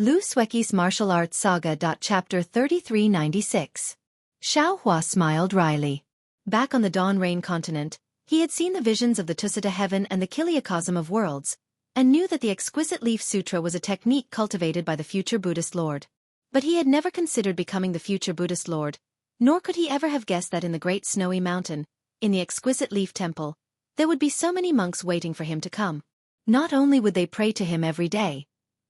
Xueqi's Martial Arts Saga. Chapter 3396. Xuehua smiled wryly. Back on the Dawn Rain continent, he had seen the visions of the Tusita Heaven and the Kiliacosm of Worlds, and knew that the Exquisite Leaf Sutra was a technique cultivated by the future Buddhist Lord. But he had never considered becoming the future Buddhist Lord, nor could he ever have guessed that in the Great Snowy Mountain, in the Exquisite Leaf Temple, there would be so many monks waiting for him to come. Not only would they pray to him every day,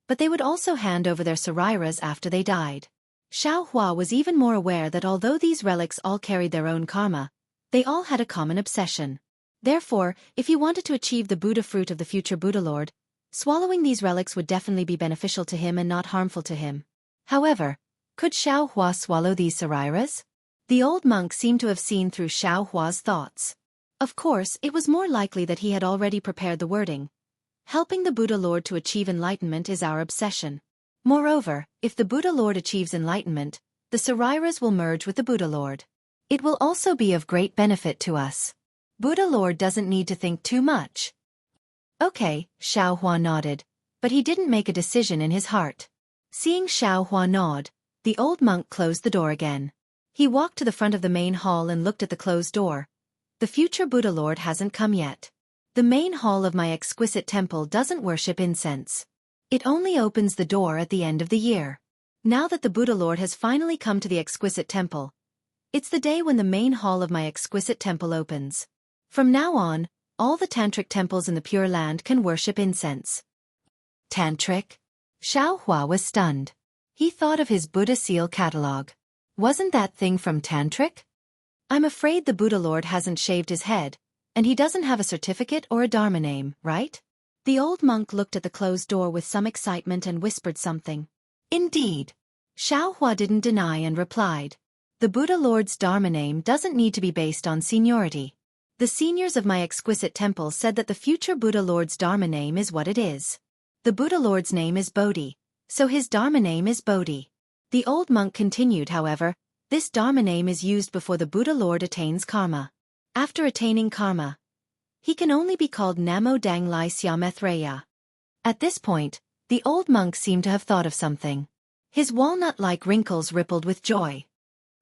but they would also hand over their sariras after they died. Xuehua was even more aware that although these relics all carried their own karma, they all had a common obsession. Therefore, if he wanted to achieve the Buddha fruit of the future Buddha Lord, swallowing these relics would definitely be beneficial to him and not harmful to him. However, could Xuehua swallow these sariras? The old monk seemed to have seen through Xuehua's thoughts. Of course, it was more likely that he had already prepared the wording. Helping the Buddha Lord to achieve enlightenment is our obsession. Moreover, if the Buddha Lord achieves enlightenment, the sariras will merge with the Buddha Lord. It will also be of great benefit to us. Buddha Lord doesn't need to think too much. Okay, Xuehua nodded, but he didn't make a decision in his heart. Seeing Xuehua nod, the old monk closed the door again. He walked to the front of the main hall and looked at the closed door. The future Buddha Lord hasn't come yet. The main hall of my exquisite temple doesn't worship incense. It only opens the door at the end of the year. Now that the Buddha Lord has finally come to the exquisite temple, it's the day when the main hall of my exquisite temple opens. From now on, all the tantric temples in the Pure Land can worship incense. Tantric? Xuehua was stunned. He thought of his Buddha seal catalogue. Wasn't that thing from Tantric? I'm afraid the Buddha Lord hasn't shaved his head, and he doesn't have a certificate or a dharma name, right? The old monk looked at the closed door with some excitement and whispered something. Indeed. Xuehua didn't deny and replied. The Buddha Lord's dharma name doesn't need to be based on seniority. The seniors of my exquisite temple said that the future Buddha Lord's dharma name is what it is. The Buddha Lord's name is Bodhi, so his dharma name is Bodhi. The old monk continued, however, this dharma name is used before the Buddha Lord attains karma. After attaining karma, he can only be called Namo Dang Lai Siamethreya. At this point, the old monk seemed to have thought of something. His walnut-like wrinkles rippled with joy.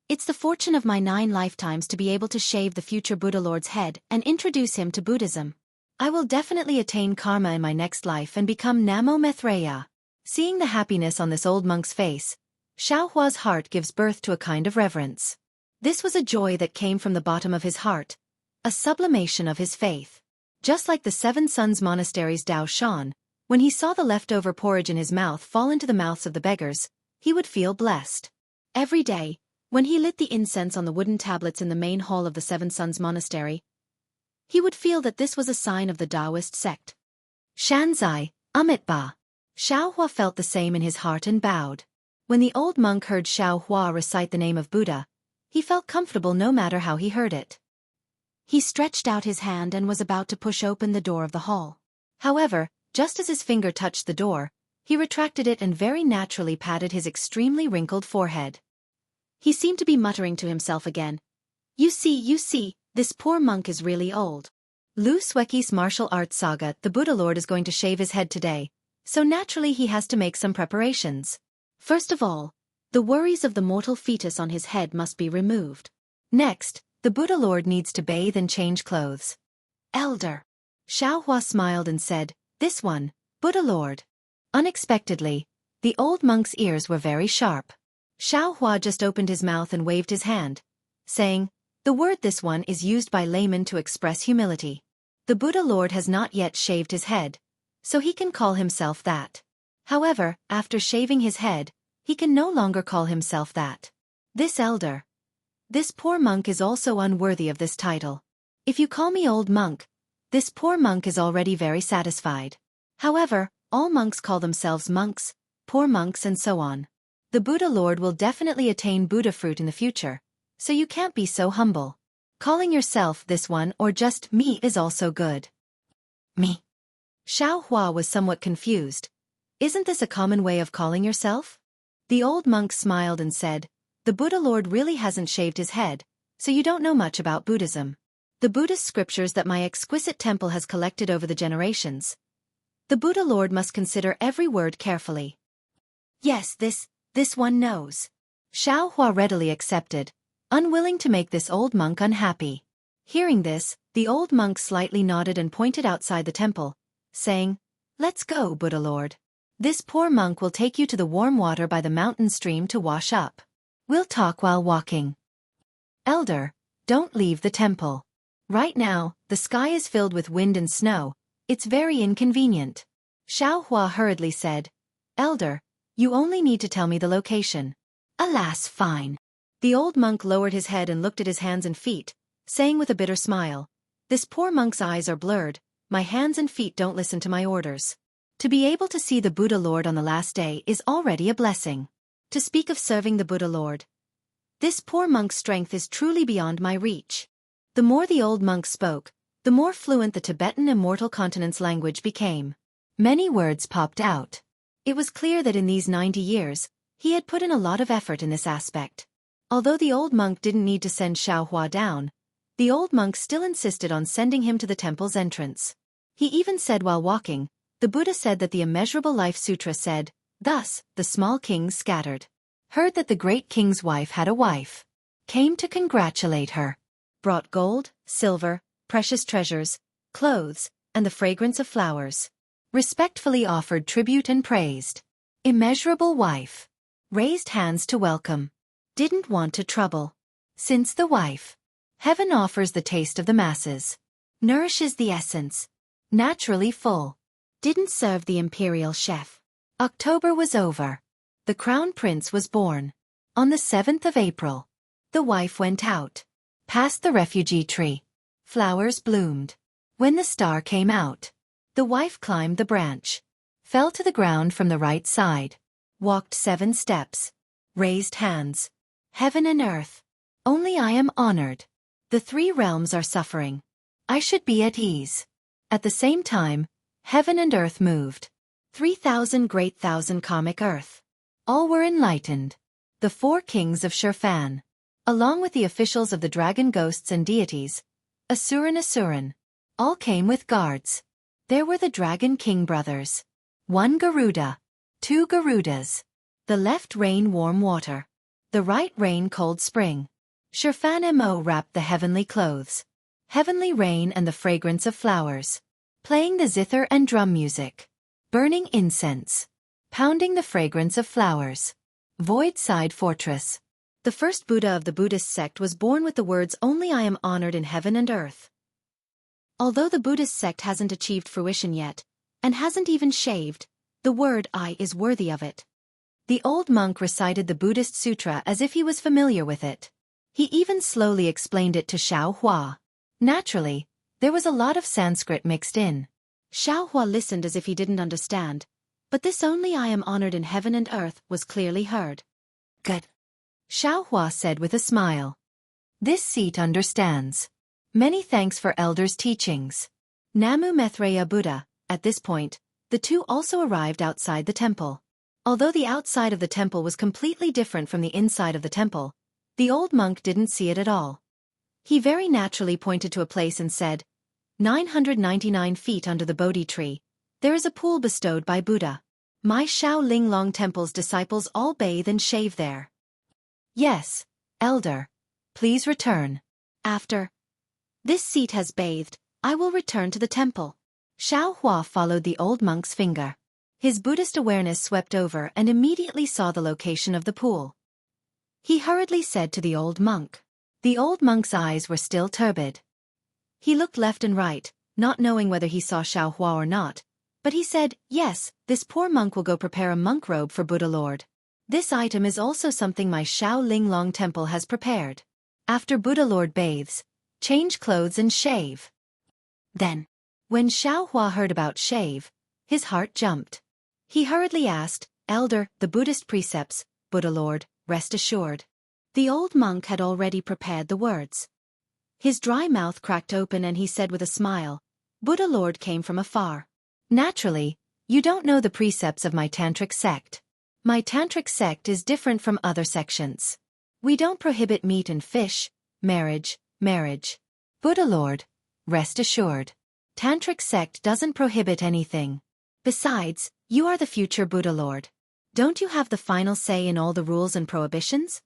It's the fortune of my 9 lifetimes to be able to shave the future Buddha Lord's head and introduce him to Buddhism. I will definitely attain karma in my next life and become Namo Maithreya. Seeing the happiness on this old monk's face, Xuehua's heart gives birth to a kind of reverence. This was a joy that came from the bottom of his heart, a sublimation of his faith. Just like the 7 Sons Monastery's Dao Shan, when he saw the leftover porridge in his mouth fall into the mouths of the beggars, he would feel blessed. Every day, when he lit the incense on the wooden tablets in the main hall of the 7 Sons Monastery, he would feel that this was a sign of the Taoist sect. Shanzai, Amitba. Xuehua felt the same in his heart and bowed. When the old monk heard Xuehua recite the name of Buddha, he felt comfortable no matter how he heard it. He stretched out his hand and was about to push open the door of the hall. However, just as his finger touched the door, he retracted it and very naturally patted his extremely wrinkled forehead. He seemed to be muttering to himself again. You see, this poor monk is really old. Xueqi's Martial Arts Saga. The Buddha Lord is going to shave his head today, so naturally he has to make some preparations. First of all, the worries of the mortal fetus on his head must be removed. Next, the Buddha Lord needs to bathe and change clothes. Elder. Xuehua smiled and said, this one, Buddha Lord. Unexpectedly, the old monk's ears were very sharp. Xuehua just opened his mouth and waved his hand, saying, the word this one is used by laymen to express humility. The Buddha Lord has not yet shaved his head, so he can call himself that. However, after shaving his head, he can no longer call himself that. This elder. This poor monk is also unworthy of this title. If you call me old monk, this poor monk is already very satisfied. However, all monks call themselves monks, poor monks and so on. The Buddha Lord will definitely attain Buddha fruit in the future, so you can't be so humble. Calling yourself this one or just me is also good. Me. Xuehua was somewhat confused. Isn't this a common way of calling yourself? The old monk smiled and said, the Buddha Lord really hasn't shaved his head, so you don't know much about Buddhism. The Buddhist scriptures that my exquisite temple has collected over the generations. The Buddha Lord must consider every word carefully. Yes, this one knows. Xiaohua readily accepted, unwilling to make this old monk unhappy. Hearing this, the old monk slightly nodded and pointed outside the temple, saying, "Let's go, Buddha Lord. This poor monk will take you to the warm water by the mountain stream to wash up. We'll talk while walking. Elder, don't leave the temple. Right now, the sky is filled with wind and snow. It's very inconvenient." Xiaohua hurriedly said, "Elder, you only need to tell me the location." "Alas, fine." The old monk lowered his head and looked at his hands and feet, saying with a bitter smile, "This poor monk's eyes are blurred, my hands and feet don't listen to my orders. To be able to see the Buddha Lord on the last day is already a blessing. To speak of serving the Buddha Lord, this poor monk's strength is truly beyond my reach." The more the old monk spoke, the more fluent the Tibetan Immortal Continent's language became. Many words popped out. It was clear that in these 90 years, he had put in a lot of effort in this aspect. Although the old monk didn't need to send Xiaohua down, the old monk still insisted on sending him to the temple's entrance. He even said while walking, the Buddha said that the Immeasurable Life Sutra said, "Thus, the small kings scattered. Heard that the great king's wife had a wife. Came to congratulate her. Brought gold, silver, precious treasures, clothes, and the fragrance of flowers. Respectfully offered tribute and praised. Immeasurable wife. Raised hands to welcome. Didn't want to trouble. Since the wife. Heaven offers the taste of the masses. Nourishes the essence. Naturally full. Didn't serve the imperial chef. October was over. The crown prince was born. On the 7th of April. The wife went out. Past the refugee tree. Flowers bloomed. When the star came out, the wife climbed the branch. Fell to the ground from the right side. Walked 7 steps. Raised hands. Heaven and earth. Only I am honored. The 3 realms are suffering. I should be at ease." At the same time, heaven and earth moved. 3,000 great thousand comic earth. All were enlightened. The 4 kings of Shurfan, along with the officials of the dragon ghosts and deities, Asuran, all came with guards. There were the Dragon King brothers. 1 Garuda. 2 Garudas. The left rain warm water. The right rain cold spring. Shurfan Mo wrapped the heavenly clothes. Heavenly rain and the fragrance of flowers. Playing the zither and drum music. Burning incense. Pounding the fragrance of flowers. Void side fortress. The first Buddha of the Buddhist sect was born with the words, "Only I am honored in heaven and earth." Although the Buddhist sect hasn't achieved fruition yet, and hasn't even shaved, the word "I" is worthy of it. The old monk recited the Buddhist sutra as if he was familiar with it. He even slowly explained it to Xiaohua. Naturally, there was a lot of Sanskrit mixed in. Xiaohua listened as if he didn't understand, but this "only I am honored in heaven and earth" was clearly heard. "Good," Xiaohua said with a smile. "This seat understands. Many thanks for Elder's teachings." Namu Maitreya Buddha. At this point, the 2 also arrived outside the temple. Although the outside of the temple was completely different from the inside of the temple, the old monk didn't see it at all. He very naturally pointed to a place and said, 999 feet under the Bodhi tree, there is a pool bestowed by Buddha. My Shaolin Long Temple's disciples all bathe and shave there. Yes, Elder. Please return. After this seat has bathed, I will return to the temple. Xiaohua followed the old monk's finger. His Buddhist awareness swept over and immediately saw the location of the pool. He hurriedly said to the old monk. The old monk's eyes were still turbid. He looked left and right, not knowing whether he saw Xiaohua or not, but he said, "Yes, this poor monk will go prepare a monk robe for Buddha Lord. This item is also something my Shaolin Long Temple has prepared. After Buddha Lord bathes, change clothes and shave." Then, when Xiaohua heard about shave, his heart jumped. He hurriedly asked, "Elder, the Buddhist precepts, Buddha Lord, rest assured." The old monk had already prepared the words. His dry mouth cracked open and he said with a smile, "Buddha Lord came from afar. Naturally, you don't know the precepts of my tantric sect. My tantric sect is different from other sections. We don't prohibit meat and fish, marriage. Buddha Lord, rest assured. Tantric sect doesn't prohibit anything. Besides, you are the future Buddha Lord. Don't you have the final say in all the rules and prohibitions?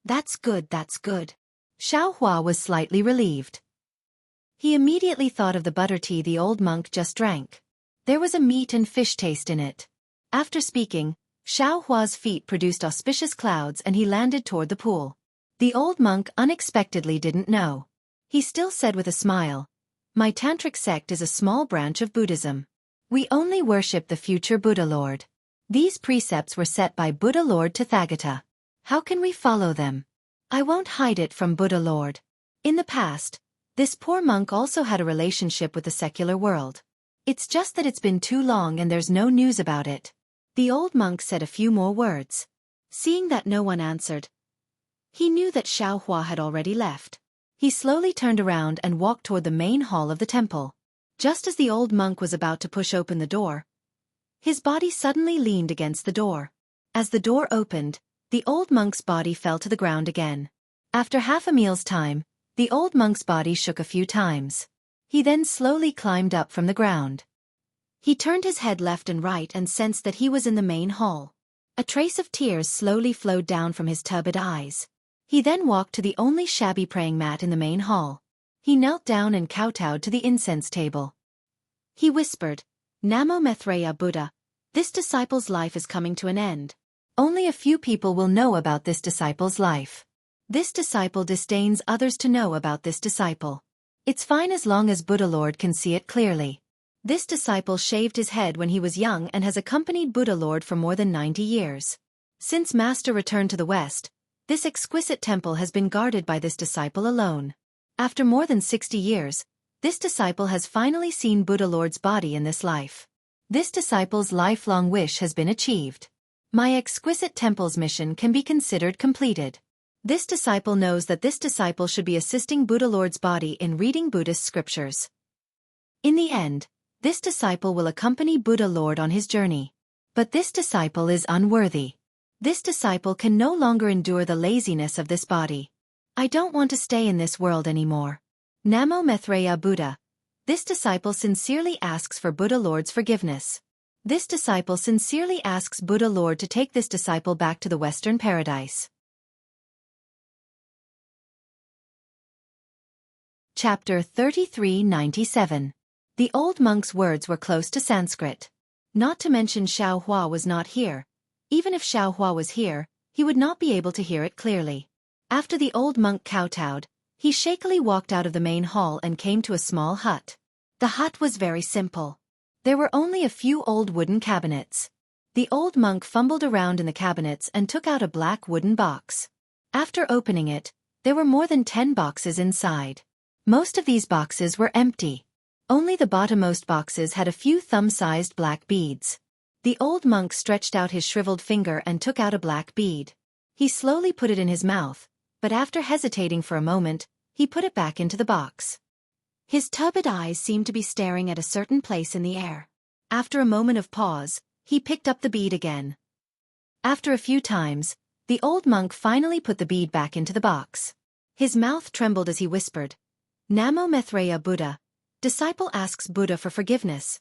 That's good, that's good. Xiaohua was slightly relieved. He immediately thought of the butter tea the old monk just drank. There was a meat and fish taste in it. After speaking, Xiaohua's feet produced auspicious clouds and he landed toward the pool. The old monk unexpectedly didn't know. He still said with a smile, "My tantric sect is a small branch of Buddhism. We only worship the future Buddha Lord. These precepts were set by Buddha Lord Tathagata. How can we follow them? I won't hide it from Buddha Lord." In the past, this poor monk also had a relationship with the secular world. It's just that it's been too long and there's no news about it. The old monk said a few more words. Seeing that no one answered, he knew that Xiaohua had already left. He slowly turned around and walked toward the main hall of the temple. Just as the old monk was about to push open the door, his body suddenly leaned against the door. As the door opened, the old monk's body fell to the ground again. After half a meal's time, the old monk's body shook a few times. He then slowly climbed up from the ground. He turned his head left and right and sensed that he was in the main hall. A trace of tears slowly flowed down from his turbid eyes. He then walked to the only shabby praying mat in the main hall. He knelt down and kowtowed to the incense table. He whispered, "Namo Maitreya Buddha, this disciple's life is coming to an end. Only a few people will know about this disciple's life. This disciple disdains others to know about this disciple. It's fine as long as Buddha Lord can see it clearly. This disciple shaved his head when he was young and has accompanied Buddha Lord for more than 90 years. Since Master returned to the West, this exquisite temple has been guarded by this disciple alone. After more than 60 years, this disciple has finally seen Buddha Lord's body in this life. This disciple's lifelong wish has been achieved. My exquisite temple's mission can be considered completed. This disciple knows that this disciple should be assisting Buddha Lord's body in reading Buddhist scriptures. In the end, this disciple will accompany Buddha Lord on his journey. But this disciple is unworthy. This disciple can no longer endure the laziness of this body. I don't want to stay in this world anymore. Namo Maitreya Buddha. This disciple sincerely asks for Buddha Lord's forgiveness. This disciple sincerely asks Buddha Lord to take this disciple back to the Western paradise." Chapter 3397. The old monk's words were close to Sanskrit. Not to mention Xiaohua was not here. Even if Xiaohua was here, he would not be able to hear it clearly. After the old monk kowtowed, he shakily walked out of the main hall and came to a small hut. The hut was very simple. There were only a few old wooden cabinets. The old monk fumbled around in the cabinets and took out a black wooden box. After opening it, there were more than 10 boxes inside. Most of these boxes were empty. Only the bottommost boxes had a few thumb-sized black beads. The old monk stretched out his shriveled finger and took out a black bead. He slowly put it in his mouth, but after hesitating for a moment, he put it back into the box. His turbid eyes seemed to be staring at a certain place in the air. After a moment of pause, he picked up the bead again. After a few times, the old monk finally put the bead back into the box. His mouth trembled as he whispered, "Namo Maitreya Buddha. Disciple asks Buddha for forgiveness."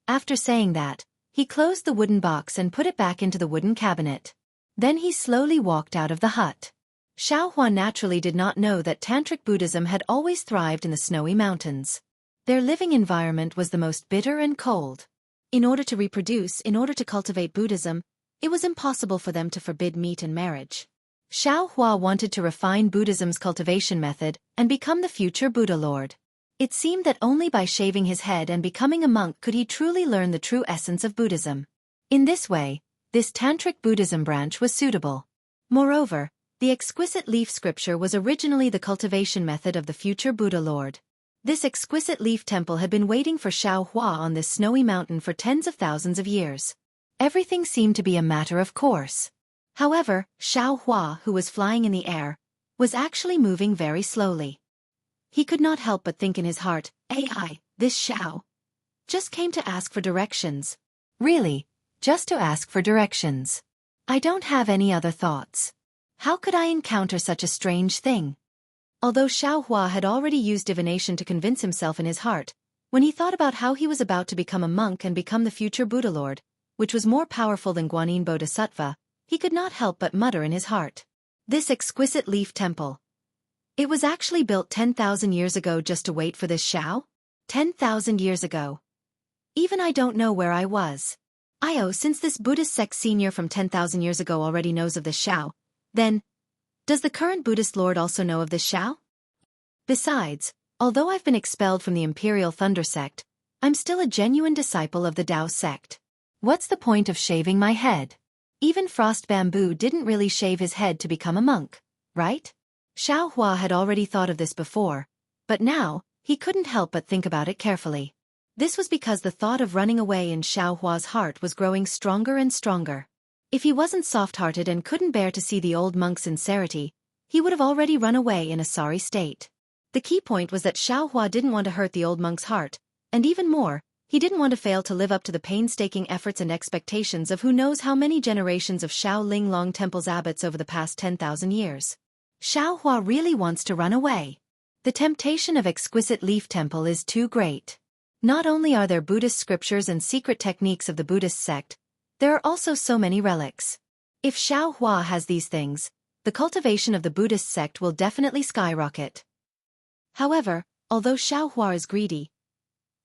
After saying that, he closed the wooden box and put it back into the wooden cabinet. Then he slowly walked out of the hut. Xiaohua naturally did not know that Tantric Buddhism had always thrived in the snowy mountains. Their living environment was the most bitter and cold. In order to reproduce, in order to cultivate Buddhism, it was impossible for them to forbid meat and marriage. Xiaohua wanted to refine Buddhism's cultivation method and become the future Buddha Lord. It seemed that only by shaving his head and becoming a monk could he truly learn the true essence of Buddhism. In this way, this Tantric Buddhism branch was suitable. Moreover, the exquisite leaf scripture was originally the cultivation method of the future Buddha Lord. This exquisite leaf temple had been waiting for Xiaohua on this snowy mountain for tens of thousands of years. Everything seemed to be a matter of course. However, Xiaohua, who was flying in the air, was actually moving very slowly. He could not help but think in his heart, "AI, this Xiao just came to ask for directions. Really, just to ask for directions. I don't have any other thoughts. How could I encounter such a strange thing?" Although Xiaohua had already used divination to convince himself in his heart, when he thought about how he was about to become a monk and become the future Buddha Lord, which was more powerful than Guanyin Bodhisattva, he could not help but mutter in his heart. This exquisite leaf temple. It was actually built 10,000 years ago just to wait for this Xiao? 10,000 years ago. Even I don't know where I was. Since this Buddhist sect senior from 10,000 years ago already knows of this Xiao, then, does the current Buddhist lord also know of this Xiao? Besides, although I've been expelled from the Imperial Thunder sect, I'm still a genuine disciple of the Dao sect. What's the point of shaving my head? Even Frost Bamboo didn't really shave his head to become a monk, right? Xiao Hua had already thought of this before, but now, he couldn't help but think about it carefully. This was because the thought of running away in Xiao Hua's heart was growing stronger and stronger. If he wasn't soft-hearted and couldn't bear to see the old monk's sincerity, he would have already run away in a sorry state. The key point was that Xiao Hua didn't want to hurt the old monk's heart, and even more, he didn't want to fail to live up to the painstaking efforts and expectations of who knows how many generations of Shaolin Long Temple's abbots over the past 10,000 years. Xiao Hua really wants to run away. The temptation of exquisite leaf temple is too great. Not only are there Buddhist scriptures and secret techniques of the Buddhist sect, there are also so many relics. If Xiao Hua has these things, the cultivation of the Buddhist sect will definitely skyrocket. However, although Xiao Hua is greedy,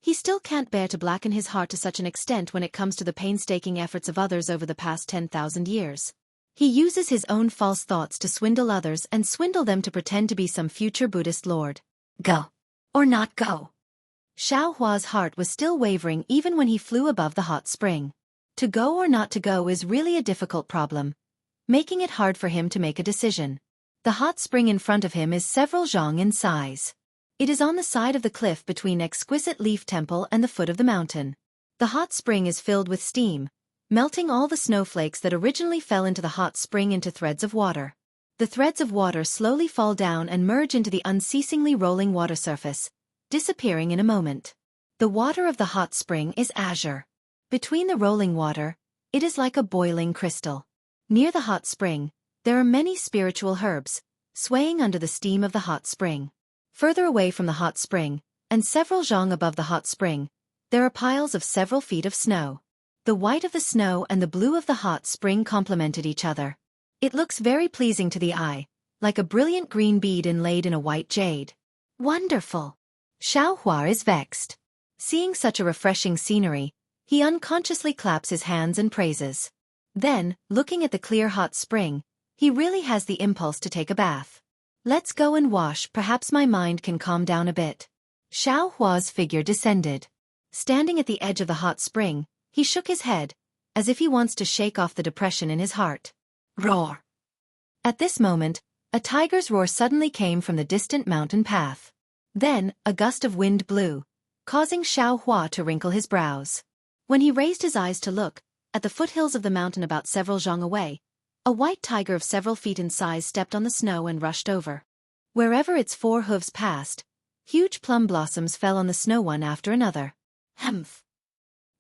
he still can't bear to blacken his heart to such an extent when it comes to the painstaking efforts of others over the past 10,000 years. He uses his own false thoughts to swindle others and swindle them to pretend to be some future Buddhist lord. Go. Or not go. Xiao Hua's heart was still wavering even when he flew above the hot spring. To go or not to go is really a difficult problem, making it hard for him to make a decision. The hot spring in front of him is several zhang in size. It is on the side of the cliff between Exquisite Leaf Temple and the foot of the mountain. The hot spring is filled with steam, melting all the snowflakes that originally fell into the hot spring into threads of water. The threads of water slowly fall down and merge into the unceasingly rolling water surface, disappearing in a moment. The water of the hot spring is azure. Between the rolling water, it is like a boiling crystal. Near the hot spring, there are many spiritual herbs, swaying under the steam of the hot spring. Further away from the hot spring, and several zhang above the hot spring, there are piles of several feet of snow. The white of the snow and the blue of the hot spring complemented each other. It looks very pleasing to the eye, like a brilliant green bead inlaid in a white jade. Wonderful! Xiao Hua is vexed. Seeing such a refreshing scenery, he unconsciously claps his hands and praises. Then, looking at the clear hot spring, he really has the impulse to take a bath. Let's go and wash, perhaps my mind can calm down a bit. Xiao Hua's figure descended. Standing at the edge of the hot spring, he shook his head, as if he wants to shake off the depression in his heart. Roar! At this moment, a tiger's roar suddenly came from the distant mountain path. Then, a gust of wind blew, causing Xiao Hua to wrinkle his brows. When he raised his eyes to look, at the foothills of the mountain about several zhang away, a white tiger of several feet in size stepped on the snow and rushed over. Wherever its 4 hooves passed, huge plum blossoms fell on the snow one after another. Humph!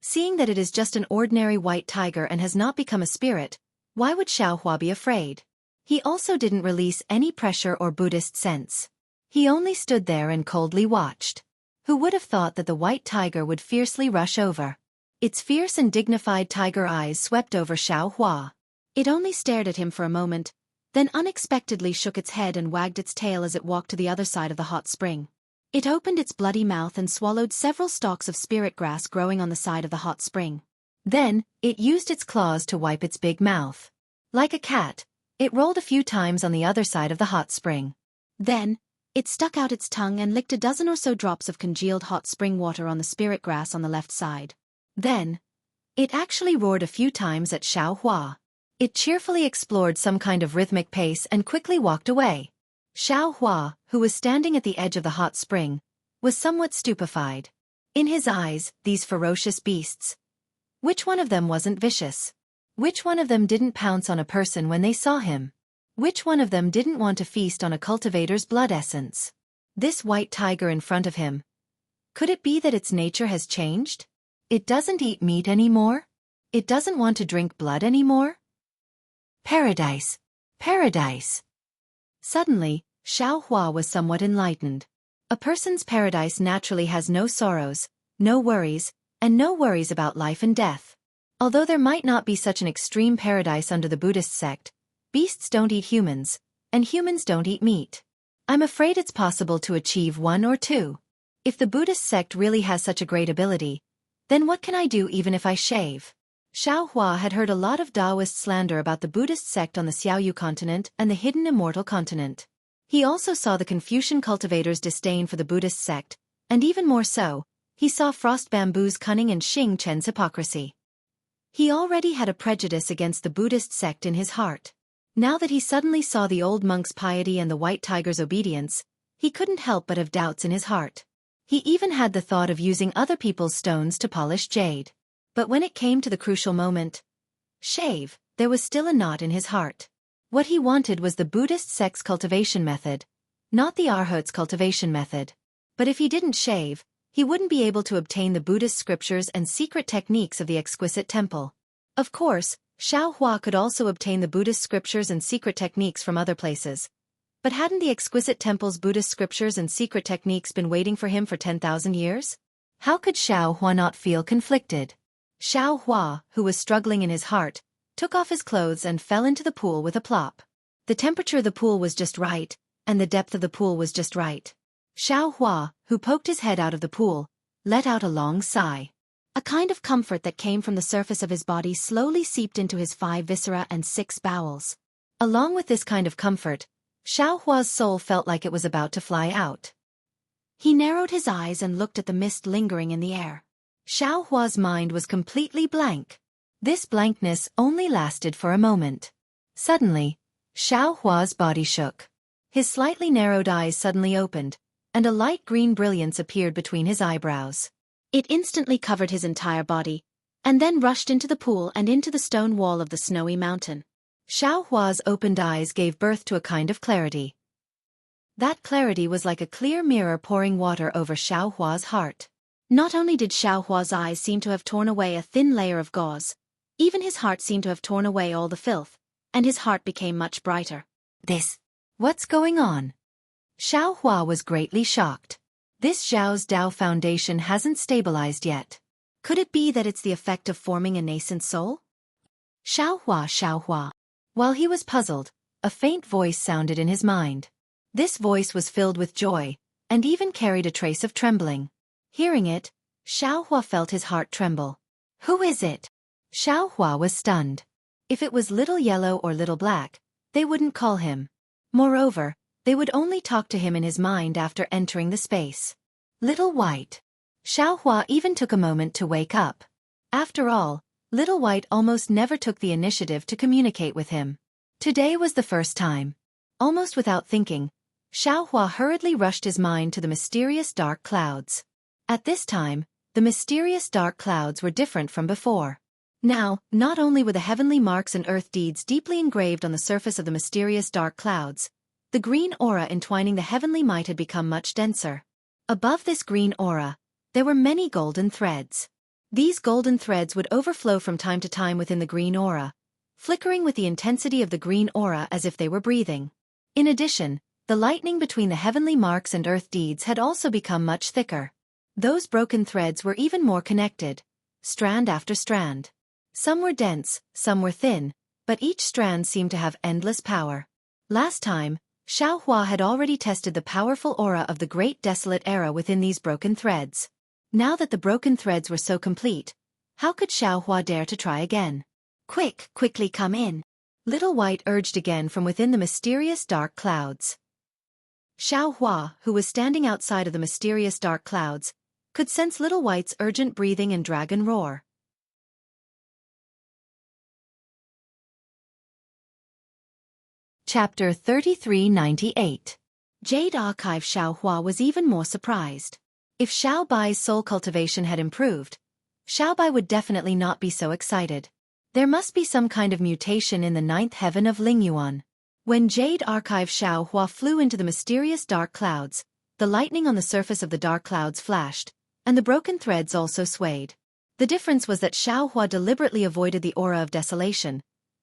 Seeing that it is just an ordinary white tiger and has not become a spirit, why would Xiao Hua be afraid? He also didn't release any pressure or Buddhist sense. He only stood there and coldly watched. Who would have thought that the white tiger would fiercely rush over? Its fierce and dignified tiger eyes swept over Xiao Hua. It only stared at him for a moment, then unexpectedly shook its head and wagged its tail as it walked to the other side of the hot spring. It opened its bloody mouth and swallowed several stalks of spirit grass growing on the side of the hot spring. Then, it used its claws to wipe its big mouth. Like a cat, it rolled a few times on the other side of the hot spring. Then, it stuck out its tongue and licked a dozen or so drops of congealed hot spring water on the spirit grass on the left side. Then, it actually roared a few times at Xiao Hua. It cheerfully explored some kind of rhythmic pace and quickly walked away. Xiao Hua, who was standing at the edge of the hot spring, was somewhat stupefied. In his eyes, these ferocious beasts. Which one of them wasn't vicious? Which one of them didn't pounce on a person when they saw him? Which one of them didn't want to feast on a cultivator's blood essence? This white tiger in front of him. Could it be that its nature has changed? It doesn't eat meat anymore? It doesn't want to drink blood anymore? Paradise! Paradise! Suddenly, Xiao Hua was somewhat enlightened. A person's paradise naturally has no sorrows, no worries, and no worries about life and death. Although there might not be such an extreme paradise under the Buddhist sect, beasts don't eat humans, and humans don't eat meat. I'm afraid it's possible to achieve one or two. If the Buddhist sect really has such a great ability, then what can I do even if I shave? Xueqi had heard a lot of Taoist slander about the Buddhist sect on the Xiaoyu continent and the hidden immortal continent. He also saw the Confucian cultivators' disdain for the Buddhist sect, and even more so, he saw Frost Bamboo's cunning and Xing Chen's hypocrisy. He already had a prejudice against the Buddhist sect in his heart. Now that he suddenly saw the old monk's piety and the white tiger's obedience, he couldn't help but have doubts in his heart. He even had the thought of using other people's stones to polish jade. But when it came to the crucial moment, shave, there was still a knot in his heart. What he wanted was the Buddhist sect's cultivation method, not the Arhat's cultivation method. But if he didn't shave, he wouldn't be able to obtain the Buddhist scriptures and secret techniques of the exquisite temple. Of course, Xueqi could also obtain the Buddhist scriptures and secret techniques from other places. But hadn't the exquisite temple's Buddhist scriptures and secret techniques been waiting for him for 10,000 years? How could Xueqi not feel conflicted? Xueqi, who was struggling in his heart, took off his clothes and fell into the pool with a plop. The temperature of the pool was just right, and the depth of the pool was just right. Xueqi, who poked his head out of the pool, let out a long sigh. A kind of comfort that came from the surface of his body slowly seeped into his 5 viscera and 6 bowels. Along with this kind of comfort, Xueqi's soul felt like it was about to fly out. He narrowed his eyes and looked at the mist lingering in the air. Xueqi's mind was completely blank. This blankness only lasted for a moment. Suddenly, Xueqi's body shook. His slightly narrowed eyes suddenly opened, and a light green brilliance appeared between his eyebrows. It instantly covered his entire body, and then rushed into the pool and into the stone wall of the snowy mountain. Xueqi's opened eyes gave birth to a kind of clarity. That clarity was like a clear mirror pouring water over Xueqi's heart. Not only did Xueqi's eyes seem to have torn away a thin layer of gauze, even his heart seemed to have torn away all the filth, and his heart became much brighter. What's going on? Xueqi was greatly shocked. This Zhao's Dao foundation hasn't stabilized yet. Could it be that it's the effect of forming a nascent soul? Xueqi. While he was puzzled, a faint voice sounded in his mind. This voice was filled with joy, and even carried a trace of trembling. Hearing it, Xueqi felt his heart tremble. Who is it? Xueqi was stunned. If it was Little Yellow or Little Black, they wouldn't call him. Moreover, they would only talk to him in his mind after entering the space. Little White. Xueqi even took a moment to wake up. After all, Little White almost never took the initiative to communicate with him. Today was the first time. Almost without thinking, Xueqi hurriedly rushed his mind to the mysterious dark clouds. At this time, the mysterious dark clouds were different from before. Now, not only were the heavenly marks and earth deeds deeply engraved on the surface of the mysterious dark clouds, the green aura entwining the heavenly might had become much denser. Above this green aura, there were many golden threads. These golden threads would overflow from time to time within the green aura, flickering with the intensity of the green aura as if they were breathing. In addition, the lightning between the heavenly marks and earth deeds had also become much thicker. Those broken threads were even more connected, strand after strand. Some were dense, some were thin, but each strand seemed to have endless power. Last time, Xueqi had already tested the powerful aura of the Great Desolate Era within these broken threads. Now that the broken threads were so complete, how could Xueqi dare to try again? Quickly come in. Little White urged again from within the mysterious dark clouds. Xueqi, who was standing outside of the mysterious dark clouds, could sense Little White's urgent breathing and dragon roar. Chapter 3398. Jade Archive. Xueqi was even more surprised. If Xiao Bai's soul cultivation had improved, Xiao Bai would definitely not be so excited. There must be some kind of mutation in the 9th heaven of Lingyuan. When Jade Archive Xueqi flew into the mysterious dark clouds, the lightning on the surface of the dark clouds flashed, and the broken threads also swayed. The difference was that Xueqi deliberately avoided the aura of desolation,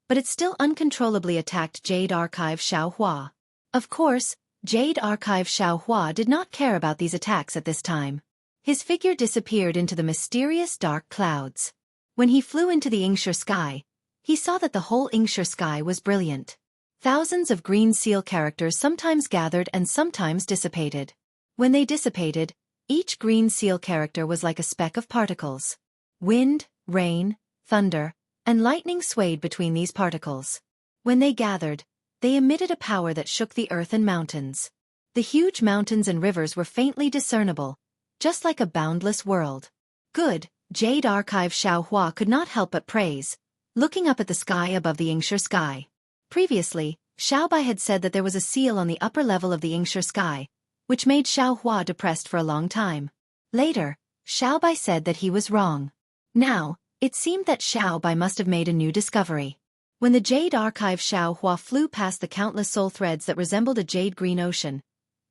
but it still uncontrollably attacked Jade Archive Xueqi. Of course, Jade Archive Xueqi did not care about these attacks at this time. His figure disappeared into the mysterious dark clouds. When he flew into the Ingshire sky, he saw that the whole Ingshire sky was brilliant. Thousands of green seal characters sometimes gathered and sometimes dissipated. When they dissipated, each green seal character was like a speck of particles. Wind, rain, thunder, and lightning swayed between these particles. When they gathered, they emitted a power that shook the earth and mountains. The huge mountains and rivers were faintly discernible, just like a boundless world. Good, Jade Archive Xueqi could not help but praise, looking up at the sky above the Ingshire sky. Previously, Xueqi had said that there was a seal on the upper level of the Ingshire sky, which made Xueqi depressed for a long time. Later, Xueqi said that he was wrong. Now, it seemed that Xueqi must have made a new discovery. When the Jade Archive Xueqi flew past the countless soul threads that resembled a jade-green ocean,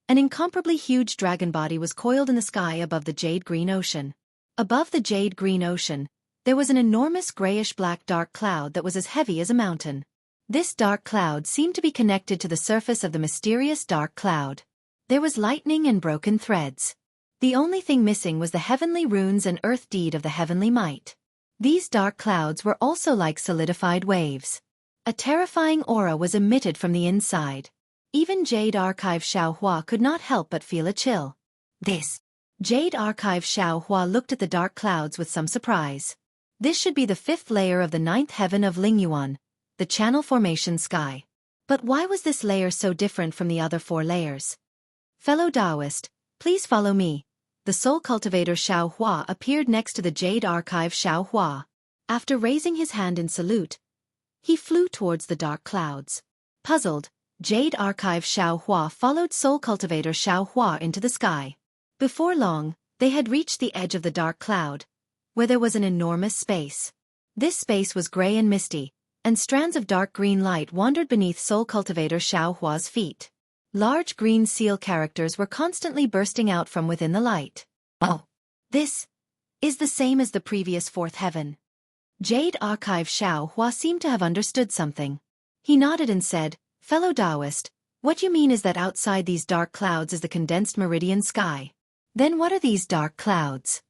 an incomparably huge dragon body was coiled in the sky above the jade-green ocean. Above the jade-green ocean, there was an enormous grayish-black dark cloud that was as heavy as a mountain. This dark cloud seemed to be connected to the surface of the mysterious dark cloud. There was lightning and broken threads. The only thing missing was the heavenly runes and earth deed of the heavenly might. These dark clouds were also like solidified waves. A terrifying aura was emitted from the inside. Even Jade Archive Xueqi could not help but feel a chill. Jade Archive Xueqi looked at the dark clouds with some surprise. This should be the 5th layer of the 9th heaven of Lingyuan, the channel formation sky. But why was this layer so different from the other 4 layers? Fellow Taoist, please follow me. The Soul Cultivator Xueqi appeared next to the Jade Archive Xueqi. After raising his hand in salute, he flew towards the dark clouds. Puzzled, Jade Archive Xueqi followed Soul Cultivator Xueqi into the sky. Before long, they had reached the edge of the dark cloud, where there was an enormous space. This space was gray and misty, and strands of dark green light wandered beneath Soul Cultivator Xueqi's feet. Large green seal characters were constantly bursting out from within the light. Oh, this is the same as the previous 4th heaven. Jade Archive Xueqi seemed to have understood something. He nodded and said, Fellow Taoist, what you mean is that outside these dark clouds is the condensed meridian sky. Then what are these dark clouds?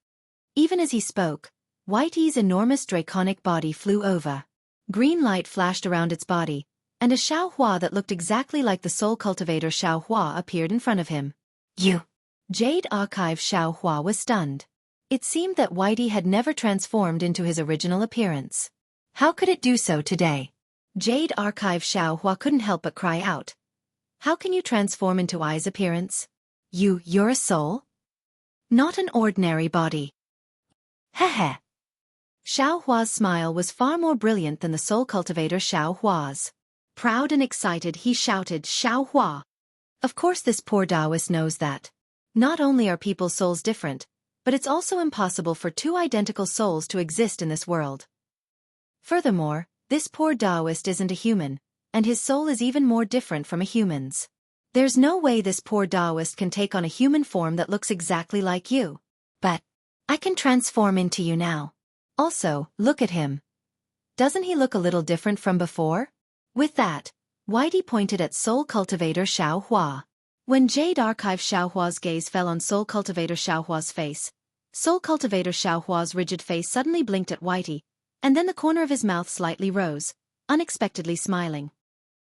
Even as he spoke, Whitey's enormous draconic body flew over. Green light flashed around its body, and a Xueqi that looked exactly like the Soul Cultivator Xueqi appeared in front of him. You! Jade Archive Xueqi was stunned. It seemed that Whitey had never transformed into his original appearance. How could it do so today? Jade Archive Xueqi couldn't help but cry out. How can you transform into I's appearance? You're a soul? Not an ordinary body. Heh. Xueqi's smile was far more brilliant than the Soul Cultivator Xueqi's. Proud and excited, he shouted, Xueqi! Of course this poor Taoist knows that. Not only are people's souls different, but it's also impossible for 2 identical souls to exist in this world. Furthermore, this poor Taoist isn't a human, and his soul is even more different from a human's. There's no way this poor Taoist can take on a human form that looks exactly like you. But I can transform into you now. Also, look at him. Doesn't he look a little different from before? With that, Whitey pointed at Soul Cultivator Xueqi. When Jade Archive Xueqi's gaze fell on Soul Cultivator Xueqi's face, Soul Cultivator Xueqi's rigid face suddenly blinked at Whitey, and then the corner of his mouth slightly rose, unexpectedly smiling.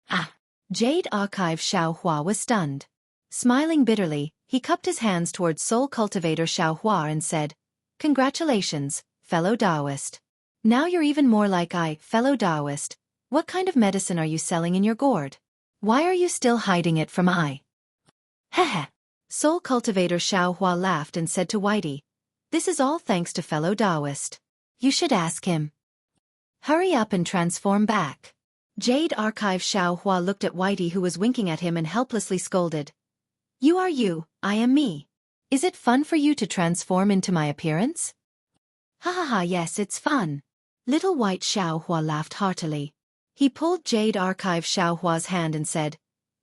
Ah! Jade Archive Xueqi was stunned. Smiling bitterly, he cupped his hands towards Soul Cultivator Xueqi and said, Congratulations, fellow Taoist. Now you're even more like I, fellow Taoist. What kind of medicine are you selling in your gourd? Why are you still hiding it from I? Heh. Soul Cultivator Xueqi laughed and said to Whitey, This is all thanks to fellow Taoist. You should ask him. Hurry up and transform back. Jade Archive Xueqi looked at Whitey, who was winking at him, and helplessly scolded. You are you, I am me. Is it fun for you to transform into my appearance? Ha ha ha, yes, it's fun. Little White Xueqi laughed heartily. He pulled Jade Archive Xueqi's hand and said,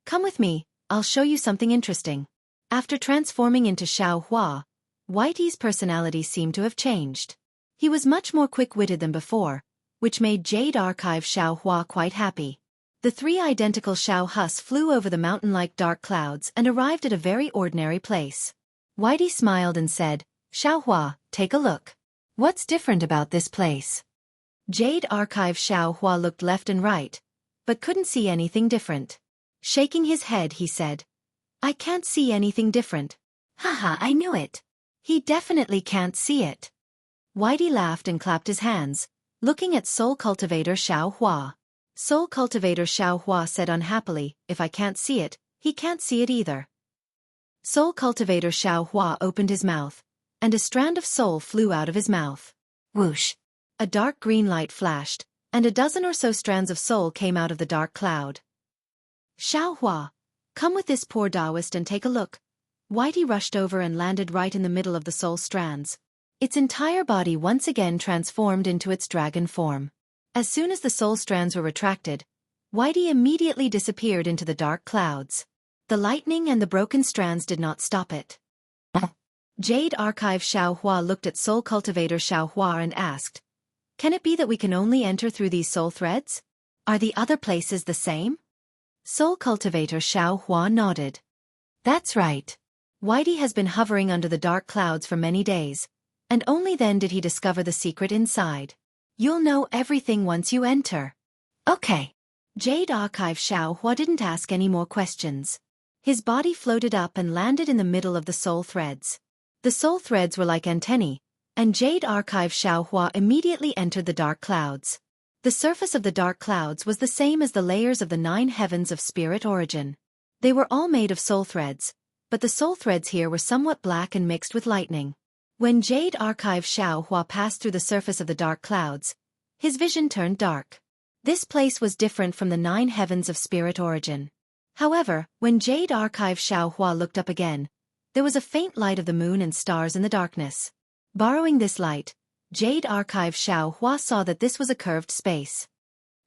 Come with me, I'll show you something interesting. After transforming into Xueqi, Whitey's personality seemed to have changed. He was much more quick-witted than before, which made Jade Archive Xueqi quite happy. The 3 identical Xuehus flew over the mountain-like dark clouds and arrived at a very ordinary place. Whitey smiled and said, Xueqi, take a look. What's different about this place? Jade Archive Xiao Hua looked left and right, but couldn't see anything different. Shaking his head, he said, I can't see anything different. Haha, I knew it. He definitely can't see it. Whitey laughed and clapped his hands, looking at Soul Cultivator Xiao Hua. Soul Cultivator Xiao Hua said unhappily, if I can't see it, he can't see it either. Soul Cultivator Xiao Hua opened his mouth, and a strand of soul flew out of his mouth. Whoosh! A dark green light flashed, and a dozen or so strands of soul came out of the dark cloud. Xiao Hua, come with this poor Taoist and take a look. Whitey rushed over and landed right in the middle of the soul strands. Its entire body once again transformed into its dragon form. As soon as the soul strands were retracted, Whitey immediately disappeared into the dark clouds. The lightning and the broken strands did not stop it. Jade Archive Xiao Hua looked at Soul Cultivator Xiao Hua and asked, can it be that we can only enter through these soul threads? Are the other places the same? Soul Cultivator Xiao Hua nodded. That's right. Whitey has been hovering under the dark clouds for many days, and only then did he discover the secret inside. You'll know everything once you enter. Okay. Jade Archive Xiao Hua didn't ask any more questions. His body floated up and landed in the middle of the soul threads. The soul threads were like antennae, and Jade Archive Xiao Hua immediately entered the dark clouds. The surface of the dark clouds was the same as the layers of the 9 heavens of spirit origin. They were all made of soul threads, but the soul threads here were somewhat black and mixed with lightning. When Jade Archive Xiao Hua passed through the surface of the dark clouds, his vision turned dark. This place was different from the 9 heavens of spirit origin. However, when Jade Archive Xiao Hua looked up again, there was a faint light of the moon and stars in the darkness. Borrowing this light, Jade Archive Xiao Hua saw that this was a curved space.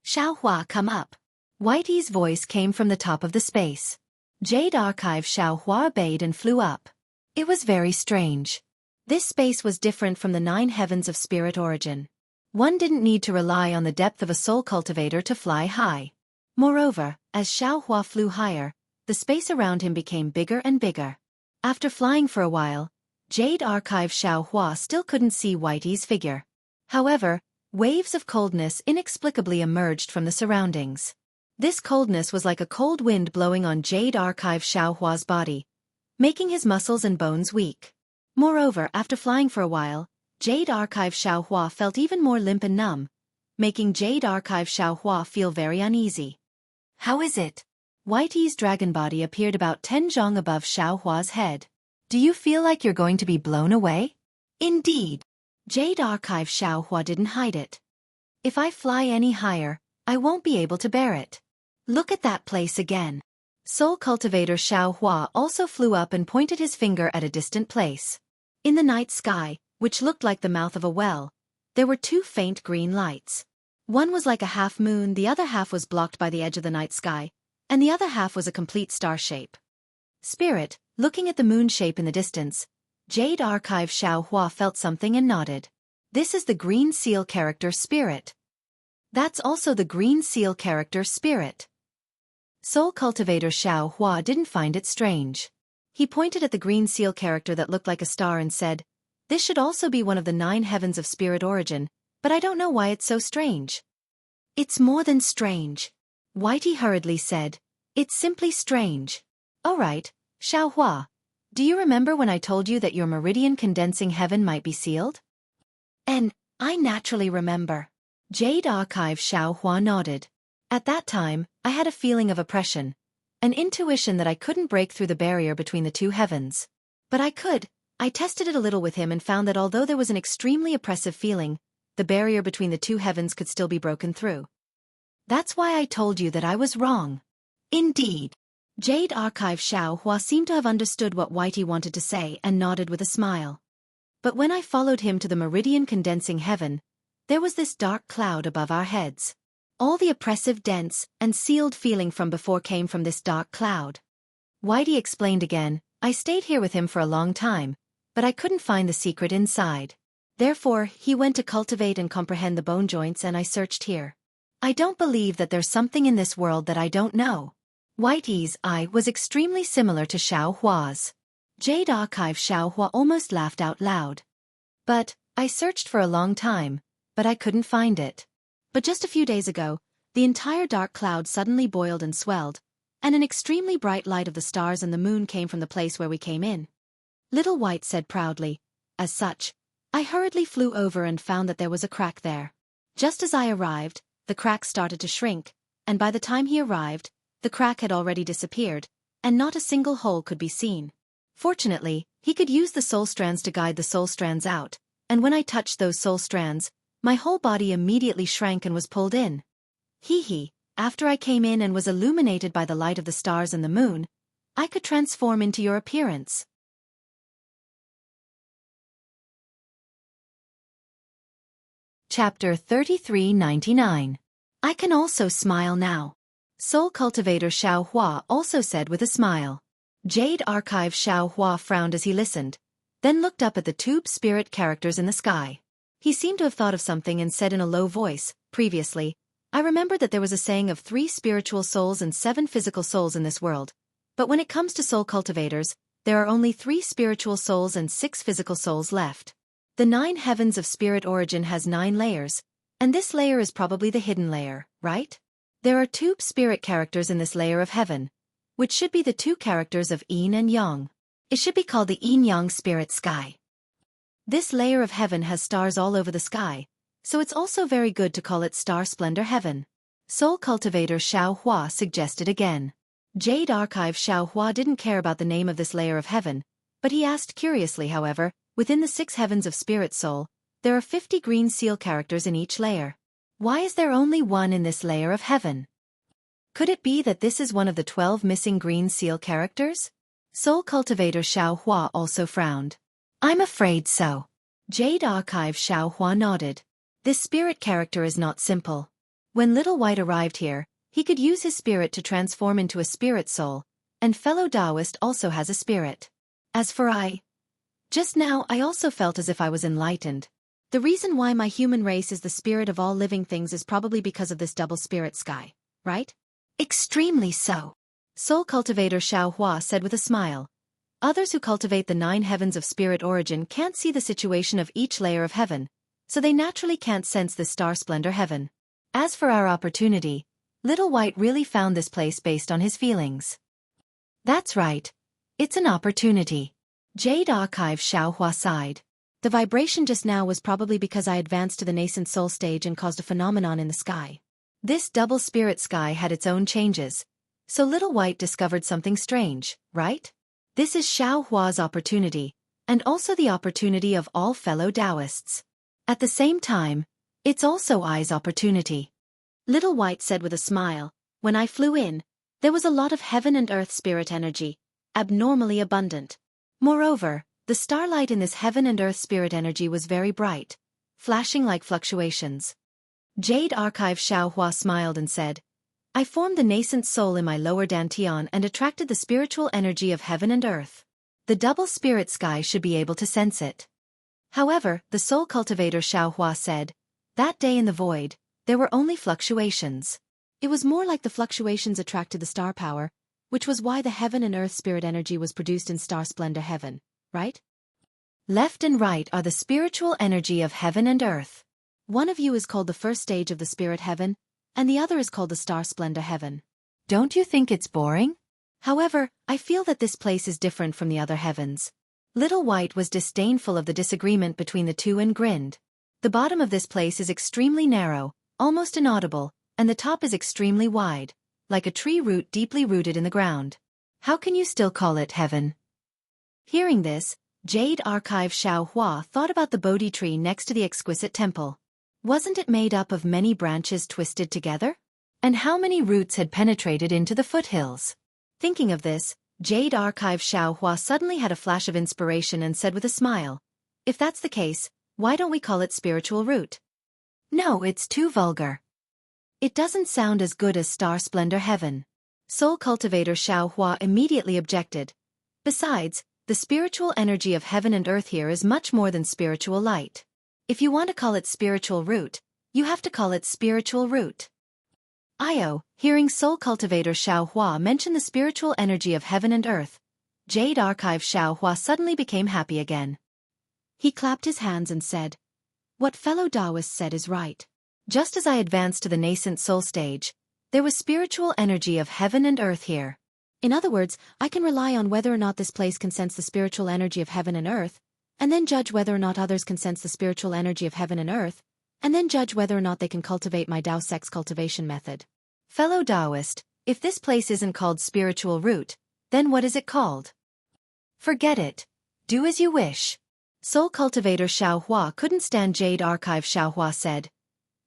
Xiao Hua, come up. Whitey's voice came from the top of the space. Jade Archive Xiao Hua obeyed and flew up. It was very strange. This space was different from the 9 heavens of spirit origin. One didn't need to rely on the depth of a soul cultivator to fly high. Moreover, as Xiao Hua flew higher, the space around him became bigger and bigger. After flying for a while, Jade Archive Xiao Hua still couldn't see Whitey's figure. However, waves of coldness inexplicably emerged from the surroundings. This coldness was like a cold wind blowing on Jade Archive Xiao Hua's body, making his muscles and bones weak. Moreover, after flying for a while, Jade Archive Xiao Hua felt even more limp and numb, making Jade Archive Xiao Hua feel very uneasy. How is it? Whitey's dragon body appeared about 10 zhong above Xiao Hua's head. Do you feel like you're going to be blown away? Indeed. Jade Archive Xiao Hua didn't hide it. If I fly any higher, I won't be able to bear it. Look at that place again. Soul Cultivator Xiao Hua also flew up and pointed his finger at a distant place. In the night sky, which looked like the mouth of a well, there were 2 faint green lights. One was like a half moon, the other half was blocked by the edge of the night sky, and the other half was a complete star shape. Spirit, looking at the moon shape in the distance, Jade Archive Xiao Hua felt something and nodded. This is the green seal character Spirit. That's also the green seal character Spirit. Soul Cultivator Xiao Hua didn't find it strange. He pointed at the green seal character that looked like a star and said, this should also be one of the 9 heavens of spirit origin, but I don't know why it's so strange. It's more than strange. Whitey hurriedly said, it's simply strange. Alright, Xiao Hua, do you remember when I told you that your meridian condensing heaven might be sealed? And I naturally remember. Jade Archive Xiao Hua nodded. At that time, I had a feeling of oppression, an intuition that I couldn't break through the barrier between the 2 heavens. But I could. I tested it a little with him and found that although there was an extremely oppressive feeling, the barrier between the 2 heavens could still be broken through. That's why I told you that I was wrong. Indeed. Jade Archive Xiao Hua seemed to have understood what Whitey wanted to say and nodded with a smile. But when I followed him to the meridian condensing heaven, there was this dark cloud above our heads. All the oppressive, dense, and sealed feeling from before came from this dark cloud. Whitey explained again, I stayed here with him for a long time, but I couldn't find the secret inside. Therefore, he went to cultivate and comprehend the bone joints and I searched here. I don't believe that there's something in this world that I don't know. Whitey's eye was extremely similar to Xiao Hua's. Jade Archive Xiao Hua almost laughed out loud. But, I searched for a long time, but I couldn't find it. But just a few days ago, the entire dark cloud suddenly boiled and swelled, and an extremely bright light of the stars and the moon came from the place where we came in. Little White said proudly. As such, I hurriedly flew over and found that there was a crack there. Just as I arrived, the crack started to shrink, and by the time he arrived, the crack had already disappeared, and not a single hole could be seen. Fortunately, he could use the soul strands to guide the soul strands out, and when I touched those soul strands, my whole body immediately shrank and was pulled in. Hee, after I came in and was illuminated by the light of the stars and the moon, I could transform into your appearance. Chapter 3399. I can also smile now. Soul cultivator Xueqi also said with a smile. Jade Archive Xueqi frowned as he listened, then looked up at the tube spirit characters in the sky. He seemed to have thought of something and said in a low voice, previously, I remembered that there was a saying of 3 spiritual souls and 7 physical souls in this world. But when it comes to soul cultivators, there are only 3 spiritual souls and 6 physical souls left. The 9 heavens of spirit origin has 9 layers, and this layer is probably the hidden layer, right? There are 2 spirit characters in this layer of heaven, which should be the 2 characters of yin and yang. It should be called the yin-yang spirit sky. This layer of heaven has stars all over the sky, so it's also very good to call it Star Splendor Heaven. Soul cultivator Xueqi suggested again. Jade Archive Xueqi didn't care about the name of this layer of heaven, but he asked curiously, however, within the 6 heavens of spirit soul, there are 50 green seal characters in each layer. Why is there only 1 in this layer of heaven? Could it be that this is one of the 12 missing green seal characters? Soul cultivator Xueqi also frowned. I'm afraid so. Jade Archive Xueqi nodded. This spirit character is not simple. When Little White arrived here, he could use his spirit to transform into a spirit soul, and fellow Taoist also has a spirit. As for just now I also felt as if I was enlightened. The reason why my human race is the spirit of all living things is probably because of this double spirit sky, right? Extremely so. Soul cultivator Xueqi said with a smile. Others who cultivate the 9 heavens of spirit origin can't see the situation of each layer of heaven, so they naturally can't sense this Star Splendor Heaven. As for our opportunity, Little White really found this place based on his feelings. That's right. It's an opportunity. Jade Archive Xueqi sighed. The vibration just now was probably because I advanced to the nascent soul stage and caused a phenomenon in the sky. This double spirit sky had its own changes, so Little White discovered something strange, right? This is Xueqi's opportunity, and also the opportunity of all fellow Taoists. At the same time, it's also I's opportunity. Little White said with a smile, when I flew in, there was a lot of heaven and earth spirit energy, abnormally abundant. Moreover, the starlight in this heaven and earth spirit energy was very bright, flashing like fluctuations. Jade Archive Xueqi smiled and said, I formed the nascent soul in my lower dantian and attracted the spiritual energy of heaven and earth. The double spirit sky should be able to sense it. However, the soul cultivator Xueqi said, that day in the void, there were only fluctuations. It was more like the fluctuations attracted the star power, which was why the heaven and earth spirit energy was produced in Star Splendor Heaven, right? Left and right are the spiritual energy of heaven and earth. One of you is called the first stage of the spirit heaven, and the other is called the Star Splendor Heaven. Don't you think it's boring? However, I feel that this place is different from the other heavens. Little White was disdainful of the disagreement between the two and grinned. The bottom of this place is extremely narrow, almost inaudible, and the top is extremely wide, like a tree root deeply rooted in the ground. How can you still call it heaven? Hearing this, Jade Archive Xueqi thought about the Bodhi tree next to the exquisite temple. Wasn't it made up of many branches twisted together? And how many roots had penetrated into the foothills? Thinking of this, Jade Archive Xueqi suddenly had a flash of inspiration and said with a smile, if that's the case, why don't we call it spiritual root? No, it's too vulgar. It doesn't sound as good as Star Splendor Heaven. Soul cultivator Xueqi immediately objected. Besides, the spiritual energy of heaven and earth here is much more than spiritual light. If you want to call it spiritual root, you have to call it spiritual root. Hearing soul cultivator Xueqi mention the spiritual energy of heaven and earth, Jade Archive Xueqi suddenly became happy again. He clapped his hands and said, what fellow Taoist said is right. Just as I advanced to the nascent soul stage, there was spiritual energy of heaven and earth here. In other words, I can rely on whether or not this place can sense the spiritual energy of heaven and earth, and then judge whether or not others can sense the spiritual energy of heaven and earth, and then judge whether or not they can cultivate my Tao sex cultivation method. Fellow Taoist, if this place isn't called spiritual root, then what is it called? Forget it. Do as you wish. Soul cultivator Xueqi couldn't stand Jade Archive. Xueqi said,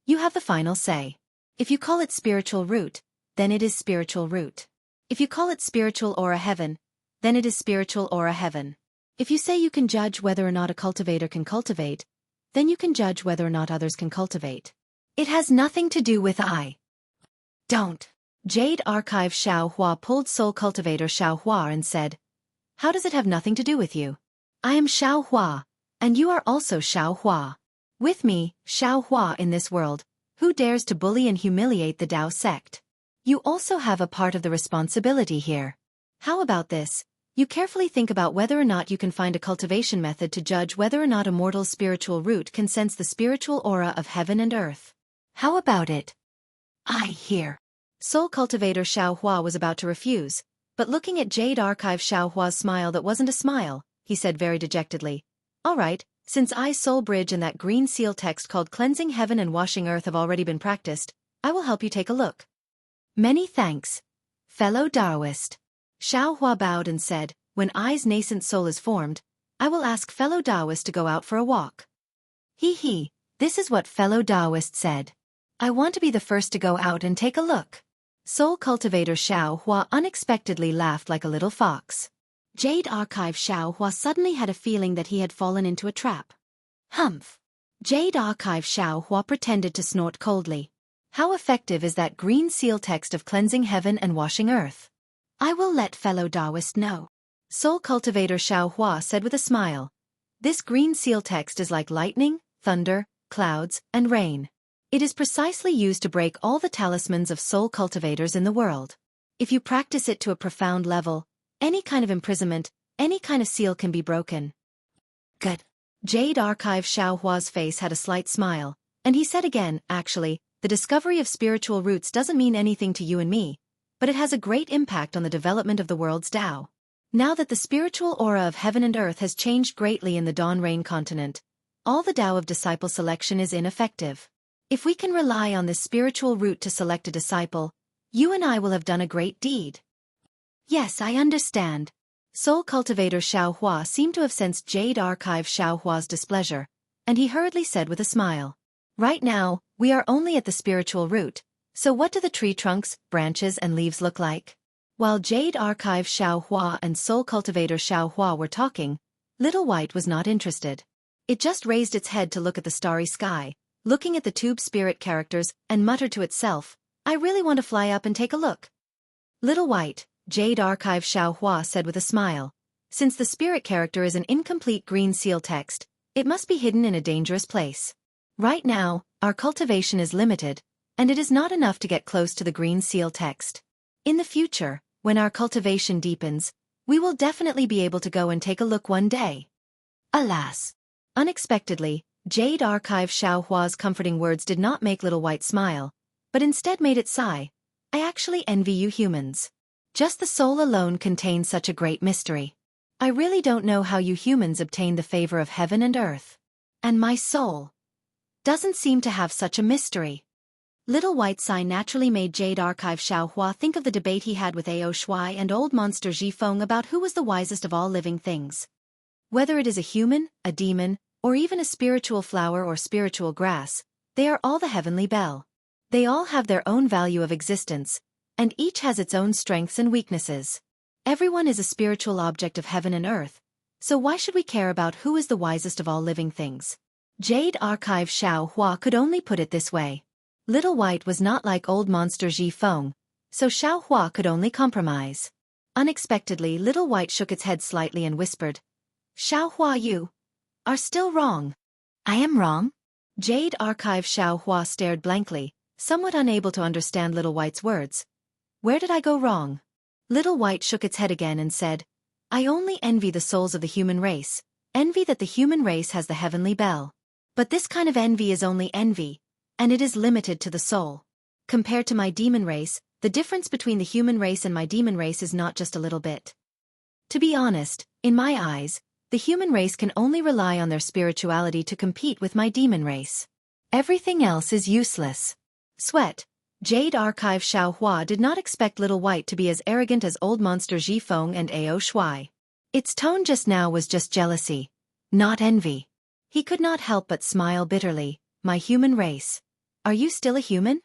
"You have the final say. If you call it spiritual root, then it is spiritual root. If you call it spiritual aura heaven, then it is spiritual aura heaven. If you say you can judge whether or not a cultivator can cultivate, then you can judge whether or not others can cultivate. It has nothing to do with I. Don't." Jade Archive Xueqi pulled Soul Cultivator Xueqi and said, "How does it have nothing to do with you? I am Xueqi, and you are also Xueqi. With me, Xueqi in this world, who dares to bully and humiliate the Tao sect? You also have a part of the responsibility here. How about this? You carefully think about whether or not you can find a cultivation method to judge whether or not a mortal's spiritual root can sense the spiritual aura of heaven and earth. How about it?" "I hear." Soul Cultivator Xueqi was about to refuse, but looking at Jade Archive Xueqi's smile that wasn't a smile, he said very dejectedly, "All right, since I Soul Bridge and that green seal text called Cleansing Heaven and Washing Earth have already been practiced, I will help you take a look." "Many thanks, fellow Taoist." Xueqi bowed and said, "When I's nascent soul is formed, I will ask fellow Taoist to go out for a walk." He, this is what fellow Taoist said. "I want to be the first to go out and take a look." Soul Cultivator Xueqi unexpectedly laughed like a little fox. Jade Archive Xueqi suddenly had a feeling that he had fallen into a trap. Humph! Jade Archive Xueqi pretended to snort coldly. "How effective is that green seal text of Cleansing Heaven and Washing Earth?" "I will let fellow Taoist know." Soul Cultivator Xueqi said with a smile. "This green seal text is like lightning, thunder, clouds, and rain. It is precisely used to break all the talismans of soul cultivators in the world. If you practice it to a profound level, any kind of imprisonment, any kind of seal can be broken." "Good." Jade Archive Xueqi's face had a slight smile, and he said again, "Actually, the discovery of spiritual roots doesn't mean anything to you and me, but it has a great impact on the development of the world's Tao. Now that the spiritual aura of heaven and earth has changed greatly in the Dawn Rain continent, all the Tao of disciple selection is ineffective. If we can rely on this spiritual root to select a disciple, you and I will have done a great deed." "Yes, I understand." Soul Cultivator Xueqi seemed to have sensed Jade Archive Xueqi's displeasure, and he hurriedly said with a smile, "Right now, we are only at the spiritual root, so what do the tree trunks, branches and leaves look like?" While Jade Archive Xueqi and Soul Cultivator Xueqi were talking, Little White was not interested. It just raised its head to look at the starry sky, looking at the tube spirit characters, and muttered to itself, "I really want to fly up and take a look." "Little White," Jade Archive Xueqi said with a smile, "since the spirit character is an incomplete green seal text, it must be hidden in a dangerous place. Right now, our cultivation is limited, and it is not enough to get close to the green seal text. In the future, when our cultivation deepens, we will definitely be able to go and take a look one day." Alas! Unexpectedly, Jade Archive Xueqi's comforting words did not make Little White smile, but instead made it sigh. "I actually envy you humans. Just the soul alone contains such a great mystery. I really don't know how you humans obtain the favor of heaven and earth. And my soul doesn't seem to have such a mystery." Little White's sigh naturally made Jade Archive Xueqi think of the debate he had with Ao Shui and old monster Zhifeng about who was the wisest of all living things. Whether it is a human, a demon, or even a spiritual flower or spiritual grass, they are all the heavenly bell. They all have their own value of existence, and each has its own strengths and weaknesses. Everyone is a spiritual object of heaven and earth, so why should we care about who is the wisest of all living things? Jade Archive Xueqi could only put it this way. Little White was not like old monster Zhifeng, so Xueqi could only compromise. Unexpectedly, Little White shook its head slightly and whispered, "Xueqi, you are still wrong." "I am wrong?" Jade Archive Xueqi stared blankly, somewhat unable to understand Little White's words. "Where did I go wrong?" Little White shook its head again and said, "I only envy the souls of the human race, envy that the human race has the heavenly bell. But this kind of envy is only envy, and it is limited to the soul. Compared to my demon race, the difference between the human race and my demon race is not just a little bit. To be honest, in my eyes, the human race can only rely on their spirituality to compete with my demon race. Everything else is useless. Sweat. Jade Archive Xiao Hua did not expect Little White to be as arrogant as old monster Ji Feng and Ao Shuai. Its tone just now was just jealousy, not envy. He could not help but smile bitterly. My human race. Are you still a human?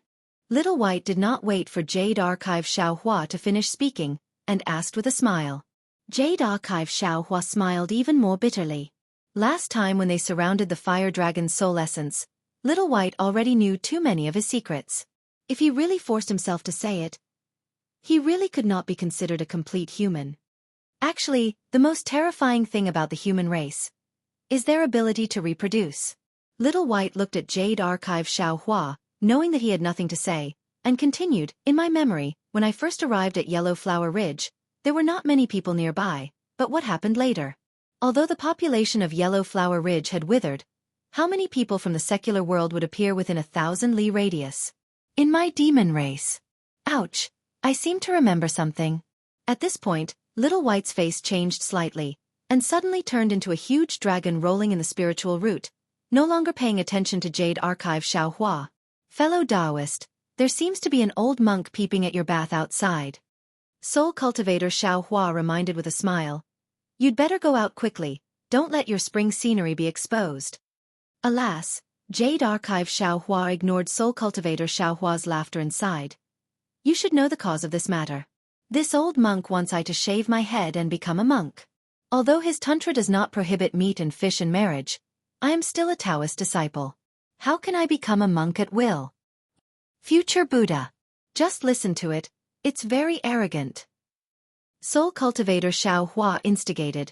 Little White did not wait for Jade Archive Xiao Hua to finish speaking, and asked with a smile. Jade Archive Xiao Hua smiled even more bitterly. Last time when they surrounded the fire dragon's soul essence, Little White already knew too many of his secrets. If he really forced himself to say it, he really could not be considered a complete human. Actually, the most terrifying thing about the human race is their ability to reproduce. Little White looked at Jade Archive Xiao Hua, knowing that he had nothing to say, and continued, in my memory, when I first arrived at Yellow Flower Ridge, there were not many people nearby, but what happened later? Although the population of Yellow Flower Ridge had withered, how many people from the secular world would appear within a 1,000-li radius? In my demon race. Ouch, I seem to remember something. At this point, Little White's face changed slightly, and suddenly turned into a huge dragon rolling in the spiritual root, no longer paying attention to Jade Archive Xiao Hua. Fellow Taoist, there seems to be an old monk peeping at your bath outside. Soul Cultivator Xiao Hua reminded with a smile. You'd better go out quickly, don't let your spring scenery be exposed. Alas, Jade Archive Xiao Hua ignored Soul Cultivator Xiao Hua's laughter and sighed. You should know the cause of this matter. This old monk wants I to shave my head and become a monk. Although his tantra does not prohibit meat and fish and marriage, I am still a Taoist disciple. How can I become a monk at will? Future Buddha. Just listen to it, it's very arrogant. Soul Cultivator Xiao Hua instigated.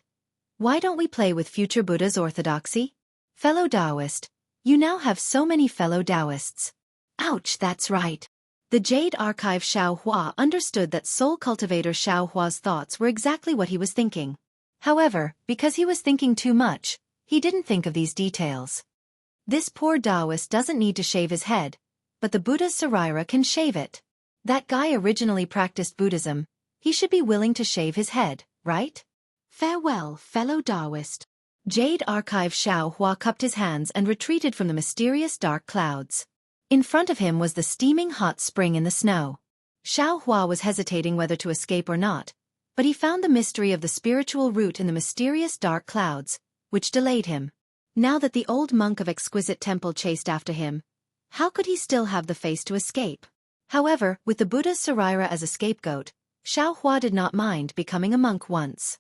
Why don't we play with future Buddha's orthodoxy? Fellow Taoist, you now have so many fellow Taoists. Ouch, that's right. The Jade Archive Xiao Hua understood that Soul Cultivator Xiao Hua's thoughts were exactly what he was thinking. However, because he was thinking too much, he didn't think of these details. This poor Taoist doesn't need to shave his head, but the Buddha's Sarira can shave it. That guy originally practiced Buddhism, he should be willing to shave his head, right? Farewell, fellow Taoist. Jade Archive Xiao Hua cupped his hands and retreated from the mysterious dark clouds. In front of him was the steaming hot spring in the snow. Xiao Hua was hesitating whether to escape or not, but he found the mystery of the spiritual root in the mysterious dark clouds, which delayed him. Now that the old monk of Exquisite Temple chased after him, how could he still have the face to escape? However, with the Buddha's Sarira as a scapegoat, Xiao Hua did not mind becoming a monk once.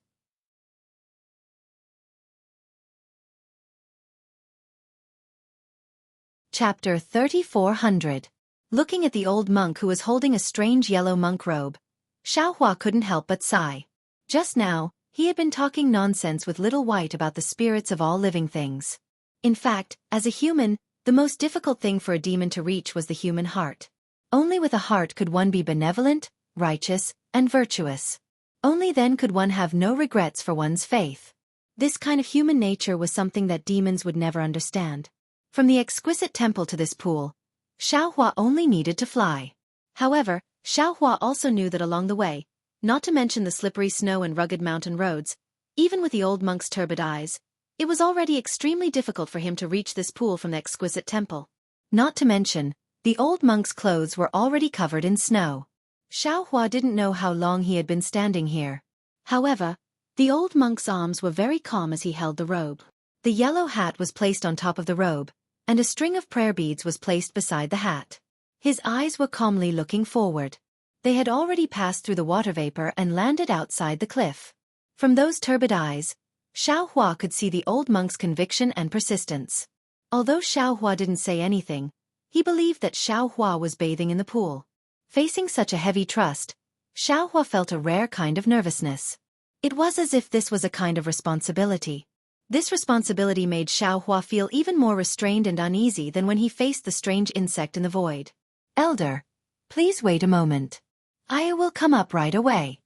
Chapter 3400. Looking at the old monk who was holding a strange yellow monk robe, Xiao Hua couldn't help but sigh. Just now, he had been talking nonsense with Little White about the spirits of all living things. In fact, as a human, the most difficult thing for a demon to reach was the human heart. Only with a heart could one be benevolent, righteous, and virtuous. Only then could one have no regrets for one's faith. This kind of human nature was something that demons would never understand. From the Exquisite Temple to this pool, Xiao Hua only needed to fly. However, Xiao Hua also knew that along the way, not to mention the slippery snow and rugged mountain roads, even with the old monk's turbid eyes, it was already extremely difficult for him to reach this pool from the Exquisite Temple. Not to mention, the old monk's clothes were already covered in snow. Xiao Hua didn't know how long he had been standing here. However, the old monk's arms were very calm as he held the robe. The yellow hat was placed on top of the robe, and a string of prayer beads was placed beside the hat. His eyes were calmly looking forward. They had already passed through the water vapor and landed outside the cliff. From those turbid eyes, Xiao Hua could see the old monk's conviction and persistence. Although Xiao Hua didn't say anything, he believed that Xiao Hua was bathing in the pool. Facing such a heavy trust, Xiao Hua felt a rare kind of nervousness. It was as if this was a kind of responsibility. This responsibility made Xiao Hua feel even more restrained and uneasy than when he faced the strange insect in the void. Elder, please wait a moment. I will come up right away.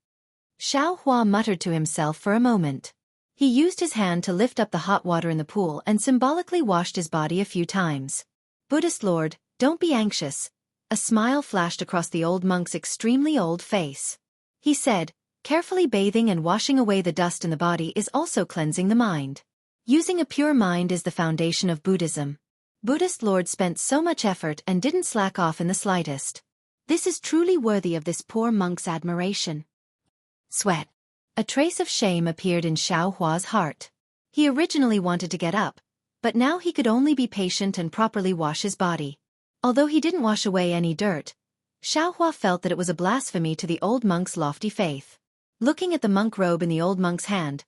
Xiao Hua muttered to himself for a moment. He used his hand to lift up the hot water in the pool and symbolically washed his body a few times. Buddhist Lord, Don't be anxious. A smile flashed across the old monk's extremely old face. He said, carefully bathing and washing away the dust in the body is also cleansing the mind. Using a pure mind is the foundation of Buddhism. Buddhist Lord spent so much effort and didn't slack off in the slightest. This is truly worthy of this poor monk's admiration. Sweat. A trace of shame appeared in Xueqi's heart. He originally wanted to get up, but now he could only be patient and properly wash his body. Although he didn't wash away any dirt, Xueqi felt that it was a blasphemy to the old monk's lofty faith. Looking at the monk robe in the old monk's hand,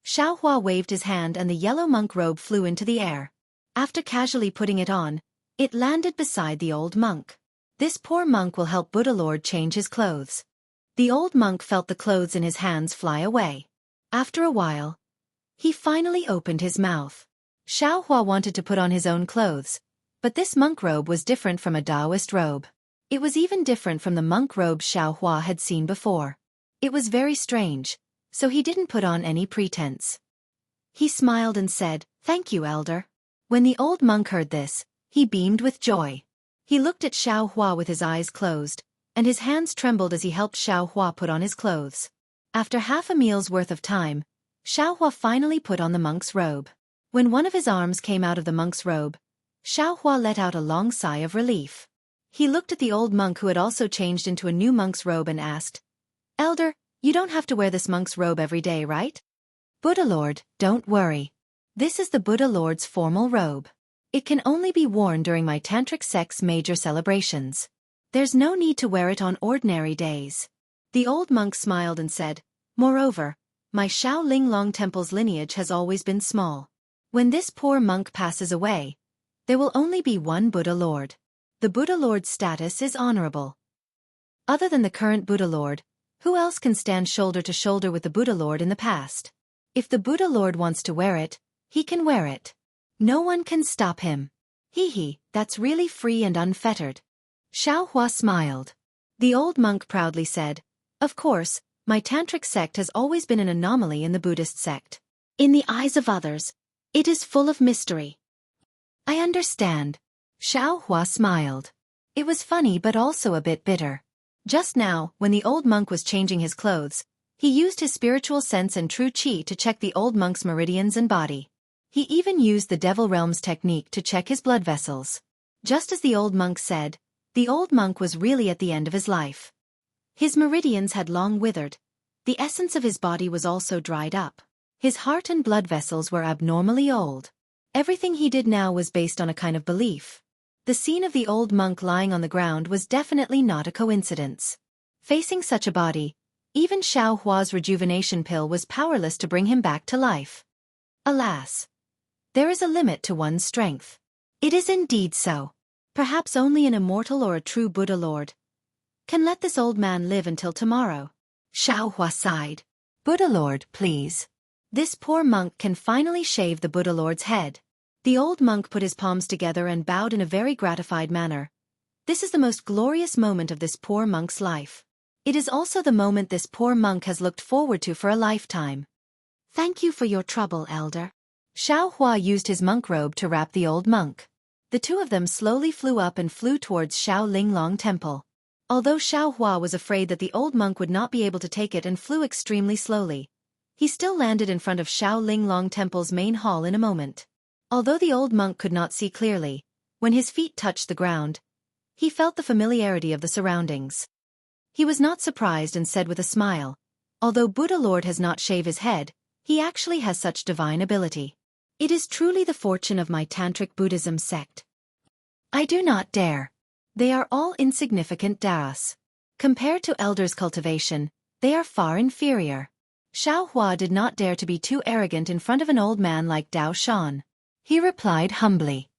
Xueqi waved his hand and the yellow monk robe flew into the air. After casually putting it on, it landed beside the old monk. This poor monk will help Buddha Lord change his clothes. The old monk felt the clothes in his hands fly away. After a while, he finally opened his mouth. Xueqi wanted to put on his own clothes, but this monk robe was different from a Taoist robe. It was even different from the monk robe Xueqi had seen before. It was very strange, so he didn't put on any pretense. He smiled and said, "Thank you, elder." When the old monk heard this, he beamed with joy. He looked at Xueqi with his eyes closed, and his hands trembled as he helped Xueqi put on his clothes. After half a meal's worth of time, Xueqi finally put on the monk's robe. When one of his arms came out of the monk's robe, Xueqi let out a long sigh of relief. He looked at the old monk who had also changed into a new monk's robe and asked, "Elder, you don't have to wear this monk's robe every day, right?" "Buddha Lord, don't worry. This is the Buddha Lord's formal robe. It can only be worn during my tantric sect's major celebrations. There's no need to wear it on ordinary days." The old monk smiled and said, "Moreover, my Shaolin Long Temple's lineage has always been small. When this poor monk passes away, there will only be one Buddha Lord. The Buddha Lord's status is honorable. Other than the current Buddha Lord, who else can stand shoulder to shoulder with the Buddha Lord in the past? If the Buddha Lord wants to wear it, he can wear it. No one can stop him. Hee, that's really free and unfettered." Xueqi smiled. The old monk proudly said, "Of course, my tantric sect has always been an anomaly in the Buddhist sect. In the eyes of others, it is full of mystery." "I understand." Xueqi smiled. It was funny but also a bit bitter. Just now, when the old monk was changing his clothes, he used his spiritual sense and true qi to check the old monk's meridians and body. He even used the Devil Realms technique to check his blood vessels. Just as the old monk said, the old monk was really at the end of his life. His meridians had long withered. The essence of his body was also dried up. His heart and blood vessels were abnormally old. Everything he did now was based on a kind of belief. The scene of the old monk lying on the ground was definitely not a coincidence. Facing such a body, even Xueqi's rejuvenation pill was powerless to bring him back to life. Alas! There is a limit to one's strength. It is indeed so. Perhaps only an immortal or a true Buddha Lord can let this old man live until tomorrow. Xueqi sighed. "Buddha Lord, please. This poor monk can finally shave the Buddha Lord's head." The old monk put his palms together and bowed in a very gratified manner. This is the most glorious moment of this poor monk's life. It is also the moment this poor monk has looked forward to for a lifetime. "Thank you for your trouble, elder." Xueqi used his monk robe to wrap the old monk. The two of them slowly flew up and flew towards Shaolin Long Temple. Although Xueqi was afraid that the old monk would not be able to take it and flew extremely slowly, he still landed in front of Shaolin Long Temple's main hall in a moment. Although the old monk could not see clearly, when his feet touched the ground, he felt the familiarity of the surroundings. He was not surprised and said with a smile, "Although Buddha Lord has not shaved his head, he actually has such divine ability. It is truly the fortune of my Tantric Buddhism sect. I do not dare. They are all insignificant das. Compared to elders' cultivation, they are far inferior." Xueqi did not dare to be too arrogant in front of an old man like Dao Shan. He replied humbly,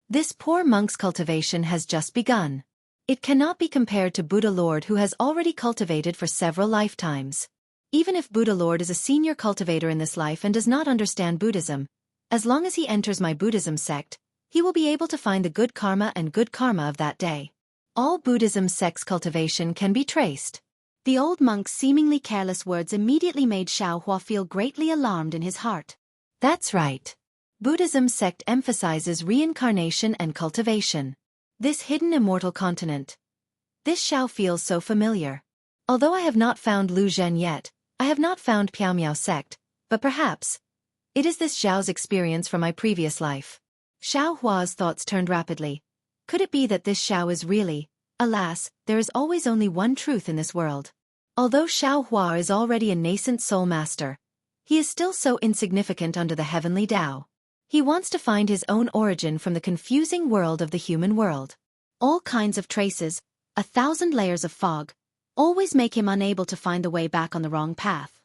"This poor monk's cultivation has just begun. It cannot be compared to Buddha Lord who has already cultivated for several lifetimes. Even if Buddha Lord is a senior cultivator in this life and does not understand Buddhism, as long as he enters my Buddhism sect, he will be able to find the good karma and good karma of that day. All Buddhism sect's cultivation can be traced." The old monk's seemingly careless words immediately made Xueqi feel greatly alarmed in his heart. "That's right. Buddhism sect emphasizes reincarnation and cultivation. This hidden immortal continent. This Xiao feels so familiar. Although I have not found Lu Zhen yet, I have not found Piao Miao sect, but perhaps it is this Xiao's experience from my previous life. Xiao Hua's thoughts turned rapidly. Could it be that this Xiao is really? Alas, there is always only one truth in this world. Although Xiao Hua is already a nascent soul master, he is still so insignificant under the heavenly Tao. He wants to find his own origin from the confusing world of the human world. All kinds of traces, 1,000 layers of fog, always make him unable to find the way back on the wrong path.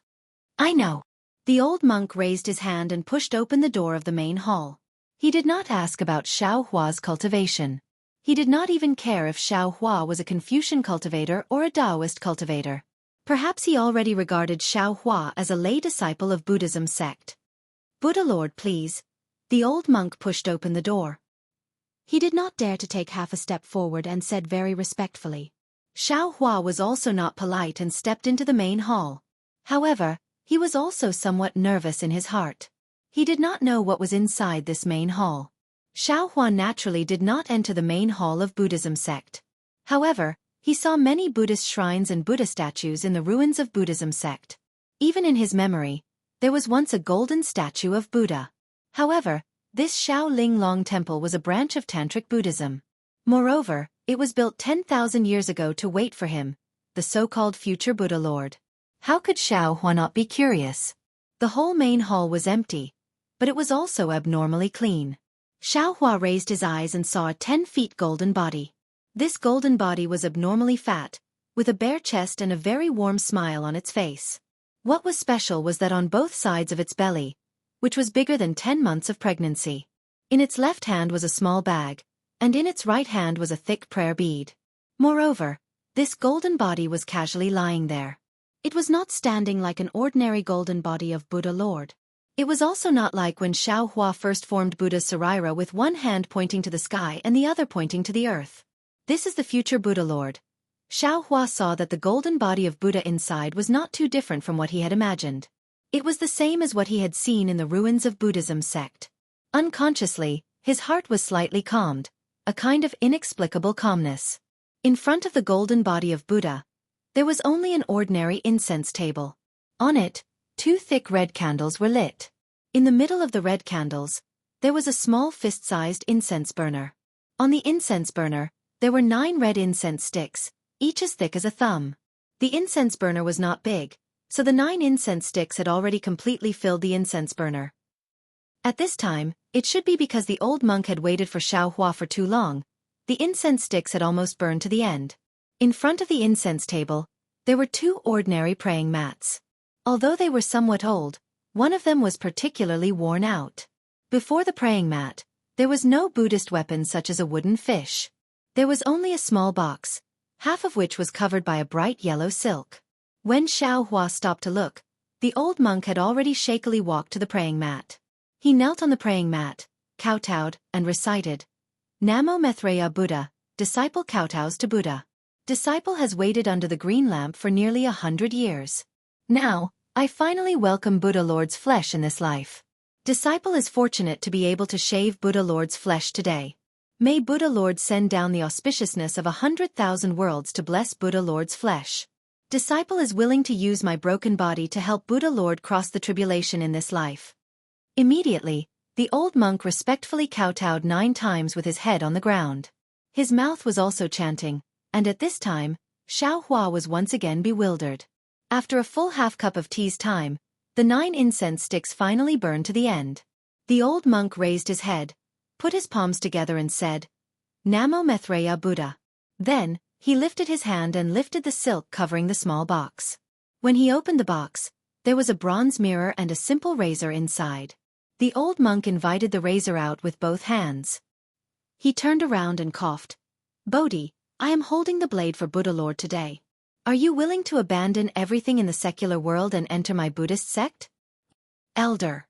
I know. The old monk raised his hand and pushed open the door of the main hall. He did not ask about Xiao Hua's cultivation. He did not even care if Xiao Hua was a Confucian cultivator or a Taoist cultivator. Perhaps he already regarded Xiao Hua as a lay disciple of Buddhism sect. Buddha Lord, please. The old monk pushed open the door. He did not dare to take half a step forward and said very respectfully. Xiao Hua was also not polite and stepped into the main hall. However, he was also somewhat nervous in his heart. He did not know what was inside this main hall. Xiao Hua naturally did not enter the main hall of Buddhism sect. However, he saw many Buddhist shrines and Buddha statues in the ruins of Buddhism sect. Even in his memory, there was once a golden statue of Buddha. However, this Shaolin Long Temple was a branch of Tantric Buddhism. Moreover, it was built 10,000 years ago to wait for him, the so-called future Buddha Lord. How could Xiao Hua not be curious? The whole main hall was empty, but it was also abnormally clean. Xiao Hua raised his eyes and saw a 10-feet golden body. This golden body was abnormally fat, with a bare chest and a very warm smile on its face. What was special was that on both sides of its belly, which was bigger than 10 months of pregnancy, in its left hand was a small bag, and in its right hand was a thick prayer bead. Moreover, this golden body was casually lying there. It was not standing like an ordinary golden body of Buddha Lord. It was also not like when Xiao Hua first formed Buddha's Sarira with one hand pointing to the sky and the other pointing to the earth. This is the future Buddha Lord. Xiao Hua saw that the golden body of Buddha inside was not too different from what he had imagined. It was the same as what he had seen in the ruins of Buddhism sect. Unconsciously, his heart was slightly calmed, a kind of inexplicable calmness. In front of the golden body of Buddha, there was only an ordinary incense table. On it, 2 thick red candles were lit. In the middle of the red candles, there was a small fist-sized incense burner. On the incense burner, there were 9 red incense sticks, each as thick as a thumb. The incense burner was not big, so the 9 incense sticks had already completely filled the incense burner. At this time, it should be because the old monk had waited for Xiao Hua for too long, the incense sticks had almost burned to the end. In front of the incense table, there were 2 ordinary praying mats. Although they were somewhat old, one of them was particularly worn out. Before the praying mat, there was no Buddhist weapon such as a wooden fish. There was only a small box, half of which was covered by a bright yellow silk. When Xiao Hua stopped to look, the old monk had already shakily walked to the praying mat. He knelt on the praying mat, kowtowed, and recited, Namo Maitreya Buddha, disciple kowtows to Buddha. Disciple has waited under the green lamp for nearly 100 years. Now, I finally welcome Buddha Lord's flesh in this life. Disciple is fortunate to be able to shave Buddha Lord's flesh today. May Buddha Lord send down the auspiciousness of 100,000 worlds to bless Buddha Lord's flesh. Disciple is willing to use my broken body to help Buddha Lord cross the tribulation in this life. Immediately, the old monk respectfully kowtowed 9 times with his head on the ground. His mouth was also chanting, and at this time, Xiao Hua was once again bewildered. After a full half cup of tea's time, the 9 incense sticks finally burned to the end. The old monk raised his head, put his palms together and said, Namo Maitreya Buddha. Then, he lifted his hand and lifted the silk covering the small box. When he opened the box, there was a bronze mirror and a simple razor inside. The old monk invited the razor out with both hands. He turned around and coughed. Bodhi, I am holding the blade for Buddha Lord today. Are you willing to abandon everything in the secular world and enter my Buddhist sect? Elder.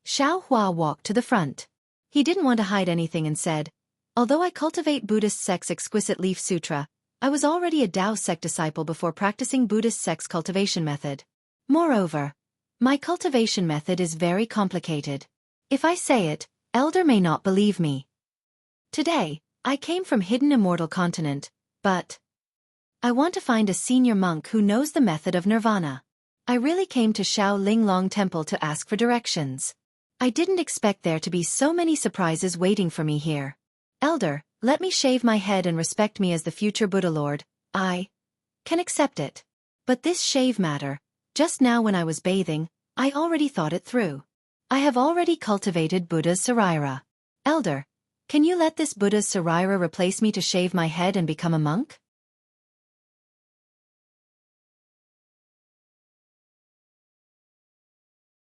Xiao Hua walked to the front. He didn't want to hide anything and said, Although I cultivate Buddhist sect's exquisite leaf sutra, I was already a Tao sect disciple before practicing Buddhist sect's cultivation method. Moreover, my cultivation method is very complicated. If I say it, Elder may not believe me. Today, I came from hidden immortal continent, but I want to find a senior monk who knows the method of nirvana. I really came to Shao Linglong Temple to ask for directions. I didn't expect there to be so many surprises waiting for me here. Elder, let me shave my head and respect me as the future Buddha Lord. I can accept it. But this shave matter, just now when I was bathing, I already thought it through. I have already cultivated Buddha's Saraira. Elder, can you let this Buddha's Saraira replace me to shave my head and become a monk?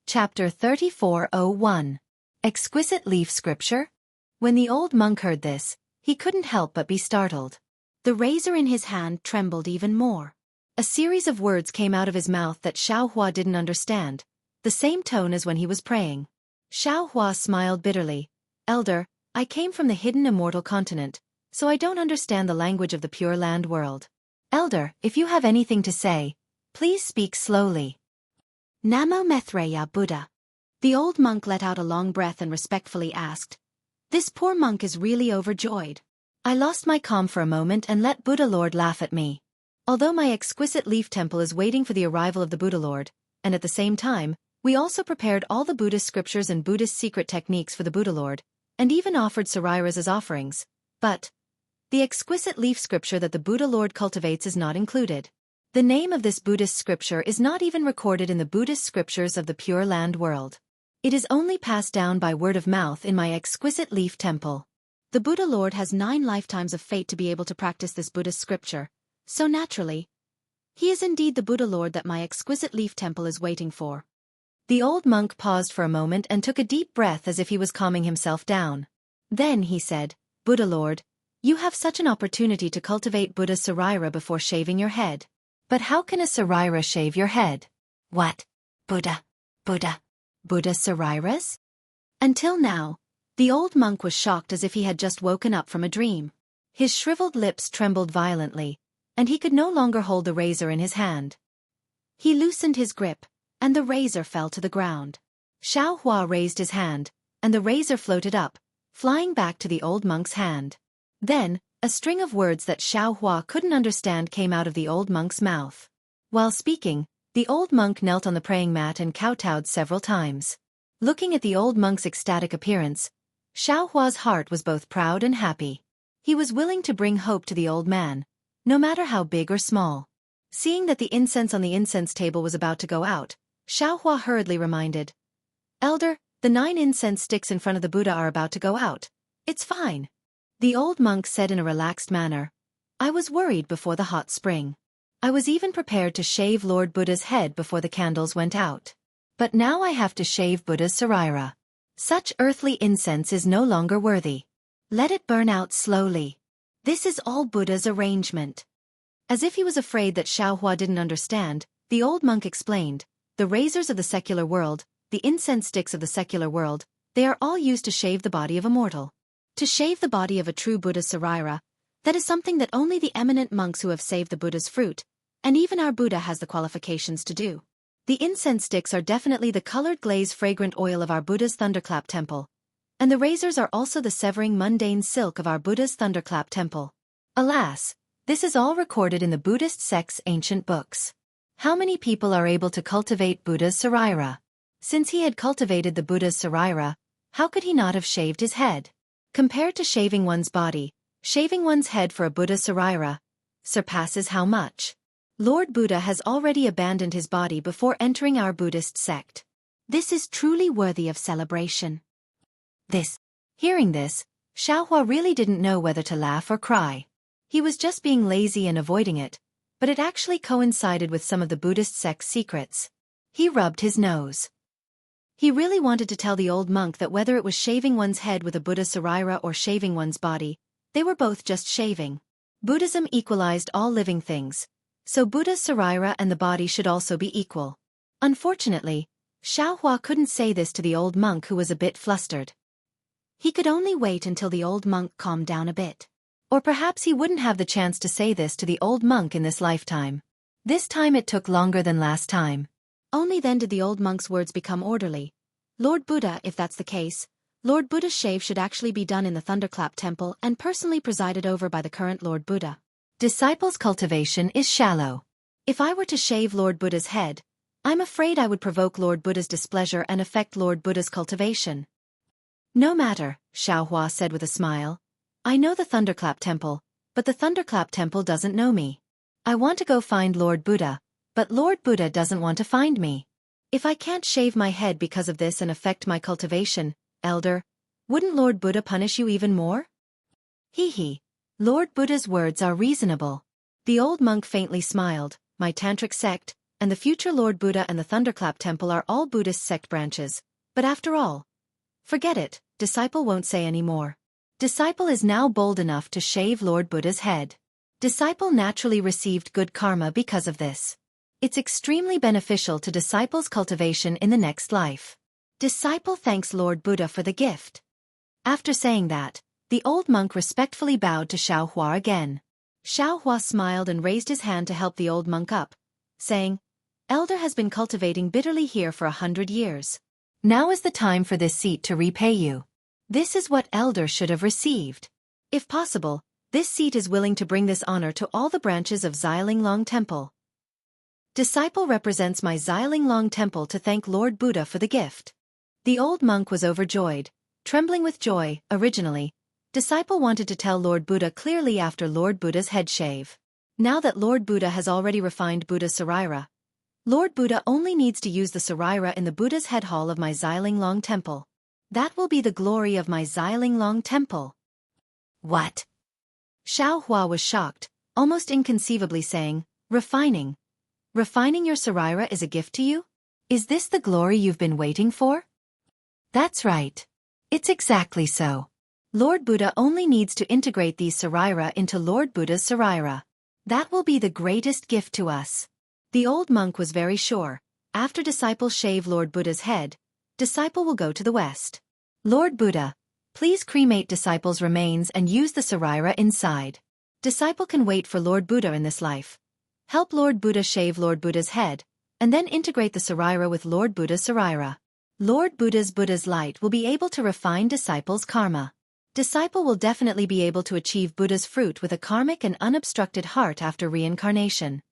Chapter 3401. Exquisite Leaf Scripture? When the old monk heard this, he couldn't help but be startled. The razor in his hand trembled even more. A series of words came out of his mouth that Xiaohua didn't understand, the same tone as when he was praying. Xiaohua smiled bitterly. Elder, I came from the hidden immortal continent, so I don't understand the language of the Pure Land world. Elder, if you have anything to say, please speak slowly. Namo Maitreya Buddha. The old monk let out a long breath and respectfully asked. This poor monk is really overjoyed. I lost my calm for a moment and let Buddha Lord laugh at me. Although my exquisite leaf temple is waiting for the arrival of the Buddha Lord, and at the same time, we also prepared all the Buddhist scriptures and Buddhist secret techniques for the Buddha Lord, and even offered sarairas as offerings, but the exquisite leaf scripture that the Buddha Lord cultivates is not included. The name of this Buddhist scripture is not even recorded in the Buddhist scriptures of the Pure Land world. It is only passed down by word of mouth in my exquisite leaf temple. The Buddha Lord has 9 lifetimes of fate to be able to practice this Buddhist scripture, so naturally, he is indeed the Buddha Lord that my exquisite leaf temple is waiting for. The old monk paused for a moment and took a deep breath as if he was calming himself down. Then he said, Buddha Lord, you have such an opportunity to cultivate Buddha Saraira before shaving your head. But how can a Saraira shave your head? What? Buddha Sarairas? Until now, the old monk was shocked as if he had just woken up from a dream. His shriveled lips trembled violently, and he could no longer hold the razor in his hand. He loosened his grip, and the razor fell to the ground. Xiaohua raised his hand, and the razor floated up, flying back to the old monk's hand. Then, a string of words that Xiaohua couldn't understand came out of the old monk's mouth. While speaking, the old monk knelt on the praying mat and kowtowed several times. Looking at the old monk's ecstatic appearance, Xiaohua's heart was both proud and happy. He was willing to bring hope to the old man, no matter how big or small. Seeing that the incense on the incense table was about to go out, Xiaohua hurriedly reminded, Elder, the 9 incense sticks in front of the Buddha are about to go out. It's fine. The old monk said in a relaxed manner, I was worried before the hot spring. I was even prepared to shave Lord Buddha's head before the candles went out. But now I have to shave Buddha's Saraira. Such earthly incense is no longer worthy. Let it burn out slowly. This is all Buddha's arrangement. As if he was afraid that Xiaohua didn't understand, the old monk explained, the razors of the secular world, the incense sticks of the secular world, they are all used to shave the body of a mortal. To shave the body of a true Buddha Saraira, that is something that only the eminent monks who have saved the Buddha's fruit, and even our Buddha has the qualifications to do. The incense sticks are definitely the colored glaze fragrant oil of our Buddha's thunderclap temple, and the razors are also the severing mundane silk of our Buddha's thunderclap temple. Alas, this is all recorded in the Buddhist sect's ancient books. How many people are able to cultivate Buddha's Saraira? Since he had cultivated the Buddha's Saraira, how could he not have shaved his head? Compared to shaving one's body, shaving one's head for a Buddha Saraira surpasses how much? Lord Buddha has already abandoned his body before entering our Buddhist sect. This is truly worthy of celebration. Hearing this, Xiaohua really didn't know whether to laugh or cry. He was just being lazy and avoiding it, but it actually coincided with some of the Buddhist sect's secrets. He rubbed his nose. He really wanted to tell the old monk that whether it was shaving one's head with a Buddha Saraira or shaving one's body, they were both just shaving. Buddhism equalized all living things, so Buddha's Saraira and the body should also be equal. Unfortunately, Xiaohua couldn't say this to the old monk who was a bit flustered. He could only wait until the old monk calmed down a bit. Or perhaps he wouldn't have the chance to say this to the old monk in this lifetime. This time it took longer than last time. Only then did the old monk's words become orderly. Lord Buddha, if that's the case, Lord Buddha's shave should actually be done in the Thunderclap Temple and personally presided over by the current Lord Buddha. Disciples' cultivation is shallow. If I were to shave Lord Buddha's head, I'm afraid I would provoke Lord Buddha's displeasure and affect Lord Buddha's cultivation. No matter, Xueqi said with a smile. I know the Thunderclap Temple, but the Thunderclap Temple doesn't know me. I want to go find Lord Buddha, but Lord Buddha doesn't want to find me. If I can't shave my head because of this and affect my cultivation, Elder, wouldn't Lord Buddha punish you even more? Hee. Lord Buddha's words are reasonable. The old monk faintly smiled. My tantric sect, and the future Lord Buddha and the Thunderclap Temple are all Buddhist sect branches. But after all, forget it, Disciple won't say any more. Disciple is now bold enough to shave Lord Buddha's head. Disciple naturally received good karma because of this. It's extremely beneficial to Disciple's cultivation in the next life. Disciple thanks Lord Buddha for the gift. After saying that, the old monk respectfully bowed to Xueqi again. Xueqi smiled and raised his hand to help the old monk up, saying, Elder has been cultivating bitterly here for 100 years. Now is the time for this seat to repay you. This is what Elder should have received. If possible, this seat is willing to bring this honor to all the branches of Xiaolinglong Temple. Disciple represents my Xiaolinglong Temple to thank Lord Buddha for the gift. The old monk was overjoyed, trembling with joy. Originally, Disciple wanted to tell Lord Buddha clearly after Lord Buddha's head shave. Now that Lord Buddha has already refined Buddha's sarira, Lord Buddha only needs to use the sarira in the Buddha's head hall of my Xiaolinglong Temple. That will be the glory of my Xiaolinglong Temple. What? Xueqi was shocked, almost inconceivably saying, Refining? Refining your sarira is a gift to you? Is this the glory you've been waiting for? That's right. It's exactly so. Lord Buddha only needs to integrate these sarira into Lord Buddha's sarira. That will be the greatest gift to us. The old monk was very sure. After Disciple shave Lord Buddha's head, Disciple will go to the west. Lord Buddha, please cremate Disciple's remains and use the sarira inside. Disciple can wait for Lord Buddha in this life. Help Lord Buddha shave Lord Buddha's head, and then integrate the sarira with Lord Buddha's sarira. Lord Buddha's light will be able to refine Disciple's karma. Disciple will definitely be able to achieve Buddha's fruit with a karmic and unobstructed heart after reincarnation.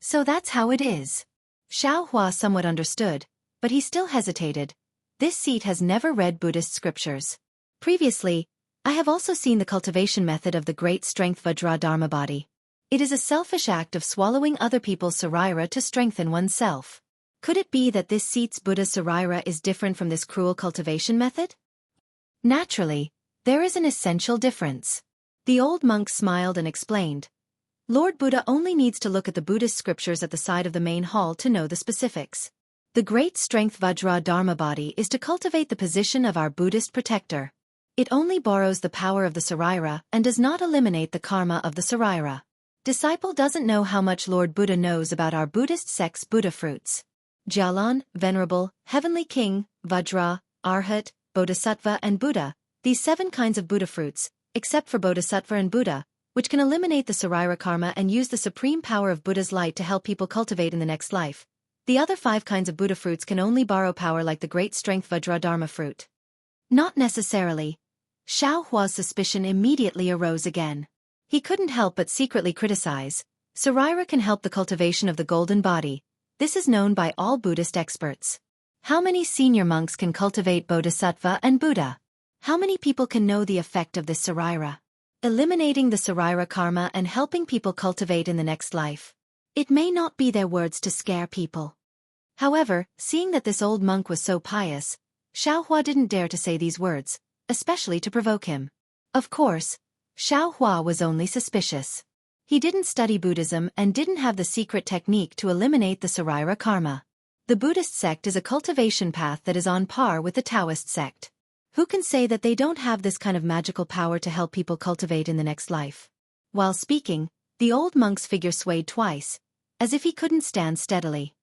So that's how it is. Xueqi somewhat understood, but he still hesitated. This seat has never read Buddhist scriptures. Previously, I have also seen the cultivation method of the great strength Vajra Dharma body. It is a selfish act of swallowing other people's sarira to strengthen oneself. Could it be that this seat's Buddha's sarira is different from this cruel cultivation method? Naturally, there is an essential difference. The old monk smiled and explained. Lord Buddha only needs to look at the Buddhist scriptures at the side of the main hall to know the specifics. The great strength Vajra Dharma body is to cultivate the position of our Buddhist protector. It only borrows the power of the sarira and does not eliminate the karma of the sarira. Disciple doesn't know how much Lord Buddha knows about our Buddhist sect's Buddha fruits. Jalan, Venerable, Heavenly King, Vajra, Arhat, Bodhisattva and Buddha, these 7 kinds of Buddha fruits, except for Bodhisattva and Buddha, which can eliminate the sarira karma and use the supreme power of Buddha's light to help people cultivate in the next life. The other 5 kinds of Buddha fruits can only borrow power like the great strength Vajra Dharma fruit. Not necessarily. Xueqi's suspicion immediately arose again. He couldn't help but secretly criticize. Sarira can help the cultivation of the golden body. This is known by all Buddhist experts. How many senior monks can cultivate Bodhisattva and Buddha? How many people can know the effect of this sarira? Eliminating the sarira karma and helping people cultivate in the next life. It may not be their words to scare people. However, seeing that this old monk was so pious, Xueqi didn't dare to say these words, especially to provoke him. Of course, Xueqi was only suspicious. He didn't study Buddhism and didn't have the secret technique to eliminate the sarira karma. The Buddhist sect is a cultivation path that is on par with the Taoist sect. Who can say that they don't have this kind of magical power to help people cultivate in the next life? While speaking, the old monk's figure swayed twice, as if he couldn't stand steadily.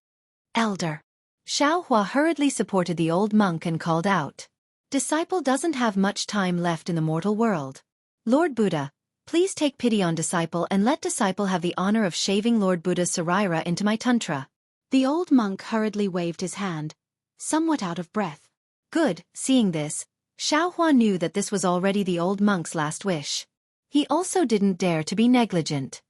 Elder. Xueqi hurriedly supported the old monk and called out. Disciple doesn't have much time left in the mortal world. Lord Buddha, please take pity on Disciple and let Disciple have the honor of shaving Lord Buddha's sarira into my tantra. The old monk hurriedly waved his hand, somewhat out of breath. Good, seeing this, Xiaohua knew that this was already the old monk's last wish. He also didn't dare to be negligent.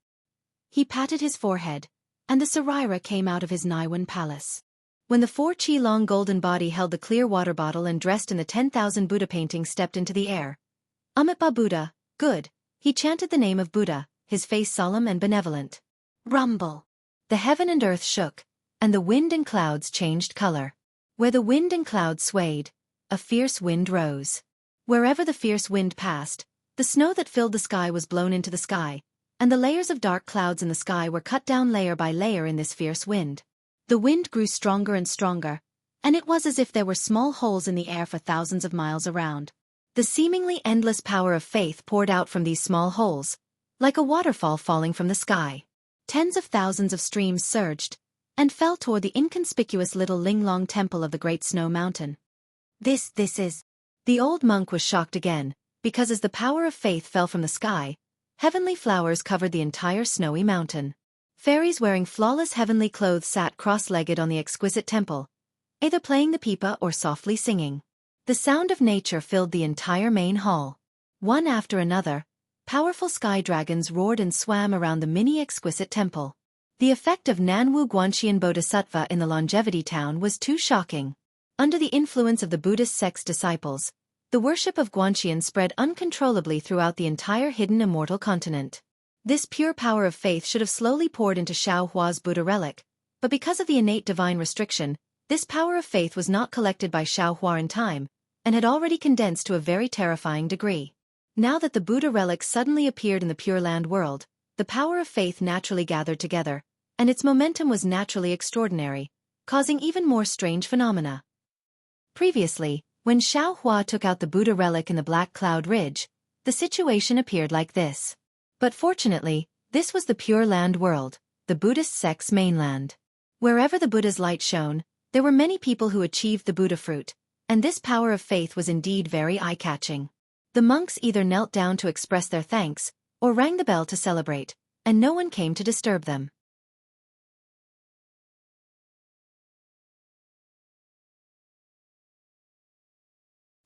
He patted his forehead, and the Saraira came out of his Naiwan palace. When the 4-chi-long golden body held the clear water bottle and dressed in the 10,000 Buddha painting stepped into the air. Amitabha Buddha, good, he chanted the name of Buddha, his face solemn and benevolent. Rumble. The heaven and earth shook, and the wind and clouds changed color. Where the wind and clouds swayed, a fierce wind rose. Wherever the fierce wind passed, the snow that filled the sky was blown into the sky, and the layers of dark clouds in the sky were cut down layer by layer in this fierce wind. The wind grew stronger and stronger, and it was as if there were small holes in the air for thousands of miles around. The seemingly endless power of faith poured out from these small holes, like a waterfall falling from the sky. Tens of thousands of streams surged, and fell toward the inconspicuous little Linglong temple of the great snow mountain. This is... The old monk was shocked again, because as the power of faith fell from the sky, heavenly flowers covered the entire snowy mountain. Fairies wearing flawless heavenly clothes sat cross-legged on the exquisite temple, either playing the pipa or softly singing. The sound of nature filled the entire main hall. One after another, powerful sky dragons roared and swam around the mini-exquisite temple. The effect of Nanwu Guanxian Bodhisattva in the longevity town was too shocking. Under the influence of the Buddhist sect's disciples, the worship of Guanxian spread uncontrollably throughout the entire hidden immortal continent. This pure power of faith should have slowly poured into Xiaohua's Buddha relic, but because of the innate divine restriction, this power of faith was not collected by Xiaohua in time, and had already condensed to a very terrifying degree. Now that the Buddha relic suddenly appeared in the Pure Land world, the power of faith naturally gathered together, and its momentum was naturally extraordinary, causing even more strange phenomena. Previously, when Xiaohua took out the Buddha relic in the Black Cloud Ridge, the situation appeared like this. But fortunately, this was the Pure Land world, the Buddhist sect's mainland. Wherever the Buddha's light shone, there were many people who achieved the Buddha fruit, and this power of faith was indeed very eye-catching. The monks either knelt down to express their thanks, or rang the bell to celebrate, and no one came to disturb them.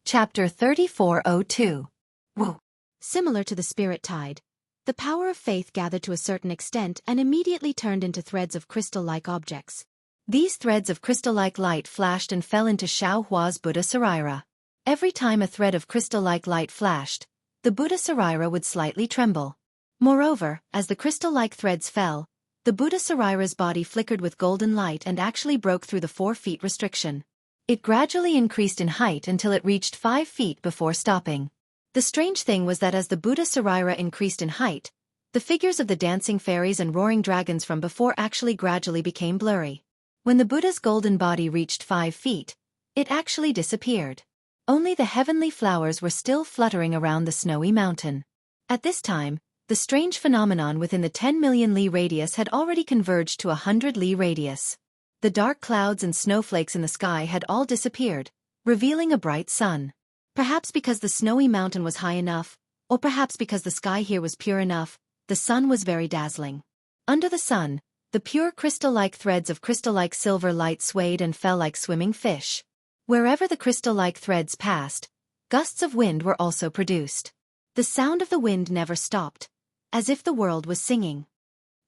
Chapter 3402. Whoa. Similar to the spirit tide, the power of faith gathered to a certain extent and immediately turned into threads of crystal-like objects. These threads of crystal-like light flashed and fell into Xiaohua's Buddha Saraira. Every time a thread of crystal-like light flashed, the Buddha Saraira would slightly tremble. Moreover, as the crystal-like threads fell, the Buddha Saraira's body flickered with golden light and actually broke through the 4 feet restriction. It gradually increased in height until it reached 5 feet before stopping. The strange thing was that as the Buddha Saraira increased in height, the figures of the dancing fairies and roaring dragons from before actually gradually became blurry. When the Buddha's golden body reached 5 feet, it actually disappeared. Only the heavenly flowers were still fluttering around the snowy mountain. At this time, the strange phenomenon within the 10 million li radius had already converged to a 100 li radius. The dark clouds and snowflakes in the sky had all disappeared, revealing a bright sun. Perhaps because the snowy mountain was high enough, or perhaps because the sky here was pure enough, the sun was very dazzling. Under the sun, the pure crystal-like threads of crystal-like silver light swayed and fell like swimming fish. Wherever the crystal-like threads passed, gusts of wind were also produced. The sound of the wind never stopped, as if the world was singing.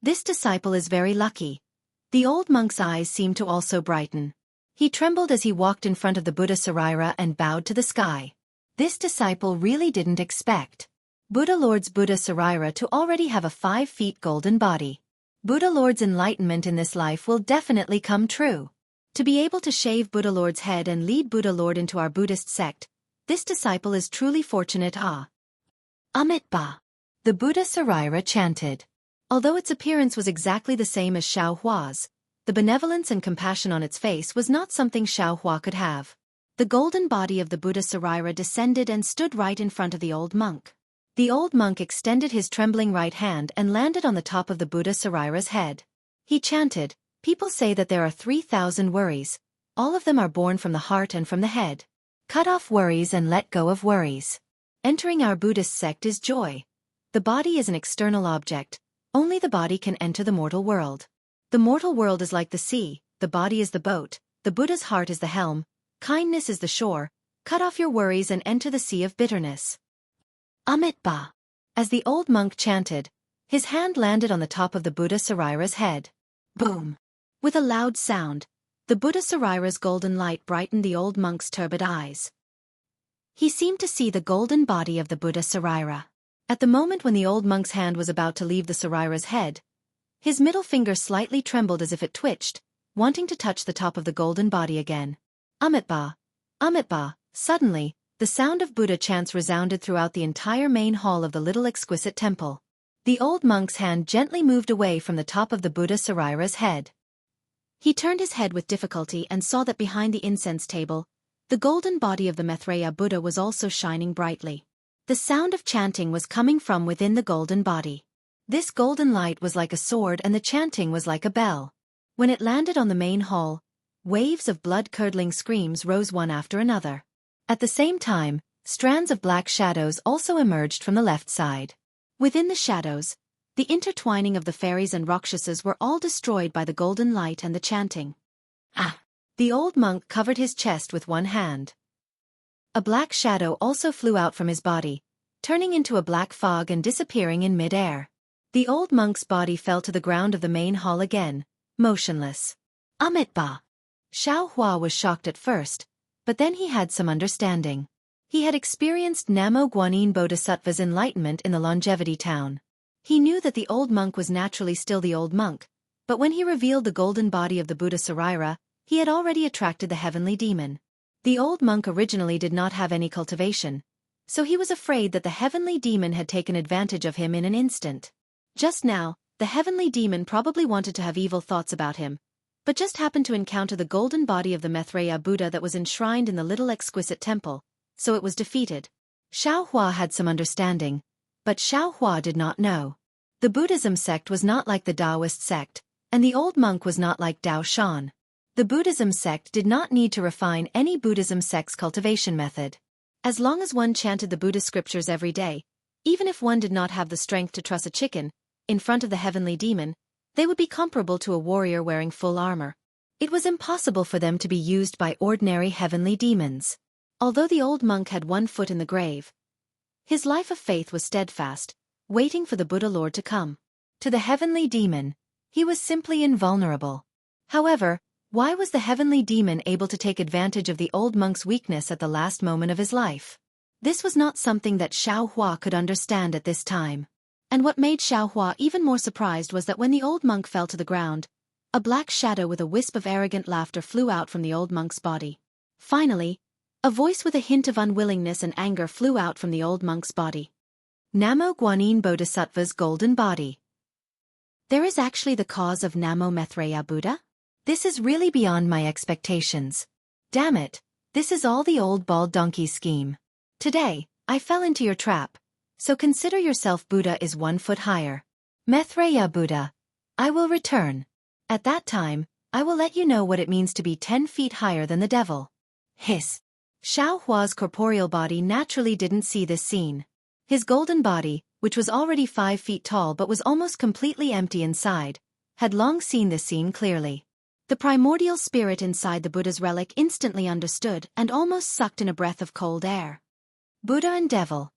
This disciple is very lucky. The old monk's eyes seemed to also brighten. He trembled as he walked in front of the Buddha Saraira and bowed to the sky. This disciple really didn't expect Buddha Lord's Buddha Saraira to already have a 5 feet golden body. Buddha Lord's enlightenment in this life will definitely come true. To be able to shave Buddha Lord's head and lead Buddha Lord into our Buddhist sect, this disciple is truly fortunate. Amitabha. The Buddha Saraira chanted. Although its appearance was exactly the same as Xiaohua's, the benevolence and compassion on its face was not something Xiaohua could have. The golden body of the Buddha Saraira descended and stood right in front of the old monk. The old monk extended his trembling right hand and landed on the top of the Buddha Saraira's head. He chanted, "People say that there are 3,000 worries. All of them are born from the heart and from the head. Cut off worries and let go of worries. Entering our Buddhist sect is joy. The body is an external object. Only the body can enter the mortal world. The mortal world is like the sea, the body is the boat, the Buddha's heart is the helm, kindness is the shore, Cut off your worries and enter the sea of bitterness. Amitabha. As the old monk chanted, his hand landed on the top of the Buddha Sarira's head. Boom! With a loud sound, the Buddha Sarira's golden light brightened the old monk's turbid eyes. He seemed to see the golden body of the Buddha Sarira. At the moment when the old monk's hand was about to leave the Sarira's head, his middle finger slightly trembled as if it twitched, wanting to touch the top of the golden body again. Amitabha. Amitabha. Suddenly, the sound of Buddha chants resounded throughout the entire main hall of the little exquisite temple. The old monk's hand gently moved away from the top of the Buddha Sarira's head. He turned his head with difficulty and saw that behind the incense table, the golden body of the Maitreya Buddha was also shining brightly. The sound of chanting was coming from within the golden body. This golden light was like a sword and the chanting was like a bell. When it landed on the main hall, waves of blood-curdling screams rose one after another. At the same time, strands of black shadows also emerged from the left side. Within the shadows, the intertwining of the fairies and rakshasas were all destroyed by the golden light and the chanting. Ah! The old monk covered his chest with one hand. A black shadow also flew out from his body, turning into a black fog and disappearing in mid-air. The old monk's body fell to the ground of the main hall again, motionless. Amitabha. Xueqi was shocked at first, but then he had some understanding. He had experienced Namo Guanyin Bodhisattva's enlightenment in the Longevity Town. He knew that the old monk was naturally still the old monk, but when he revealed the golden body of the Buddha Sarira, he had already attracted the heavenly demon. The old monk originally did not have any cultivation, so he was afraid that the heavenly demon had taken advantage of him in an instant. Just now, the heavenly demon probably wanted to have evil thoughts about him, but just happened to encounter the golden body of the Maitreya Buddha that was enshrined in the little exquisite temple, so it was defeated. Xueqi had some understanding, but Xueqi did not know. The Buddhism sect was not like the Taoist sect, and the old monk was not like Dao Shan. The Buddhism sect did not need to refine any Buddhism sect's cultivation method. As long as one chanted the Buddhist scriptures every day, even if one did not have the strength to truss a chicken in front of the heavenly demon, they would be comparable to a warrior wearing full armor. It was impossible for them to be used by ordinary heavenly demons. Although the old monk had one foot in the grave, his life of faith was steadfast, waiting for the Buddha Lord to come. To the heavenly demon, he was simply invulnerable. However, why was the heavenly demon able to take advantage of the old monk's weakness at the last moment of his life? This was not something that Xueqi could understand at this time. And what made Xueqi even more surprised was that when the old monk fell to the ground, a black shadow with a wisp of arrogant laughter flew out from the old monk's body. Finally, a voice with a hint of unwillingness and anger flew out from the old monk's body. Namo Guanyin Bodhisattva's golden body. There is actually the cause of Namo Maitreya Buddha? This is really beyond my expectations. Damn it, this is all the old bald donkey scheme. Today, I fell into your trap, so consider yourself Buddha is 1 foot higher. Maitreya Buddha, I will return. At that time, I will let you know what it means to be 10 feet higher than the devil. Hiss. Xueqi's corporeal body naturally didn't see this scene. His golden body, which was already 5 feet tall but was almost completely empty inside, had long seen this scene clearly. The primordial spirit inside the Buddha's relic instantly understood and almost sucked in a breath of cold air. Buddha and devil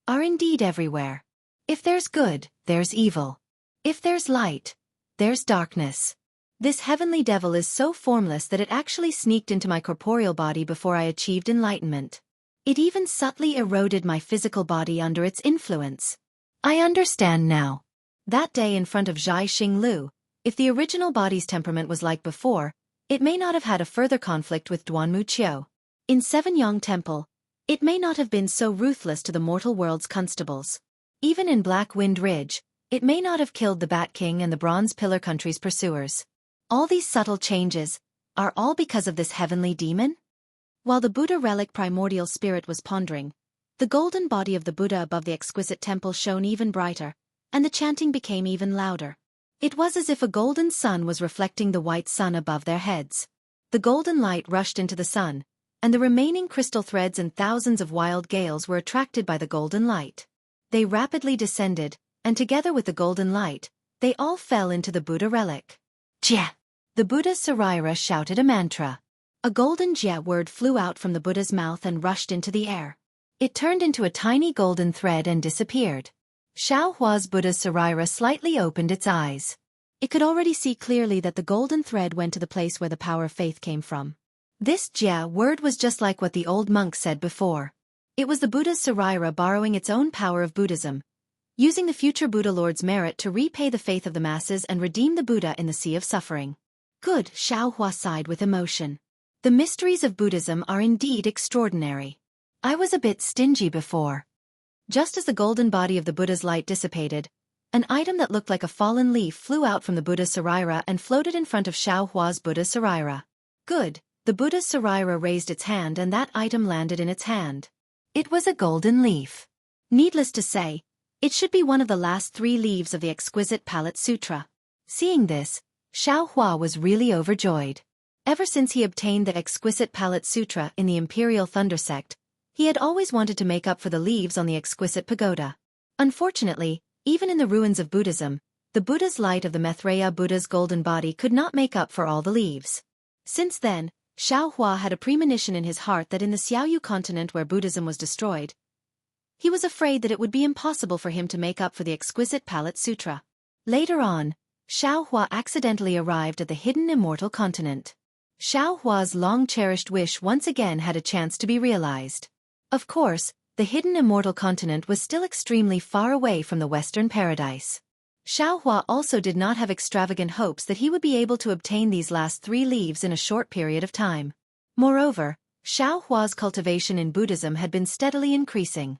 are indeed everywhere. If there's good, there's evil. If there's light, there's darkness. This heavenly devil is so formless that it actually sneaked into my corporeal body before I achieved enlightenment. It even subtly eroded my physical body under its influence. I understand now. That day in front of Zhai Xinglu, if the original body's temperament was like before, it may not have had a further conflict with Duanmu Qiu. In Seven Yang Temple, it may not have been so ruthless to the mortal world's constables. Even in Black Wind Ridge, it may not have killed the Bat King and the Bronze Pillar Country's pursuers. All these subtle changes are all because of this heavenly demon? While the Buddha relic primordial spirit was pondering, the golden body of the Buddha above the exquisite temple shone even brighter, and the chanting became even louder. It was as if a golden sun was reflecting the white sun above their heads. The golden light rushed into the sun, and the remaining crystal threads and thousands of wild gales were attracted by the golden light. They rapidly descended, and together with the golden light, they all fell into the Buddha relic. Jia! The Buddha Sarira shouted a mantra. A golden jia word flew out from the Buddha's mouth and rushed into the air. It turned into a tiny golden thread and disappeared. Xiaohua's Buddha's sarira slightly opened its eyes. It could already see clearly that the golden thread went to the place where the power of faith came from. This jia word was just like what the old monk said before. It was the Buddha's sarira borrowing its own power of Buddhism, using the future Buddha Lord's merit to repay the faith of the masses and redeem the Buddha in the sea of suffering. Good, Xiaohua sighed with emotion. The mysteries of Buddhism are indeed extraordinary. I was a bit stingy before. Just as the golden body of the Buddha's light dissipated, an item that looked like a fallen leaf flew out from the Buddha's sarira and floated in front of Xiaohua's Buddha's sarira. Good, the Buddha's sarira raised its hand and that item landed in its hand. It was a golden leaf. Needless to say, it should be one of the last 3 leaves of the exquisite Palette Sutra. Seeing this, Xiaohua was really overjoyed. Ever since he obtained the exquisite Palette Sutra in the Imperial Thunder Sect, he had always wanted to make up for the leaves on the exquisite pagoda. Unfortunately, even in the ruins of Buddhism, the Buddha's light of the Maitreya Buddha's golden body could not make up for all the leaves. Since then, Xiaohua had a premonition in his heart that in the Xiaoyu continent where Buddhism was destroyed, he was afraid that it would be impossible for him to make up for the exquisite Palette Sutra. Later on, Xiaohua accidentally arrived at the hidden immortal continent. Xiaohua's long-cherished wish once again had a chance to be realized. Of course, the hidden immortal continent was still extremely far away from the Western Paradise. Xiaohua also did not have extravagant hopes that he would be able to obtain these last 3 leaves in a short period of time. Moreover, Xiaohua's cultivation in Buddhism had been steadily increasing.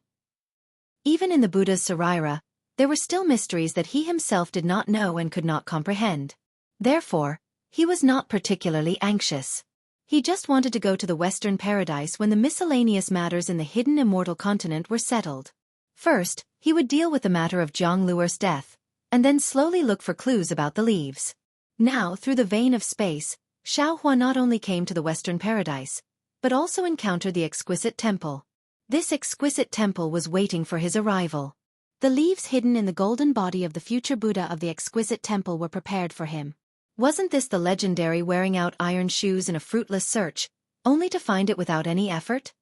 Even in the Buddha's sarira, there were still mysteries that he himself did not know and could not comprehend. Therefore, he was not particularly anxious. He just wanted to go to the Western Paradise when the miscellaneous matters in the hidden immortal continent were settled. First, he would deal with the matter of Zhang Luer's death, and then slowly look for clues about the leaves. Now, through the vein of space, Xiaohua not only came to the Western Paradise, but also encountered the exquisite temple. This exquisite temple was waiting for his arrival. The leaves hidden in the golden body of the future Buddha of the exquisite temple were prepared for him. Wasn't this the legendary wearing out iron shoes in a fruitless search, only to find it without any effort?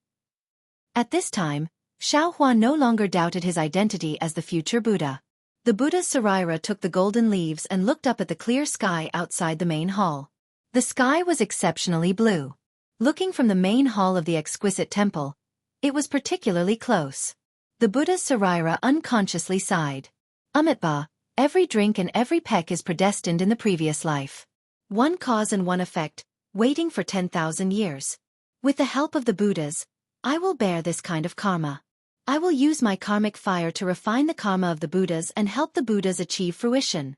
At this time, Xiaohua no longer doubted his identity as the future Buddha. The Buddha's sarira took the golden leaves and looked up at the clear sky outside the main hall. The sky was exceptionally blue. Looking from the main hall of the exquisite temple, it was particularly close. The Buddha's sarira unconsciously sighed. Amitabha, every drink and every peck is predestined in the previous life. One cause and one effect, waiting for 10,000 years. With the help of the Buddhas, I will bear this kind of karma. I will use my karmic fire to refine the karma of the Buddhas and help the Buddhas achieve fruition.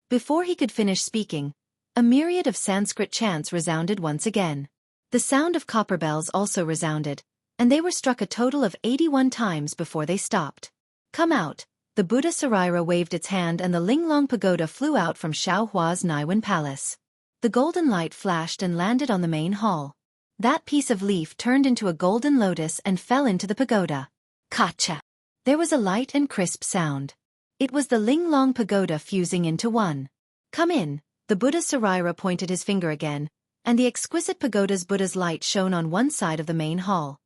Before he could finish speaking, a myriad of Sanskrit chants resounded once again. The sound of copper bells also resounded, and they were struck a total of 81 times before they stopped. Come out. The Buddha sarira waved its hand and the Linglong pagoda flew out from Xiaohua's Naiwan palace. The golden light flashed and landed on the main hall. That piece of leaf turned into a golden lotus and fell into the pagoda. Kacha! There was a light and crisp sound. It was the Linglong pagoda fusing into one. Come in, the Buddha sarira pointed his finger again, and the exquisite pagoda's Buddha's light shone on one side of the main hall.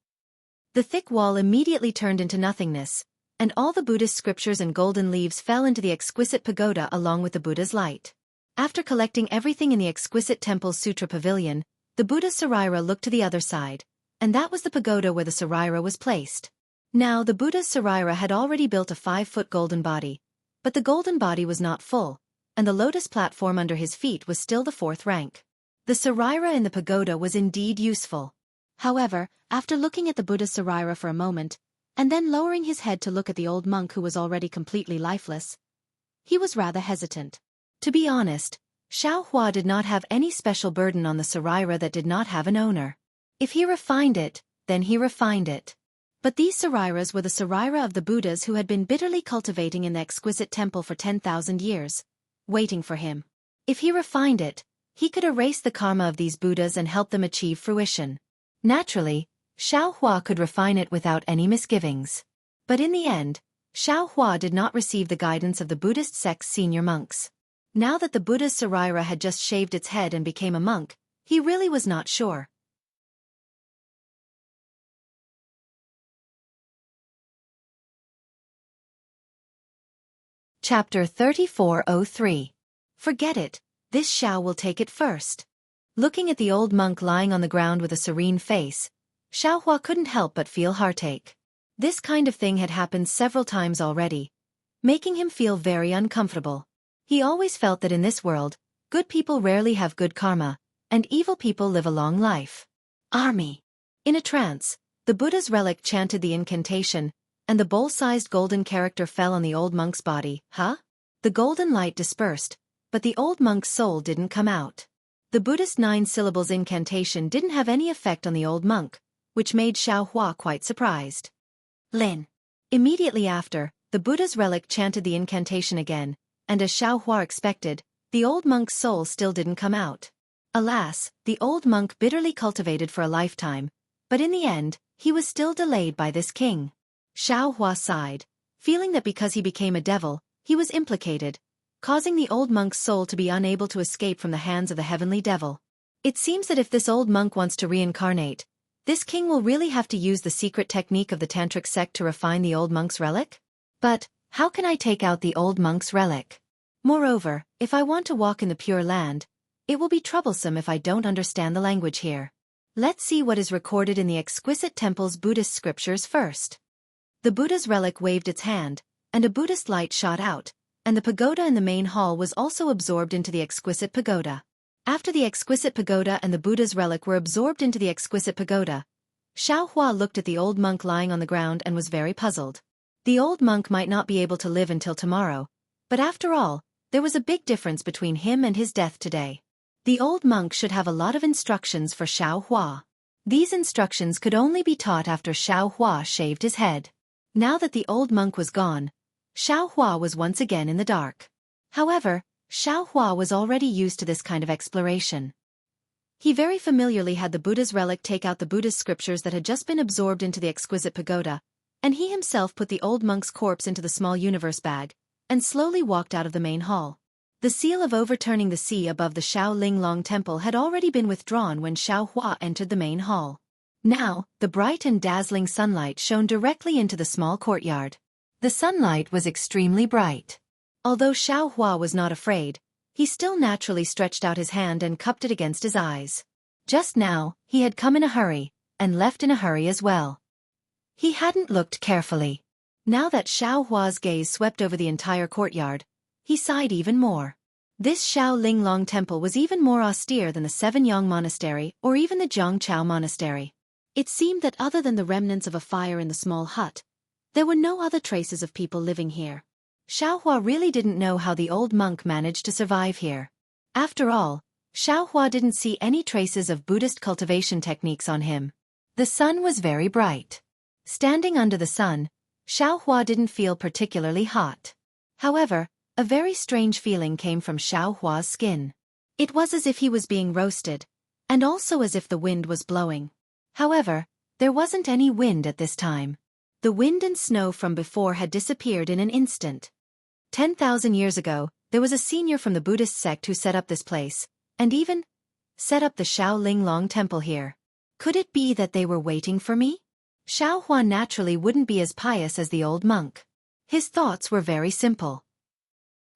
The thick wall immediately turned into nothingness, and all the Buddhist scriptures and golden leaves fell into the exquisite pagoda along with the Buddha's light. After collecting everything in the exquisite temple's sutra pavilion, the Buddha's sarira looked to the other side, and that was the pagoda where the sarira was placed. Now the Buddha's sarira had already built a 5-foot golden body, but the golden body was not full, and the lotus platform under his feet was still the 4th rank. The sarira in the pagoda was indeed useful. However, after looking at the Buddha's sarira for a moment, and then lowering his head to look at the old monk who was already completely lifeless, he was rather hesitant. To be honest, Xiaohua did not have any special burden on the sarira that did not have an owner. If he refined it, then he refined it. But these sariras were the sarira of the Buddhas who had been bitterly cultivating in the exquisite temple for 10,000 years, waiting for him. If he refined it, he could erase the karma of these Buddhas and help them achieve fruition. Naturally, Xiaohua could refine it without any misgivings. But in the end, Xiaohua did not receive the guidance of the Buddhist sect's senior monks. Now that the Buddha's sarira had just shaved its head and became a monk, he really was not sure. Chapter 3403. Forget it, this Xiao will take it first. Looking at the old monk lying on the ground with a serene face, Xiaohua couldn't help but feel heartache. This kind of thing had happened several times already, making him feel very uncomfortable. He always felt that in this world, good people rarely have good karma, and evil people live a long life. Army. In a trance, the Buddha's relic chanted the incantation, and the bowl-sized golden character fell on the old monk's body. Huh? The golden light dispersed, but the old monk's soul didn't come out. The Buddhist 9 syllables incantation didn't have any effect on the old monk, which made Xiaohua quite surprised. Lin. Immediately after, the Buddha's relic chanted the incantation again, and as Xiaohua expected, the old monk's soul still didn't come out. Alas, the old monk bitterly cultivated for a lifetime, but in the end, he was still delayed by this king. Xiaohua sighed, feeling that because he became a devil, he was implicated, causing the old monk's soul to be unable to escape from the hands of the heavenly devil. It seems that if this old monk wants to reincarnate, this king will really have to use the secret technique of the tantric sect to refine the old monk's relic? But, how can I take out the old monk's relic? Moreover, if I want to walk in the Pure Land, it will be troublesome if I don't understand the language here. Let's see what is recorded in the exquisite temple's Buddhist scriptures first. The Buddha's relic waved its hand, and a Buddhist light shot out, and the pagoda in the main hall was also absorbed into the exquisite pagoda. After the exquisite pagoda and the Buddha's relic were absorbed into the exquisite pagoda, Xiaohua looked at the old monk lying on the ground and was very puzzled. The old monk might not be able to live until tomorrow, but after all, there was a big difference between him and his death today. The old monk should have a lot of instructions for Xiaohua. These instructions could only be taught after Xiaohua shaved his head. Now that the old monk was gone, Xiaohua was once again in the dark. However, Xiaohua was already used to this kind of exploration. He very familiarly had the Buddha's relic take out the Buddhist scriptures that had just been absorbed into the exquisite pagoda, and he himself put the old monk's corpse into the small universe bag, and slowly walked out of the main hall. The seal of overturning the sea above the Shaolin Long Temple had already been withdrawn when Xiaohua entered the main hall. Now, the bright and dazzling sunlight shone directly into the small courtyard. The sunlight was extremely bright. Although Xiaohua was not afraid, he still naturally stretched out his hand and cupped it against his eyes. Just now, he had come in a hurry, and left in a hurry as well. He hadn't looked carefully. Now that Xiaohua's gaze swept over the entire courtyard, he sighed even more. This Shaolin Long Temple was even more austere than the 7-Yang Monastery or even the Zhangchao Monastery. It seemed that other than the remnants of a fire in the small hut, there were no other traces of people living here. Xiaohua really didn't know how the old monk managed to survive here. After all, Xiaohua didn't see any traces of Buddhist cultivation techniques on him. The sun was very bright. Standing under the sun, Xiaohua didn't feel particularly hot. However, a very strange feeling came from Xiaohua's skin. It was as if he was being roasted, and also as if the wind was blowing. However, there wasn't any wind at this time. The wind and snow from before had disappeared in an instant. 10,000 years ago, there was a senior from the Buddhist sect who set up this place, and even set up the Shaolin Long Temple here. Could it be that they were waiting for me? Xiaohua naturally wouldn't be as pious as the old monk. His thoughts were very simple.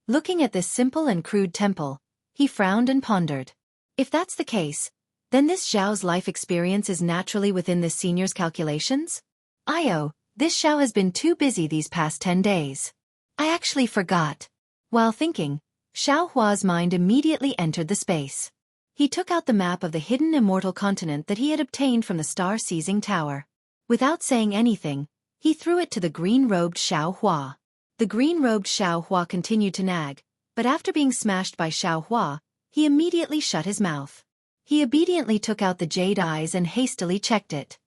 Looking at this simple and crude temple, he frowned and pondered. If that's the case, then this Zhao's life experience is naturally within this senior's calculations? This Xiao has been too busy these past 10 days. I actually forgot. While thinking, Xiaohua's mind immediately entered the space. He took out the map of the hidden immortal continent that he had obtained from the star-seizing tower. Without saying anything, he threw it to the green-robed Xiaohua. The green-robed Xiaohua continued to nag, but after being smashed by Xiaohua, he immediately shut his mouth. He obediently took out the jade eyes and hastily checked it.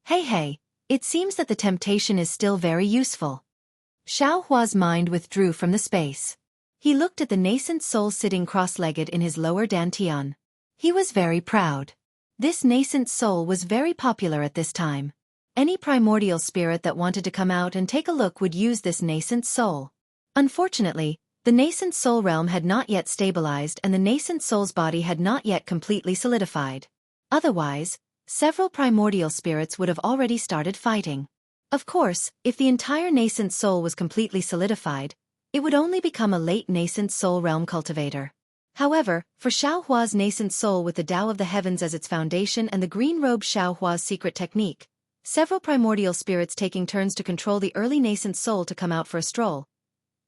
Hey, it seems that the temptation is still very useful. Xiaohua's mind withdrew from the space. He looked at the nascent soul sitting cross-legged in his lower dantian. He was very proud. This nascent soul was very popular at this time. Any primordial spirit that wanted to come out and take a look would use this nascent soul. Unfortunately, the nascent soul realm had not yet stabilized and the nascent soul's body had not yet completely solidified. Otherwise, several primordial spirits would have already started fighting. Of course, if the entire nascent soul was completely solidified, it would only become a late nascent soul realm cultivator. However, for Xiaohua's nascent soul with the Tao of the Heavens as its foundation and the green-robed Xiaohua's secret technique, several primordial spirits taking turns to control the early nascent soul to come out for a stroll,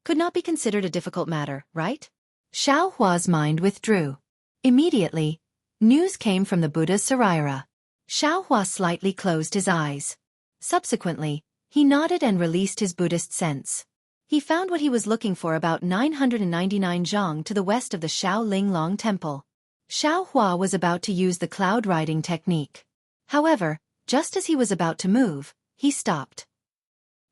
could not be considered a difficult matter, right? Xiaohua's mind withdrew. Immediately, news came from the Buddha's Saraira. Xiaohua slightly closed his eyes. Subsequently, he nodded and released his Buddhist sense. He found what he was looking for about 999 zhang to the west of the Xiaolinglong Temple. Xiaohua was about to use the cloud riding technique. However, just as he was about to move, he stopped.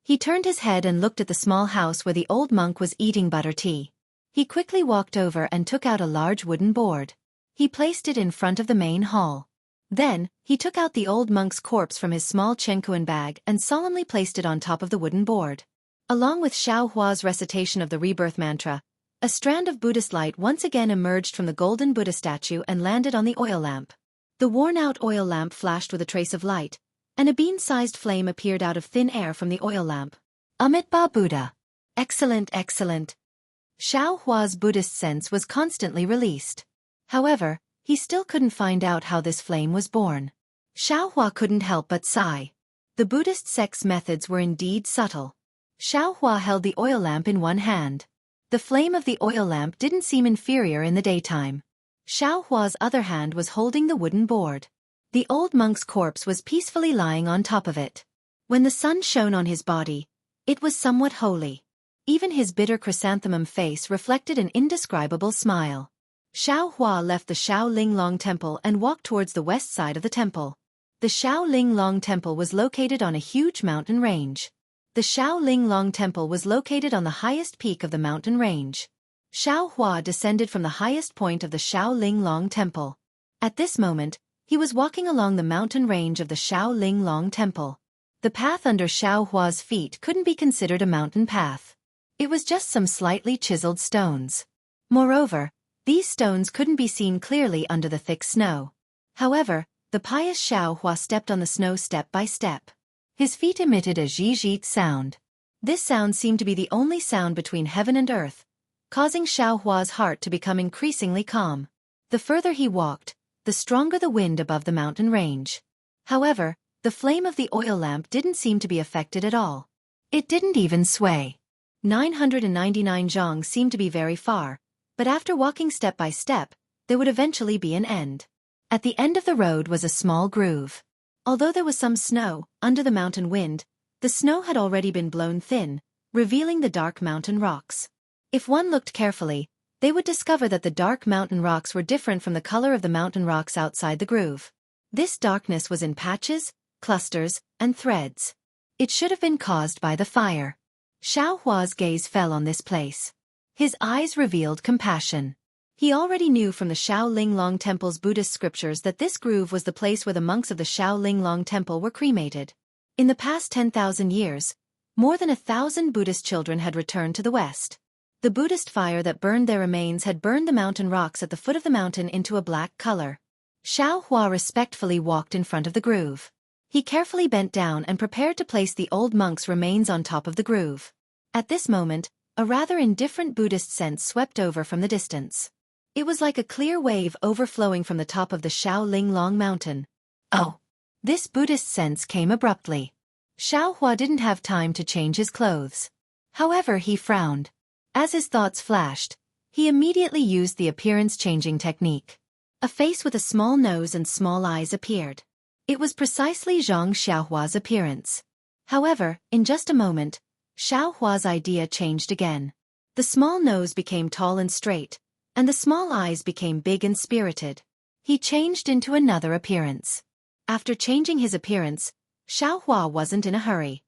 He turned his head and looked at the small house where the old monk was eating butter tea. He quickly walked over and took out a large wooden board. He placed it in front of the main hall. Then, he took out the old monk's corpse from his small chenkuan bag and solemnly placed it on top of the wooden board. Along with Xiaohua's recitation of the rebirth mantra, a strand of Buddhist light once again emerged from the golden Buddha statue and landed on the oil lamp. The worn-out oil lamp flashed with a trace of light, and a bean-sized flame appeared out of thin air from the oil lamp. Amitabha Buddha. Excellent, excellent. Xiaohua's Buddhist sense was constantly released. However, he still couldn't find out how this flame was born. Xiaohua couldn't help but sigh. The Buddhist sect's methods were indeed subtle. Xiaohua held the oil lamp in one hand. The flame of the oil lamp didn't seem inferior in the daytime. Xiaohua's other hand was holding the wooden board. The old monk's corpse was peacefully lying on top of it. When the sun shone on his body, it was somewhat holy. Even his bitter chrysanthemum face reflected an indescribable smile. Xiaohua left the Xiaolinglong Temple and walked towards the west side of the temple. The Xiaolinglong Temple was located on a huge mountain range. The Xiaolinglong Temple was located on the highest peak of the mountain range. Xiaohua descended from the highest point of the Xiaolinglong Temple. At this moment, he was walking along the mountain range of the Xiaolinglong Temple. The path under Xiaohua's feet couldn't be considered a mountain path. It was just some slightly chiseled stones. Moreover, these stones couldn't be seen clearly under the thick snow. However, the pious Xiaohua stepped on the snow step by step. His feet emitted a zhizhit sound. This sound seemed to be the only sound between heaven and earth, causing Xiaohua's heart to become increasingly calm. The further he walked, the stronger the wind above the mountain range. However, the flame of the oil lamp didn't seem to be affected at all. It didn't even sway. 999 zhang seemed to be very far, but after walking step by step, there would eventually be an end. At the end of the road was a small groove. Although there was some snow, under the mountain wind, the snow had already been blown thin, revealing the dark mountain rocks. If one looked carefully, they would discover that the dark mountain rocks were different from the color of the mountain rocks outside the groove. This darkness was in patches, clusters, and threads. It should have been caused by the fire. Xiaohua's gaze fell on this place. His eyes revealed compassion. He already knew from the Xiaolinglong Temple's Buddhist scriptures that this groove was the place where the monks of the Xiaolinglong Temple were cremated. In the past 10,000 years, more than 1,000 Buddhist children had returned to the West. The Buddhist fire that burned their remains had burned the mountain rocks at the foot of the mountain into a black color. Xiaohua respectfully walked in front of the groove. He carefully bent down and prepared to place the old monk's remains on top of the groove. At this moment, a rather indifferent Buddhist sense swept over from the distance. It was like a clear wave overflowing from the top of the Xiaolinglong mountain. Oh! This Buddhist sense came abruptly. Xiaohua didn't have time to change his clothes. However, he frowned. As his thoughts flashed, he immediately used the appearance-changing technique. A face with a small nose and small eyes appeared. It was precisely Zhang Xiaohua's appearance. However, in just a moment, Xiaohua's idea changed again. The small nose became tall and straight, and the small eyes became big and spirited. He changed into another appearance. After changing his appearance, Xiaohua wasn't in a hurry.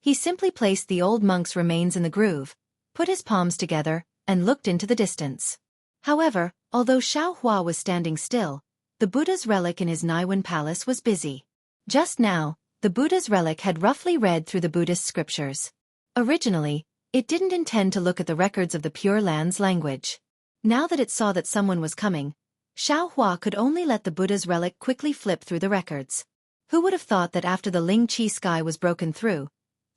He simply placed the old monk's remains in the groove, put his palms together, and looked into the distance. However, although Xiaohua was standing still, the Buddha's relic in his Naiwan palace was busy. Just now, the Buddha's relic had roughly read through the Buddhist scriptures. Originally, it didn't intend to look at the records of the Pure Land's language. Now that it saw that someone was coming, Xiaohua could only let the Buddha's relic quickly flip through the records. Who would have thought that after the Ling Qi sky was broken through,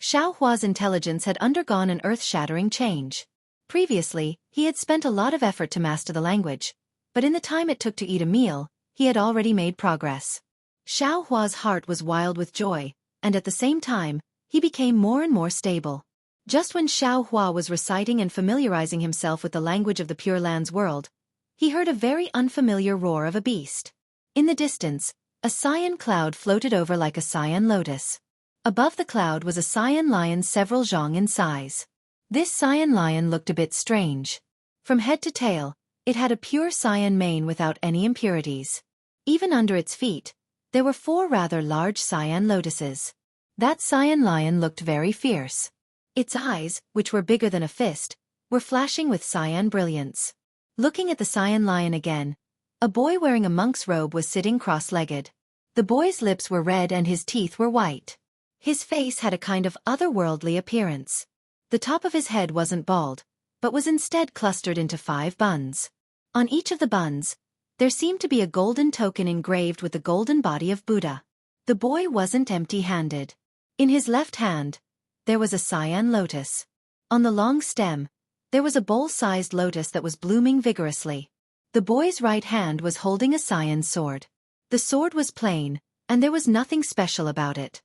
Xiao Hua's intelligence had undergone an earth-shattering change. Previously, he had spent a lot of effort to master the language, but in the time it took to eat a meal, he had already made progress. Xiao Hua's heart was wild with joy, and at the same time, he became more and more stable. Just when Xiao Hua was reciting and familiarizing himself with the language of the Pure Land's world, he heard a very unfamiliar roar of a beast. In the distance, a cyan cloud floated over like a cyan lotus. Above the cloud was a cyan lion several zhang in size. This cyan lion looked a bit strange. From head to tail, it had a pure cyan mane without any impurities. Even under its feet, there were 4 rather large cyan lotuses. That cyan lion looked very fierce. Its eyes, which were bigger than a fist, were flashing with cyan brilliance. Looking at the cyan lion again, a boy wearing a monk's robe was sitting cross-legged. The boy's lips were red and his teeth were white. His face had a kind of otherworldly appearance. The top of his head wasn't bald, but was instead clustered into 5 buns. On each of the buns, there seemed to be a golden token engraved with the golden body of Buddha. The boy wasn't empty-handed. In his left hand, there was a cyan lotus. On the long stem, there was a bowl-sized lotus that was blooming vigorously. The boy's right hand was holding a cyan sword. The sword was plain, and there was nothing special about it.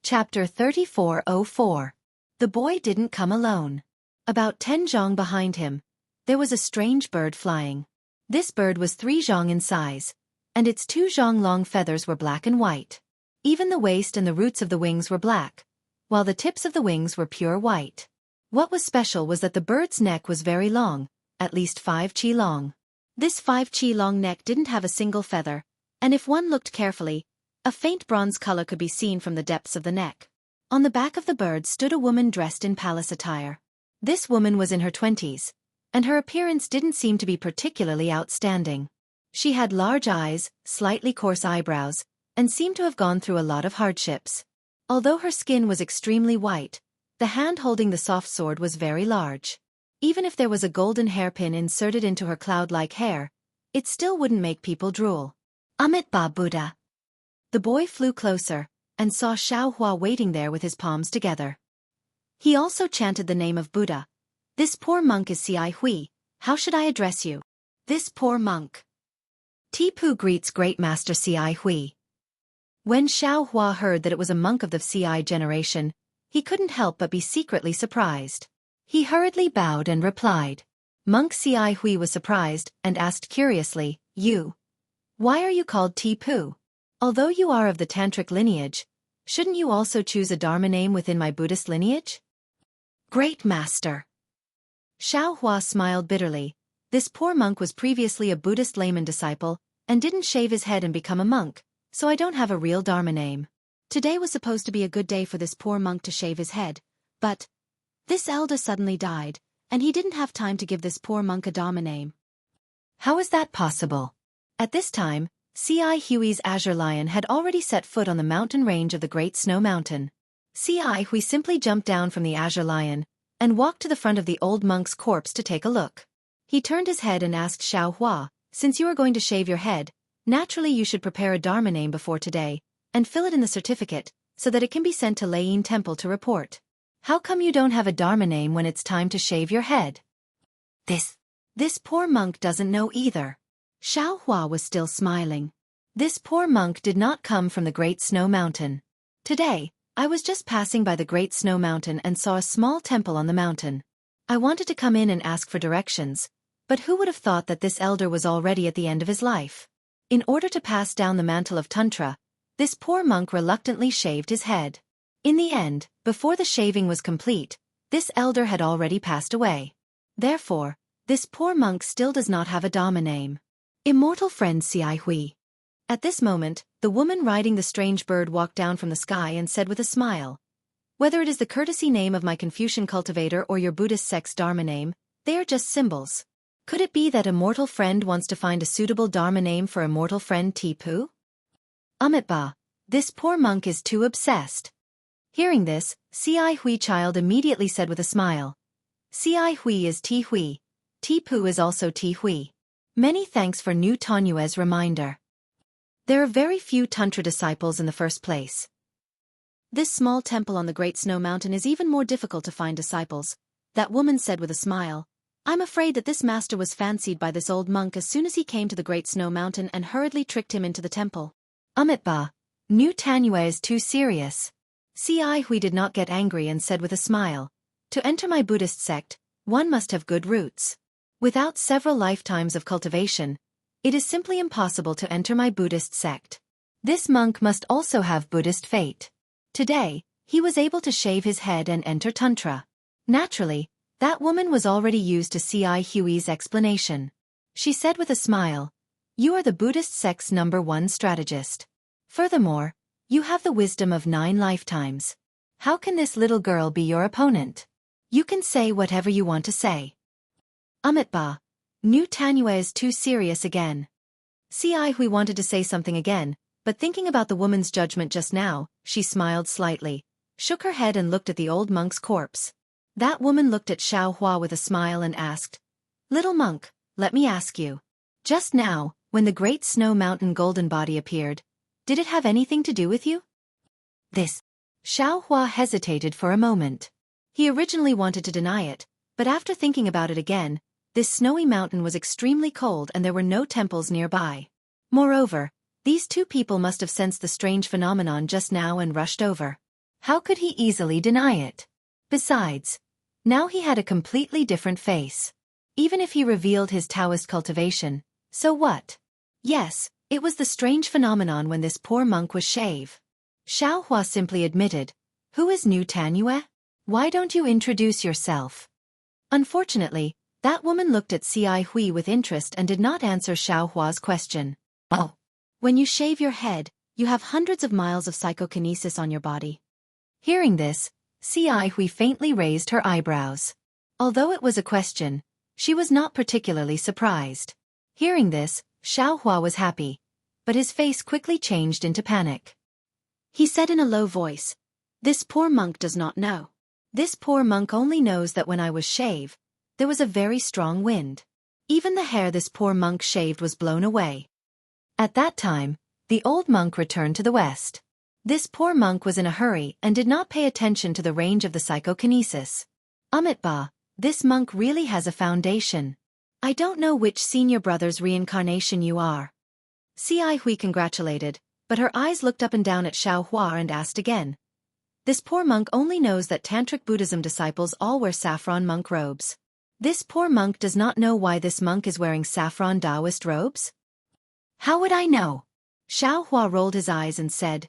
Chapter 3404. The boy didn't come alone. About 10 zhang behind him, there was a strange bird flying. This bird was 3 zhang in size, and its 2 zhang long feathers were black and white. Even the waist and the roots of the wings were black, while the tips of the wings were pure white. What was special was that the bird's neck was very long, at least 5 qi long. This 5 qi long neck didn't have a single feather, and if one looked carefully, a faint bronze color could be seen from the depths of the neck. On the back of the bird stood a woman dressed in palace attire. This woman was in her 20s, and her appearance didn't seem to be particularly outstanding. She had large eyes, slightly coarse eyebrows, and seemed to have gone through a lot of hardships. Although her skin was extremely white, the hand holding the soft sword was very large. Even if there was a golden hairpin inserted into her cloud-like hair, it still wouldn't make people drool. Amit Ba Buddha. The boy flew closer, and saw Xiao Hua waiting there with his palms together. He also chanted the name of Buddha. This poor monk is Ci Hui. How should I address you? This poor monk. Tipu greets Great Master Ci Hui. When Xiao Hua heard that it was a monk of the Ci generation, he couldn't help but be secretly surprised. He hurriedly bowed and replied. Monk Ci Hui was surprised and asked curiously, You? Why are you called Tipu? Although you are of the tantric lineage, shouldn't you also choose a dharma name within my Buddhist lineage? Great Master. Xiao Hua smiled bitterly. This poor monk was previously a Buddhist layman disciple, and didn't shave his head and become a monk, so I don't have a real dharma name. Today was supposed to be a good day for this poor monk to shave his head, but this elder suddenly died, and he didn't have time to give this poor monk a dharma name. How is that possible? At this time, Ci Hui's azure lion had already set foot on the mountain range of the Great Snow Mountain. Ci Hui simply jumped down from the azure lion and walked to the front of the old monk's corpse to take a look. He turned his head and asked Xiao Hua, Since you are going to shave your head, naturally you should prepare a dharma name before today, and fill it in the certificate, so that it can be sent to Lei Yin Temple to report. How come you don't have a dharma name when it's time to shave your head? This poor monk doesn't know either. Xiao Hua was still smiling. This poor monk did not come from the Great Snow Mountain. Today, I was just passing by the Great Snow Mountain and saw a small temple on the mountain. I wanted to come in and ask for directions, but who would have thought that this elder was already at the end of his life? In order to pass down the mantle of Tantra, this poor monk reluctantly shaved his head. In the end, before the shaving was complete, this elder had already passed away. Therefore, this poor monk still does not have a dharma name. Immortal friend Ci Hui. At this moment, the woman riding the strange bird walked down from the sky and said with a smile, Whether it is the courtesy name of my Confucian cultivator or your Buddhist sect's dharma name, they are just symbols. Could it be that immortal friend wants to find a suitable dharma name for immortal friend Tipu? Amitba, this poor monk is too obsessed. Hearing this, Ci Hui child immediately said with a smile, Ci Hui is Ti Hui. Tipu is also Ti Hui. Many thanks for New Tanyue's reminder. There are very few Tantra disciples in the first place. This small temple on the Great Snow Mountain is even more difficult to find disciples, that woman said with a smile. I'm afraid that this master was fancied by this old monk as soon as he came to the Great Snow Mountain and hurriedly tricked him into the temple. Amitba, New Tanyue is too serious. Hui did not get angry and said with a smile, to enter my Buddhist sect, one must have good roots. Without several lifetimes of cultivation, it is simply impossible to enter my Buddhist sect. This monk must also have Buddhist fate. Today, he was able to shave his head and enter Tantra. Naturally, that woman was already used to Hui's explanation. She said with a smile, you are the Buddhist sect's #1 strategist. Furthermore, you have the wisdom of 9 lifetimes. How can this little girl be your opponent? You can say whatever you want to say. Amitba, New Tanyue is too serious again. Hui wanted to say something again, but thinking about the woman's judgment just now, she smiled slightly, shook her head and looked at the old monk's corpse. That woman looked at Xiaohua with a smile and asked, Little monk, let me ask you. Just now, when the Great Snow Mountain golden body appeared, did it have anything to do with you? This. Xiaohua hesitated for a moment. He originally wanted to deny it, but after thinking about it again, this snowy mountain was extremely cold and there were no temples nearby. Moreover, these two people must have sensed the strange phenomenon just now and rushed over. How could he easily deny it? Besides, now he had a completely different face. Even if he revealed his Taoist cultivation, so what? Yes, it was the strange phenomenon when this poor monk was shaved. Xiaohua simply admitted, Who is New Tanyue? Why don't you introduce yourself? Unfortunately, that woman looked at Hui with interest and did not answer Xiaohua's question. Oh. When you shave your head, you have hundreds of miles of psychokinesis on your body. Hearing this, Hui faintly raised her eyebrows. Although it was a question, she was not particularly surprised. Hearing this, Xiaohua was happy, but his face quickly changed into panic. He said in a low voice, This poor monk does not know. This poor monk only knows that when I was shaved, there was a very strong wind. Even the hair this poor monk shaved was blown away. At that time, the old monk returned to the west. This poor monk was in a hurry and did not pay attention to the range of the psychokinesis. Amitba, this monk really has a foundation. I don't know which senior brother's reincarnation you are. Hui congratulated, but her eyes looked up and down at Xiaohua and asked again. This poor monk only knows that Tantric Buddhism disciples all wear saffron monk robes. This poor monk does not know why this monk is wearing saffron Taoist robes? How would I know? Xiaohua rolled his eyes and said,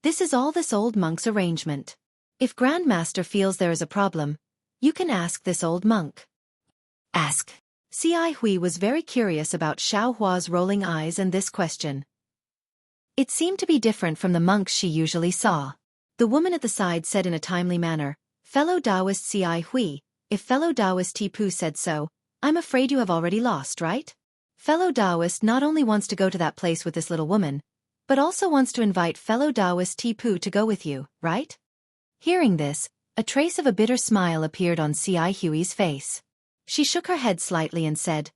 This is all this old monk's arrangement. If Grandmaster feels there is a problem, you can ask this old monk. Ask. Hui was very curious about Xiaohua's rolling eyes and this question. It seemed to be different from the monks she usually saw. The woman at the side said in a timely manner, Fellow Taoist Hui, if fellow Taoist Tipu said so, I'm afraid you have already lost, right? Fellow Taoist not only wants to go to that place with this little woman, but also wants to invite fellow Taoist Tipu to go with you, right? Hearing this, a trace of a bitter smile appeared on Hui's face. She shook her head slightly and said,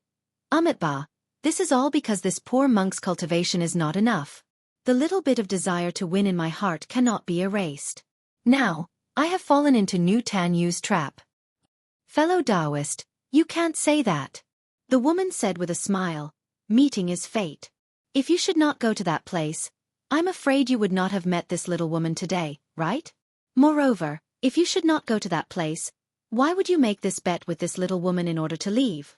Amitba, this is all because this poor monk's cultivation is not enough. The little bit of desire to win in my heart cannot be erased. Now, I have fallen into New Tanyue's trap. Fellow Taoist, you can't say that. The woman said with a smile, meeting is fate. If you should not go to that place, I'm afraid you would not have met this little woman today, right? Moreover, if you should not go to that place, why would you make this bet with this little woman in order to leave?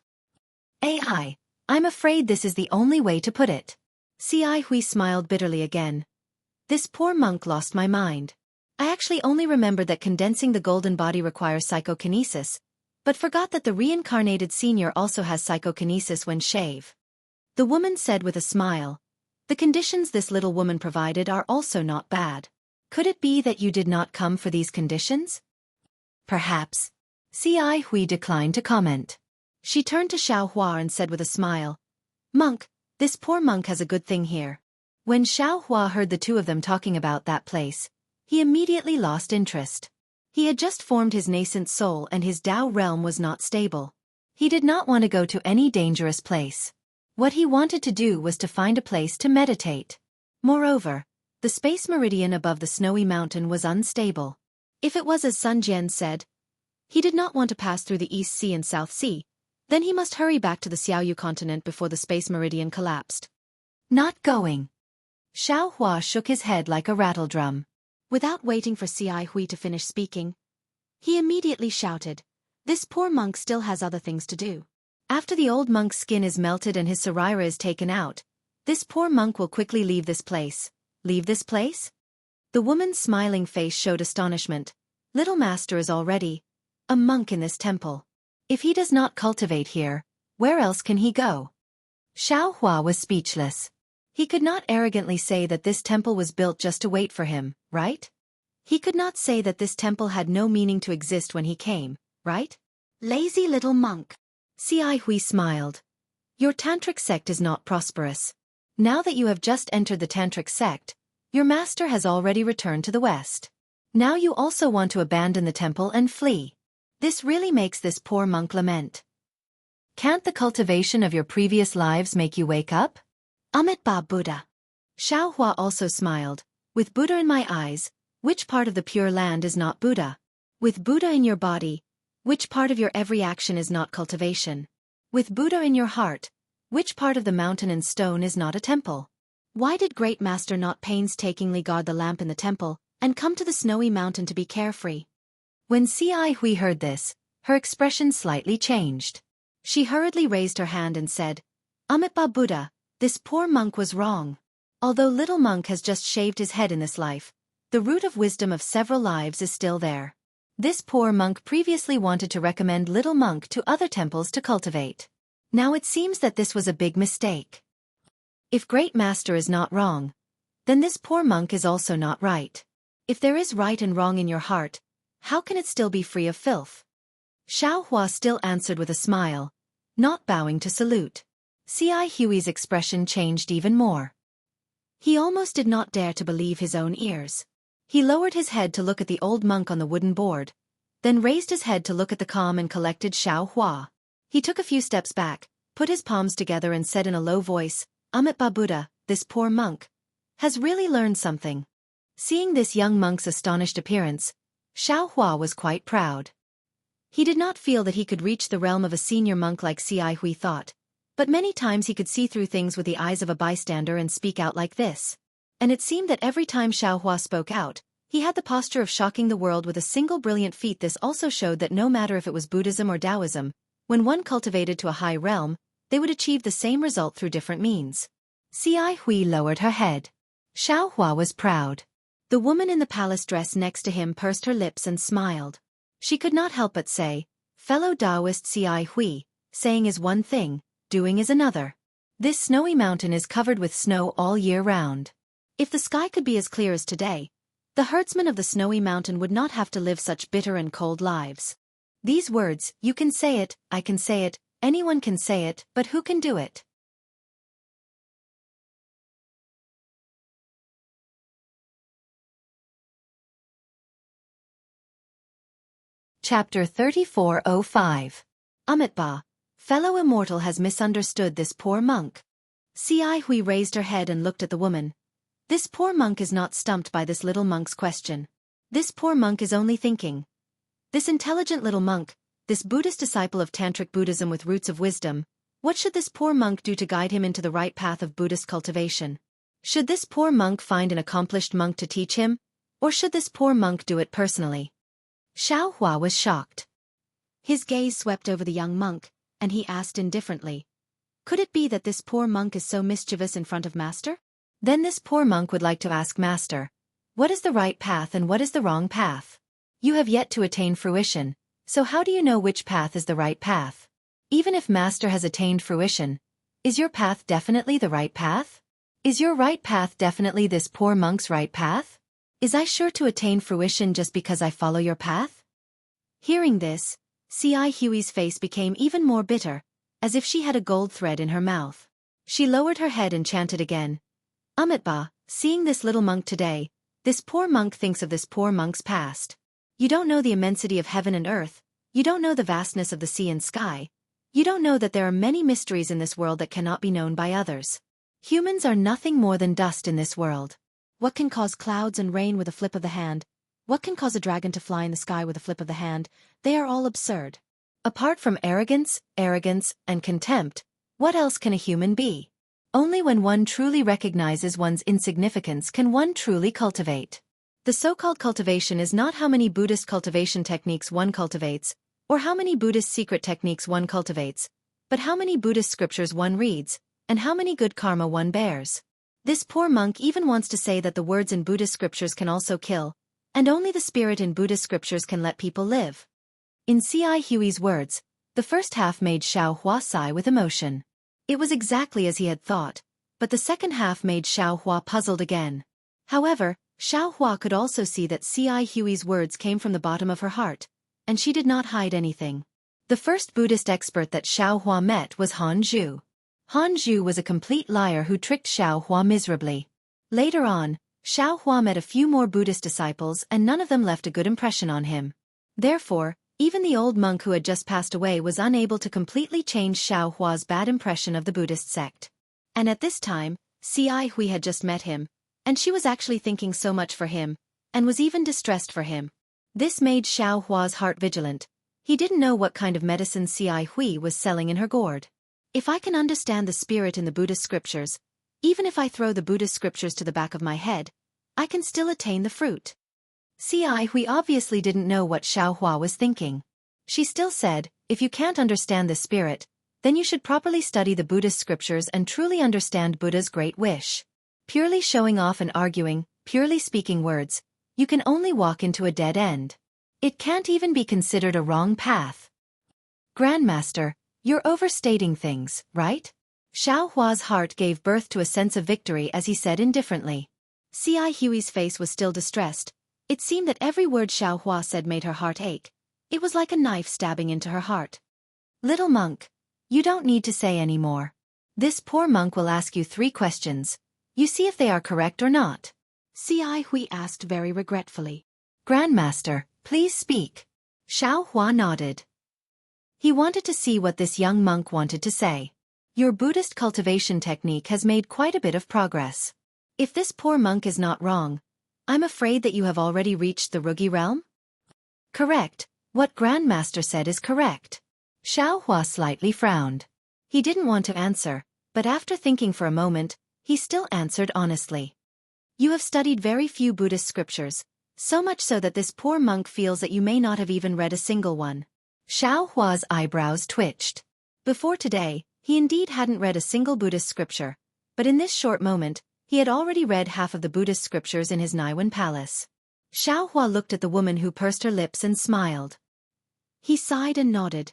I'm afraid this is the only way to put it. Hui smiled bitterly again. This poor monk lost my mind. I actually only remembered that condensing the golden body requires psychokinesis, but forgot that the reincarnated senior also has psychokinesis when shave. The woman said with a smile, The conditions this little woman provided are also not bad. Could it be that you did not come for these conditions? Perhaps. Hui declined to comment. She turned to Xiaohua and said with a smile, Monk, this poor monk has a good thing here. When Xiaohua heard the two of them talking about that place, he immediately lost interest. He had just formed his nascent soul and his Tao realm was not stable. He did not want to go to any dangerous place. What he wanted to do was to find a place to meditate. Moreover, the space meridian above the snowy mountain was unstable. If it was as Sun Jian said, he did not want to pass through the East Sea and South Sea, then he must hurry back to the Xiaoyu continent before the space meridian collapsed. Not going. Xiao Hua shook his head like a rattledrum. Without waiting for Ci Hui to finish speaking, he immediately shouted, "This poor monk still has other things to do. After the old monk's skin is melted and his saraira is taken out, this poor monk will quickly leave this place." Leave this place? The woman's smiling face showed astonishment. Little master is already a monk in this temple. If he does not cultivate here, where else can he go? Xiao Hua was speechless. He could not arrogantly say that this temple was built just to wait for him, right? He could not say that this temple had no meaning to exist when he came, right? Lazy little monk. Ci Hui smiled. Your tantric sect is not prosperous. Now that you have just entered the tantric sect, your master has already returned to the West. Now you also want to abandon the temple and flee. This really makes this poor monk lament. Can't the cultivation of your previous lives make you wake up? Amitabha Buddha. Xiao Hua also smiled. With Buddha in my eyes, which part of the Pure Land is not Buddha? With Buddha in your body, which part of your every action is not cultivation? With Buddha in your heart, which part of the mountain and stone is not a temple? Why did Great Master not painstakingly guard the lamp in the temple, and come to the snowy mountain to be carefree? When Ci Hui heard this, her expression slightly changed. She hurriedly raised her hand and said, Amitabha Buddha, this poor monk was wrong. Although little monk has just shaved his head in this life, the root of wisdom of several lives is still there. This poor monk previously wanted to recommend little monk to other temples to cultivate. Now it seems that this was a big mistake. If Great Master is not wrong, then this poor monk is also not right. If there is right and wrong in your heart, how can it still be free of filth? Xiao Hua still answered with a smile, not bowing to salute. Ci Hui's expression changed even more. He almost did not dare to believe his own ears. He lowered his head to look at the old monk on the wooden board, then raised his head to look at the calm and collected Xiao Hua. He took a few steps back, put his palms together and said in a low voice, Amitabha Buddha, this poor monk has really learned something. Seeing this young monk's astonished appearance, Xiao Hua was quite proud. He did not feel that he could reach the realm of a senior monk like Ci Hui thought, but many times he could see through things with the eyes of a bystander and speak out like this. And it seemed that every time Xiao Hua spoke out, he had the posture of shocking the world with a single brilliant feat. This also showed that no matter if it was Buddhism or Taoism, when one cultivated to a high realm, they would achieve the same result through different means. Ci Hui lowered her head. Xiao Hua was proud. The woman in the palace dress next to him pursed her lips and smiled. She could not help but say, fellow Taoist Ci Hui, saying is one thing, doing is another. This snowy mountain is covered with snow all year round. If the sky could be as clear as today, the herdsmen of the snowy mountain would not have to live such bitter and cold lives. These words, you can say it, I can say it, anyone can say it, but who can do it? Chapter 3405. Amitabha, fellow immortal has misunderstood this poor monk. Ci Hui raised her head and looked at the woman. This poor monk is not stumped by this little monk's question. This poor monk is only thinking. This intelligent little monk, this Buddhist disciple of Tantric Buddhism with roots of wisdom, what should this poor monk do to guide him into the right path of Buddhist cultivation? Should this poor monk find an accomplished monk to teach him, or should this poor monk do it personally? Xiao Hua was shocked. His gaze swept over the young monk, and he asked indifferently, could it be that this poor monk is so mischievous in front of Master? Then this poor monk would like to ask Master, what is the right path and what is the wrong path? You have yet to attain fruition, so how do you know which path is the right path? Even if Master has attained fruition, is your path definitely the right path? Is your right path definitely this poor monk's right path? Is I sure to attain fruition just because I follow your path? Hearing this, Ci Hui's face became even more bitter, as if she had a gold thread in her mouth. She lowered her head and chanted again. Amitabha, seeing this little monk today, this poor monk thinks of this poor monk's past. You don't know the immensity of heaven and earth, you don't know the vastness of the sea and sky, You don't know that there are many mysteries in this world that cannot be known by others. Humans are nothing more than dust in this world. What can cause clouds and rain with a flip of the hand? What can cause a dragon to fly in the sky with a flip of the hand? They are all absurd. Apart from arrogance, and contempt, what else can a human be? Only when one truly recognizes one's insignificance can one truly cultivate. The so-called cultivation is not how many Buddhist cultivation techniques one cultivates, or how many Buddhist secret techniques one cultivates, but how many Buddhist scriptures one reads, and how many good karma one bears. This poor monk even wants to say that the words in Buddhist scriptures can also kill, and only the spirit in Buddhist scriptures can let people live. In Xueqi's words, the first half made Xuehua sigh with emotion. It was exactly as he had thought, but the second half made Xuehua puzzled again. However, Xuehua could also see that Xueqi's words came from the bottom of her heart, and she did not hide anything. The first Buddhist expert that Xuehua met was Han Zhu. Han Zhu was a complete liar who tricked Xuehua miserably. Later on, Xuehua met a few more Buddhist disciples and none of them left a good impression on him. Therefore, even the old monk who had just passed away was unable to completely change Xuehua's bad impression of the Buddhist sect. And at this time, Xueqi had just met him, and she was actually thinking so much for him, and was even distressed for him. This made Xuehua's heart vigilant. He didn't know what kind of medicine Xueqi was selling in her gourd. If I can understand the spirit in the Buddhist scriptures, even if I throw the Buddhist scriptures to the back of my head, I can still attain the fruit. Xueqi obviously didn't know what Xuehua was thinking. She still said, if you can't understand the spirit, then you should properly study the Buddhist scriptures and truly understand Buddha's great wish. Purely showing off and arguing, purely speaking words, you can only walk into a dead end. It can't even be considered a wrong path. Grandmaster, you're overstating things, right? Xuehua's heart gave birth to a sense of victory as he said indifferently. Xueqi's face was still distressed. It seemed that every word Xuehua said made her heart ache. It was like a knife stabbing into her heart. Little monk, you don't need to say any more. This poor monk will ask you 3 questions. You see if they are correct or not. Xueqi asked very regretfully. Grandmaster, please speak. Xuehua nodded. He wanted to see what this young monk wanted to say. Your Buddhist cultivation technique has made quite a bit of progress. If this poor monk is not wrong, I'm afraid that you have already reached the Rugi realm? Correct, what Grandmaster said is correct. Xuehua slightly frowned. He didn't want to answer, but after thinking for a moment, he still answered honestly. You have studied very few Buddhist scriptures, so much so that this poor monk feels that you may not have even read a single one. Xuehua's eyebrows twitched. Before today, he indeed hadn't read a single Buddhist scripture, but in this short moment, he had already read half of the Buddhist scriptures in his Naiwan palace. Xuehua looked at the woman who pursed her lips and smiled. He sighed and nodded.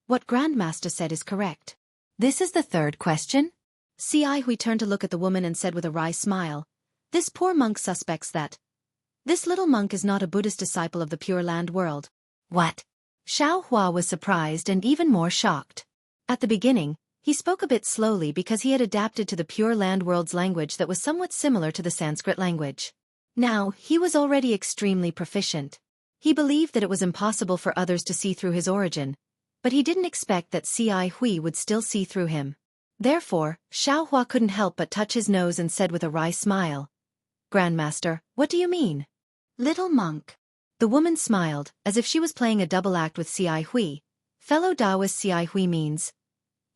What Grandmaster said is correct. This is the 3rd question? Xueqi turned to look at the woman and said with a wry smile, this poor monk suspects that this little monk is not a Buddhist disciple of the Pure Land world. What? Xuehua was surprised and even more shocked. At the beginning, he spoke a bit slowly because he had adapted to the Pure Land world's language that was somewhat similar to the Sanskrit language. Now, he was already extremely proficient. He believed that it was impossible for others to see through his origin, but he didn't expect that Xueqi would still see through him. Therefore, Xuehua couldn't help but touch his nose and said with a wry smile, Grandmaster, what do you mean? Little monk. The woman smiled, as if she was playing a double act with Xueqi. Fellow Taoist Xueqi means,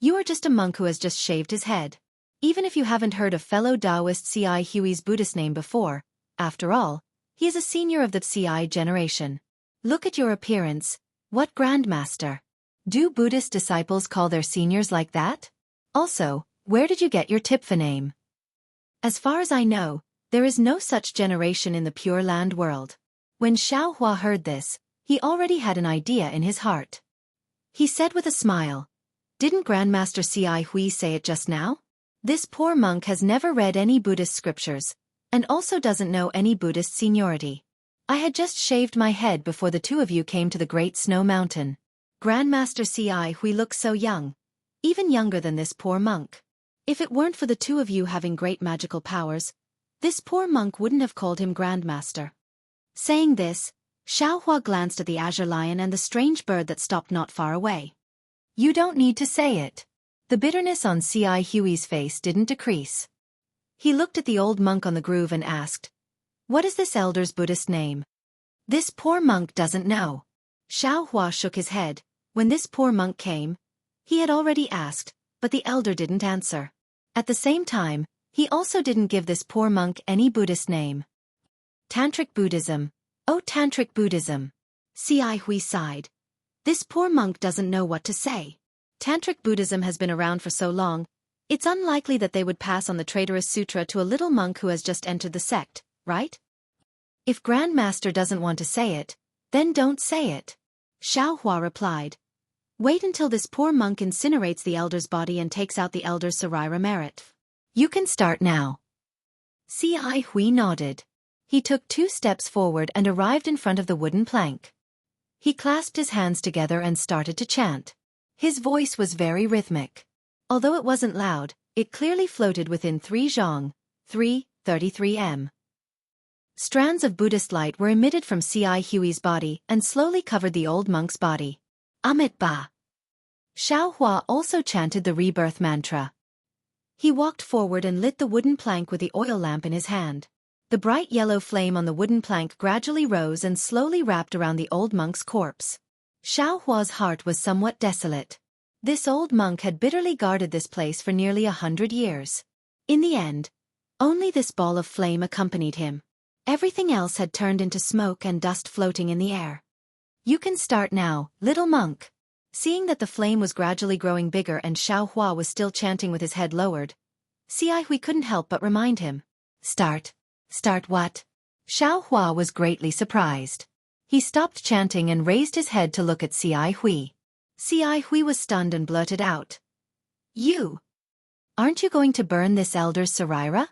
you are just a monk who has just shaved his head. Even if you haven't heard of fellow Taoist Xueqi's Buddhist name before, after all, he is a senior of the Xi generation. Look at your appearance. What Grandmaster? Do Buddhist disciples call their seniors like that? Also, where did you get your Tipfa name? As far as I know, there is no such generation in the Pure Land world. When Xuehua heard this, he already had an idea in his heart. He said with a smile, didn't Grandmaster Xueqi say it just now? This poor monk has never read any Buddhist scriptures, and also doesn't know any Buddhist seniority. I had just shaved my head before the 2 of you came to the Great Snow Mountain. Grandmaster Xueqi looks so young, even younger than this poor monk. If it weren't for the 2 of you having great magical powers, this poor monk wouldn't have called him Grandmaster. Saying this, Xuehua glanced at the azure lion and the strange bird that stopped not far away. You don't need to say it. The bitterness on Xueqi's face didn't decrease. He looked at the old monk on the groove and asked, "What is this elder's Buddhist name?" "This poor monk doesn't know." Xiaohua shook his head. When this poor monk came, he had already asked, but the elder didn't answer. At the same time, he also didn't give this poor monk any Buddhist name. Tantric Buddhism. Oh, Tantric Buddhism. Xueqi sighed. This poor monk doesn't know what to say. Tantric Buddhism has been around for so long, it's unlikely that they would pass on the traitorous sutra to a little monk who has just entered the sect, right? If Grandmaster doesn't want to say it, then don't say it. Xiaohua replied. Wait until this poor monk incinerates the elder's body and takes out the elder's sarira merit. You can start now. Xueqi nodded. He took 2 steps forward and arrived in front of the wooden plank. He clasped his hands together and started to chant. His voice was very rhythmic. Although it wasn't loud, it clearly floated within 3 zhang, 3:33 m. Strands of Buddhist light were emitted from Xueqi's body and slowly covered the old monk's body. Amit Ba. Xiaohua also chanted the rebirth mantra. He walked forward and lit the wooden plank with the oil lamp in his hand. The bright yellow flame on the wooden plank gradually rose and slowly wrapped around the old monk's corpse. Xiaohua's heart was somewhat desolate. This old monk had bitterly guarded this place for nearly 100 years. In the end, only this ball of flame accompanied him. Everything else had turned into smoke and dust floating in the air. You can start now, little monk. Seeing that the flame was gradually growing bigger and Xiaohua was still chanting with his head lowered, Xueqi couldn't help but remind him. Start. Start what? Xiaohua was greatly surprised. He stopped chanting and raised his head to look at Xueqi. Xueqi was stunned and blurted out. You! Aren't you going to burn this elder's sarira?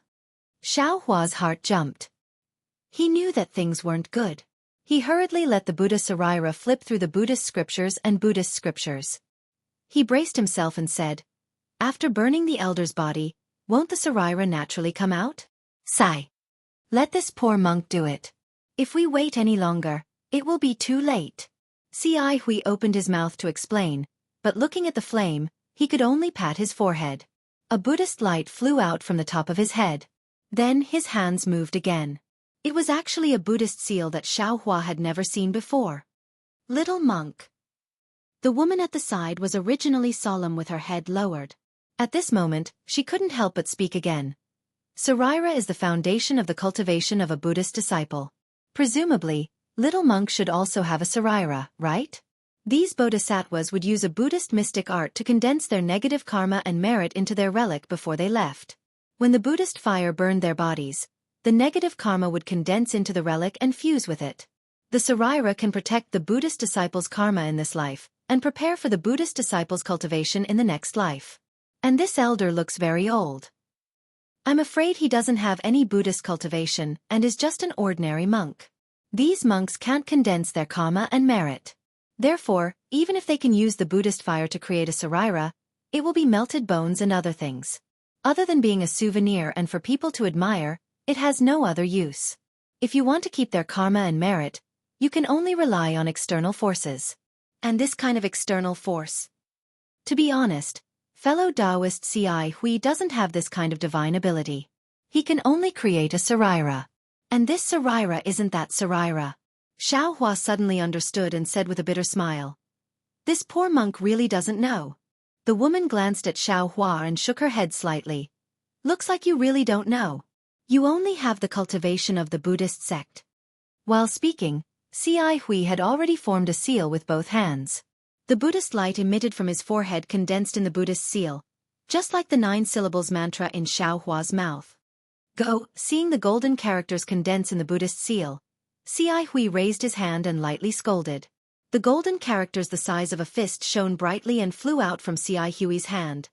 Xiaohua's heart jumped. He knew that things weren't good. He hurriedly let the Buddha sarira flip through the Buddhist scriptures and Buddhist scriptures. He braced himself and said, After burning the elder's body, won't the sarira naturally come out? Sigh. Let this poor monk do it. If we wait any longer, it will be too late. Xueqi opened his mouth to explain, but looking at the flame, he could only pat his forehead. A Buddhist light flew out from the top of his head. Then his hands moved again. It was actually a Buddhist seal that Xiaohua had never seen before. Little monk. The woman at the side was originally solemn with her head lowered. At this moment, she couldn't help but speak again. Sarira is the foundation of the cultivation of a Buddhist disciple. Presumably, little monk should also have a sarira, right? These bodhisattvas would use a Buddhist mystic art to condense their negative karma and merit into their relic before they left. When the Buddhist fire burned their bodies, the negative karma would condense into the relic and fuse with it. The sarira can protect the Buddhist disciple's karma in this life, and prepare for the Buddhist disciple's cultivation in the next life. And this elder looks very old. I'm afraid he doesn't have any Buddhist cultivation and is just an ordinary monk. These monks can't condense their karma and merit. Therefore, even if they can use the Buddhist fire to create a sarira, it will be melted bones and other things. Other than being a souvenir and for people to admire, it has no other use. If you want to keep their karma and merit, you can only rely on external forces. And this kind of external force. To be honest, fellow Taoist Xueqi doesn't have this kind of divine ability. He can only create a sarira. And this sarira isn't that sarira. Xiaohua suddenly understood and said with a bitter smile. This poor monk really doesn't know. The woman glanced at Xiaohua and shook her head slightly. Looks like you really don't know. You only have the cultivation of the Buddhist sect. While speaking, Xueqi had already formed a seal with both hands. The Buddhist light emitted from his forehead condensed in the Buddhist seal, just like the 9 syllables mantra in Xiaohua's mouth. Go, seeing the golden characters condense in the Buddhist seal, Xueqi raised his hand and lightly scolded. The golden characters the size of a fist shone brightly and flew out from Xueqi's hand.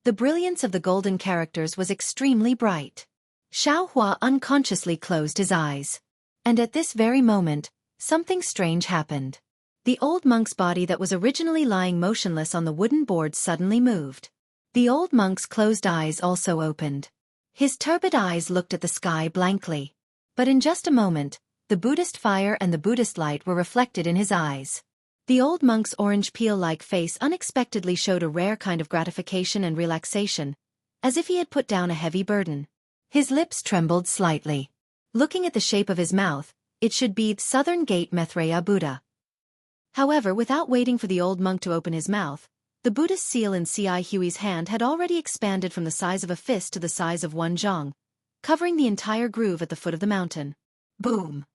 The brilliance of the golden characters was extremely bright. Xiaohua unconsciously closed his eyes. And at this very moment, something strange happened. The old monk's body that was originally lying motionless on the wooden board suddenly moved. The old monk's closed eyes also opened. His turbid eyes looked at the sky blankly. But in just a moment, the Buddhist fire and the Buddhist light were reflected in his eyes. The old monk's orange peel-like face unexpectedly showed a rare kind of gratification and relaxation, as if he had put down a heavy burden. His lips trembled slightly. Looking at the shape of his mouth, it should be Southern Gate Maitreya Buddha. However, without waiting for the old monk to open his mouth, the Buddhist seal in Xueqi's hand had already expanded from the size of a fist to the size of one zhang, covering the entire groove at the foot of the mountain. Boom!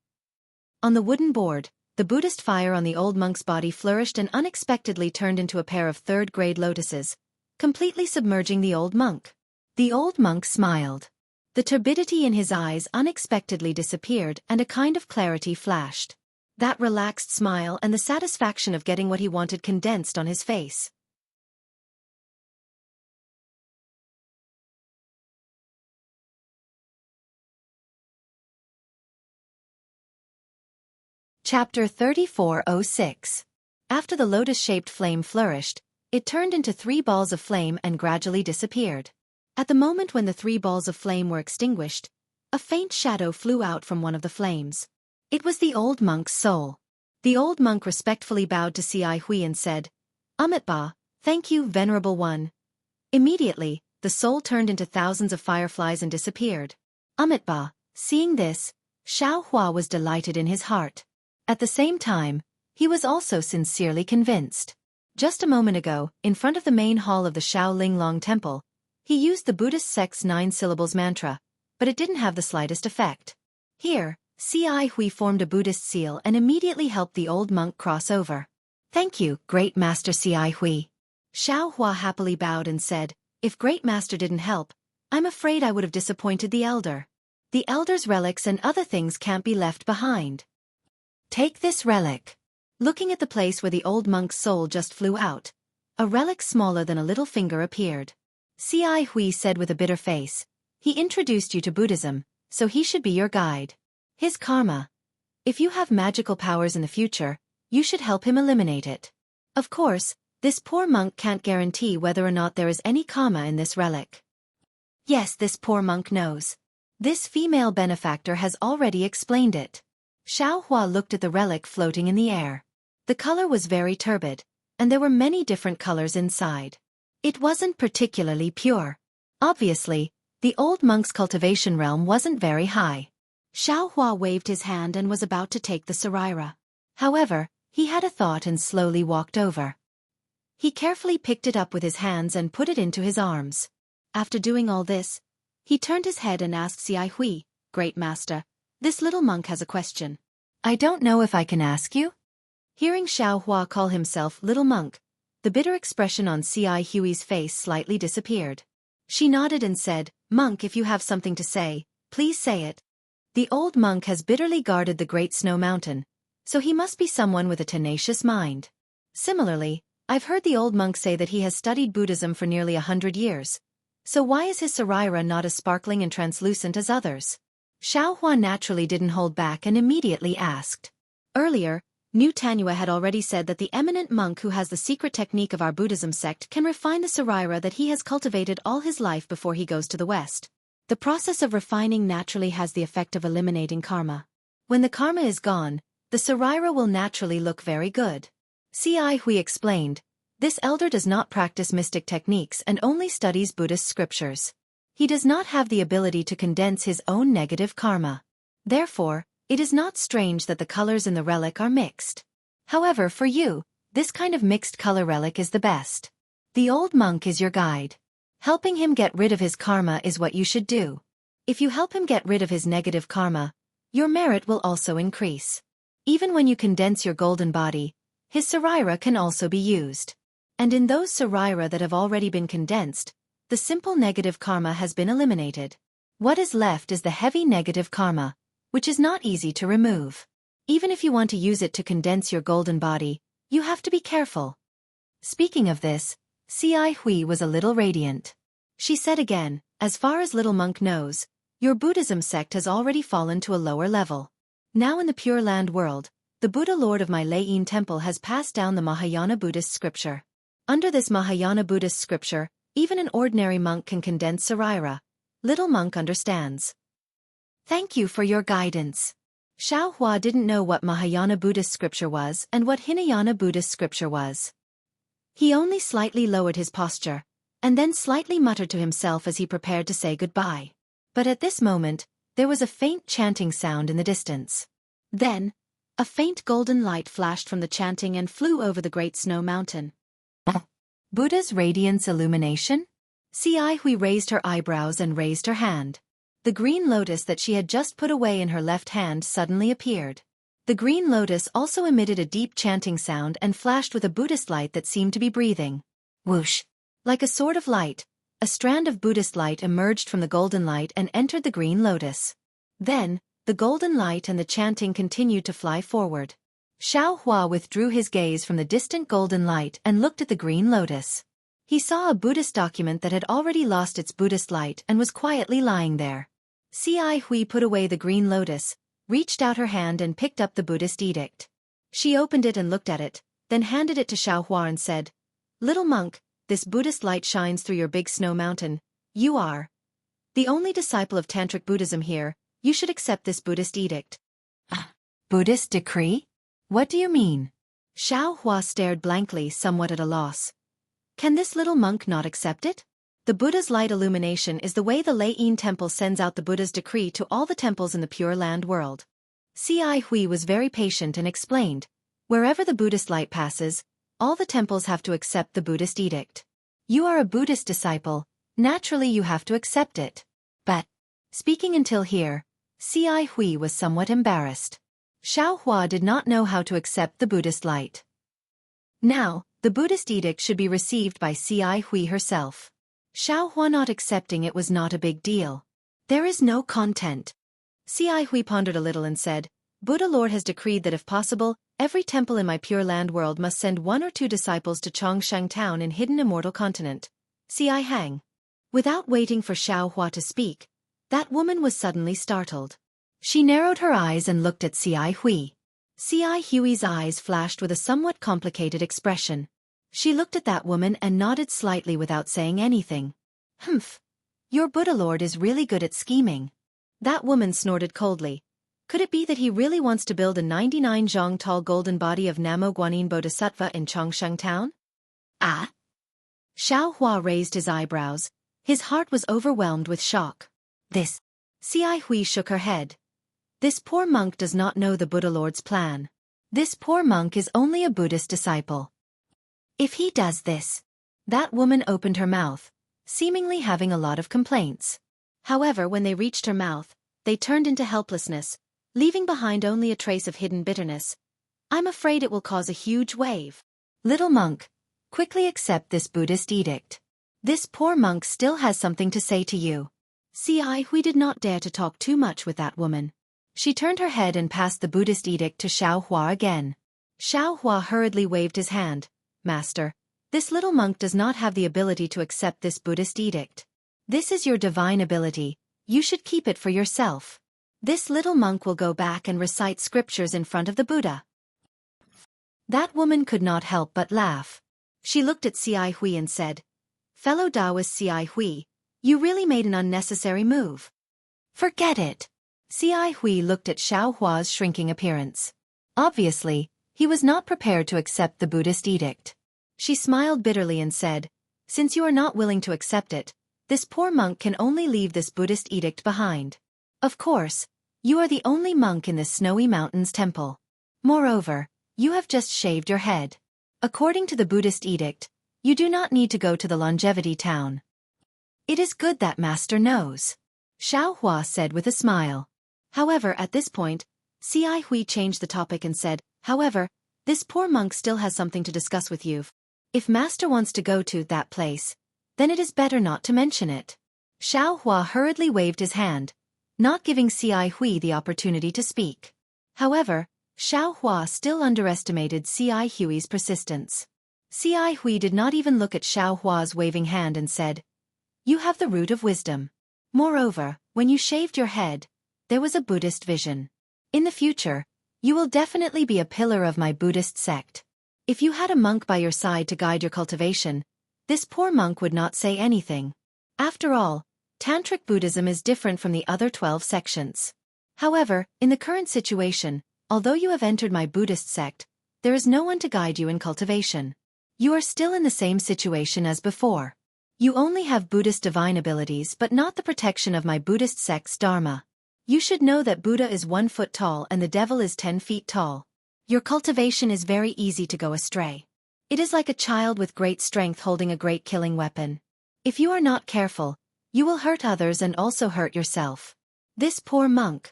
On the wooden board, the Buddhist fire on the old monk's body flourished and unexpectedly turned into a pair of third-grade lotuses, completely submerging the old monk. The old monk smiled. The turbidity in his eyes unexpectedly disappeared and a kind of clarity flashed. That relaxed smile and the satisfaction of getting what he wanted condensed on his face. Chapter 3406. After the lotus-shaped flame flourished, it turned into 3 balls of flame and gradually disappeared. At the moment when the 3 balls of flame were extinguished, a faint shadow flew out from one of the flames. It was the old monk's soul. The old monk respectfully bowed to Xueqi and said, "Amitabha, thank you, Venerable One." Immediately, the soul turned into thousands of fireflies and disappeared. Amitabha, seeing this, Xueqi was delighted in his heart. At the same time, he was also sincerely convinced. Just a moment ago, in front of the main hall of the Shaolinglong Temple, he used the Buddhist sect's 9 syllables mantra, but it didn't have the slightest effect. Here, Xueqi formed a Buddhist seal and immediately helped the old monk cross over. "Thank you, Great Master Xueqi." Xueqi happily bowed and said, "If Great Master didn't help, I'm afraid I would have disappointed the elder. The elder's relics and other things can't be left behind. Take this relic." Looking at the place where the old monk's soul just flew out, a relic smaller than a little finger appeared. Xueqi said with a bitter face, "He introduced you to Buddhism, so he should be your guide. His karma. If you have magical powers in the future, you should help him eliminate it. Of course, this poor monk can't guarantee whether or not there is any karma in this relic." Yes, this poor monk knows. This female benefactor has already explained it. Xueqi looked at the relic floating in the air. The color was very turbid, and there were many different colors inside. It wasn't particularly pure. Obviously, the old monk's cultivation realm wasn't very high. Xueqi waved his hand and was about to take the sarira. However, he had a thought and slowly walked over. He carefully picked it up with his hands and put it into his arms. After doing all this, he turned his head and asked Xueqi, "Great Master, this little monk has a question." "I don't know if I can ask you?" Hearing Xueqi call himself little monk, the bitter expression on Xueqi's face slightly disappeared. She nodded and said, "Monk, if you have something to say, please say it." The old monk has bitterly guarded the Great Snow Mountain, so he must be someone with a tenacious mind. Similarly, I've heard the old monk say that he has studied Buddhism for nearly 100 years. So why is his sarira not as sparkling and translucent as others? Xueqi naturally didn't hold back and immediately asked. Earlier, New Tanua had already said that the eminent monk who has the secret technique of our Buddhism sect can refine the sarira that he has cultivated all his life before he goes to the West. The process of refining naturally has the effect of eliminating karma. When the karma is gone, the sarira will naturally look very good. Xueqi explained, this elder does not practice mystic techniques and only studies Buddhist scriptures. He does not have the ability to condense his own negative karma. Therefore, it is not strange that the colors in the relic are mixed. However, for you, this kind of mixed color relic is the best. The old monk is your guide. Helping him get rid of his karma is what you should do. If you help him get rid of his negative karma, your merit will also increase. Even when you condense your golden body, his sarira can also be used. And in those sarira that have already been condensed, the simple negative karma has been eliminated. What is left is the heavy negative karma, which is not easy to remove. Even if you want to use it to condense your golden body, you have to be careful. Speaking of this, Xueqi was a little radiant. She said again, as far as little monk knows, your Buddhism sect has already fallen to a lower level. Now in the Pure Land world, the Buddha Lord of my Lain Temple has passed down the Mahayana Buddhist scripture. Under this Mahayana Buddhist scripture, even an ordinary monk can condense sarira. Little monk understands. Thank you for your guidance. Xiaohua didn't know what Mahayana Buddhist scripture was and what Hinayana Buddhist scripture was. He only slightly lowered his posture, and then slightly muttered to himself as he prepared to say goodbye. But at this moment, there was a faint chanting sound in the distance. Then, a faint golden light flashed from the chanting and flew over the great snow mountain. Buddha's radiance illumination? Xiaohui raised her eyebrows and raised her hand. The green lotus that she had just put away in her left hand suddenly appeared. The green lotus also emitted a deep chanting sound and flashed with a Buddhist light that seemed to be breathing. Whoosh! Like a sword of light, a strand of Buddhist light emerged from the golden light and entered the green lotus. Then, the golden light and the chanting continued to fly forward. Xiaohua withdrew his gaze from the distant golden light and looked at the green lotus. He saw a Buddhist document that had already lost its Buddhist light and was quietly lying there. Xiaohui put away the green lotus, reached out her hand and picked up the Buddhist edict. She opened it and looked at it, then handed it to Xiaohua and said, "Little monk, this Buddhist light shines through your big snow mountain. You are the only disciple of Tantric Buddhism here. You should accept this Buddhist edict." Buddhist decree? What do you mean? Xiaohua stared blankly, somewhat at a loss. Can this little monk not accept it? The Buddha's light illumination is the way the Lei-Yin temple sends out the Buddha's decree to all the temples in the Pure Land world. Xiaohui was very patient and explained, wherever the Buddhist light passes, all the temples have to accept the Buddhist edict. You are a Buddhist disciple, naturally you have to accept it. But, speaking until here, Xiaohui was somewhat embarrassed. Xiaohua did not know how to accept the Buddhist light. Now, the Buddhist edict should be received by Xiaohui herself. Xiaohua not accepting it was not a big deal. There is no content. Xiaohui pondered a little and said, Buddha Lord has decreed that if possible, every temple in my Pure Land world must send 1 or 2 disciples to Chongsheng Town in Hidden Immortal Continent. Xi Hang. Without waiting for Xiaohua to speak, that woman was suddenly startled. She narrowed her eyes and looked at Xiaohui. Xiaohui's eyes flashed with a somewhat complicated expression. She looked at that woman and nodded slightly without saying anything. Humph. Your Buddha Lord is really good at scheming. That woman snorted coldly. Could it be that he really wants to build a 99 zhang tall golden body of Namo Guanyin Bodhisattva in Chongsheng Town? Ah? Xiaohua raised his eyebrows. His heart was overwhelmed with shock. This. Xiaohui shook her head. This poor monk does not know the Buddha Lord's plan. This poor monk is only a Buddhist disciple. If he does this. That woman opened her mouth, seemingly having a lot of complaints. However, when they reached her mouth, they turned into helplessness, leaving behind only a trace of hidden bitterness. I'm afraid it will cause a huge wave. Little monk, quickly accept this Buddhist edict. This poor monk still has something to say to you. Xiaohui did not dare to talk too much with that woman. She turned her head and passed the Buddhist edict to Xiaohua again. Xiaohua hurriedly waved his hand. Master, this little monk does not have the ability to accept this Buddhist edict. This is your divine ability, you should keep it for yourself. This little monk will go back and recite scriptures in front of the Buddha. That woman could not help but laugh. She looked at Xiaohui and said, Fellow Taoist Xiaohui, you really made an unnecessary move. Forget it. Xiaohui looked at Xiaohua's shrinking appearance. Obviously, he was not prepared to accept the Buddhist edict. She smiled bitterly and said, Since you are not willing to accept it, this poor monk can only leave this Buddhist edict behind. Of course, you are the only monk in this snowy mountains temple. Moreover, you have just shaved your head. According to the Buddhist edict, you do not need to go to the longevity town. It is good that Master knows. Xiaohua said with a smile. However, at this point, Xiaohui changed the topic and said, However, this poor monk still has something to discuss with you. If Master wants to go to that place, then it is better not to mention it. Xiaohua hurriedly waved his hand, not giving Xiaohui the opportunity to speak. However, Xiaohua still underestimated Xiaohui's persistence. Xiaohui did not even look at Xiaohua's waving hand and said, You have the root of wisdom. Moreover, when you shaved your head, there was a Buddhist vision. In the future, you will definitely be a pillar of my Buddhist sect. If you had a monk by your side to guide your cultivation, this poor monk would not say anything. After all, Tantric Buddhism is different from the other 12 sections. However, in the current situation, although you have entered my Buddhist sect, there is no one to guide you in cultivation. You are still in the same situation as before. You only have Buddhist divine abilities but not the protection of my Buddhist sect's dharma. You should know that Buddha is 1 foot tall and the devil is 10 feet tall. Your cultivation is very easy to go astray. It is like a child with great strength holding a great killing weapon. If you are not careful, you will hurt others and also hurt yourself. This poor monk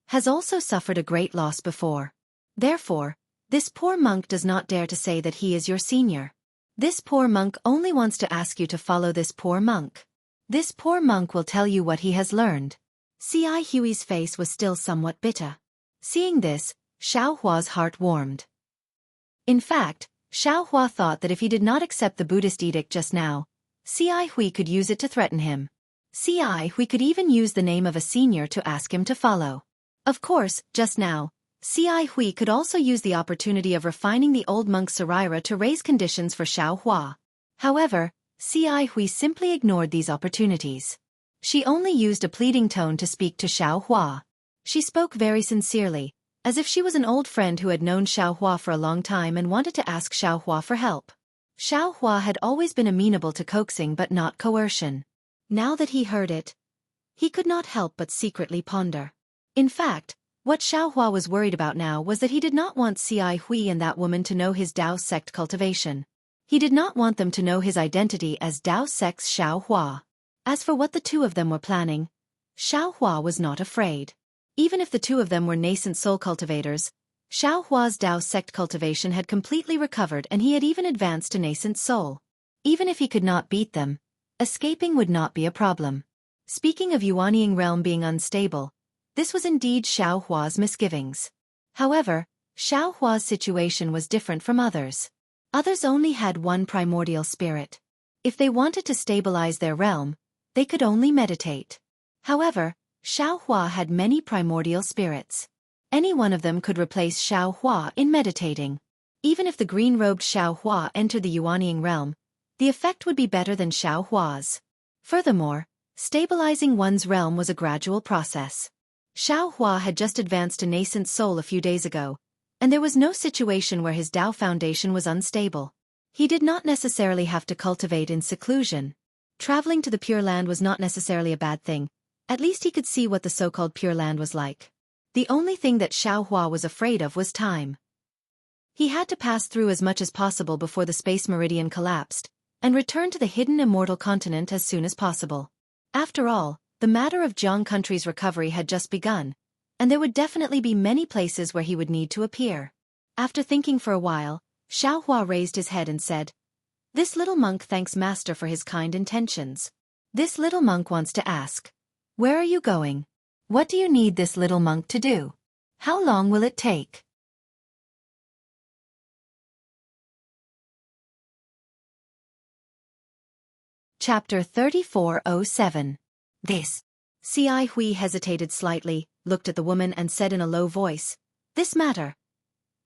has also suffered a great loss before. Therefore, this poor monk does not dare to say that he is your senior. This poor monk only wants to ask you to follow this poor monk. This poor monk will tell you what he has learned. Xueqi's face was still somewhat bitter. Seeing this, Xiaohua's heart warmed. In fact, Xiaohua thought that if he did not accept the Buddhist edict just now, Xueqi could use it to threaten him. Xueqi could even use the name of a senior to ask him to follow. Of course, just now, Xueqi could also use the opportunity of refining the old monk Sarira to raise conditions for Xiaohua. However, Xueqi simply ignored these opportunities. She only used a pleading tone to speak to Xiaohua. She spoke very sincerely, as if she was an old friend who had known Xiaohua for a long time and wanted to ask Xiaohua for help. Xiaohua had always been amenable to coaxing but not coercion. Now that he heard it, he could not help but secretly ponder. In fact, what Xiaohua was worried about now was that he did not want Xueqi and that woman to know his Dao sect cultivation. He did not want them to know his identity as Dao sect's Xiaohua. As for what the two of them were planning, Xiaohua was not afraid. Even if the two of them were nascent soul cultivators, Xiaohua's Dao sect cultivation had completely recovered and he had even advanced to nascent soul. Even if he could not beat them, escaping would not be a problem. Speaking of Yuanying realm being unstable, this was indeed Xiaohua's misgivings. However, Xiaohua's situation was different from others. Others only had one primordial spirit. If they wanted to stabilize their realm, they could only meditate. However, Xiaohua had many primordial spirits. Any one of them could replace Xiaohua in meditating. Even if the green-robed Xiaohua entered the Yuanying realm, the effect would be better than Xiaohua's. Furthermore, stabilizing one's realm was a gradual process. Xiaohua had just advanced to nascent soul a few days ago, and there was no situation where his Dao foundation was unstable. He did not necessarily have to cultivate in seclusion. Traveling to the Pure Land was not necessarily a bad thing. At least he could see what the so-called Pure Land was like. The only thing that Xiaohua was afraid of was time. He had to pass through as much as possible before the space meridian collapsed, and return to the hidden immortal continent as soon as possible. After all, the matter of Jiang country's recovery had just begun, and there would definitely be many places where he would need to appear. After thinking for a while, Xiaohua raised his head and said, "This little monk thanks Master for his kind intentions. This little monk wants to ask, where are you going? What do you need this little monk to do? How long will it take?" Chapter 3407. This. Xueqi hesitated slightly, looked at the woman and said in a low voice, "This matter.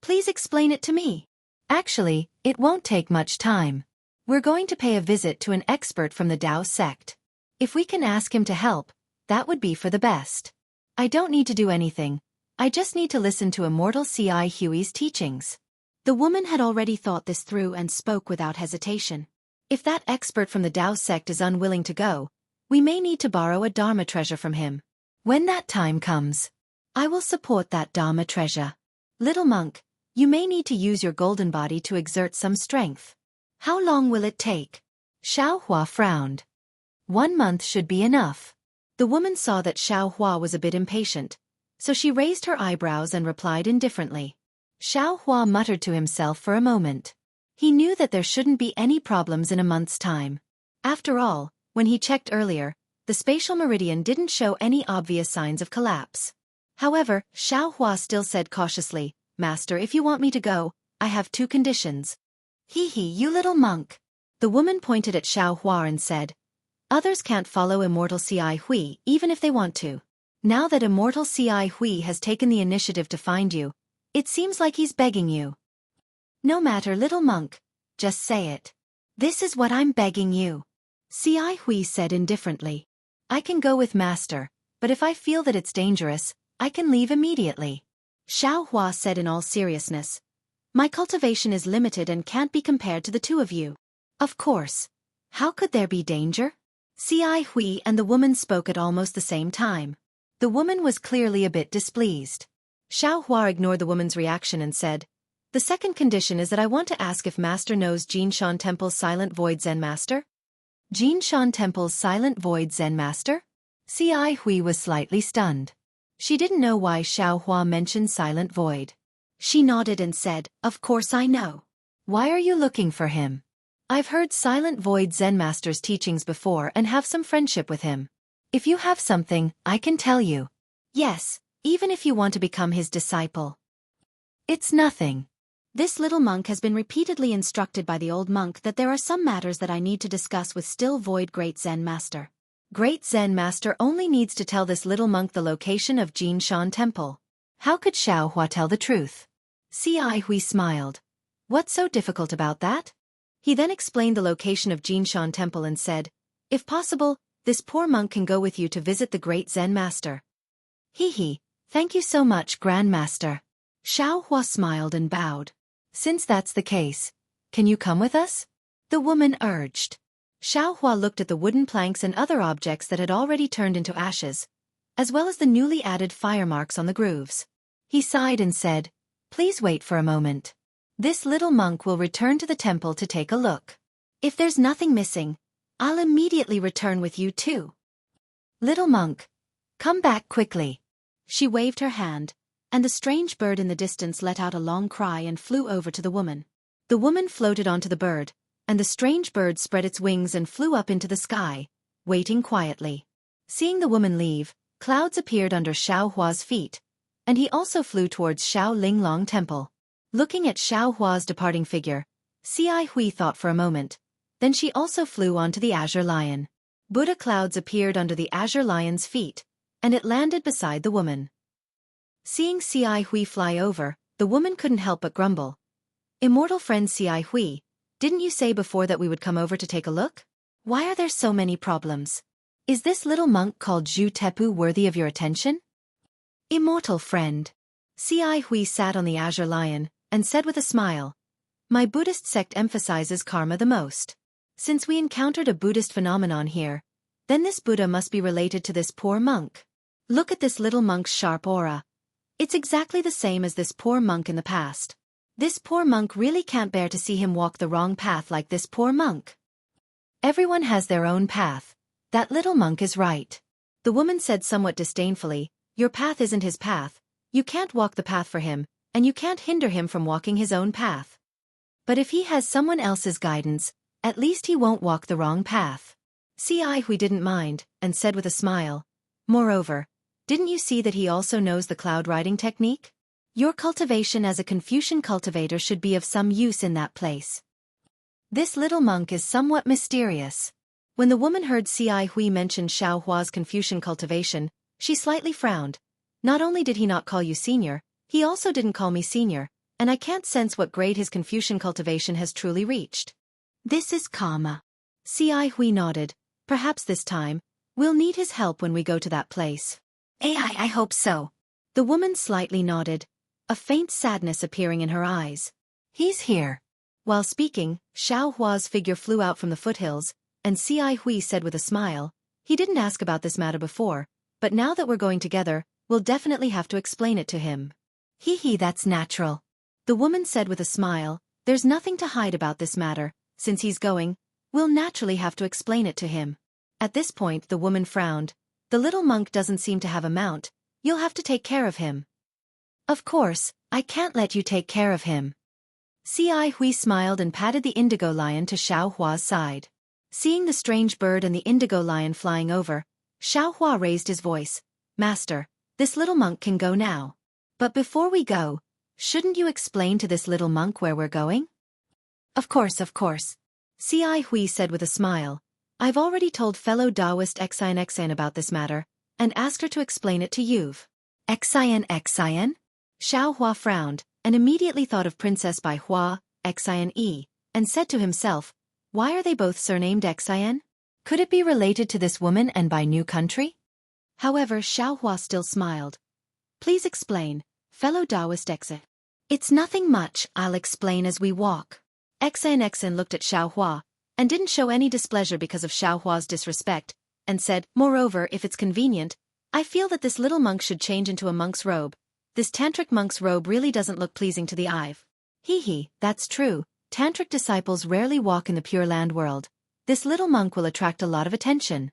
Please explain it to me. Actually, it won't take much time. We're going to pay a visit to an expert from the Dao sect. If we can ask him to help, that would be for the best. I don't need to do anything. I just need to listen to immortal Xueqi's teachings." The woman had already thought this through and spoke without hesitation. If that expert from the Dao sect is unwilling to go, we may need to borrow a Dharma treasure from him. When that time comes, I will support that Dharma treasure. Little monk, you may need to use your golden body to exert some strength. How long will it take? Xiaohua frowned. 1 month should be enough. The woman saw that Xiaohua was a bit impatient, so she raised her eyebrows and replied indifferently. Xiaohua muttered to himself for a moment. He knew that there shouldn't be any problems in a month's time. After all, when he checked earlier, the spatial meridian didn't show any obvious signs of collapse. However, Xiaohua still said cautiously, "Master, if you want me to go, I have 2 conditions." "Hee hee, you little monk." The woman pointed at Xiaohua and said, "Others can't follow immortal Xueqi even if they want to. Now that immortal Xueqi has taken the initiative to find you, it seems like he's begging you." "No matter, little monk. Just say it. This is what I'm begging you." Xueqi said indifferently. "I can go with Master, but if I feel that it's dangerous, I can leave immediately. Xiao Hua said in all seriousness. My cultivation is limited and can't be compared to the two of you. Of course. How could there be danger? Xi Hui and the woman spoke at almost the same time. The woman was clearly a bit displeased. Xiao Hua ignored the woman's reaction and said, the second condition is that I want to ask if Master knows Jinshan Temple's Silent Void Zen Master? Jinshan Temple's Silent Void Zen Master? Xi Hui was slightly stunned. She didn't know why Xiao Hua mentioned Silent Void. She nodded and said, of course I know. Why are you looking for him? I've heard Silent Void Zen Master's teachings before and have some friendship with him. If you have something, I can tell you. Yes, even if you want to become his disciple. It's nothing. This little monk has been repeatedly instructed by the old monk that there are some matters that I need to discuss with Still Void Great Zen Master. Great Zen Master only needs to tell this little monk the location of Jinshan Temple. How could Xiao Hua tell the truth? Xi Hui smiled. What's so difficult about that? He then explained the location of Jinshan Temple and said, if possible, this poor monk can go with you to visit the Great Zen Master. Hee, thank you so much, Grand Master. Xiao Hua smiled and bowed. Since that's the case, can you come with us? The woman urged. Xiao Hua looked at the wooden planks and other objects that had already turned into ashes, as well as the newly added fire marks on the grooves. He sighed and said, please wait for a moment. This little monk will return to the temple to take a look. If there's nothing missing, I'll immediately return with you too. Little monk, come back quickly. She waved her hand, and the strange bird in the distance let out a long cry and flew over to the woman. The woman floated onto the bird, and the strange bird spread its wings and flew up into the sky, waiting quietly. Seeing the woman leave, clouds appeared under Xiao Hua's feet, and he also flew towards Xiao Linglong Temple. Looking at Xiao Hua's departing figure, Xi Hui thought for a moment, then she also flew onto the Azure Lion. Buddha clouds appeared under the Azure Lion's feet, and it landed beside the woman. Seeing Xi Hui fly over, the woman couldn't help but grumble. Immortal friend Xi Hui, didn't you say before that we would come over to take a look? Why are there so many problems? Is this little monk called Zhu Tepu worthy of your attention? Immortal friend. Xi Hui sat on the Azure Lion, and said with a smile, my Buddhist sect emphasizes karma the most. Since we encountered a Buddhist phenomenon here, then this Buddha must be related to this poor monk. Look at this little monk's sharp aura. It's exactly the same as this poor monk in the past. This poor monk really can't bear to see him walk the wrong path like this poor monk. Everyone has their own path. That little monk is right. The woman said somewhat disdainfully, your path isn't his path. You can't walk the path for him, and you can't hinder him from walking his own path. But if he has someone else's guidance, at least he won't walk the wrong path. Xi Hui didn't mind, and said with a smile, moreover, didn't you see that he also knows the cloud riding technique? Your cultivation as a Confucian cultivator should be of some use in that place. This little monk is somewhat mysterious. When the woman heard Xi Hui mention Xiao Hua's Confucian cultivation, she slightly frowned. Not only did he not call you senior, he also didn't call me senior, and I can't sense what grade his Confucian cultivation has truly reached. This is karma. Xi Hui nodded. Perhaps this time, we'll need his help when we go to that place. I hope so. The woman slightly nodded, a faint sadness appearing in her eyes. He's here. While speaking, Xiao Hua's figure flew out from the foothills, and Xi Hui said with a smile, he didn't ask about this matter before, but now that we're going together, we'll definitely have to explain it to him. That's natural. The woman said with a smile, there's nothing to hide about this matter, since he's going, we'll naturally have to explain it to him. At this point the woman frowned. The little monk doesn't seem to have a mount, you'll have to take care of him. Of course, I can't let you take care of him. Xi Hui smiled and patted the indigo lion to Xiao Hua's side. Seeing the strange bird and the indigo lion flying over, Xiao Hua raised his voice, Master, this little monk can go now. But before we go, shouldn't you explain to this little monk where we're going? Of course. Xi Hui said with a smile, I've already told fellow Taoist Xian about this matter, and asked her to explain it to You've. Xian? Xiao Hua frowned, and immediately thought of Princess Bai Hua, Xian, and said to himself, why are they both surnamed Xian? Could it be related to this woman and Bai New Country? However, Xiao Hua still smiled. Please explain, fellow Taoist Exe. It's nothing much, I'll explain as we walk. Exan looked at Xiaohua, and didn't show any displeasure because of Xiaohua's disrespect, and said, moreover, if it's convenient, I feel that this little monk should change into a monk's robe. This tantric monk's robe really doesn't look pleasing to the eye. That's true. Tantric disciples rarely walk in the Pure Land world. This little monk will attract a lot of attention.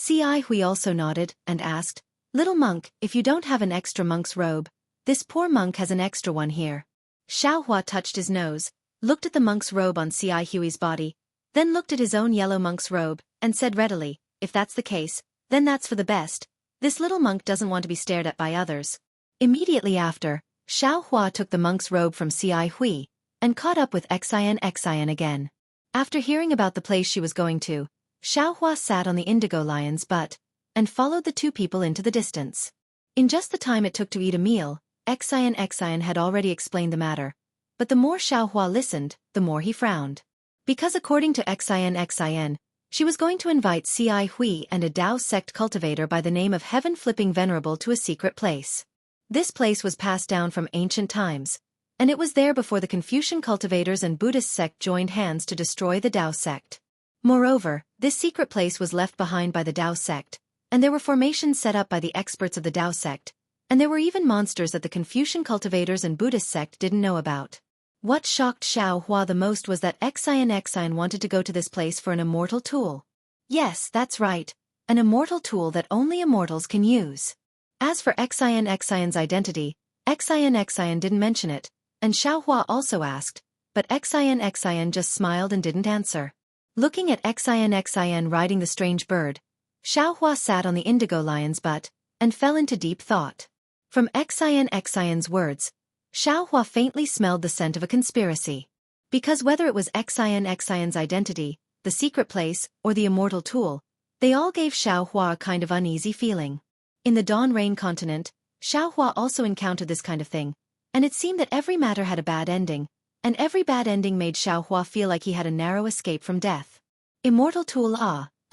Hui also nodded, and asked, Little monk, if you don't have an extra monk's robe, this poor monk has an extra one here. Xiaohua touched his nose, looked at the monk's robe on Hui's body, then looked at his own yellow monk's robe, and said readily, if that's the case, then that's for the best. This little monk doesn't want to be stared at by others. Immediately after, Xiaohua took the monk's robe from Hui, and caught up with Xian again. After hearing about the place she was going to, Xiaohua sat on the indigo lion's butt, and followed the two people into the distance. In just the time it took to eat a meal, Xian had already explained the matter, but the more Xiaohua listened, the more he frowned. Because according to Xian, she was going to invite Hui and a Tao sect cultivator by the name of Heaven Flipping Venerable to a secret place. This place was passed down from ancient times, and it was there before the Confucian cultivators and Buddhist sect joined hands to destroy the Tao sect. Moreover, this secret place was left behind by the Tao sect, and there were formations set up by the experts of the Tao sect, and there were even monsters that the Confucian cultivators and Buddhist sect didn't know about. What shocked Xiaohua the most was that Xian wanted to go to this place for an immortal tool. Yes, that's right, an immortal tool that only immortals can use. As for Xian's identity, Xian didn't mention it, and Xiaohua also asked, but Xian just smiled and didn't answer. Looking at Xian riding the strange bird, Xiaohua sat on the indigo lion's butt, and fell into deep thought. From Xian's words, Xiaohua faintly smelled the scent of a conspiracy. Because whether it was Xian's identity, the secret place, or the immortal tool, they all gave Xiaohua a kind of uneasy feeling. In the Dawn Rain continent, Xiaohua also encountered this kind of thing, and it seemed that every matter had a bad ending, and every bad ending made Xiaohua feel like he had a narrow escape from death. Immortal tool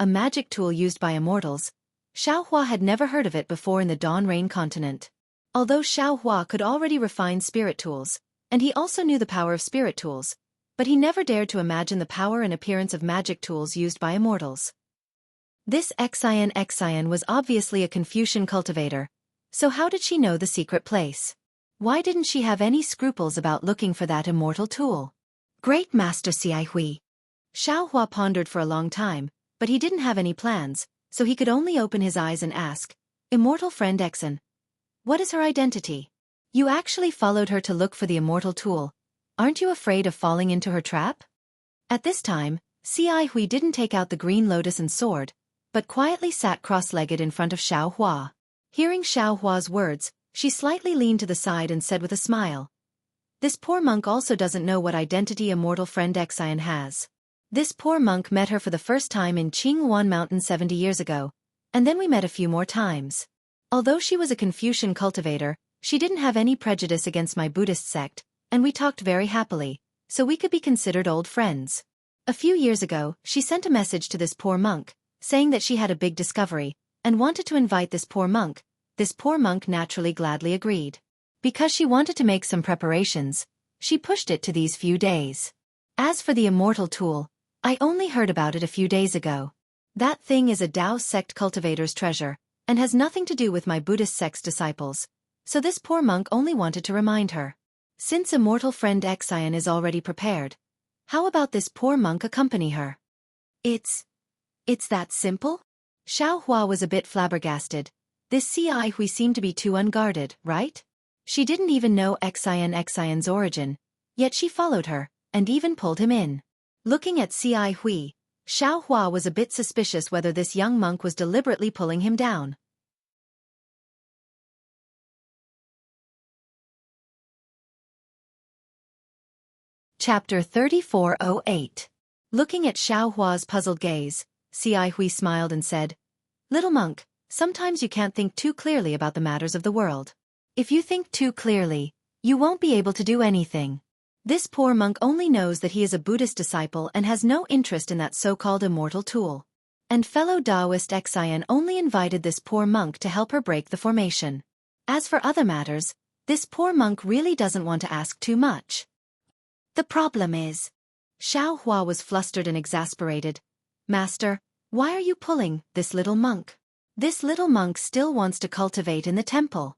a magic tool used by immortals. Xiaohua had never heard of it before in the Dawn Rain continent. Although Xiaohua could already refine spirit tools, and he also knew the power of spirit tools, but he never dared to imagine the power and appearance of magic tools used by immortals. This Xian was obviously a Confucian cultivator, so how did she know the secret place? Why didn't she have any scruples about looking for that immortal tool? Great Master Hui. Xiaohua pondered for a long time, but he didn't have any plans, so he could only open his eyes and ask, Immortal friend Exan, what is her identity? You actually followed her to look for the immortal tool. Aren't you afraid of falling into her trap? At this time, Hui didn't take out the green lotus and sword, but quietly sat cross-legged in front of Xiaohua. Hearing Xiaohua's words, she slightly leaned to the side and said with a smile, This poor monk also doesn't know what identity immortal friend Xian has. This poor monk met her for the first time in Qinghuan Mountain 70 years ago, and then we met a few more times. Although she was a Confucian cultivator, she didn't have any prejudice against my Buddhist sect, and we talked very happily, so we could be considered old friends. A few years ago, she sent a message to this poor monk, saying that she had a big discovery, and wanted to invite this poor monk. This poor monk naturally gladly agreed. Because she wanted to make some preparations, she pushed it to these few days. As for the immortal tool, I only heard about it a few days ago. That thing is a Tao sect cultivator's treasure, and has nothing to do with my Buddhist sect's disciples, so this poor monk only wanted to remind her. Since immortal friend Xian is already prepared, how about this poor monk accompany her? It's that simple? Xiaohua was a bit flabbergasted. This Hui seemed to be too unguarded, right? She didn't even know Xian's origin, yet she followed her, and even pulled him in. Looking at Hui, Xiaohua was a bit suspicious whether this young monk was deliberately pulling him down. Chapter 3408. Looking at Xiaohua's puzzled gaze, Hui smiled and said, Little monk, sometimes you can't think too clearly about the matters of the world. If you think too clearly, you won't be able to do anything. This poor monk only knows that he is a Buddhist disciple and has no interest in that so-called immortal tool. And fellow Taoist Xian only invited this poor monk to help her break the formation. As for other matters, this poor monk really doesn't want to ask too much. The problem is, Xiaohua was flustered and exasperated. Master, why are you pulling this little monk? This little monk still wants to cultivate in the temple.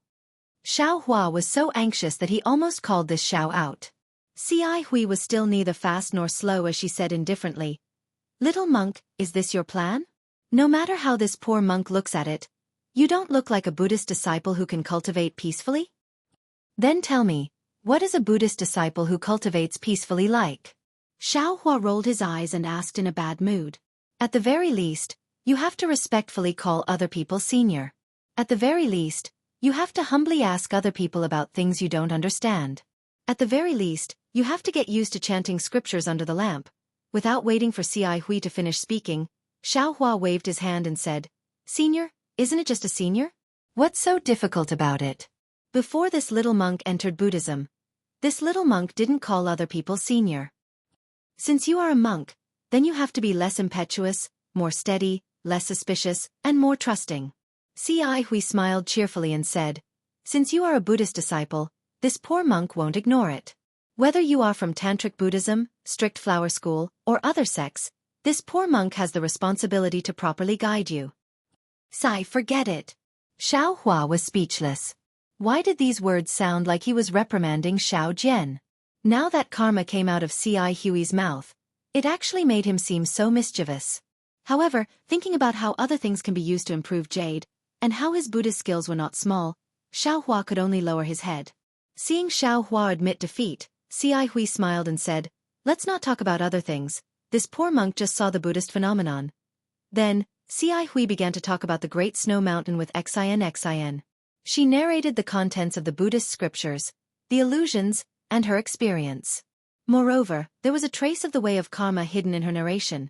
Xiaohua was so anxious that he almost called this Xiao out. Cai Hui was still neither fast nor slow as she said indifferently, Little monk, is this your plan? No matter how this poor monk looks at it, you don't look like a Buddhist disciple who can cultivate peacefully? Then tell me, what is a Buddhist disciple who cultivates peacefully like? Xiaohua rolled his eyes and asked in a bad mood. At the very least, you have to respectfully call other people senior. At the very least, you have to humbly ask other people about things you don't understand. At the very least, you have to get used to chanting scriptures under the lamp. Without waiting for Cai Hui to finish speaking, Xiaohua waved his hand and said, Senior, isn't it just a senior? What's so difficult about it? Before this little monk entered Buddhism, this little monk didn't call other people senior. Since you are a monk, then you have to be less impetuous, more steady, less suspicious, and more trusting. Cai Hui smiled cheerfully and said, Since you are a Buddhist disciple, this poor monk won't ignore it. Whether you are from Tantric Buddhism, strict flower school, or other sects, this poor monk has the responsibility to properly guide you. Sai, forget it. Xiaohua was speechless. Why did these words sound like he was reprimanding Xiao Jian? Now that karma came out of Cai Hui's mouth, it actually made him seem so mischievous. However, thinking about how other things can be used to improve Jade, and how his Buddhist skills were not small, Xiaohua could only lower his head. Seeing Xiaohua admit defeat, Cai Hui smiled and said, Let's not talk about other things. This poor monk just saw the Buddhist phenomenon. Then, Cai Hui began to talk about the Great Snow Mountain with Xin. She narrated the contents of the Buddhist scriptures, the illusions, and her experience. Moreover, there was a trace of the way of karma hidden in her narration.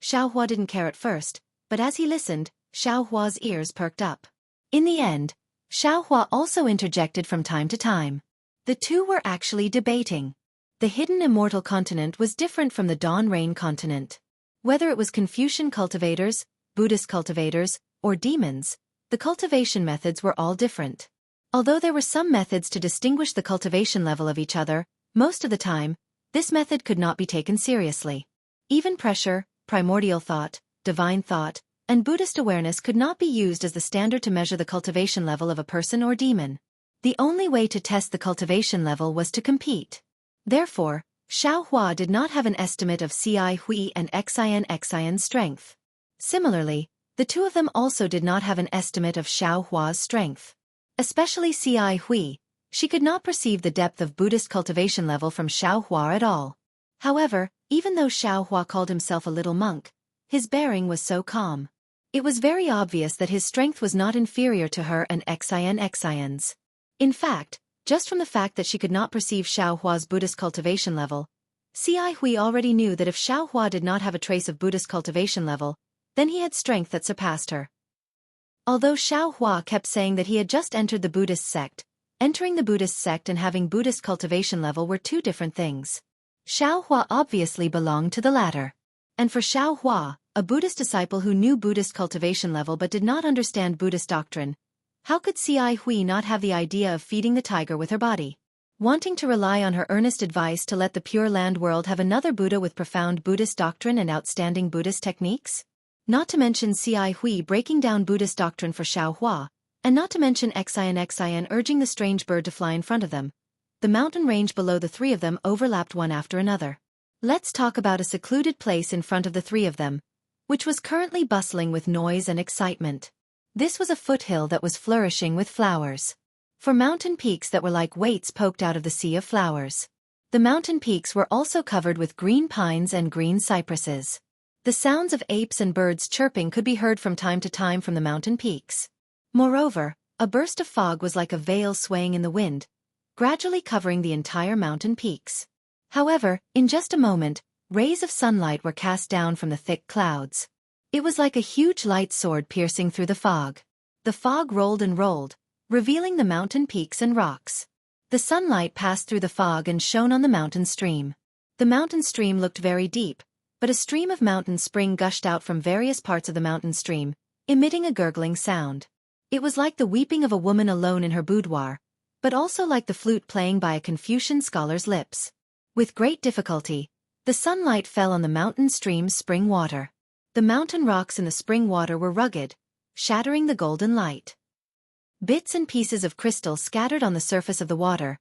Xiaohua didn't care at first, but as he listened, Xiaohua's ears perked up. In the end, Xiaohua also interjected from time to time. The two were actually debating. The hidden immortal continent was different from the Dawn Rain continent. Whether it was Confucian cultivators, Buddhist cultivators, or demons, the cultivation methods were all different. Although there were some methods to distinguish the cultivation level of each other, most of the time, this method could not be taken seriously. Even pressure, primordial thought, divine thought, and Buddhist awareness could not be used as the standard to measure the cultivation level of a person or demon. The only way to test the cultivation level was to compete. Therefore, Xiaohua did not have an estimate of Cai Hui and Xin's strength. Similarly, the two of them also did not have an estimate of Xiaohua's strength. Especially Cai Hui, she could not perceive the depth of Buddhist cultivation level from Xiaohua at all. However, even though Xiaohua called himself a little monk, his bearing was so calm. It was very obvious that his strength was not inferior to her and Xin's. In fact, just from the fact that she could not perceive Xiaohua's Buddhist cultivation level, Cai Hui already knew that if Xiaohua did not have a trace of Buddhist cultivation level, then he had strength that surpassed her. Although Xiaohua kept saying that he had just entered the Buddhist sect, entering the Buddhist sect and having Buddhist cultivation level were two different things. Xiaohua obviously belonged to the latter. And for Xiaohua, a Buddhist disciple who knew Buddhist cultivation level but did not understand Buddhist doctrine, how could Cai Hui not have the idea of feeding the tiger with her body? Wanting to rely on her earnest advice to let the Pure Land world have another Buddha with profound Buddhist doctrine and outstanding Buddhist techniques? Not to mention Cai Hui breaking down Buddhist doctrine for Xiaohua, and not to mention Xin urging the strange bird to fly in front of them. The mountain range below the three of them overlapped one after another. Let's talk about a secluded place in front of the three of them, which was currently bustling with noise and excitement. This was a foothill that was flourishing with flowers. For mountain peaks that were like weights poked out of the sea of flowers. The mountain peaks were also covered with green pines and green cypresses. The sounds of apes and birds chirping could be heard from time to time from the mountain peaks. Moreover, a burst of fog was like a veil swaying in the wind, gradually covering the entire mountain peaks. However, in just a moment, rays of sunlight were cast down from the thick clouds. It was like a huge light sword piercing through the fog. The fog rolled and rolled, revealing the mountain peaks and rocks. The sunlight passed through the fog and shone on the mountain stream. The mountain stream looked very deep, but a stream of mountain spring gushed out from various parts of the mountain stream, emitting a gurgling sound. It was like the weeping of a woman alone in her boudoir, but also like the flute playing by a Confucian scholar's lips. With great difficulty, the sunlight fell on the mountain stream's spring water. The mountain rocks in the spring water were rugged, shattering the golden light. Bits and pieces of crystal scattered on the surface of the water,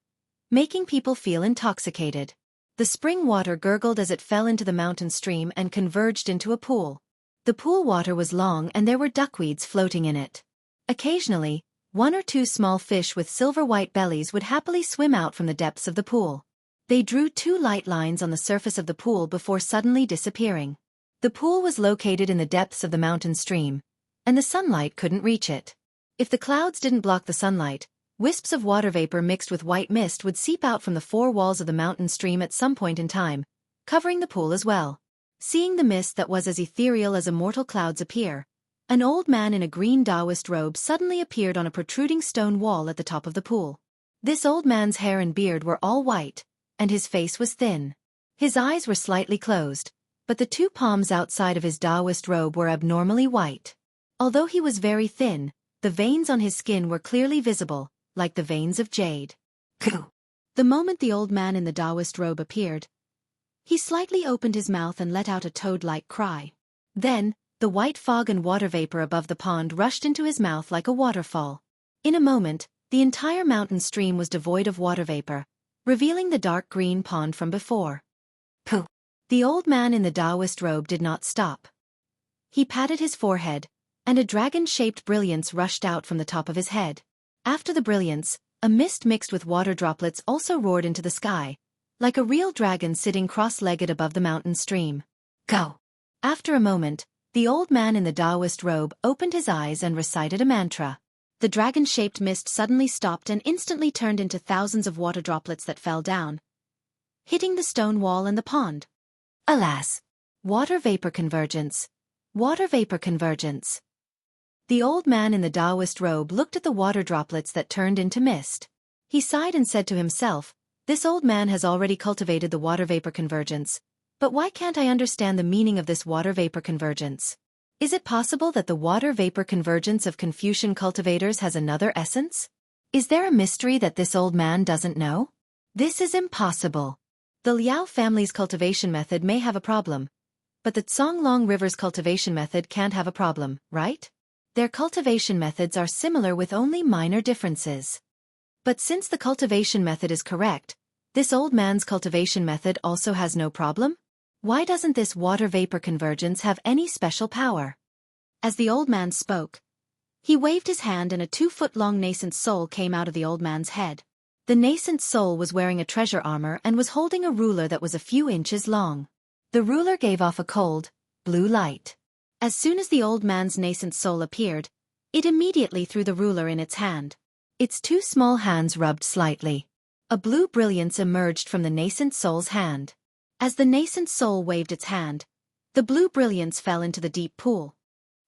making people feel intoxicated. The spring water gurgled as it fell into the mountain stream and converged into a pool. The pool water was long and there were duckweeds floating in it. Occasionally, one or two small fish with silver-white bellies would happily swim out from the depths of the pool. They drew two light lines on the surface of the pool before suddenly disappearing. The pool was located in the depths of the mountain stream, and the sunlight couldn't reach it. If the clouds didn't block the sunlight, wisps of water vapor mixed with white mist would seep out from the four walls of the mountain stream at some point in time, covering the pool as well. Seeing the mist that was as ethereal as immortal clouds appear, an old man in a green Taoist robe suddenly appeared on a protruding stone wall at the top of the pool. This old man's hair and beard were all white, and his face was thin. His eyes were slightly closed, but the two palms outside of his Taoist robe were abnormally white. Although he was very thin, the veins on his skin were clearly visible, like the veins of jade. The moment the old man in the Taoist robe appeared, he slightly opened his mouth and let out a toad-like cry. Then, the white fog and water vapor above the pond rushed into his mouth like a waterfall. In a moment, the entire mountain stream was devoid of water vapor, revealing the dark green pond from before. Pooh! The old man in the Taoist robe did not stop. He patted his forehead, and a dragon-shaped brilliance rushed out from the top of his head. After the brilliance, a mist mixed with water droplets also roared into the sky, like a real dragon sitting cross-legged above the mountain stream. Go! After a moment, the old man in the Taoist robe opened his eyes and recited a mantra. The dragon-shaped mist suddenly stopped and instantly turned into thousands of water droplets that fell down, hitting the stone wall and the pond. Alas! Water vapor convergence. Water vapor convergence. The old man in the Taoist robe looked at the water droplets that turned into mist. He sighed and said to himself, "This old man has already cultivated the water vapor convergence, but why can't I understand the meaning of this water vapor convergence? Is it possible that the water vapor convergence of Confucian cultivators has another essence? Is there a mystery that this old man doesn't know? This is impossible. The Liao family's cultivation method may have a problem, but the Songlong River's cultivation method can't have a problem, right? Their cultivation methods are similar with only minor differences. But since the cultivation method is correct, this old man's cultivation method also has no problem? Why doesn't this water vapor convergence have any special power?" As the old man spoke, he waved his hand and a 2-foot-long nascent soul came out of the old man's head. The nascent soul was wearing a treasure armor and was holding a ruler that was a few inches long. The ruler gave off a cold, blue light. As soon as the old man's nascent soul appeared, it immediately threw the ruler in its hand. Its two small hands rubbed slightly. A blue brilliance emerged from the nascent soul's hand. As the nascent soul waved its hand, the blue brilliance fell into the deep pool.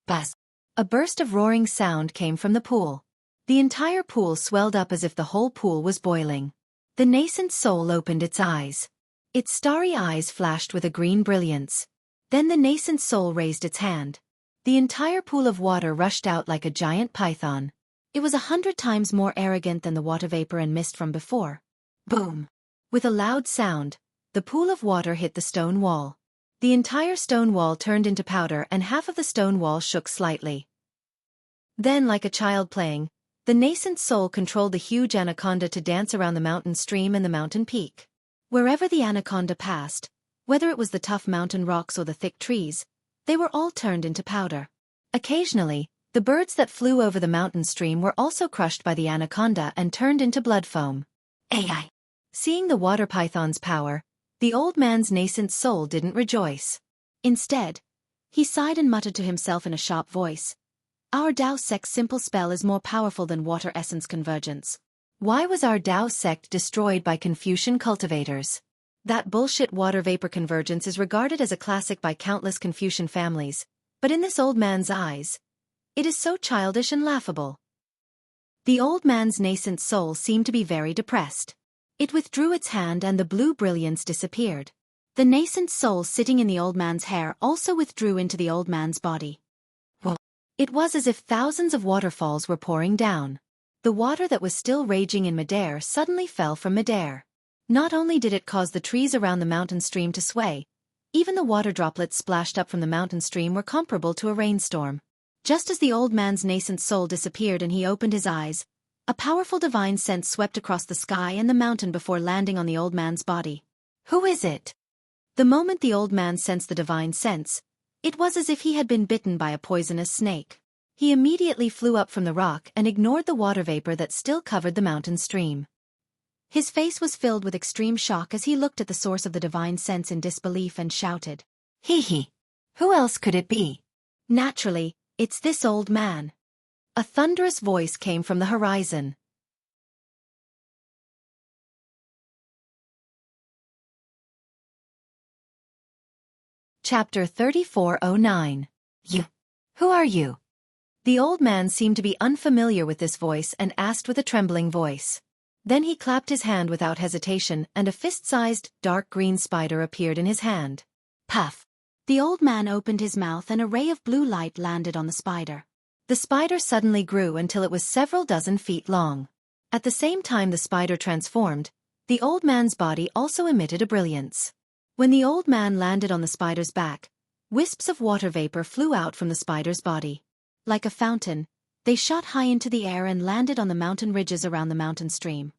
Buzz! A burst of roaring sound came from the pool. The entire pool swelled up as if the whole pool was boiling. The nascent soul opened its eyes. Its starry eyes flashed with a green brilliance. Then the nascent soul raised its hand. The entire pool of water rushed out like a giant python. It was 100 times more arrogant than the water vapor and mist from before. Boom! With a loud sound, the pool of water hit the stone wall. The entire stone wall turned into powder and half of the stone wall shook slightly. Then, like a child playing, the nascent soul controlled the huge anaconda to dance around the mountain stream and the mountain peak. Wherever the anaconda passed, whether it was the tough mountain rocks or the thick trees, they were all turned into powder. Occasionally, the birds that flew over the mountain stream were also crushed by the anaconda and turned into blood foam. AI. Seeing the water python's power, the old man's nascent soul didn't rejoice. Instead, he sighed and muttered to himself in a sharp voice, "Our Tao sect's simple spell is more powerful than water essence convergence. Why was our Tao sect destroyed by Confucian cultivators? That bullshit water vapor convergence is regarded as a classic by countless Confucian families, but in this old man's eyes, it is so childish and laughable." The old man's nascent soul seemed to be very depressed. It withdrew its hand and the blue brilliance disappeared. The nascent soul sitting in the old man's hair also withdrew into the old man's body. Well, It was as if thousands of waterfalls were pouring down. The water that was still raging in midair suddenly fell from midair. Not only did it cause the trees around the mountain stream to sway, even the water droplets splashed up from the mountain stream were comparable to a rainstorm. Just as the old man's nascent soul disappeared and he opened his eyes, a powerful divine sense swept across the sky and the mountain before landing on the old man's body. Who is it? The moment the old man sensed the divine sense, it was as if he had been bitten by a poisonous snake. He immediately flew up from the rock and ignored the water vapor that still covered the mountain stream. His face was filled with extreme shock as he looked at the source of the divine sense in disbelief and shouted, "Hee hee! Who else could it be? Naturally, it's this old man." A thunderous voice came from the horizon. Chapter 3409. You. Who are you? The old man seemed to be unfamiliar with this voice and asked with a trembling voice. Then he clapped his hand without hesitation and a fist-sized, dark green spider appeared in his hand. Puff! The old man opened his mouth and a ray of blue light landed on the spider. The spider suddenly grew until it was several dozen feet long. At the same time the spider transformed, the old man's body also emitted a brilliance. When the old man landed on the spider's back, wisps of water vapor flew out from the spider's body. Like a fountain, they shot high into the air and landed on the mountain ridges around the mountain stream.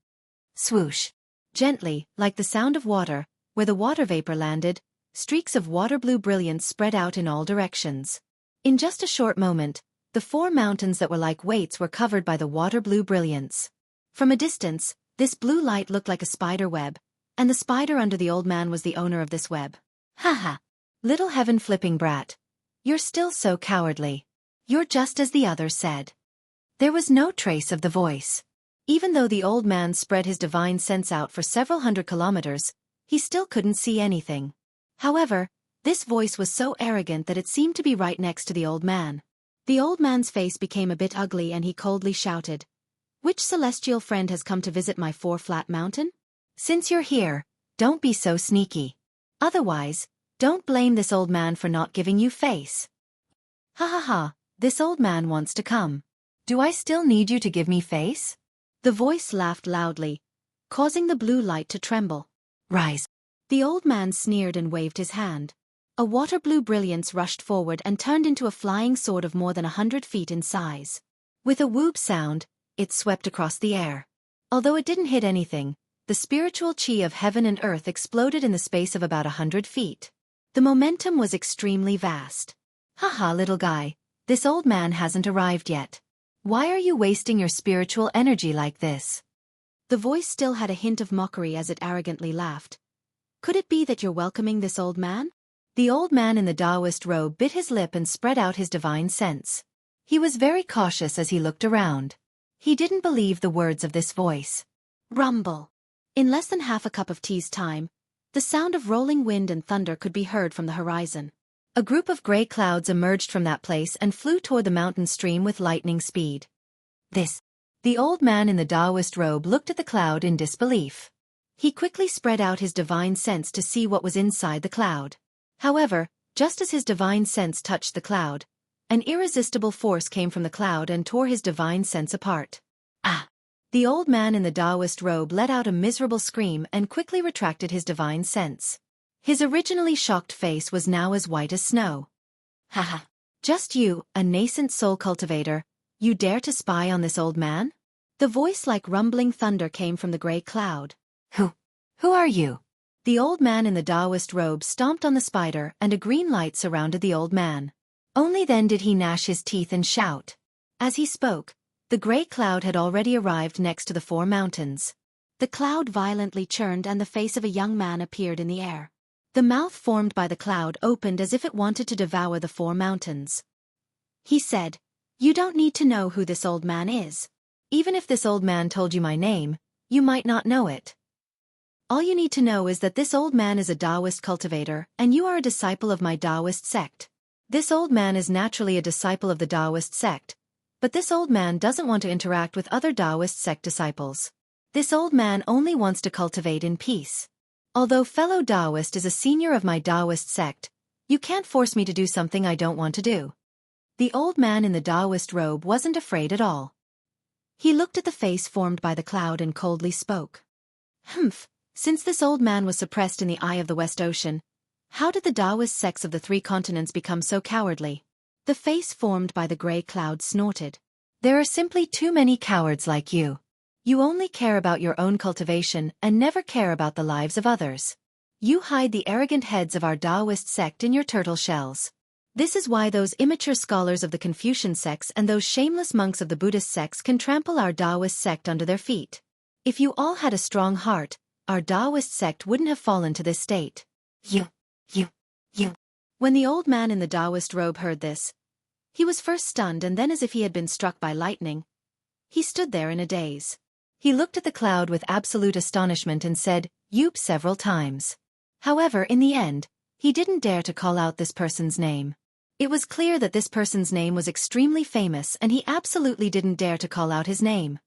Swoosh! Gently, like the sound of water, where the water vapor landed, streaks of water-blue brilliance spread out in all directions. In just a short moment, the 4 mountains that were like weights were covered by the water-blue brilliance. From a distance, this blue light looked like a spider web, and the spider under the old man was the owner of this web. Ha! Little heaven-flipping brat. You're still so cowardly. You're just as the others said. There was no trace of the voice. Even though the old man spread his divine sense out for several hundred kilometers, he still couldn't see anything. However, this voice was so arrogant that it seemed to be right next to the old man. The old man's face became a bit ugly and he coldly shouted, "Which celestial friend has come to visit my 4-flat mountain? Since you're here, don't be so sneaky. Otherwise, don't blame this old man for not giving you face." Ha, this old man wants to come. Do I still need you to give me face? The voice laughed loudly, causing the blue light to tremble. Rise. The old man sneered and waved his hand. A water-blue brilliance rushed forward and turned into a flying sword of more than 100 feet in size. With a whoop sound, it swept across the air. Although it didn't hit anything, the spiritual chi of heaven and earth exploded in the space of about 100 feet. The momentum was extremely vast. Haha, little guy, this old man hasn't arrived yet. Why are you wasting your spiritual energy like this? The voice still had a hint of mockery as it arrogantly laughed. Could it be that you're welcoming this old man? The old man in the Taoist robe bit his lip and spread out his divine sense. He was very cautious as he looked around. He didn't believe the words of this voice. Rumble. In less than half a cup of tea's time, the sound of rolling wind and thunder could be heard from the horizon. A group of gray clouds emerged from that place and flew toward the mountain stream with lightning speed. The old man in the Taoist robe looked at the cloud in disbelief. He quickly spread out his divine sense to see what was inside the cloud. However, just as his divine sense touched the cloud, an irresistible force came from the cloud and tore his divine sense apart. Ah! The old man in the Taoist robe let out a miserable scream and quickly retracted his divine sense. His originally shocked face was now as white as snow. Haha! Just you, a nascent soul cultivator, you dare to spy on this old man? The voice like rumbling thunder came from the gray cloud. Who are you? The old man in the Taoist robe stomped on the spider and a green light surrounded the old man. Only then did he gnash his teeth and shout. As he spoke, the gray cloud had already arrived next to the 4 mountains. The cloud violently churned and the face of a young man appeared in the air. The mouth formed by the cloud opened as if it wanted to devour the 4 mountains. He said, "You don't need to know who this old man is. Even if this old man told you my name, you might not know it. All you need to know is that this old man is a Taoist cultivator and you are a disciple of my Taoist sect. This old man is naturally a disciple of the Taoist sect, but this old man doesn't want to interact with other Taoist sect disciples. This old man only wants to cultivate in peace. Although fellow Taoist is a senior of my Taoist sect, you can't force me to do something I don't want to do." The old man in the Taoist robe wasn't afraid at all. He looked at the face formed by the cloud and coldly spoke. Humph, since this old man was suppressed in the eye of the West Ocean, how did the Taoist sects of the three continents become so cowardly? The face formed by the gray cloud snorted. There are simply too many cowards like you. You only care about your own cultivation and never care about the lives of others. You hide the arrogant heads of our Taoist sect in your turtle shells. This is why those immature scholars of the Confucian sects and those shameless monks of the Buddhist sects can trample our Taoist sect under their feet. If you all had a strong heart, our Taoist sect wouldn't have fallen to this state. You. When the old man in the Taoist robe heard this, he was first stunned and then as if he had been struck by lightning. He stood there in a daze. He looked at the cloud with absolute astonishment and said, "Yup," several times. However, in the end, he didn't dare to call out this person's name. It was clear that this person's name was extremely famous and he absolutely didn't dare to call out his name.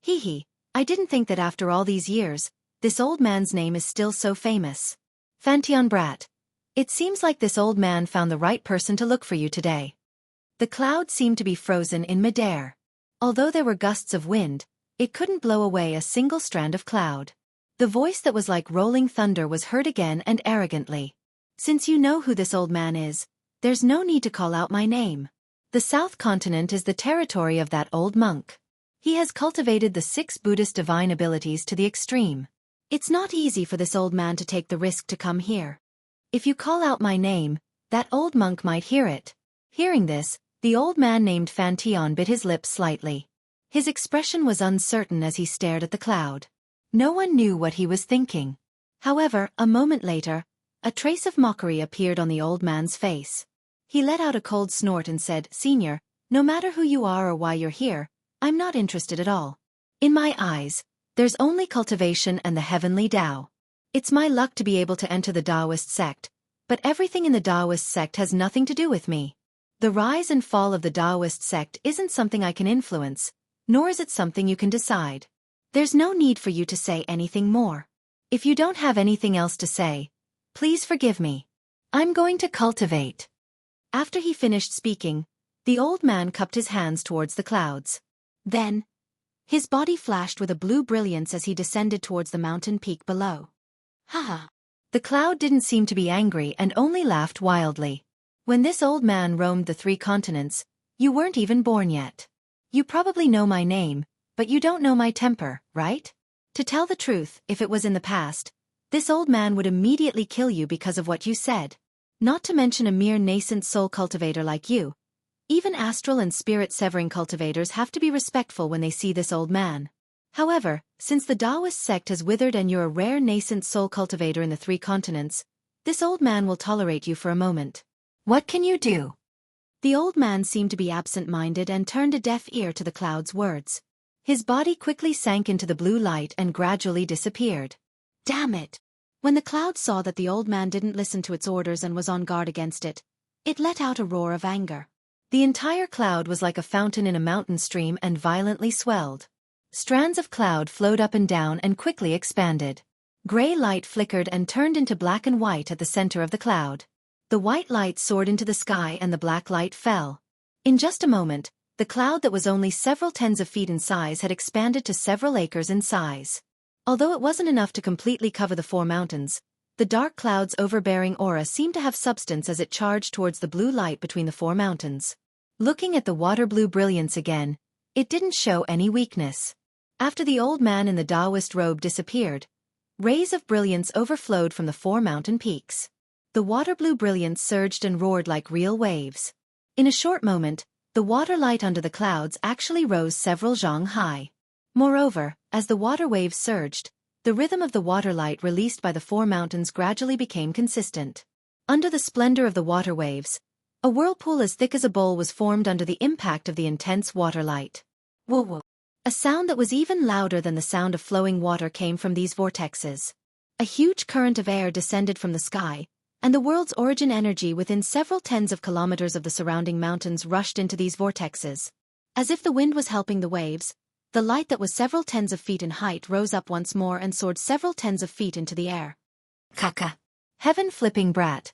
I didn't think that after all these years, this old man's name is still so famous. Fantion brat. It seems like this old man found the right person to look for you today. The cloud seemed to be frozen in midair. Although there were gusts of wind, it couldn't blow away a single strand of cloud. The voice that was like rolling thunder was heard again and arrogantly. Since you know who this old man is, there's no need to call out my name. The South Continent is the territory of that old monk. He has cultivated the 6 Buddhist divine abilities to the extreme. It's not easy for this old man to take the risk to come here. If you call out my name, that old monk might hear it. Hearing this, the old man named Fantion bit his lips slightly. His expression was uncertain as he stared at the cloud. No one knew what he was thinking. However, a moment later, a trace of mockery appeared on the old man's face. He let out a cold snort and said, "Senior, no matter who you are or why you're here, I'm not interested at all. In my eyes, there's only cultivation and the heavenly Tao. It's my luck to be able to enter the Taoist sect, but everything in the Taoist sect has nothing to do with me. The rise and fall of the Taoist sect isn't something I can influence, nor is it something you can decide. There's no need for you to say anything more. If you don't have anything else to say, please forgive me. I'm going to cultivate." After he finished speaking, the old man cupped his hands towards the clouds. Then, his body flashed with a blue brilliance as he descended towards the mountain peak below. Haha. The cloud didn't seem to be angry and only laughed wildly. When this old man roamed the 3 continents, you weren't even born yet. You probably know my name, but you don't know my temper, right? To tell the truth, if it was in the past, this old man would immediately kill you because of what you said. Not to mention a mere nascent soul cultivator like you. Even astral and spirit-severing cultivators have to be respectful when they see this old man. However, since the Taoist sect has withered and you're a rare nascent soul cultivator in the 3 continents, this old man will tolerate you for a moment. What can you do? The old man seemed to be absent-minded and turned a deaf ear to the cloud's words. His body quickly sank into the blue light and gradually disappeared. Damn it! When the cloud saw that the old man didn't listen to its orders and was on guard against it, it let out a roar of anger. The entire cloud was like a fountain in a mountain stream and violently swelled. Strands of cloud flowed up and down and quickly expanded. Gray light flickered and turned into black and white at the center of the cloud. The white light soared into the sky and the black light fell. In just a moment, the cloud that was only several tens of feet in size had expanded to several acres in size. Although it wasn't enough to completely cover the 4 mountains, the dark cloud's overbearing aura seemed to have substance as it charged towards the blue light between the 4 mountains. Looking at the water-blue brilliance again, it didn't show any weakness. After the old man in the Taoist robe disappeared, rays of brilliance overflowed from the 4 mountain peaks. The water-blue brilliance surged and roared like real waves. In a short moment, the water light under the clouds actually rose several zhang high. Moreover, as the water waves surged, the rhythm of the water light released by the 4 mountains gradually became consistent. Under the splendor of the water waves, a whirlpool as thick as a bowl was formed under the impact of the intense water light. Whoa! A sound that was even louder than the sound of flowing water came from these vortexes. A huge current of air descended from the sky, and the world's origin energy within several tens of kilometers of the surrounding mountains rushed into these vortexes. As if the wind was helping the waves, the light that was several tens of feet in height rose up once more and soared several tens of feet into the air. Kaka. Heaven flipping brat.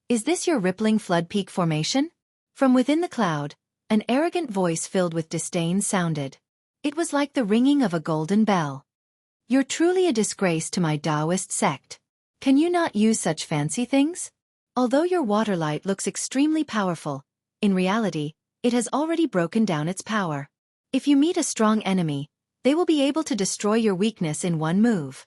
Is this your rippling flood peak formation? From within the cloud, an arrogant voice filled with disdain sounded. It was like the ringing of a golden bell. You're truly a disgrace to my Taoist sect. Can you not use such fancy things? Although your water light looks extremely powerful, in reality, it has already broken down its power. If you meet a strong enemy, they will be able to destroy your weakness in one move.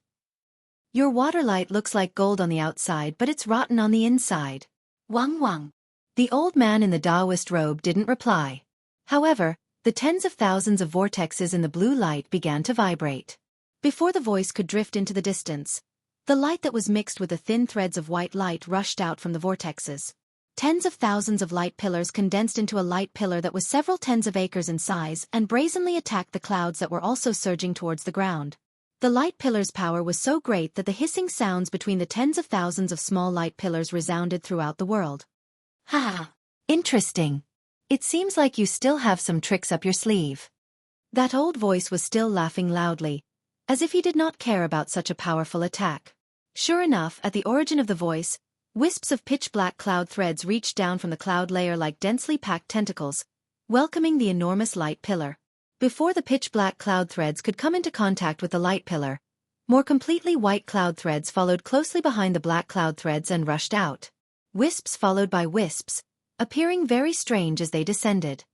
Your water light looks like gold on the outside, but it's rotten on the inside. Wang Wang. The old man in the Taoist robe didn't reply. However, the tens of thousands of vortexes in the blue light began to vibrate. Before the voice could drift into the distance, the light that was mixed with the thin threads of white light rushed out from the vortexes. Tens of thousands of light pillars condensed into a light pillar that was several tens of acres in size and brazenly attacked the clouds that were also surging towards the ground. The light pillar's power was so great that the hissing sounds between the tens of thousands of small light pillars resounded throughout the world. Ha! Interesting. It seems like you still have some tricks up your sleeve. That old voice was still laughing loudly, as if he did not care about such a powerful attack. Sure enough, at the origin of the voice, wisps of pitch-black cloud threads reached down from the cloud layer like densely packed tentacles, welcoming the enormous light pillar. Before the pitch-black cloud threads could come into contact with the light pillar, more completely white cloud threads followed closely behind the black cloud threads and rushed out. Wisps followed by wisps, appearing very strange as they descended.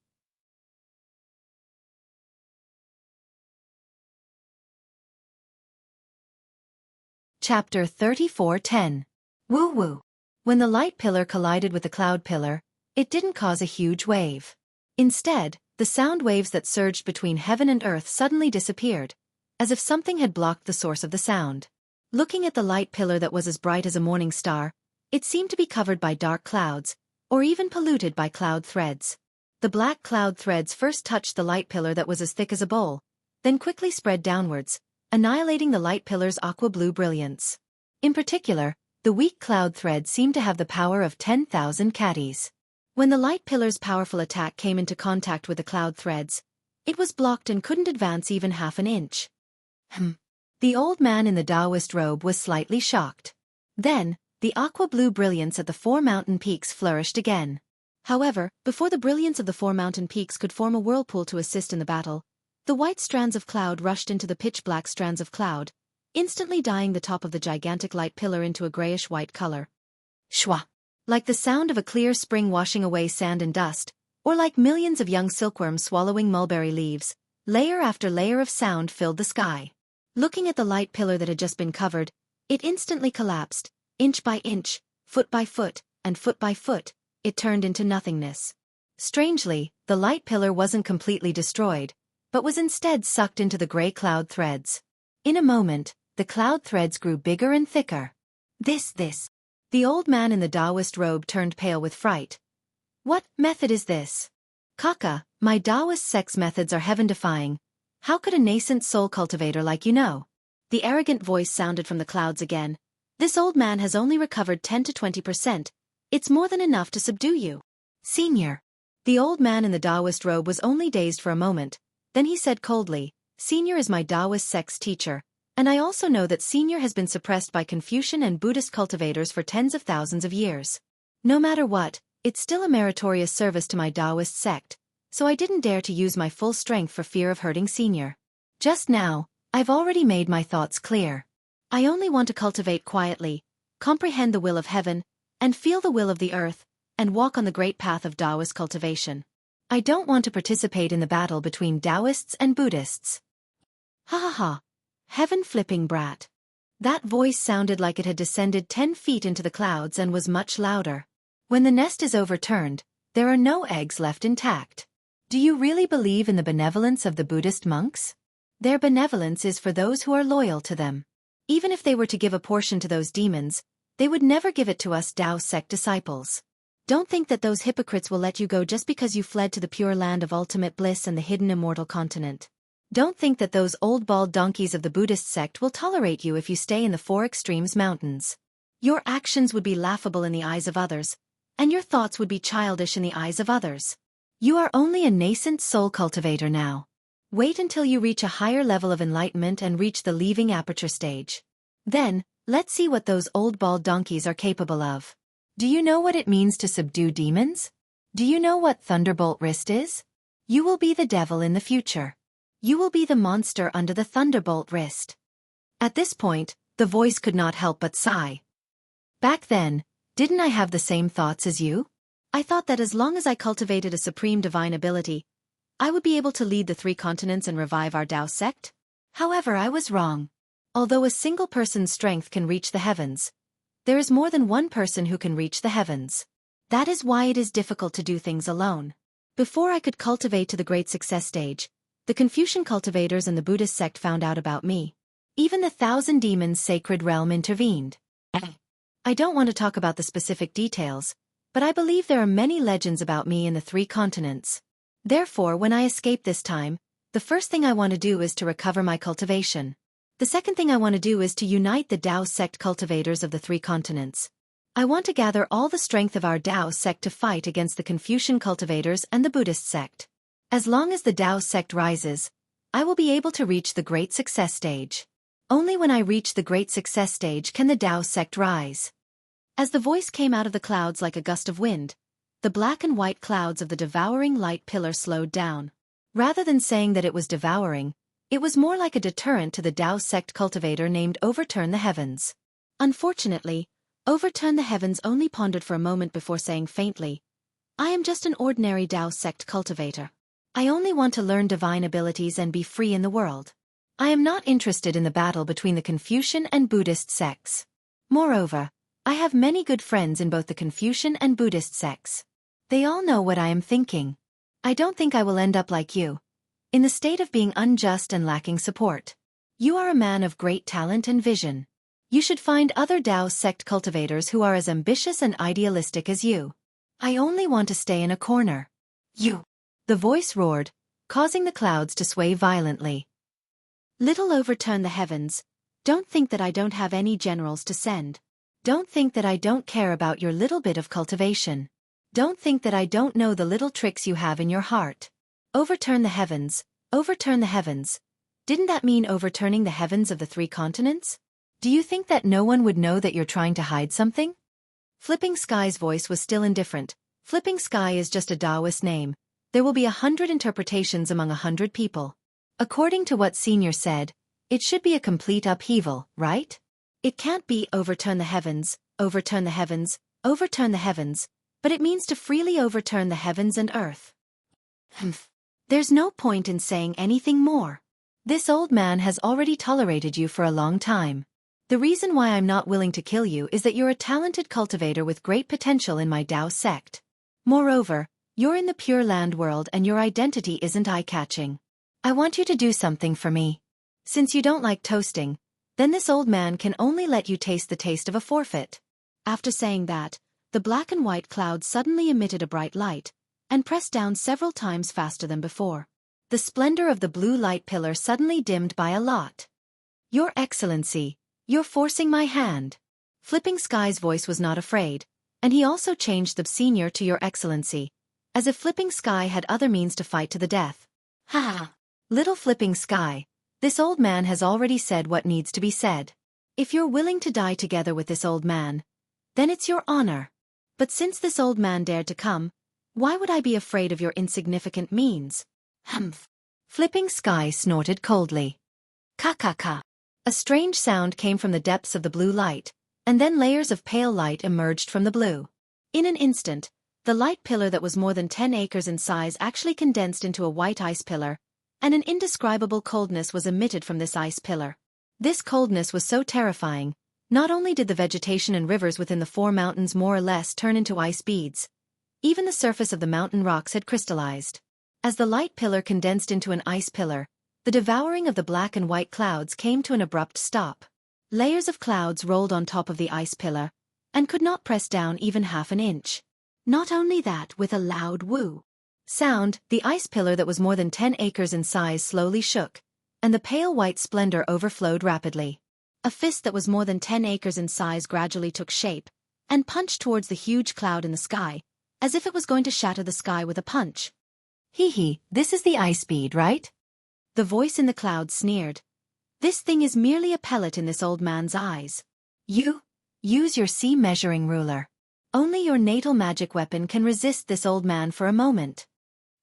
Chapter 34:10. Woo-woo. When the light pillar collided with the cloud pillar, it didn't cause a huge wave. Instead, the sound waves that surged between heaven and earth suddenly disappeared, as if something had blocked the source of the sound. Looking at the light pillar that was as bright as a morning star, it seemed to be covered by dark clouds, or even polluted by cloud threads. The black cloud threads first touched the light pillar that was as thick as a bowl, then quickly spread downwards, annihilating the light pillar's aqua-blue brilliance. In particular, the weak cloud thread seemed to have the power of 10,000 caddies. When the light pillar's powerful attack came into contact with the cloud threads, it was blocked and couldn't advance even half an inch. The old man in the Taoist robe was slightly shocked. Then, the aqua-blue brilliance at the four mountain peaks flourished again. However, before the brilliance of the four mountain peaks could form a whirlpool to assist in the battle, the white strands of cloud rushed into the pitch-black strands of cloud, instantly dyeing the top of the gigantic light pillar into a grayish-white color. Shwa! Like the sound of a clear spring washing away sand and dust, or like millions of young silkworms swallowing mulberry leaves, layer after layer of sound filled the sky. Looking at the light pillar that had just been covered, it instantly collapsed. Inch by inch, foot by foot, and foot by foot, it turned into nothingness. Strangely, the light pillar wasn't completely destroyed, but was instead sucked into the gray cloud threads. In a moment, the cloud threads grew bigger and thicker. This. The old man in the Taoist robe turned pale with fright. What method is this? Kaka, my Taoist sect's methods are heaven-defying. How could a nascent soul cultivator like you know? The arrogant voice sounded from the clouds again. This old man has only recovered 10 to 20%. It's more than enough to subdue you. Senior. The old man in the Taoist robe was only dazed for a moment. Then he said coldly, Senior is my Taoist sect's teacher, and I also know that Senior has been suppressed by Confucian and Buddhist cultivators for tens of thousands of years. No matter what, it's still a meritorious service to my Taoist sect, so I didn't dare to use my full strength for fear of hurting Senior. Just now, I've already made my thoughts clear. I only want to cultivate quietly, comprehend the will of heaven, and feel the will of the earth, and walk on the great path of Taoist cultivation. I don't want to participate in the battle between Taoists and Buddhists. Ha ha ha. Heaven-flipping brat. That voice sounded like it had descended 10 feet into the clouds and was much louder. When the nest is overturned, there are no eggs left intact. Do you really believe in the benevolence of the Buddhist monks? Their benevolence is for those who are loyal to them. Even if they were to give a portion to those demons, they would never give it to us Tao sect disciples. Don't think that those hypocrites will let you go just because you fled to the pure land of ultimate bliss and the hidden immortal continent. Don't think that those old bald donkeys of the Buddhist sect will tolerate you if you stay in the Four Extremes Mountains. Your actions would be laughable in the eyes of others, and your thoughts would be childish in the eyes of others. You are only a nascent soul cultivator now. Wait until you reach a higher level of enlightenment and reach the leaving aperture stage. Then, let's see what those old bald donkeys are capable of. Do you know what it means to subdue demons? Do you know what thunderbolt wrist is? You will be the devil in the future. You will be the monster under the thunderbolt wrist. At this point, the voice could not help but sigh. Back then, didn't I have the same thoughts as you? I thought that as long as I cultivated a supreme divine ability, I would be able to lead the 3 continents and revive our Tao sect. However, I was wrong. Although a single person's strength can reach the heavens, there is more than one person who can reach the heavens. That is why it is difficult to do things alone. Before I could cultivate to the great success stage, the Confucian cultivators and the Buddhist sect found out about me. Even the 1,000 demons sacred realm intervened. I don't want to talk about the specific details, but I believe there are many legends about me in the 3 continents. Therefore, when I escape this time, the first thing I want to do is to recover my cultivation. The second thing I want to do is to unite the Tao sect cultivators of the 3 continents. I want to gather all the strength of our Tao sect to fight against the Confucian cultivators and the Buddhist sect. As long as the Tao sect rises, I will be able to reach the great success stage. Only when I reach the great success stage can the Tao sect rise. As the voice came out of the clouds like a gust of wind, the black and white clouds of the devouring light pillar slowed down. Rather than saying that it was devouring, it was more like a deterrent to the Tao sect cultivator named Overturn the Heavens. Unfortunately, Overturn the Heavens only pondered for a moment before saying faintly, I am just an ordinary Tao sect cultivator. I only want to learn divine abilities and be free in the world. I am not interested in the battle between the Confucian and Buddhist sects. Moreover, I have many good friends in both the Confucian and Buddhist sects. They all know what I am thinking. I don't think I will end up like you, in the state of being unjust and lacking support. You are a man of great talent and vision. You should find other Tao sect cultivators who are as ambitious and idealistic as you. I only want to stay in a corner. You! The voice roared, causing the clouds to sway violently. Little Overturn the Heavens, don't think that I don't have any generals to send. Don't think that I don't care about your little bit of cultivation. Don't think that I don't know the little tricks you have in your heart. Overturn the heavens, overturn the heavens. Didn't that mean overturning the heavens of the 3 continents? Do you think that no one would know that you're trying to hide something? Flipping Sky's voice was still indifferent. Flipping Sky is just a Taoist name. There will be 100 interpretations among 100 people. According to what Senior said, it should be a complete upheaval, right? It can't be overturn the heavens, overturn the heavens, overturn the heavens, but it means to freely overturn the heavens and earth. There's no point in saying anything more. This old man has already tolerated you for a long time. The reason why I'm not willing to kill you is that you're a talented cultivator with great potential in my Tao sect. Moreover, you're in the Pure Land world and your identity isn't eye-catching. I want you to do something for me. Since you don't like toasting, then this old man can only let you taste the taste of a forfeit. After saying that, the black and white cloud suddenly emitted a bright light, and pressed down several times faster than before. The splendor of the blue light pillar suddenly dimmed by a lot. Your Excellency, you're forcing my hand. Flipping Sky's voice was not afraid, and he also changed the senior to Your Excellency, as if Flipping Sky had other means to fight to the death. Ha ha! Little Flipping Sky, this old man has already said what needs to be said. If you're willing to die together with this old man, then it's your honor. But since this old man dared to come, why would I be afraid of your insignificant means? Humph! Flipping Sky snorted coldly. Ka-ka-ka! A strange sound came from the depths of the blue light, and then layers of pale light emerged from the blue. In an instant, the light pillar that was more than 10 acres in size actually condensed into a white ice pillar, and an indescribable coldness was emitted from this ice pillar. This coldness was so terrifying. Not only did the vegetation and rivers within the 4 mountains more or less turn into ice beads, even the surface of the mountain rocks had crystallized. As the light pillar condensed into an ice pillar, the devouring of the black and white clouds came to an abrupt stop. Layers of clouds rolled on top of the ice pillar, and could not press down even half an inch. Not only that, with a loud woo sound, the ice pillar that was more than 10 acres in size slowly shook, and the pale white splendor overflowed rapidly. A fist that was more than 10 acres in size gradually took shape, and punched towards the huge cloud in the sky, as if it was going to shatter the sky with a punch. Hee, this is the ice bead, right? The voice in the cloud sneered. This thing is merely a pellet in this old man's eyes. You use your sea measuring ruler. Only your natal magic weapon can resist this old man for a moment.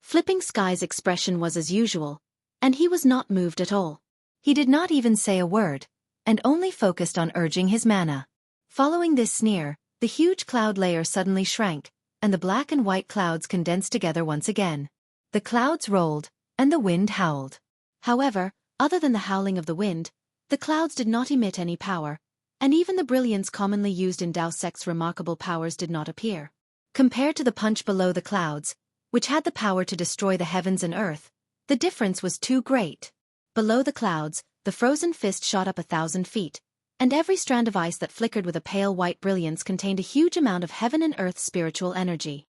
Flipping Sky's expression was as usual, and he was not moved at all. He did not even say a word, and only focused on urging his mana. Following this sneer, the huge cloud layer suddenly shrank, and the black and white clouds condensed together once again. The clouds rolled, and the wind howled. However, other than the howling of the wind, the clouds did not emit any power, and even the brilliance commonly used in Dao Sect's remarkable powers did not appear. Compared to the punch below the clouds, which had the power to destroy the heavens and earth, the difference was too great. Below the clouds, the frozen fist shot up 1,000 feet, and every strand of ice that flickered with a pale white brilliance contained a huge amount of heaven and earth spiritual energy.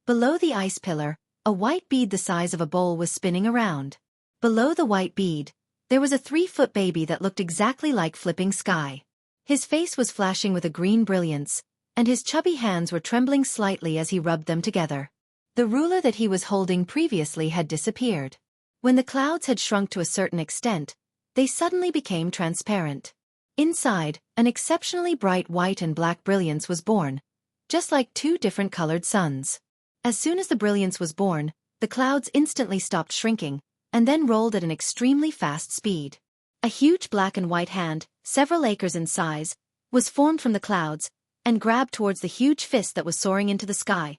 Below the ice pillar, a white bead the size of a bowl was spinning around. Below the white bead, there was a 3-foot baby that looked exactly like Flipping Sky. His face was flashing with a green brilliance, and his chubby hands were trembling slightly as he rubbed them together. The ruler that he was holding previously had disappeared. When the clouds had shrunk to a certain extent, they suddenly became transparent. Inside, an exceptionally bright white and black brilliance was born, just like 2 different colored suns. As soon as the brilliance was born, the clouds instantly stopped shrinking, and then rolled at an extremely fast speed. A huge black and white hand, several acres in size, was formed from the clouds, and grabbed towards the huge fist that was soaring into the sky.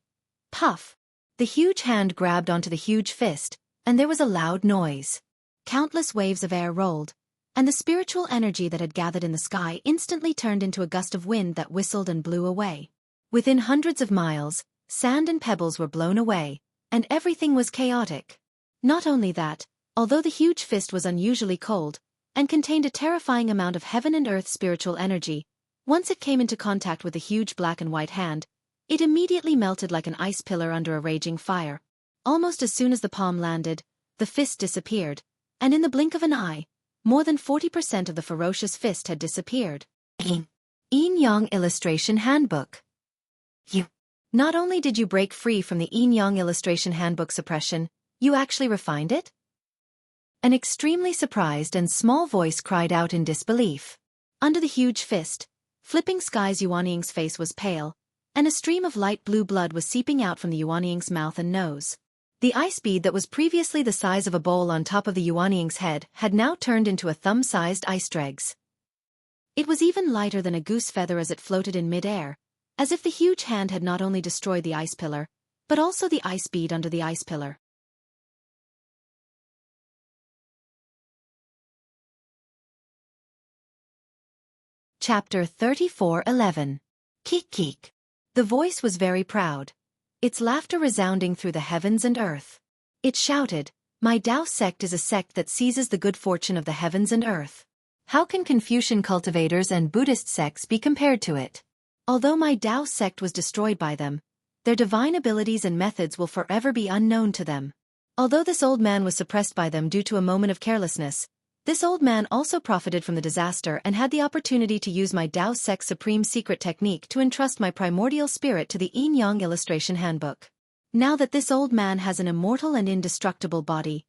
Puff! The huge hand grabbed onto the huge fist, and there was a loud noise. Countless waves of air rolled, and the spiritual energy that had gathered in the sky instantly turned into a gust of wind that whistled and blew away. Within hundreds of miles, sand and pebbles were blown away, and everything was chaotic. Not only that, although the huge fist was unusually cold, and contained a terrifying amount of heaven and earth spiritual energy, once it came into contact with the huge black and white hand, it immediately melted like an ice pillar under a raging fire. Almost as soon as the palm landed, the fist disappeared, and in the blink of an eye, more than 40% of the ferocious fist had disappeared. Yin Yang Illustration Handbook. Not only did you break free from the Yin Yang Illustration Handbook suppression, you actually refined it? An extremely surprised and small voice cried out in disbelief. Under the huge fist, Flipping Sky's Yuanying's face was pale, and a stream of light blue blood was seeping out from the Yuanying's mouth and nose. The ice bead that was previously the size of a bowl on top of the Yuanying's head had now turned into a thumb-sized ice dregs. It was even lighter than a goose feather as it floated in mid-air, as if the huge hand had not only destroyed the ice pillar, but also the ice bead under the ice pillar. Chapter 34:11. Kik. The voice was very proud, its laughter resounding through the heavens and earth. It shouted, "My Dao sect is a sect that seizes the good fortune of the heavens and earth. How can Confucian cultivators and Buddhist sects be compared to it? Although my Dao sect was destroyed by them, their divine abilities and methods will forever be unknown to them." Although this old man was suppressed by them due to a moment of carelessness, this old man also profited from the disaster and had the opportunity to use my Dao sect's supreme secret technique to entrust my primordial spirit to the Yin Yang Illustration Handbook. Now that this old man has an immortal and indestructible body,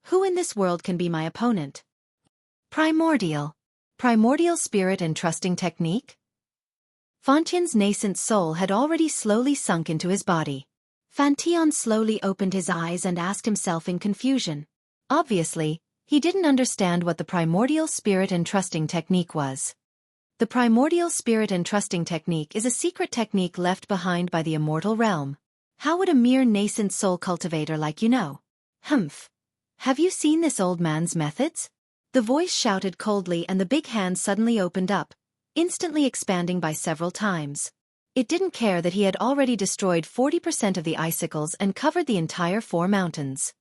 who in this world can be my opponent? Primordial spirit entrusting technique? Fantian's nascent soul had already slowly sunk into his body. Fantian slowly opened his eyes and asked himself in confusion. Obviously, he didn't understand what the primordial spirit entrusting technique was. The primordial spirit entrusting technique is a secret technique left behind by the immortal realm. How would a mere nascent soul cultivator like you know? Humph. Have you seen this old man's methods? The voice shouted coldly, and the big hand suddenly opened up, instantly expanding by several times. It didn't care that he had already destroyed 40% of the icicles and covered the entire 4 mountains.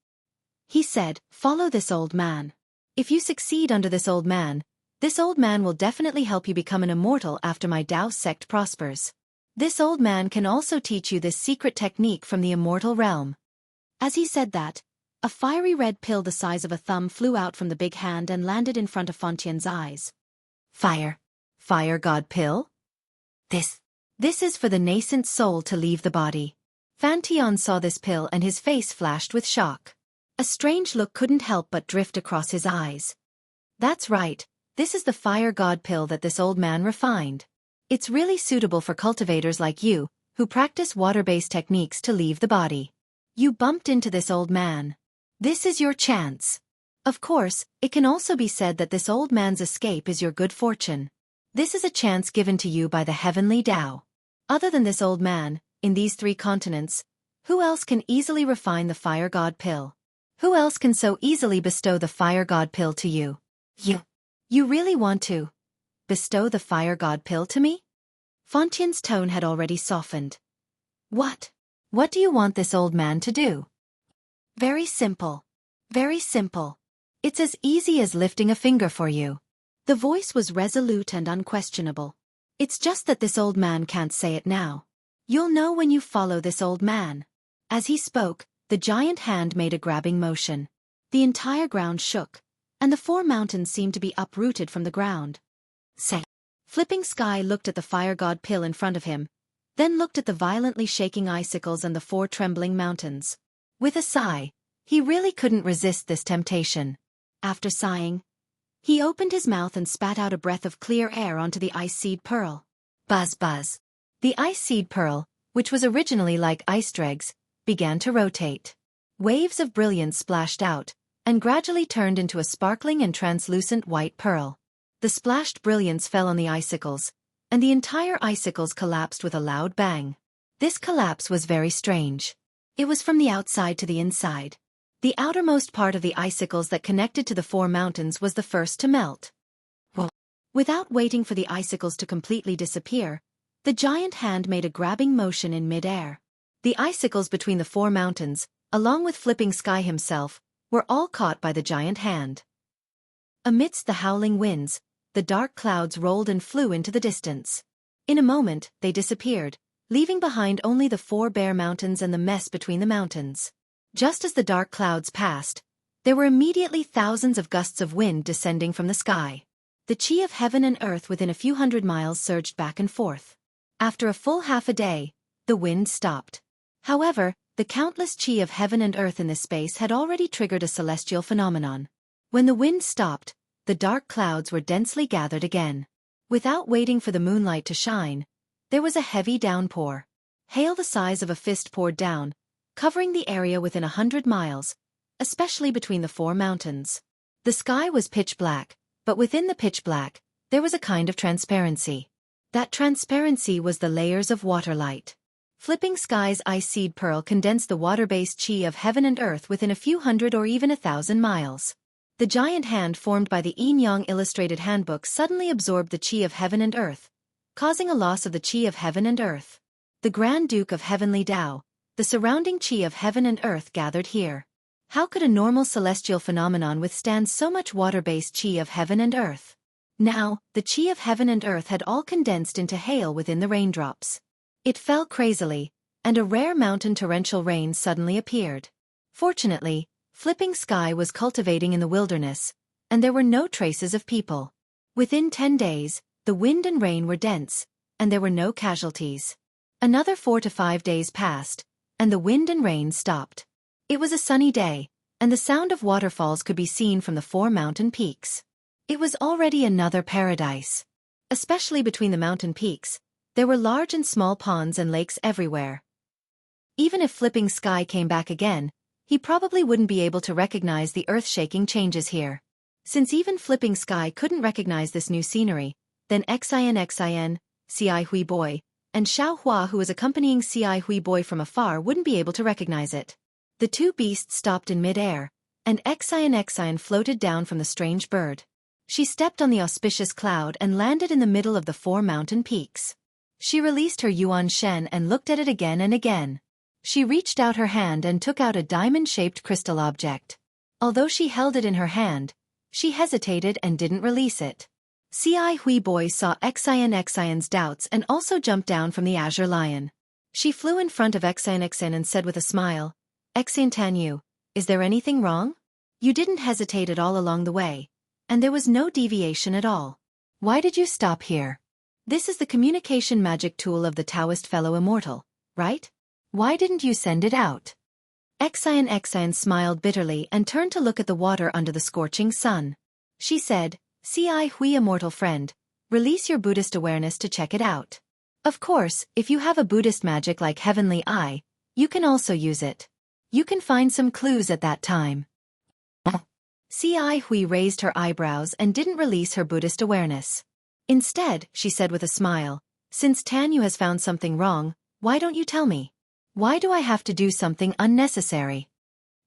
He said, "Follow this old man. If you succeed under this old man will definitely help you become an immortal after my Dao sect prospers. This old man can also teach you this secret technique from the immortal realm." As he said that, a fiery red pill the size of a thumb flew out from the big hand and landed in front of Fantian's eyes. Fire god pill? This is for the nascent soul to leave the body. Fantian saw this pill and his face flashed with shock. A strange look couldn't help but drift across his eyes. That's right, this is the fire god pill that this old man refined. It's really suitable for cultivators like you, who practice water-based techniques to leave the body. You bumped into this old man. This is your chance. Of course, it can also be said that this old man's escape is your good fortune. This is a chance given to you by the heavenly Tao. Other than this old man, in these 3 continents, who else can easily refine the fire god pill? Who else can so easily bestow the fire god pill to you? You really want to bestow the fire god pill to me? Fontien's tone had already softened. What? What do you want this old man to do? Very simple. Very simple. It's as easy as lifting a finger for you. The voice was resolute and unquestionable. It's just that this old man can't say it now. You'll know when you follow this old man. As he spoke, the giant hand made a grabbing motion. The entire ground shook, and the 4 mountains seemed to be uprooted from the ground. Say. Flipping Sky looked at the fire god pill in front of him, then looked at the violently shaking icicles and the 4 trembling mountains. With a sigh, he really couldn't resist this temptation. After sighing, he opened his mouth and spat out a breath of clear air onto the ice seed pearl. Buzz buzz. The ice seed pearl, which was originally like ice dregs, began to rotate. Waves of brilliance splashed out, and gradually turned into a sparkling and translucent white pearl. The splashed brilliance fell on the icicles, and the entire icicles collapsed with a loud bang. This collapse was very strange. It was from the outside to the inside. The outermost part of the icicles that connected to the 4 mountains was the first to melt. Whoa. Without waiting for the icicles to completely disappear, the giant hand made a grabbing motion in mid-air. The icicles between the 4 mountains, along with Flipping Sky himself, were all caught by the giant hand. Amidst the howling winds, the dark clouds rolled and flew into the distance. In a moment, they disappeared, leaving behind only the 4 bare mountains and the mess between the mountains. Just as the dark clouds passed, there were immediately thousands of gusts of wind descending from the sky. The chi of heaven and earth within a few hundred miles surged back and forth. After a full half a day, the wind stopped. However, the countless chi of heaven and earth in this space had already triggered a celestial phenomenon. When the wind stopped, the dark clouds were densely gathered again. Without waiting for the moonlight to shine, there was a heavy downpour. Hail the size of a fist poured down, covering the area within 100 miles, especially between the 4 mountains. The sky was pitch black, but within the pitch black, there was a kind of transparency. That transparency was the layers of water light. Flipping Sky's ice seed pearl condensed the water-based chi of heaven and earth within a few hundred or even 1,000 miles. The giant hand formed by the Yin-Yang Illustrated Handbook suddenly absorbed the chi of heaven and earth, causing a loss of the chi of heaven and earth. The Grand Duke of Heavenly Tao, the surrounding chi of heaven and earth gathered here. How could a normal celestial phenomenon withstand so much water-based chi of heaven and earth? Now, the chi of heaven and earth had all condensed into hail within the raindrops. It fell crazily, and a rare mountain torrential rain suddenly appeared. Fortunately, Flipping Sky was cultivating in the wilderness, and there were no traces of people. Within 10 days, the wind and rain were dense, and there were no casualties. Another 4 to 5 days passed, and the wind and rain stopped. It was a sunny day, and the sound of waterfalls could be seen from the 4 mountain peaks. It was already another paradise. Especially between the mountain peaks, there were large and small ponds and lakes everywhere. Even if Flipping Sky came back again, he probably wouldn't be able to recognize the earth-shaking changes here. Since even Flipping Sky couldn't recognize this new scenery, then Xin, Ci Hui Boy, and Xiao Hua who was accompanying Ci Hui Boy from afar wouldn't be able to recognize it. The 2 beasts stopped in mid-air, and Xin floated down from the strange bird. She stepped on the auspicious cloud and landed in the middle of the 4 mountain peaks. She released her Yuan Shen and looked at it again and again. She reached out her hand and took out a diamond-shaped crystal object. Although she held it in her hand, she hesitated and didn't release it. Ci Hui Boy saw Xin's doubts and also jumped down from the azure lion. She flew in front of Xin and said with a smile, "Xin Tanyu, is there anything wrong? You didn't hesitate at all along the way, and there was no deviation at all. Why did you stop here? This is the communication magic tool of the Taoist fellow immortal, right? Why didn't you send it out?" Xin smiled bitterly and turned to look at the water under the scorching sun. She said, "Ci Hui immortal friend, release your Buddhist awareness to check it out. Of course, if you have a Buddhist magic like Heavenly Eye, you can also use it. You can find some clues at that time. Hui raised her eyebrows and didn't release her Buddhist awareness. Instead, she said with a smile, "Since Tanyu has found something wrong, why don't you tell me? Why do I have to do something unnecessary?"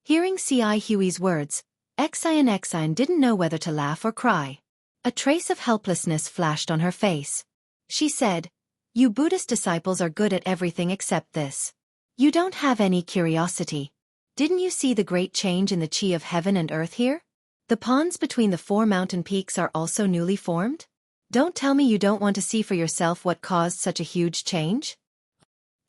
Hearing Hui's words, Xian didn't know whether to laugh or cry. A trace of helplessness flashed on her face. She said, "You Buddhist disciples are good at everything except this. You don't have any curiosity. Didn't you see the great change in the chi of heaven and earth here? The ponds between the 4 mountain peaks are also newly formed? Don't tell me you don't want to see for yourself what caused such a huge change?"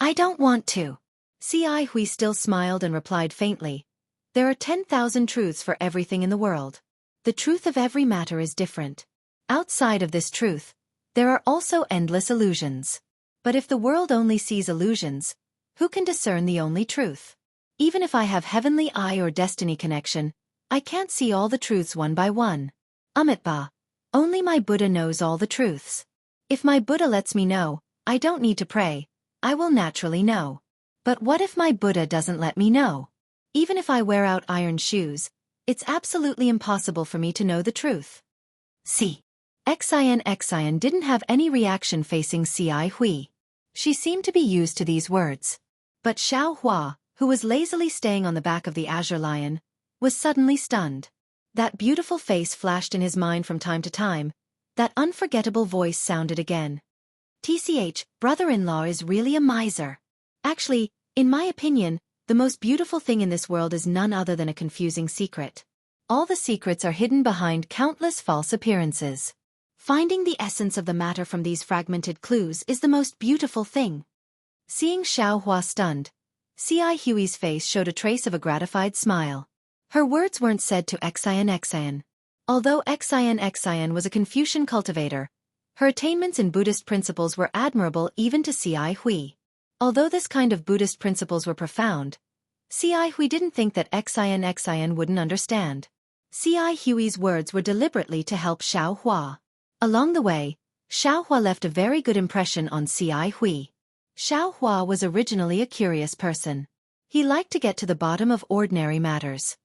"I don't want to." Hui still smiled and replied faintly, "There are 10,000 truths for everything in the world. The truth of every matter is different. Outside of this truth, there are also endless illusions. But if the world only sees illusions, who can discern the only truth? Even if I have heavenly eye or destiny connection, I can't see all the truths one by one. Amitba, only my Buddha knows all the truths. If my Buddha lets me know, I don't need to pray, I will naturally know. But what if my Buddha doesn't let me know? Even if I wear out iron shoes, it's absolutely impossible for me to know the truth." Xian didn't have any reaction facing Hui. She seemed to be used to these words. But Xiaohua, who was lazily staying on the back of the azure lion, was suddenly stunned. That beautiful face flashed in his mind from time to time. That unforgettable voice sounded again. "Brother-in-law is really a miser. Actually, in my opinion, the most beautiful thing in this world is none other than a confusing secret. All the secrets are hidden behind countless false appearances. Finding the essence of the matter from these fragmented clues is the most beautiful thing." Seeing Xiaohua stunned, Hui's face showed a trace of a gratified smile. Her words weren't said to Xian. Although Xian was a Confucian cultivator, her attainments in Buddhist principles were admirable even to Hui. Although this kind of Buddhist principles were profound, Hui didn't think that Xian wouldn't understand. Hui's words were deliberately to help Xiaohua. Along the way, Xiaohua left a very good impression on Hui. Xiaohua was originally a curious person. He liked to get to the bottom of ordinary matters.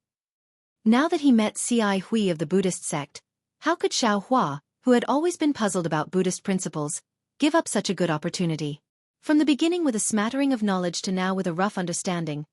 Now that he met Hui of the Buddhist sect, how could Xiaohua, who had always been puzzled about Buddhist principles, give up such a good opportunity? From the beginning with a smattering of knowledge to now with a rough understanding,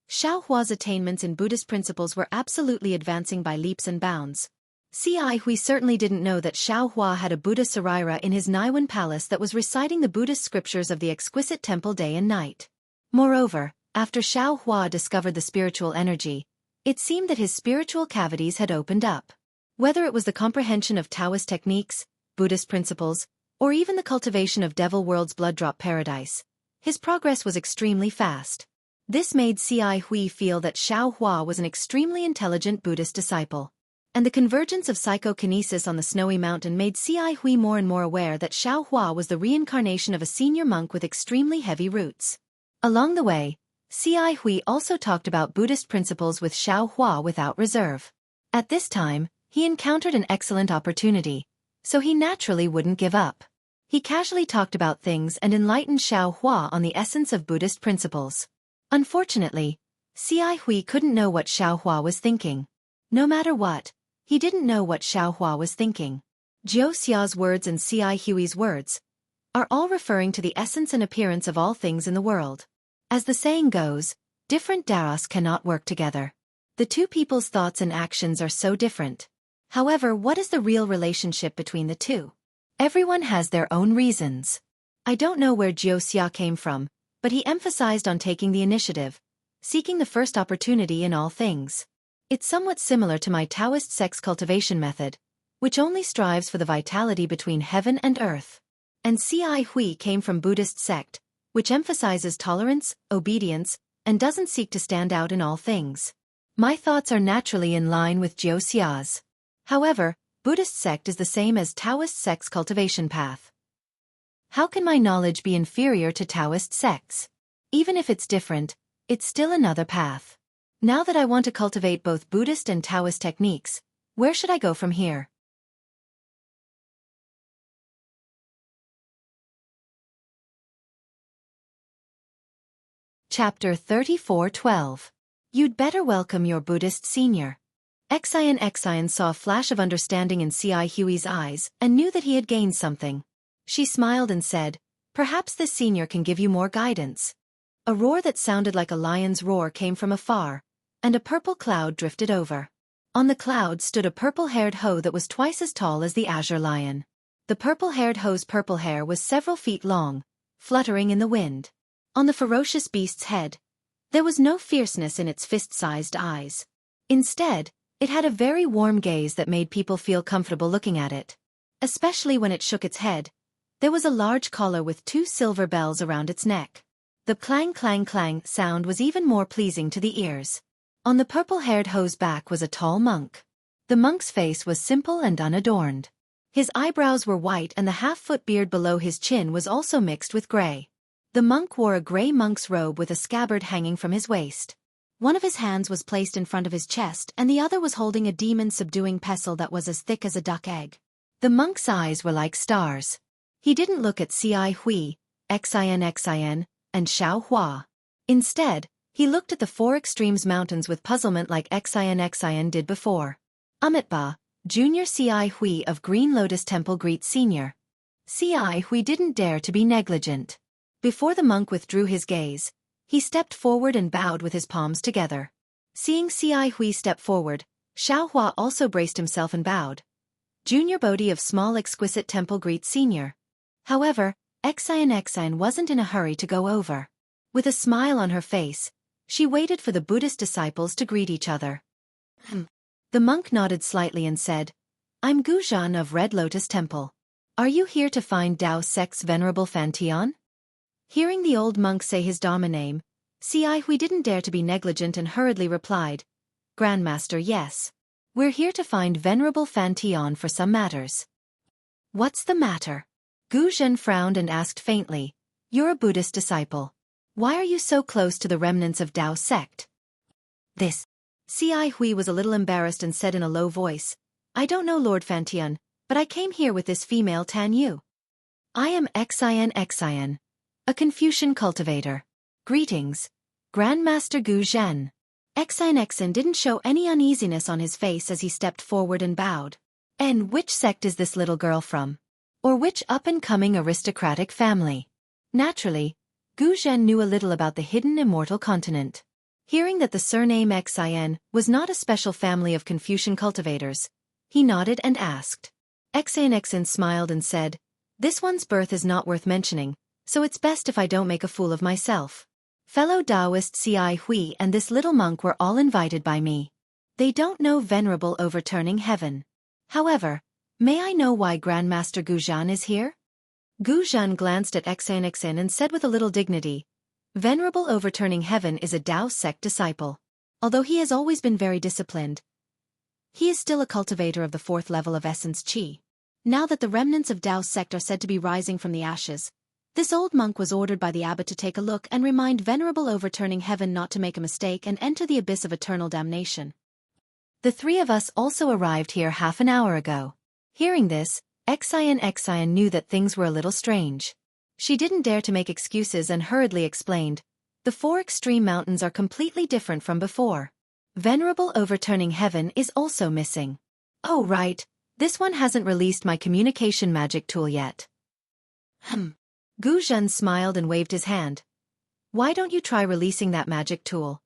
Xiaohua's attainments in Buddhist principles were absolutely advancing by leaps and bounds. Hui certainly didn't know that Xiaohua had a Buddha Saraira in his Naiwan palace that was reciting the Buddhist scriptures of the exquisite temple day and night. Moreover, after Xiaohua discovered the spiritual energy, it seemed that his spiritual cavities had opened up. Whether it was the comprehension of Taoist techniques, Buddhist principles, or even the cultivation of Devil World's blood drop paradise, his progress was extremely fast. This made Hui feel that Xiaohua was an extremely intelligent Buddhist disciple. And the convergence of psychokinesis on the snowy mountain made Hui more and more aware that Xiaohua was the reincarnation of a senior monk with extremely heavy roots. Along the way, Hui also talked about Buddhist principles with Xiaohua without reserve. At this time, he encountered an excellent opportunity, so he naturally wouldn't give up. He casually talked about things and enlightened Xiaohua on the essence of Buddhist principles. Unfortunately, Hui couldn't know what Xiaohua was thinking. No matter what, he didn't know what Xiaohua was thinking. Jiu Xia's words and Hui's words are all referring to the essence and appearance of all things in the world. As the saying goes, different daras cannot work together. The two people's thoughts and actions are so different. However, what is the real relationship between the two? Everyone has their own reasons. I don't know where Jiu Xia came from, but he emphasized on taking the initiative, seeking the first opportunity in all things. It's somewhat similar to my Taoist sex cultivation method, which only strives for the vitality between heaven and earth. And Hui came from Buddhist sect, which emphasizes tolerance, obedience, and doesn't seek to stand out in all things. My thoughts are naturally in line with Jiu Xia's. However, Buddhist sect is the same as Taoist sex cultivation path. How can my knowledge be inferior to Taoist sects? Even if it's different, it's still another path. Now that I want to cultivate both Buddhist and Taoist techniques, where should I go from here? Chapter 34:12. You'd better welcome your Buddhist senior. Xian saw a flash of understanding in Xueqi's eyes and knew that he had gained something. She smiled and said, "Perhaps this senior can give you more guidance." A roar that sounded like a lion's roar came from afar, and a purple cloud drifted over. On the cloud stood a purple-haired hoe that was twice as tall as the azure lion. The purple-haired hoe's purple hair was several feet long, fluttering in the wind. On the ferocious beast's head, there was no fierceness in its fist-sized eyes. Instead, it had a very warm gaze that made people feel comfortable looking at it. Especially when it shook its head, there was a large collar with 2 silver bells around its neck. The clang clang clang sound was even more pleasing to the ears. On the purple-haired hoe's back was a tall monk. The monk's face was simple and unadorned. His eyebrows were white and the half-foot beard below his chin was also mixed with gray. The monk wore a gray monk's robe with a scabbard hanging from his waist. One of his hands was placed in front of his chest and the other was holding a demon-subduing pestle that was as thick as a duck egg. The monk's eyes were like stars. He didn't look at Xueqi, Xian, and Xiaohua. Instead, he looked at the 4 extremes mountains with puzzlement like Xian did before. Amitba, Junior Xueqi of Green Lotus Temple greets Senior. Xueqi didn't dare to be negligent. Before the monk withdrew his gaze, he stepped forward and bowed with his palms together. Seeing Xueqi step forward, Xiaohua also braced himself and bowed. Junior Bodhi of Small Exquisite Temple greets Senior. However, Xian wasn't in a hurry to go over. With a smile on her face, she waited for the Buddhist disciples to greet each other. The monk nodded slightly and said, "I'm Guzhan of Red Lotus Temple. Are you here to find Dao Sect's Venerable Fantian?" Hearing the old monk say his Dharma name, Xueqi didn't dare to be negligent and hurriedly replied, "Grandmaster, yes. We're here to find Venerable Fantian for some matters." "What's the matter?" Guzhan frowned and asked faintly, "You're a Buddhist disciple. Why are you so close to the remnants of Dao Sect?" "This." Xueqi was a little embarrassed and said in a low voice, "I don't know Lord Fantian, but I came here with this female Tan Yu. I am Xian, a Confucian cultivator. Greetings, Grandmaster Guzhan." Xian didn't show any uneasiness on his face as he stepped forward and bowed. "And which sect is this little girl from? Or which up-and-coming aristocratic family?" Naturally, Guzhan knew a little about the hidden immortal continent. Hearing that the surname Xian was not a special family of Confucian cultivators, he nodded and asked. Xian smiled and said, "This one's birth is not worth mentioning, so it's best if I don't make a fool of myself. Fellow Taoist Xueqi and this little monk were all invited by me. They don't know Venerable Overturning Heaven. However, may I know why Grandmaster Guzhan is here?" Guzhan glanced at Xian and said with a little dignity, "Venerable Overturning Heaven is a Dao Sect disciple. Although he has always been very disciplined, he is still a cultivator of the 4th level of Essence Qi. Now that the remnants of Dao Sect are said to be rising from the ashes, this old monk was ordered by the abbot to take a look and remind Venerable Overturning Heaven not to make a mistake and enter the abyss of eternal damnation. The 3 of us also arrived here half an hour ago." Hearing this, Xian knew that things were a little strange. She didn't dare to make excuses and hurriedly explained, "The 4 extreme mountains are completely different from before. Venerable Overturning Heaven is also missing. Oh right, this one hasn't released my communication magic tool yet." Guzhan smiled and waved his hand. "Why don't you try releasing that magic tool?"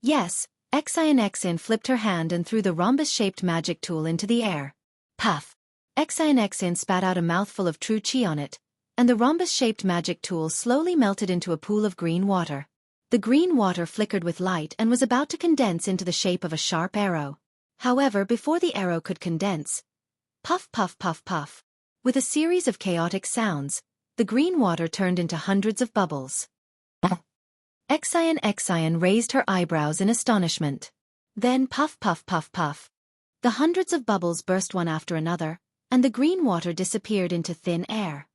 "Yes." Xian flipped her hand and threw the rhombus-shaped magic tool into the air. Puff! Xian spat out a mouthful of true qi on it, and the rhombus-shaped magic tool slowly melted into a pool of green water. The green water flickered with light and was about to condense into the shape of a sharp arrow. However, before the arrow could condense, puff puff puff puff, with a series of chaotic sounds, the green water turned into hundreds of bubbles. Xian raised her eyebrows in astonishment. Then puff puff puff puff. The hundreds of bubbles burst one after another, and the green water disappeared into thin air.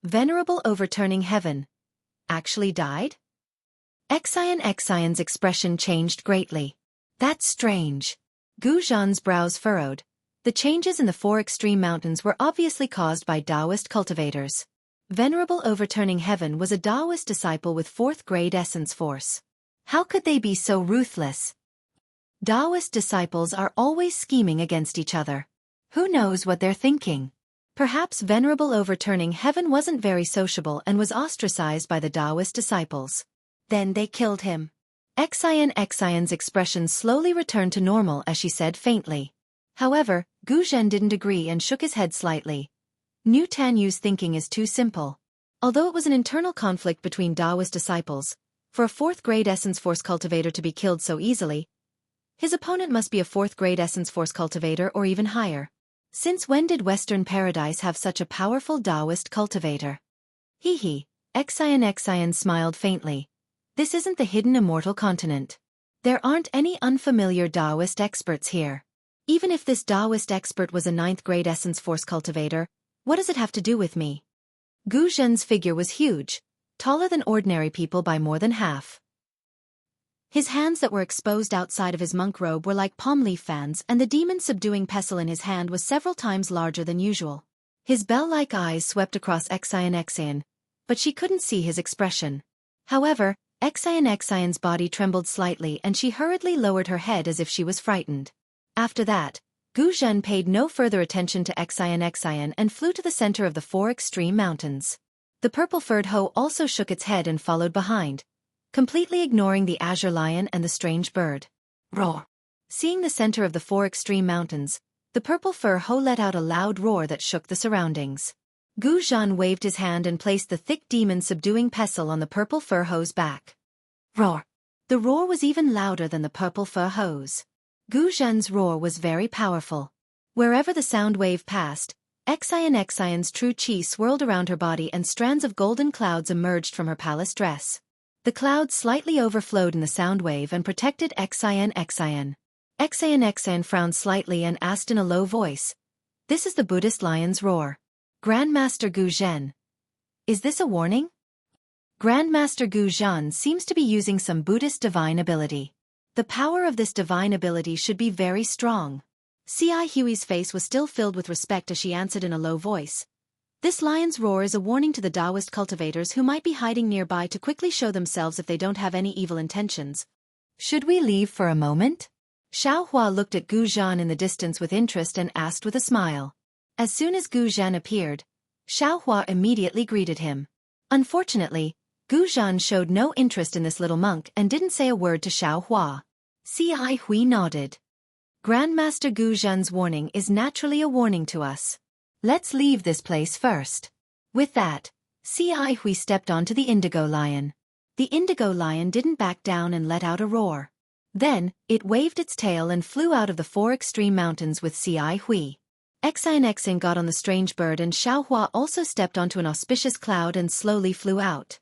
Venerable Overturning Heaven actually died? Xian's expression changed greatly. That's strange. Guzhan's brows furrowed. The changes in the 4 extreme mountains were obviously caused by Taoist cultivators. Venerable Overturning Heaven was a Taoist disciple with 4th grade essence force. How could they be so ruthless? Taoist disciples are always scheming against each other. Who knows what they're thinking? Perhaps Venerable Overturning Heaven wasn't very sociable and was ostracized by the Taoist disciples. Then they killed him. Xian's expression slowly returned to normal as she said faintly. However, Gu Zhen didn't agree and shook his head slightly. New Tanyu's thinking is too simple. Although it was an internal conflict between Taoist disciples, for a 4th grade essence force cultivator to be killed so easily, his opponent must be a 4th grade essence force cultivator or even higher. Since when did Western Paradise have such a powerful Taoist cultivator? Hee. Xian smiled faintly. This isn't the hidden immortal continent. There aren't any unfamiliar Taoist experts here. Even if this Taoist expert was a 9th grade essence force cultivator, what does it have to do with me? Gu Zhen's figure was huge, taller than ordinary people by more than half. His hands that were exposed outside of his monk robe were like palm leaf fans, and the demon-subduing pestle in his hand was several times larger than usual. His bell-like eyes swept across Xian, but she couldn't see his expression. However, Xian's body trembled slightly and she hurriedly lowered her head as if she was frightened. After that, Gu Zhen paid no further attention to Xian and flew to the center of the 4 extreme mountains. The purple-furred hoe also shook its head and followed behind, completely ignoring the azure lion and the strange bird. Roar! Seeing the center of the 4 extreme mountains, the purple fur hoe let out a loud roar that shook the surroundings. Gu Zhen waved his hand and placed the thick demon-subduing pestle on the purple fur hoe's back. Roar! The roar was even louder than the purple fur hoe's. Gu Zhen's roar was very powerful. Wherever the sound wave passed, Xian's true qi swirled around her body and strands of golden clouds emerged from her palace dress. The clouds slightly overflowed in the sound wave and protected Xian. Xian frowned slightly and asked in a low voice, "This is the Buddhist lion's roar. Grandmaster Gu Zhen. Is this a warning?" Grandmaster Gu Zhen seems to be using some Buddhist divine ability. The power of this divine ability should be very strong. Xueqi's face was still filled with respect as she answered in a low voice. This lion's roar is a warning to the Taoist cultivators who might be hiding nearby to quickly show themselves if they don't have any evil intentions. Should we leave for a moment? Xiaohua looked at Gu Zhen in the distance with interest and asked with a smile. As soon as Gu Zhen appeared, Xiaohua immediately greeted him. Unfortunately, Gu Zhen showed no interest in this little monk and didn't say a word to Xiaohua. Xueqi nodded. Grandmaster Gu Zhen's warning is naturally a warning to us. Let's leave this place first. With that, Xueqi stepped onto the indigo lion. The indigo lion didn't back down and let out a roar. Then, it waved its tail and flew out of the 4 extreme mountains with Xueqi. Xian got on the strange bird and Xiaohua also stepped onto an auspicious cloud and slowly flew out.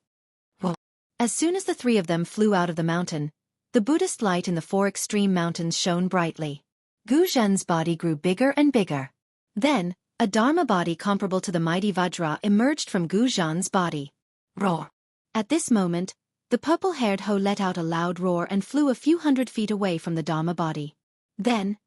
Whoa. As soon as the 3 of them flew out of the mountain, the Buddhist light in the 4 extreme mountains shone brightly. Gu Zhen's body grew bigger and bigger. Then, a Dharma body comparable to the mighty Vajra emerged from Gu Zhen's body. Roar! At this moment, the purple-haired hoe let out a loud roar and flew a few hundred feet away from the Dharma body. Then,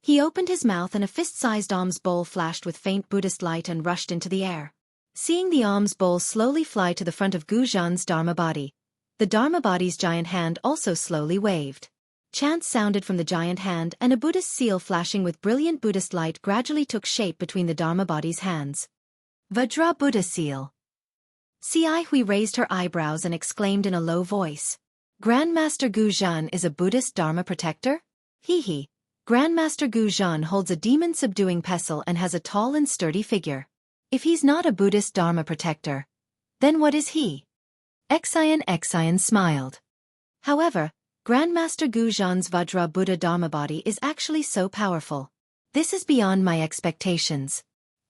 he opened his mouth and a fist-sized alms bowl flashed with faint Buddhist light and rushed into the air. Seeing the alms bowl slowly fly to the front of Gu Zhen's Dharma body, the Dharma body's giant hand also slowly waved. Chants sounded from the giant hand and a Buddhist seal flashing with brilliant Buddhist light gradually took shape between the Dharma body's hands. Vajra Buddha seal. Xueqi raised her eyebrows and exclaimed in a low voice. Grandmaster Gu Zhen is a Buddhist Dharma protector? Hee. Grandmaster Gu Zhen holds a demon-subduing pestle and has a tall and sturdy figure. If he's not a Buddhist Dharma protector, then what is he? Xian smiled. However, Grandmaster Gu Zhen's Vajra Buddha Dharma body is actually so powerful. This is beyond my expectations.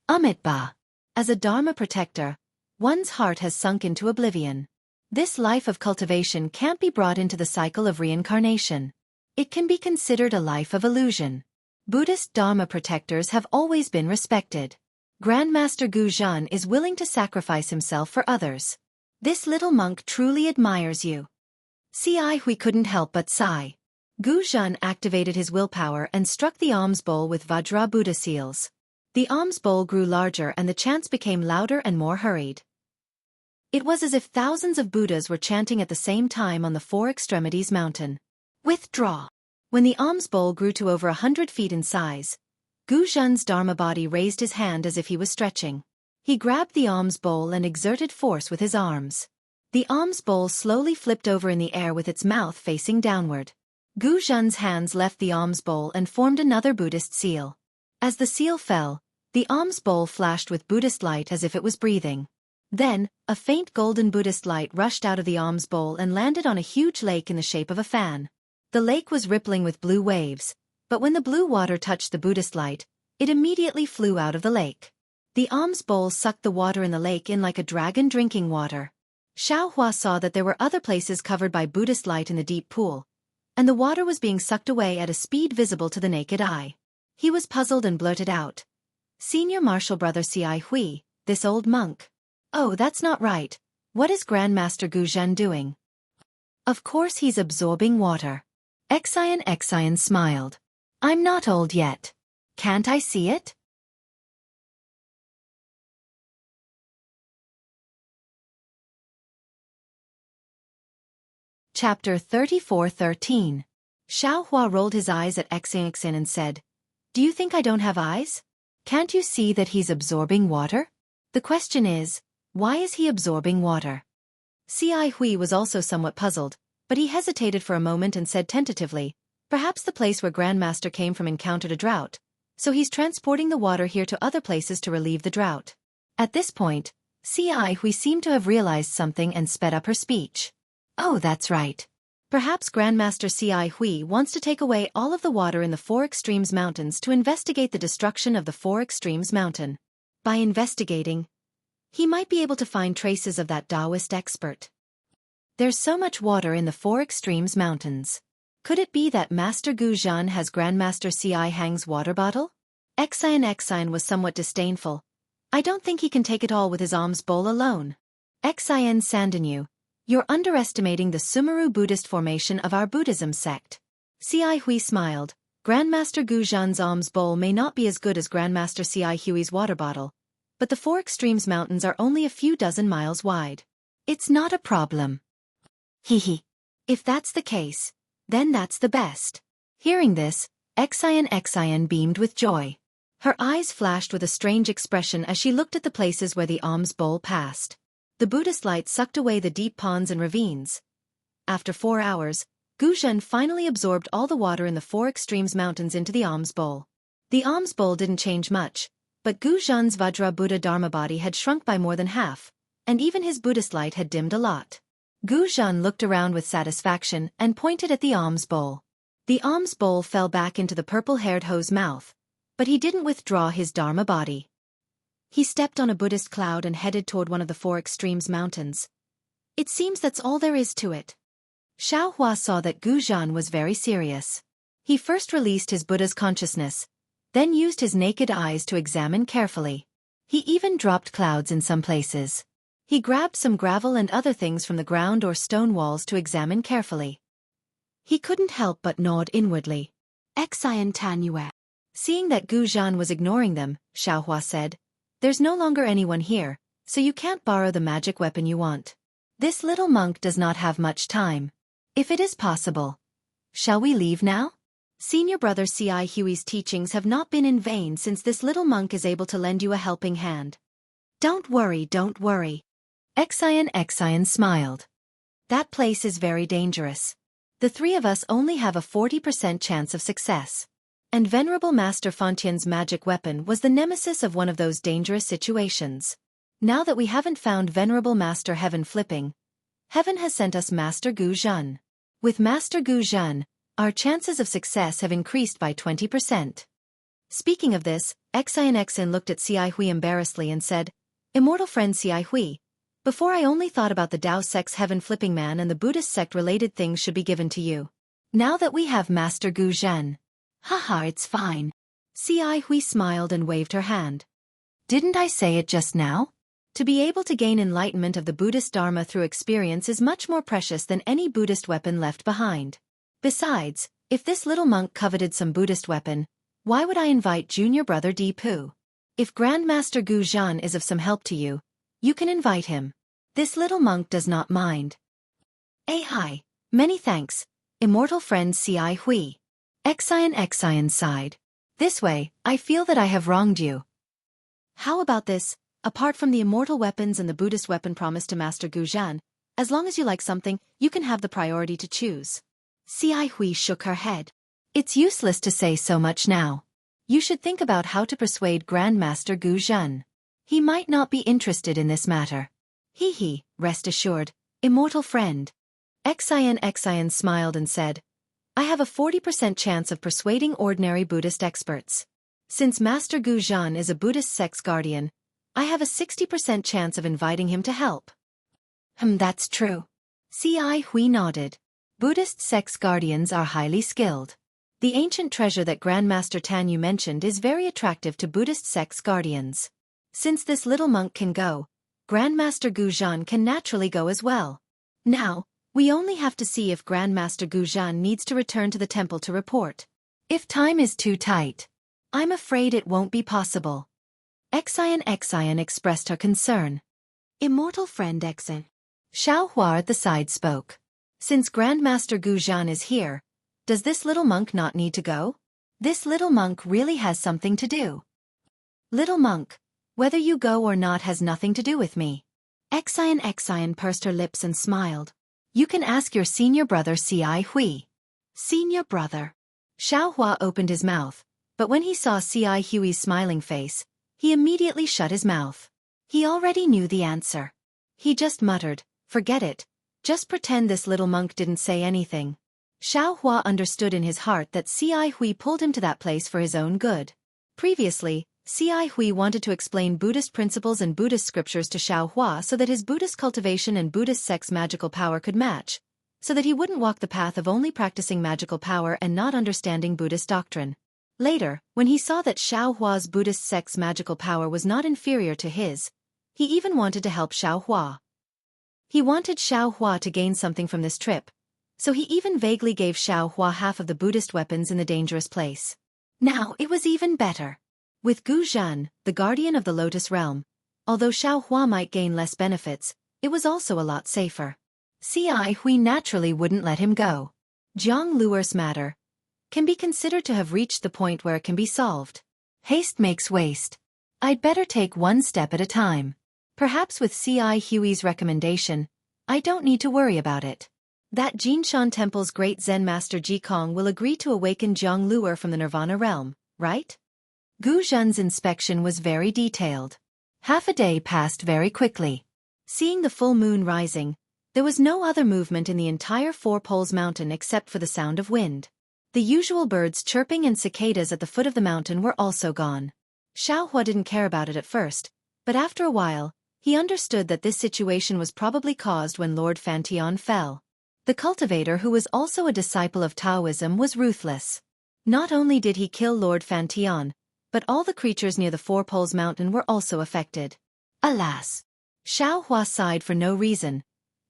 Amitba. As a Dharma protector, one's heart has sunk into oblivion. This life of cultivation can't be brought into the cycle of reincarnation. It can be considered a life of illusion. Buddhist Dharma protectors have always been respected. Grandmaster Gu Zhen is willing to sacrifice himself for others. This little monk truly admires you. Xueqi couldn't help but sigh. Gu Zhen activated his willpower and struck the alms bowl with Vajra Buddha seals. The alms bowl grew larger and the chants became louder and more hurried. It was as if thousands of Buddhas were chanting at the same time on the Four Extremities Mountain. Withdraw. When the alms bowl grew to over 100 feet in size, Gu Zhen's Dharma body raised his hand as if he was stretching. He grabbed the alms bowl and exerted force with his arms. The alms bowl slowly flipped over in the air with its mouth facing downward. Gu Zhen's hands left the alms bowl and formed another Buddhist seal. As the seal fell, the alms bowl flashed with Buddhist light as if it was breathing. Then, a faint golden Buddhist light rushed out of the alms bowl and landed on a huge lake in the shape of a fan. The lake was rippling with blue waves, but when the blue water touched the Buddhist light, it immediately flew out of the lake. The alms bowl sucked the water in the lake in like a dragon drinking water. Xueqi saw that there were other places covered by Buddhist light in the deep pool, and the water was being sucked away at a speed visible to the naked eye. He was puzzled and blurted out, "Senior Martial Brother Xueqi, this old monk. Oh, that's not right. What is Grandmaster Gu Zhen doing?" "Of course he's absorbing water." Xian smiled. "I'm not old yet. Can't I see it?" Chapter 34:13. Xueqi rolled his eyes at Xian and said, "Do you think I don't have eyes? Can't you see that he's absorbing water? The question is, why is he absorbing water?" Xueqi was also somewhat puzzled, but he hesitated for a moment and said tentatively, "Perhaps the place where Grandmaster came from encountered a drought, so he's transporting the water here to other places to relieve the drought." At this point, Xueqi seemed to have realized something and sped up her speech. "Oh, that's right. Perhaps Grandmaster Xueqi wants to take away all of the water in the Four Extremes Mountains to investigate the destruction of the Four Extremes Mountain. By investigating, he might be able to find traces of that Taoist expert. There's so much water in the Four Extremes Mountains. Could it be that Master Gu Zhen has Grandmaster Xueqi's water bottle?" Xian was somewhat disdainful. "I don't think he can take it all with his alms bowl alone." Xian Sandanu, "You're underestimating the Sumeru Buddhist formation of our Buddhism sect." Xueqi smiled. "Grandmaster Gu Zhen's alms bowl may not be as good as Grandmaster Xueqi's water bottle, but the Four Extremes Mountains are only a few dozen miles wide. It's not a problem." Hee. "If that's the case, then that's the best." Hearing this, Xian beamed with joy. Her eyes flashed with a strange expression as she looked at the places where the alms bowl passed. The Buddhist light sucked away the deep ponds and ravines. After 4 hours, Gu Zhen finally absorbed all the water in the Four Extremes Mountains into the alms bowl. The alms bowl didn't change much, but Gu Zhen's Vajra Buddha Dharma body had shrunk by more than half, and even his Buddhist light had dimmed a lot. Gu Zhen looked around with satisfaction and pointed at the alms bowl. The alms bowl fell back into the purple-haired Ho's mouth, but he didn't withdraw his Dharma body. He stepped on a Buddhist cloud and headed toward one of the Four Extremes Mountains. It seems that's all there is to it. Xueqi saw that Gu Zhen was very serious. He first released his Buddha's consciousness, then used his naked eyes to examine carefully. He even dropped clouds in some places. He grabbed some gravel and other things from the ground or stone walls to examine carefully. He couldn't help but nod inwardly. Xian Tanue. Seeing that Gu Zhen was ignoring them, Xueqi said, "There's no longer anyone here, so you can't borrow the magic weapon you want. This little monk does not have much time. If it is possible, shall we leave now? Senior Brother Xueqi's teachings have not been in vain since this little monk is able to lend you a helping hand." Don't worry. Xian smiled. "That place is very dangerous. The three of us only have a 40% chance of success. And Venerable Master Fontian's magic weapon was the nemesis of one of those dangerous situations. Now that we haven't found Venerable Master Heaven Flipping, Heaven has sent us Master Gu Zhen. With Master Gu Zhen, our chances of success have increased by 20%. Speaking of this, Xian looked at Xueqi embarrassedly and said, "Immortal friend Xueqi, before I only thought about the Tao sect's Heaven Flipping Man and the Buddhist sect-related things should be given to you. Now that we have Master Gu Zhen." "Haha, it's fine." Xueqi smiled and waved her hand. "Didn't I say it just now? To be able to gain enlightenment of the Buddhist Dharma through experience is much more precious than any Buddhist weapon left behind. Besides, if this little monk coveted some Buddhist weapon, why would I invite Junior Brother Deepu? If Grandmaster Gu Zhen is of some help to you, you can invite him." This little monk does not mind. Hi. Many thanks, immortal friend Xueqi. Xian sighed. This way, I feel that I have wronged you. How about this? Apart from the immortal weapons and the Buddhist weapon promised to Master Guzhan, as long as you like something, you can have the priority to choose. Xueqi shook her head. It's useless to say so much now. You should think about how to persuade Grandmaster Guzhan. He might not be interested in this matter. Rest assured, immortal friend. Xian smiled and said, I have a 40% chance of persuading ordinary Buddhist experts. Since Master Guzhan is a Buddhist sex guardian, I have a 60% chance of inviting him to help. That's true. Xueqi nodded. Buddhist sex guardians are highly skilled. The ancient treasure that Grandmaster Tanyu mentioned is very attractive to Buddhist sex guardians. Since this little monk can go, Grandmaster Guzhan can naturally go as well. Now, we only have to see if Grandmaster Guzhan needs to return to the temple to report. If time is too tight, I'm afraid it won't be possible. Xian expressed her concern. Immortal friend Xian. Xiaohua at the side spoke. Since Grandmaster Guzhan is here, does this little monk not need to go? This little monk really has something to do. Little monk, whether you go or not has nothing to do with me. Xian pursed her lips and smiled. You can ask your senior brother Xueqi. Senior brother. Xiaohua opened his mouth, but when he saw Xueqi's smiling face, he immediately shut his mouth. He already knew the answer. He just muttered, forget it. Just pretend this little monk didn't say anything. Xiaohua understood in his heart that Xueqi pulled him to that place for his own good. Previously, Xueqi wanted to explain Buddhist principles and Buddhist scriptures to Xiaohua so that his Buddhist cultivation and Buddhist sex magical power could match, so that he wouldn't walk the path of only practicing magical power and not understanding Buddhist doctrine. Later, when he saw that Xiaohua's Buddhist sex magical power was not inferior to his, he even wanted to help Xiaohua. He wanted Xiaohua to gain something from this trip, so he even vaguely gave Xiaohua half of the Buddhist weapons in the dangerous place. Now it was even better. With Guzhan, the guardian of the Lotus Realm, although Xiaohua might gain less benefits, it was also a lot safer. Xueqi naturally wouldn't let him go. Zhang Luer's matter can be considered to have reached the point where it can be solved. Haste makes waste. I'd better take one step at a time. Perhaps with Xueqi's recommendation, I don't need to worry about it. That Jinshan Temple's great Zen master Jikong will agree to awaken Zhang Luer from the Nirvana realm, right? Guzhan's inspection was very detailed. Half a day passed very quickly. Seeing the full moon rising, there was no other movement in the entire Four Poles Mountain except for the sound of wind. The usual birds chirping and cicadas at the foot of the mountain were also gone. Xiaohua didn't care about it at first, but after a while, he understood that this situation was probably caused when Lord Fantian fell. The cultivator, who was also a disciple of Taoism, was ruthless. Not only did he kill Lord Fantian, but all the creatures near the Four Poles Mountain were also affected. Alas! Xiaohua sighed for no reason,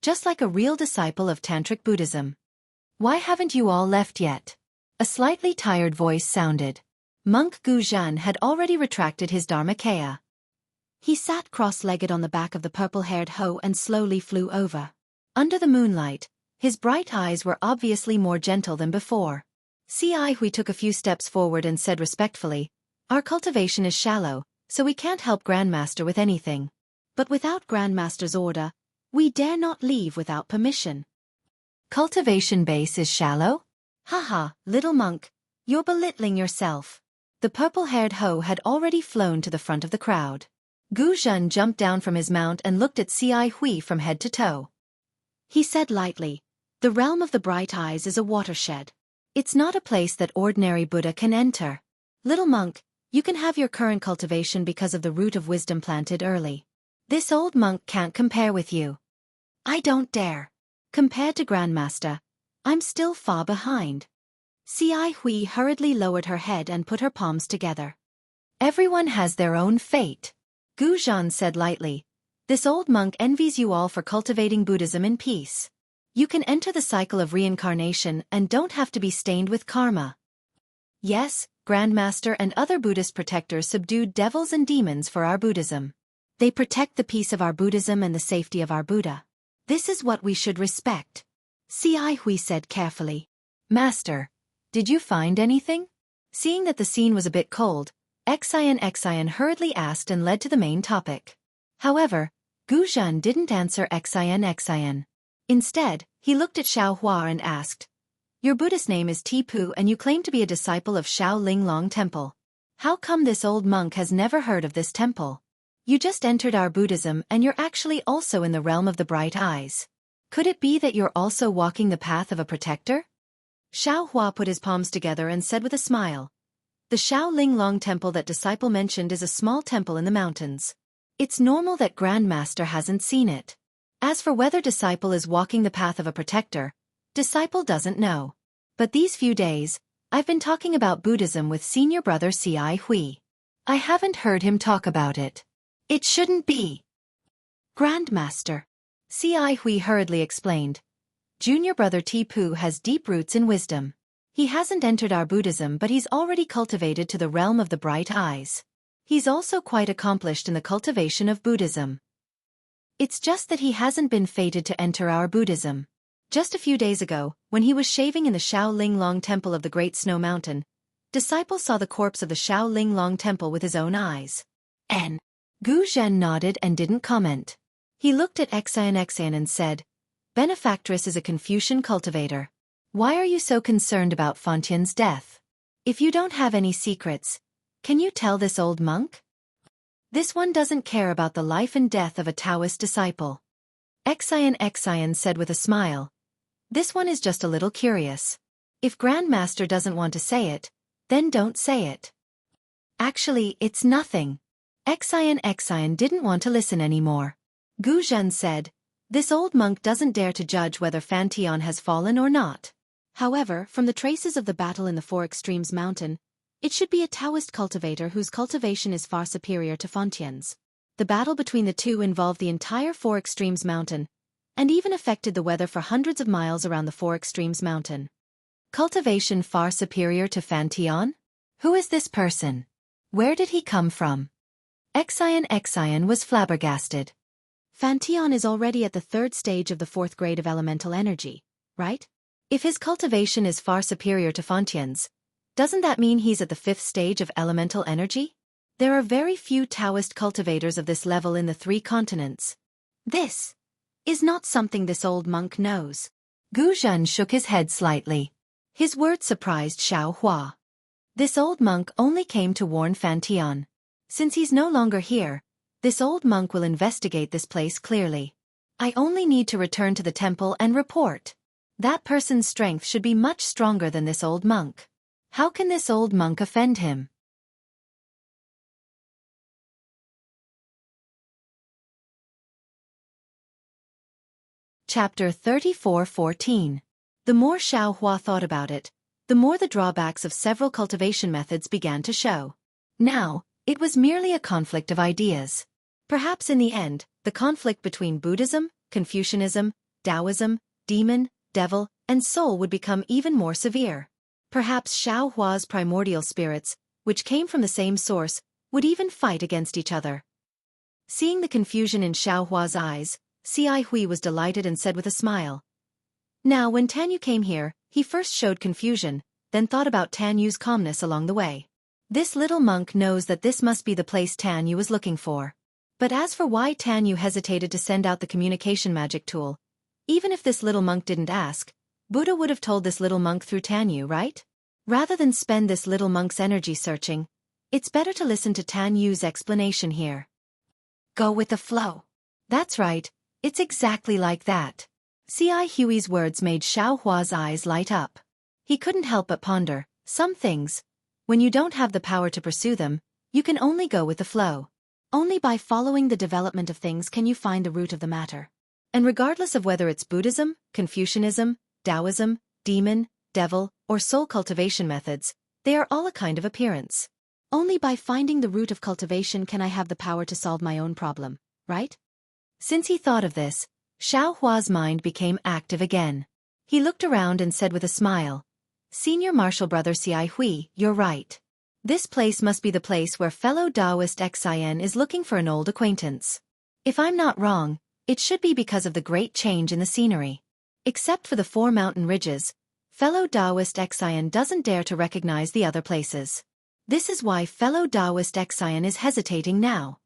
just like a real disciple of Tantric Buddhism. Why haven't you all left yet? A slightly tired voice sounded. Monk Guzhan had already retracted his dharmakaya. He sat cross-legged on the back of the purple-haired hoe and slowly flew over. Under the moonlight, his bright eyes were obviously more gentle than before. Xueqi took a few steps forward and said respectfully, our cultivation is shallow, so we can't help Grandmaster with anything. But without Grandmaster's order, we dare not leave without permission. Cultivation base is shallow? Haha, little monk, you're belittling yourself. The purple-haired hoe had already flown to the front of the crowd. Guzhan jumped down from his mount and looked at Xueqi from head to toe. He said lightly, the realm of the bright eyes is a watershed. It's not a place that ordinary Buddha can enter. Little monk, you can have your current cultivation because of the root of wisdom planted early. This old monk can't compare with you. I don't dare. Compared to Grandmaster, I'm still far behind. Xueqi hurriedly lowered her head and put her palms together. Everyone has their own fate. Guzhan said lightly, this old monk envies you all for cultivating Buddhism in peace. You can enter the cycle of reincarnation and don't have to be stained with karma. Yes, Grandmaster and other Buddhist protectors subdued devils and demons for our Buddhism. They protect the peace of our Buddhism and the safety of our Buddha. This is what we should respect. Xueqi said carefully. Master, did you find anything? Seeing that the scene was a bit cold, Xian hurriedly asked and led to the main topic. However, Gu Zhen didn't answer Xian. Instead, he looked at Xiaohua and asked, Your Buddhist name is Tipu and you claim to be a disciple of Shao Linglong Temple. How come this old monk has never heard of this temple? You just entered our Buddhism and you're actually also in the realm of the bright eyes. Could it be that you're also walking the path of a protector? Xiaohua put his palms together and said with a smile. The Shao Linglong Temple that disciple mentioned is a small temple in the mountains. It's normal that Grandmaster hasn't seen it. As for whether disciple is walking the path of a protector, disciple doesn't know. But these few days, I've been talking about Buddhism with senior brother Xueqi. I haven't heard him talk about it. It shouldn't be. Grandmaster. Xueqi hurriedly explained. Junior brother Tipu has deep roots in wisdom. He hasn't entered our Buddhism but he's already cultivated to the realm of the bright eyes. He's also quite accomplished in the cultivation of Buddhism. It's just that he hasn't been fated to enter our Buddhism. Just a few days ago, when he was shaving in the Shao Linglong Temple of the Great Snow Mountain, disciple saw the corpse of the Shao Linglong Temple with his own eyes. Gu Zhen nodded and didn't comment. He looked at Xian and said, Benefactress is a Confucian cultivator. Why are you so concerned about Fontian's death? If you don't have any secrets, can you tell this old monk? This one doesn't care about the life and death of a Taoist disciple. Xian said with a smile. This one is just a little curious. If Grandmaster doesn't want to say it, then don't say it. Actually, it's nothing. Xian didn't want to listen anymore. Gu Zhen said, This old monk doesn't dare to judge whether Fantian has fallen or not. However, from the traces of the battle in the Four Extremes Mountain, it should be a Taoist cultivator whose cultivation is far superior to Fontian's. The battle between the two involved the entire Four Extremes Mountain, and even affected the weather for hundreds of miles around the Four Extremes Mountain. Cultivation far superior to Fantian? Who is this person? Where did he come from? Xian was flabbergasted. Fantian is already at the third stage of the fourth grade of elemental energy, right? If his cultivation is far superior to Fontian's, doesn't that mean he's at the fifth stage of elemental energy? There are very few Taoist cultivators of this level in the 3 continents. This is not something this old monk knows. Gu Zhen shook his head slightly. His words surprised Xiaohua. This old monk only came to warn Fantian. Since he's no longer here, this old monk will investigate this place clearly. I only need to return to the temple and report. That person's strength should be much stronger than this old monk. How can this old monk offend him? Chapter 34:14. The more Xiaohua thought about it, the more the drawbacks of several cultivation methods began to show. Now, it was merely a conflict of ideas. Perhaps in the end, the conflict between Buddhism, Confucianism, Taoism, demon, devil, and soul would become even more severe. Perhaps Xiaohua's primordial spirits, which came from the same source, would even fight against each other. Seeing the confusion in Xiaohua's eyes, Xueqi was delighted and said with a smile. Now when Tanyu came here, he first showed confusion, then thought about Tanyu's calmness along the way. This little monk knows that this must be the place Tanyu was looking for. But as for why Tanyu hesitated to send out the communication magic tool, even if this little monk didn't ask, Buddha would have told this little monk through Tanyu, right? Rather than spend this little monk's energy searching, it's better to listen to Tanyu's explanation here. Go with the flow. That's right, it's exactly like that. Xueqi's words made Xiaohua's eyes light up. He couldn't help but ponder, some things, when you don't have the power to pursue them, you can only go with the flow. Only by following the development of things can you find the root of the matter. And regardless of whether it's Buddhism, Confucianism, Taoism, demon, devil, or soul cultivation methods, they are all a kind of appearance. Only by finding the root of cultivation can I have the power to solve my own problem, right? Since he thought of this, Xiaohua's mind became active again. He looked around and said with a smile, Senior Martial Brother Xueqi, you're right. This place must be the place where fellow Taoist Xin is looking for an old acquaintance. If I'm not wrong, it should be because of the great change in the scenery. Except for the 4 mountain ridges, fellow Taoist Xin doesn't dare to recognize the other places. This is why fellow Taoist Xin is hesitating now.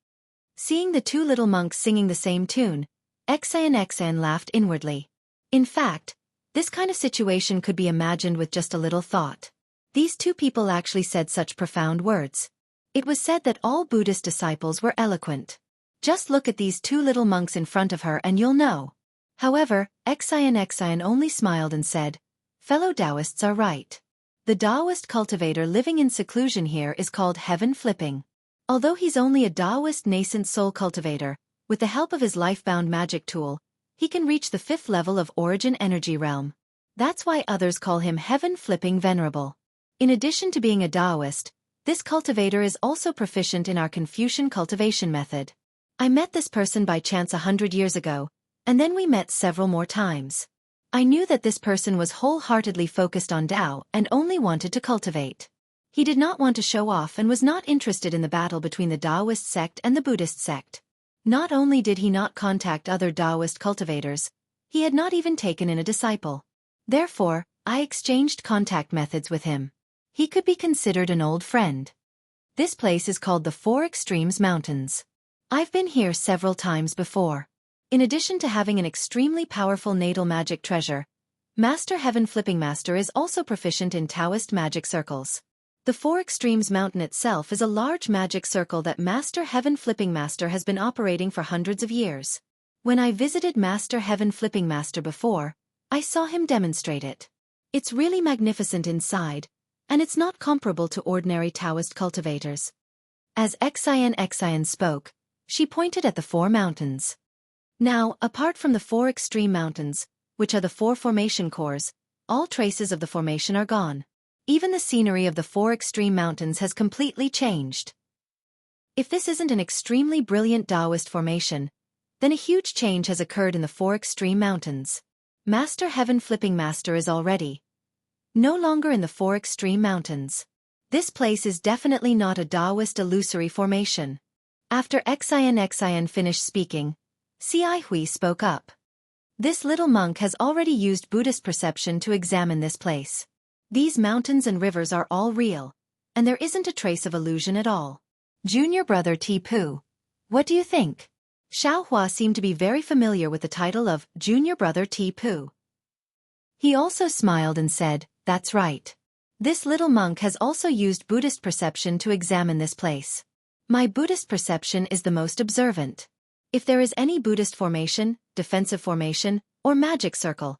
Seeing the 2 little monks singing the same tune, Xin laughed inwardly. In fact, this kind of situation could be imagined with just a little thought. These 2 people actually said such profound words. It was said that all Buddhist disciples were eloquent. Just look at these 2 little monks in front of her and you'll know. However, Xin only smiled and said, "Fellow Taoists are right. The Taoist cultivator living in seclusion here is called heaven flipping. Although he's only a Taoist nascent soul cultivator, with the help of his life-bound magic tool, he can reach the 5th level of origin energy realm. That's why others call him heaven flipping venerable. In addition to being a Taoist, this cultivator is also proficient in our Confucian cultivation method. I met this person by chance 100 years ago, and then we met several more times. I knew that this person was wholeheartedly focused on Tao and only wanted to cultivate. He did not want to show off and was not interested in the battle between the Taoist sect and the Buddhist sect. Not only did he not contact other Taoist cultivators, he had not even taken in a disciple. Therefore, I exchanged contact methods with him. He could be considered an old friend. This place is called the 4 Extremes Mountains. I've been here several times before. In addition to having an extremely powerful natal magic treasure, Master Heaven Flipping Master is also proficient in Taoist magic circles. The 4 Extremes Mountain itself is a large magic circle that Master Heaven Flipping Master has been operating for hundreds of years. When I visited Master Heaven Flipping Master before, I saw him demonstrate it. It's really magnificent inside, and it's not comparable to ordinary Taoist cultivators. As Xin spoke, she pointed at the 4 mountains. Now, apart from the 4 extreme mountains, which are the 4 formation cores, all traces of the formation are gone. Even the scenery of the 4 extreme mountains has completely changed. If this isn't an extremely brilliant Taoist formation, then a huge change has occurred in the 4 extreme mountains. Master Heaven Flipping Master is already no longer in the 4 extreme mountains. This place is definitely not a Taoist illusory formation. After Xin finished speaking, Xueqi spoke up. This little monk has already used Buddhist perception to examine this place. These mountains and rivers are all real, and there isn't a trace of illusion at all. Junior brother Tipu, what do you think? Xueqi seemed to be very familiar with the title of Junior brother Tipu. He also smiled and said, "That's right. This little monk has also used Buddhist perception to examine this place. My Buddhist perception is the most observant. If there is any Buddhist formation, defensive formation, or magic circle,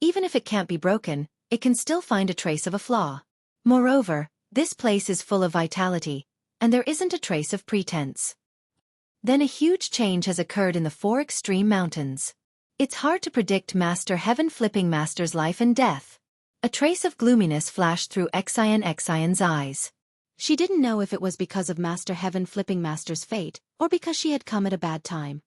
even if it can't be broken, it can still find a trace of a flaw. Moreover, this place is full of vitality, and there isn't a trace of pretense." Then a huge change has occurred in the 4 extreme mountains. It's hard to predict Master Heaven Flipping Master's life and death. A trace of gloominess flashed through Xion's eyes. She didn't know if it was because of Master Heaven Flipping Master's fate, or because she had come at a bad time.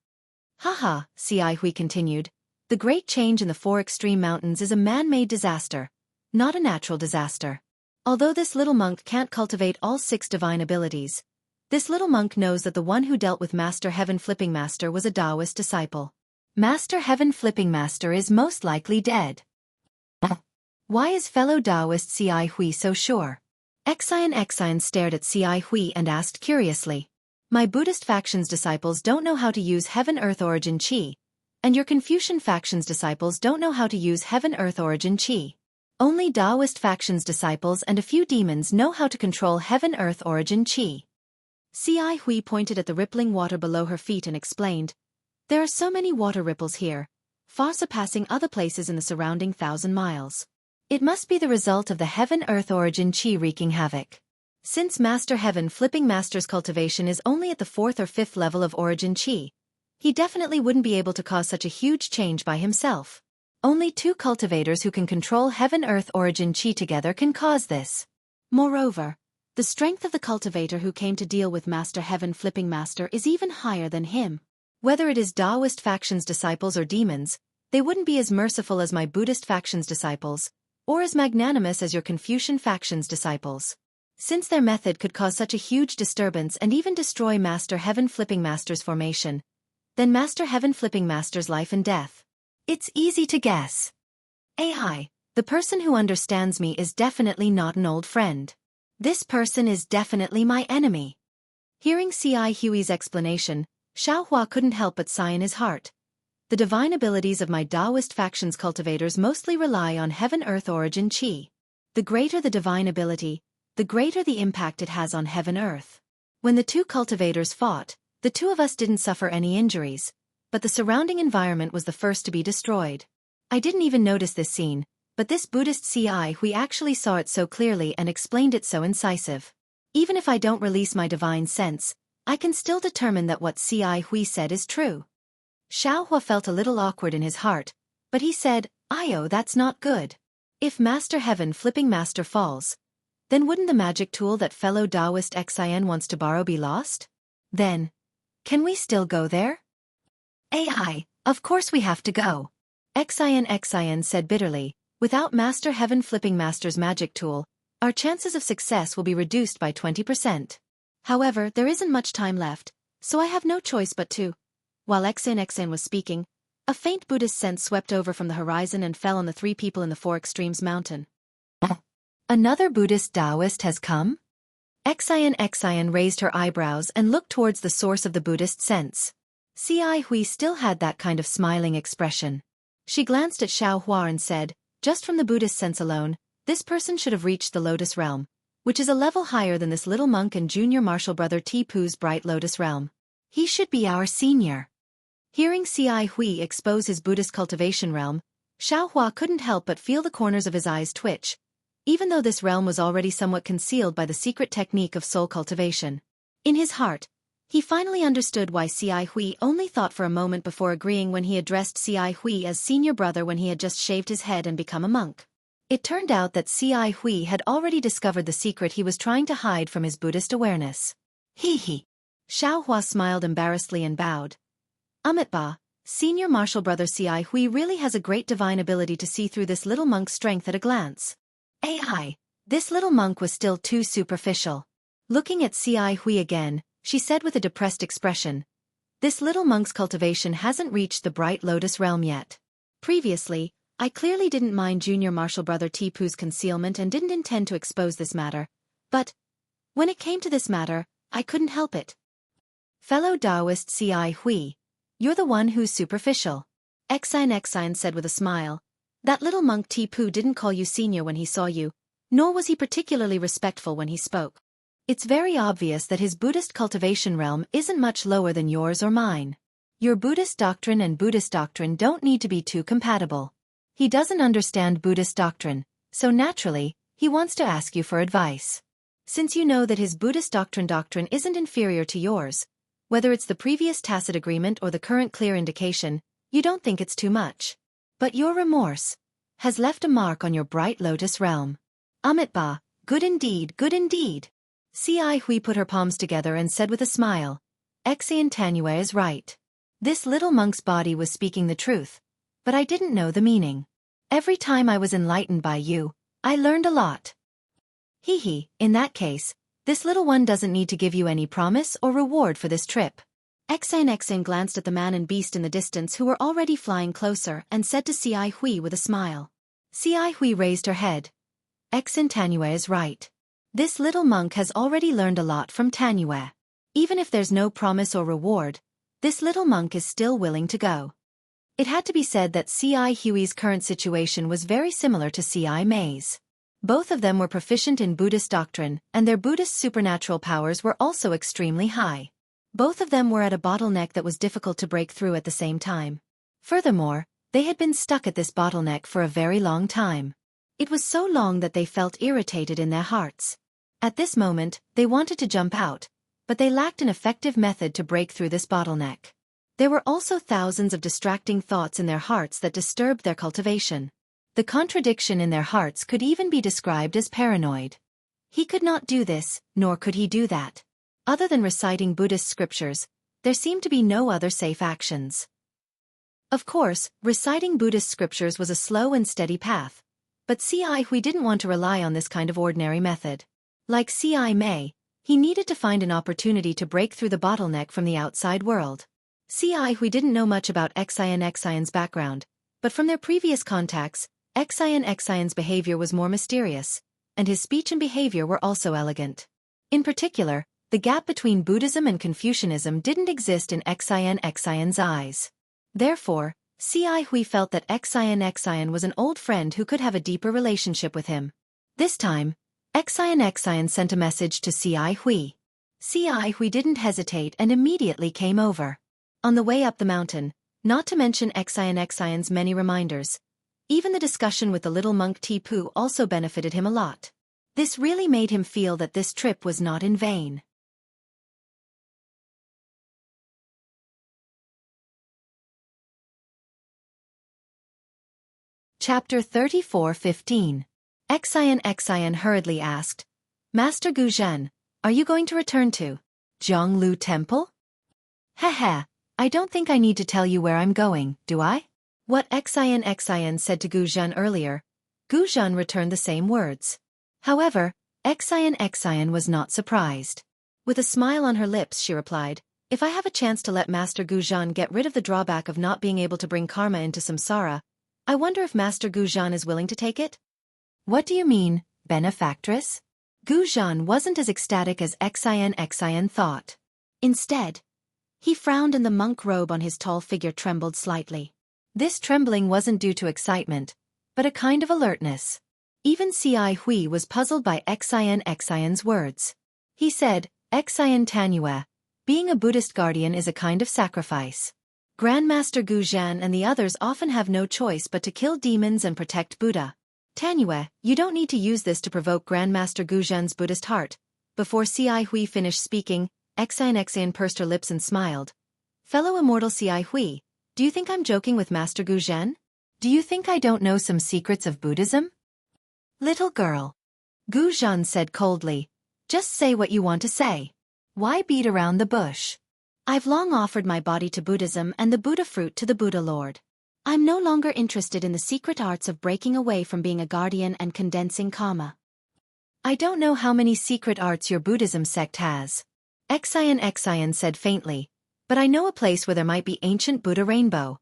Haha, Xueqi continued. The great change in the 4 extreme mountains is a man-made disaster, not a natural disaster. Although this little monk can't cultivate all 6 divine abilities, this little monk knows that the one who dealt with Master Heaven Flipping Master was a Taoist disciple. Master Heaven Flipping Master is most likely dead. Why is fellow Taoist Xueqi so sure? Xion stared at Xueqi and asked curiously. My Buddhist faction's disciples don't know how to use Heaven-Earth Origin Qi, and your Confucian faction's disciples don't know how to use Heaven-Earth Origin Qi. Only Taoist faction's disciples and a few demons know how to control Heaven-Earth Origin Qi. Xueqi pointed at the rippling water below her feet and explained, "There are so many water ripples here, far surpassing other places in the surrounding 1,000 miles. It must be the result of the Heaven-Earth Origin Qi wreaking havoc. Since Master Heaven Flipping Master's cultivation is only at the 4th or 5th level of Origin Qi, he definitely wouldn't be able to cause such a huge change by himself. Only 2 cultivators who can control Heaven-Earth Origin Qi together can cause this. Moreover, the strength of the cultivator who came to deal with Master Heaven Flipping Master is even higher than him. Whether it is Taoist faction's disciples or demons, they wouldn't be as merciful as my Buddhist faction's disciples, or as magnanimous as your Confucian faction's disciples. Since their method could cause such a huge disturbance and even destroy Master Heaven Flipping Master's formation, then Master Heaven Flipping Master's life and death. It's easy to guess. AI, the person who understands me is definitely not an old friend. This person is definitely my enemy. Hearing Xueqi's explanation, Xiaohua couldn't help but sigh in his heart. The divine abilities of my Taoist faction's cultivators mostly rely on heaven-earth origin qi. The greater the divine ability, the greater the impact it has on heaven-earth. When the two cultivators fought, the two of us didn't suffer any injuries, but the surrounding environment was the first to be destroyed. I didn't even notice this scene, but this Buddhist Xueqi actually saw it so clearly and explained it so incisive. Even if I don't release my divine sense, I can still determine that what Xueqi said is true. Xiaohua felt a little awkward in his heart, but he said, "Io, that's not good. If Master Heaven Flipping Master falls, then wouldn't the magic tool that fellow Taoist Xin wants to borrow be lost? Then, can we still go there?" AI, of course we have to go. Xin said bitterly, without Master Heaven Flipping Master's magic tool, our chances of success will be reduced by 20%. However, there isn't much time left, so I have no choice but to. While Xin was speaking, a faint Buddhist scent swept over from the horizon and fell on the three people in the Four Extremes mountain. Another Buddhist Taoist has come? Xin raised her eyebrows and looked towards the source of the Buddhist sense. Xueqi still had that kind of smiling expression. She glanced at Xiaohua and said, "Just from the Buddhist sense alone, this person should have reached the Lotus Realm, which is a level higher than this little monk and junior martial brother Tipu's bright Lotus Realm. He should be our senior." Hearing Xueqi expose his Buddhist cultivation realm, Xiaohua couldn't help but feel the corners of his eyes twitch, even though this realm was already somewhat concealed by the secret technique of soul cultivation. In his heart, he finally understood why Xueqi only thought for a moment before agreeing when he addressed Xueqi as senior brother when he had just shaved his head and become a monk. It turned out that Xueqi had already discovered the secret he was trying to hide from his Buddhist awareness. He. Xiaohua smiled embarrassedly and bowed. Amitba, senior martial brother Xueqi really has a great divine ability to see through this little monk's strength at a glance. AI, this little monk was still too superficial. Looking at Xueqi again, she said with a depressed expression, "This little monk's cultivation hasn't reached the bright Lotus realm yet. Previously, I clearly didn't mind junior martial brother Tipu's concealment and didn't intend to expose this matter, but when it came to this matter, I couldn't help it. Fellow Taoist Xueqi, you're the one who's superficial." Xin said with a smile. "That little monk Tipu didn't call you senior when he saw you, nor was he particularly respectful when he spoke. It's very obvious that his Buddhist cultivation realm isn't much lower than yours or mine. Your Buddhist doctrine and Buddhist doctrine don't need to be too compatible. He doesn't understand Buddhist doctrine, so naturally, he wants to ask you for advice. Since you know that his Buddhist doctrine isn't inferior to yours, whether it's the previous tacit agreement or the current clear indication, you don't think it's too much. But your remorse has left a mark on your bright Lotus realm. Amitba, good indeed, good indeed." Xueqi put her palms together and said with a smile, "Xian Tanue is right. This little monk's body was speaking the truth, but I didn't know the meaning. Every time I was enlightened by you, I learned a lot. In that case, this little one doesn't need to give you any promise or reward for this trip." Xin glanced at the man and beast in the distance who were already flying closer and said to Xueqi with a smile. Xueqi raised her head. "Xin Tanue is right. This little monk has already learned a lot from Tanue. Even if there's no promise or reward, this little monk is still willing to go." It had to be said that Xueqi's current situation was very similar to Mei's. Both of them were proficient in Buddhist doctrine, and their Buddhist supernatural powers were also extremely high. Both of them were at a bottleneck that was difficult to break through at the same time. Furthermore, they had been stuck at this bottleneck for a very long time. It was so long that they felt irritated in their hearts. At this moment, they wanted to jump out, but they lacked an effective method to break through this bottleneck. There were also thousands of distracting thoughts in their hearts that disturbed their cultivation. The contradiction in their hearts could even be described as paranoid. He could not do this, nor could he do that. Other than reciting Buddhist scriptures, there seemed to be no other safe actions. Of course, reciting Buddhist scriptures was a slow and steady path, but Xueqi didn't want to rely on this kind of ordinary method. Like C.I. Mei, he needed to find an opportunity to break through the bottleneck from the outside world. C.I. Hui didn't know much about Xueqi's background, but from their previous contacts, Xueqi's behavior was more mysterious, and his speech and behavior were also elegant. In particular, the gap between Buddhism and Confucianism didn't exist in Xueqi's eyes. Therefore, C.I. Hui felt that Xueqi was an old friend who could have a deeper relationship with him. This time, Xueqi sent a message to C.I. Hui. C.I. Hui didn't hesitate and immediately came over. On the way up the mountain, not to mention Xueqi's many reminders, even the discussion with the little monk Tipu also benefited him a lot. This really made him feel that this trip was not in vain. Chapter 34:15. Xueqi hurriedly asked, Master Guzhen, are you going to return to Zhonglu Temple? Heh, I don't think I need to tell you where I'm going, do I? What Xueqi said to Guzhen earlier, Guzhen returned the same words. However, Xueqi was not surprised. With a smile on her lips she replied, if I have a chance to let Master Guzhen get rid of the drawback of not being able to bring karma into samsara, I wonder if Master Guzhen is willing to take it? What do you mean, benefactress? Guzhen wasn't as ecstatic as Xueqi thought. Instead, he frowned and the monk robe on his tall figure trembled slightly. This trembling wasn't due to excitement, but a kind of alertness. Even C.I. Hui was puzzled by Xueqi's words. He said, Xueqi, being a Buddhist guardian is a kind of sacrifice. Grandmaster Guzhen and the others often have no choice but to kill demons and protect Buddha. Tanyue, you don't need to use this to provoke Grandmaster Guzhen's Buddhist heart. Before C.I. Hui finished speaking, Xueqi pursed her lips and smiled. Fellow immortal C.I. Hui, do you think I'm joking with Master Guzhen? Do you think I don't know some secrets of Buddhism? Little girl. Guzhen said coldly, just say what you want to say. Why beat around the bush? I've long offered my body to Buddhism and the Buddha fruit to the Buddha Lord. I'm no longer interested in the secret arts of breaking away from being a guardian and condensing karma. I don't know how many secret arts your Buddhism sect has. Xueqi said faintly, but I know a place where there might be ancient Buddha rainbow.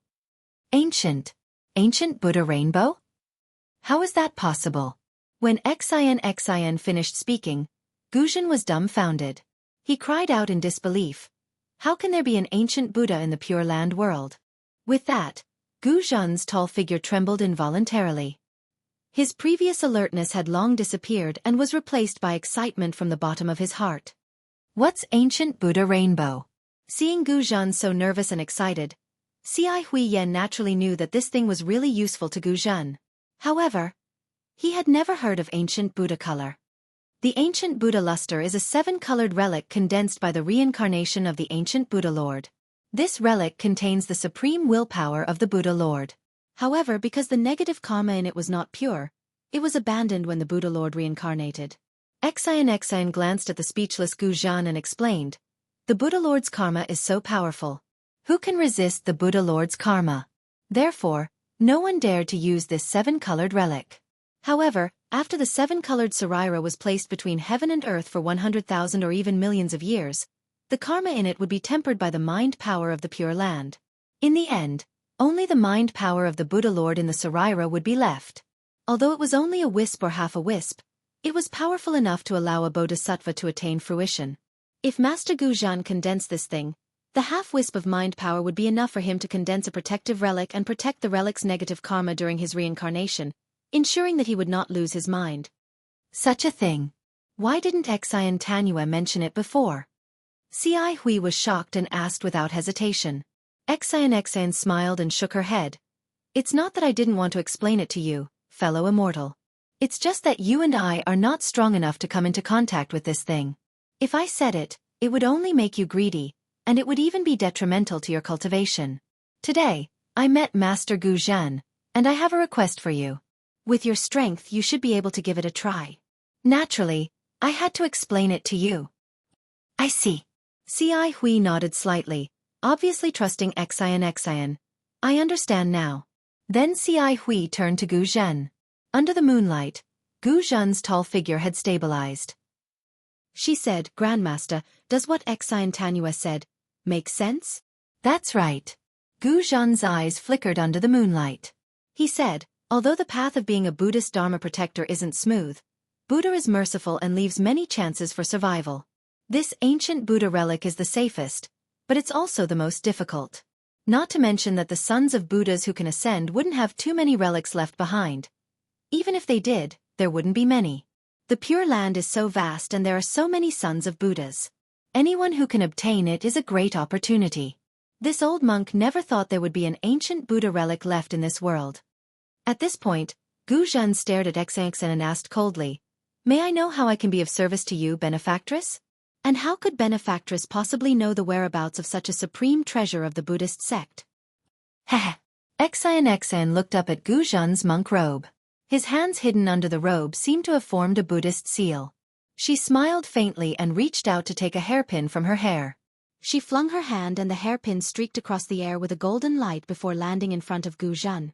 Ancient Buddha rainbow? How is that possible? When Xueqi finished speaking, Guzhen was dumbfounded. He cried out in disbelief. How can there be an ancient Buddha in the Pure Land world? With that, Guzhen's tall figure trembled involuntarily. His previous alertness had long disappeared and was replaced by excitement from the bottom of his heart. What's ancient Buddha rainbow? Seeing Guzhen so nervous and excited, C.I. Hui naturally knew that this thing was really useful to Guzhen. However, he had never heard of ancient Buddha color. The ancient Buddha luster is a 7-colored relic condensed by the reincarnation of the ancient Buddha Lord. This relic contains the supreme willpower of the Buddha Lord. However, because the negative karma in it was not pure, it was abandoned when the Buddha Lord reincarnated. Xueqi glanced at the speechless Guzhen and explained, the Buddha Lord's karma is so powerful. Who can resist the Buddha Lord's karma? Therefore, no one dared to use this 7-colored relic. However, after the 7-colored Saraira was placed between heaven and earth for 100,000 or even millions of years, the karma in it would be tempered by the mind power of the Pure Land. In the end, only the mind power of the Buddha Lord in the Saraira would be left. Although it was only a wisp or half a wisp, it was powerful enough to allow a bodhisattva to attain fruition. If Master Guzhen condensed this thing, the half-wisp of mind power would be enough for him to condense a protective relic and protect the relic's negative karma during his reincarnation, ensuring that he would not lose his mind. Such a thing. Why didn't Xueqi mention it before? C.I. Hui was shocked and asked without hesitation. Xueqi smiled and shook her head. It's not that I didn't want to explain it to you, fellow immortal. It's just that you and I are not strong enough to come into contact with this thing. If I said it, it would only make you greedy, and it would even be detrimental to your cultivation. Today, I met Master Guzhen, and I have a request for you. With your strength you should be able to give it a try. Naturally, I had to explain it to you. I see. C.I. Hui nodded slightly, obviously trusting Xueqi. I understand now. Then C.I. Hui turned to Guzhen. Under the moonlight, Guzhen's tall figure had stabilized. She said, Grandmaster, does what Xian Tanua said make sense? That's right. Gu Zhan's eyes flickered under the moonlight. He said, although the path of being a Buddhist Dharma protector isn't smooth, Buddha is merciful and leaves many chances for survival. This ancient Buddha relic is the safest, but it's also the most difficult. Not to mention that the sons of Buddhas who can ascend wouldn't have too many relics left behind. Even if they did, there wouldn't be many. The Pure Land is so vast and there are so many sons of Buddhas. Anyone who can obtain it is a great opportunity. This old monk never thought there would be an ancient Buddha relic left in this world. At this point, Gu Zhan stared at Xueqi and asked coldly, May I know how I can be of service to you, benefactress? And how could benefactress possibly know the whereabouts of such a supreme treasure of the Buddhist sect? Heh. Xueqi looked up at Gu Zhan's monk robe. His hands hidden under the robe seemed to have formed a Buddhist seal. She smiled faintly and reached out to take a hairpin from her hair. She flung her hand and the hairpin streaked across the air with a golden light before landing in front of Gu Zhan.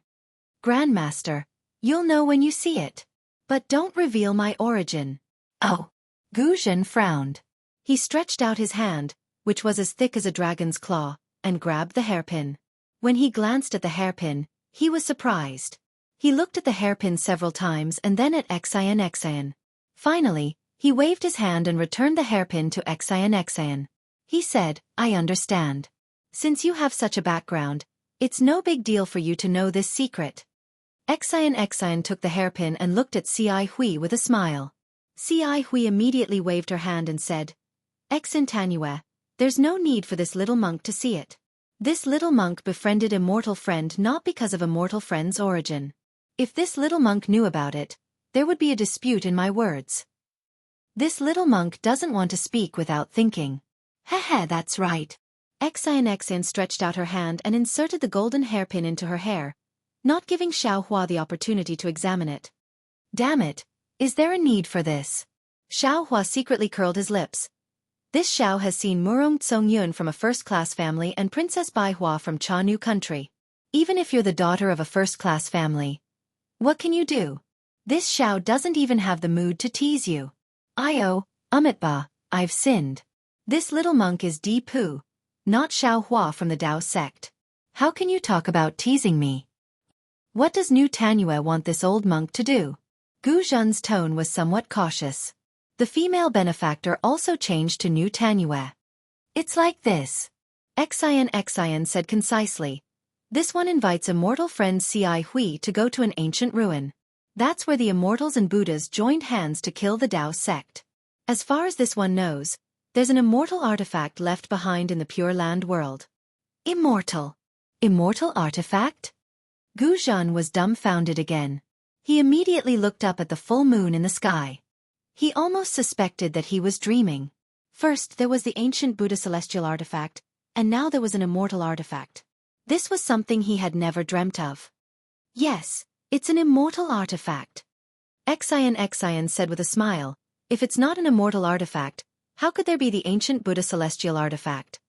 Grandmaster, you'll know when you see it. But don't reveal my origin. Oh. Gu Zhan frowned. He stretched out his hand, which was as thick as a dragon's claw, and grabbed the hairpin. When he glanced at the hairpin, he was surprised. He looked at the hairpin several times and then at Xueqi. Finally, he waved his hand and returned the hairpin to Xueqi. He said, I understand. Since you have such a background, it's no big deal for you to know this secret. Xueqi took the hairpin and looked at Xueqi with a smile. Xueqi immediately waved her hand and said, Xian Tanua, there's no need for this little monk to see it. This little monk befriended a mortal friend not because of a mortal friend's origin. If this little monk knew about it, there would be a dispute in my words. This little monk doesn't want to speak without thinking. Heh, that's right. Xueqi stretched out her hand and inserted the golden hairpin into her hair, not giving Xiaohua the opportunity to examine it. Damn it, is there a need for this? Xiaohua secretly curled his lips. This Xiao has seen Murong Tsongyun from a first-class family and Princess Baihua from Chanu country. Even if you're the daughter of a first-class family, what can you do? This Xiao doesn't even have the mood to tease you. Amitba, I've sinned. This little monk is Di Pu, not Xiaohua from the Dao sect. How can you talk about teasing me? What does New Tanua want this old monk to do? Gu Zhan's tone was somewhat cautious. The female benefactor also changed to New Tanua. It's like this. Xueqi said concisely. This one invites immortal friend Xueqi to go to an ancient ruin. That's where the immortals and Buddhas joined hands to kill the Dao sect. As far as this one knows, there's an immortal artifact left behind in the Pure Land world. Immortal? Immortal artifact? Gu Zhan was dumbfounded again. He immediately looked up at the full moon in the sky. He almost suspected that he was dreaming. First there was the ancient Buddha celestial artifact, and now there was an immortal artifact. This was something he had never dreamt of. Yes, it's an immortal artifact. Xueqi said with a smile, if it's not an immortal artifact, how could there be the ancient Buddha celestial artifact?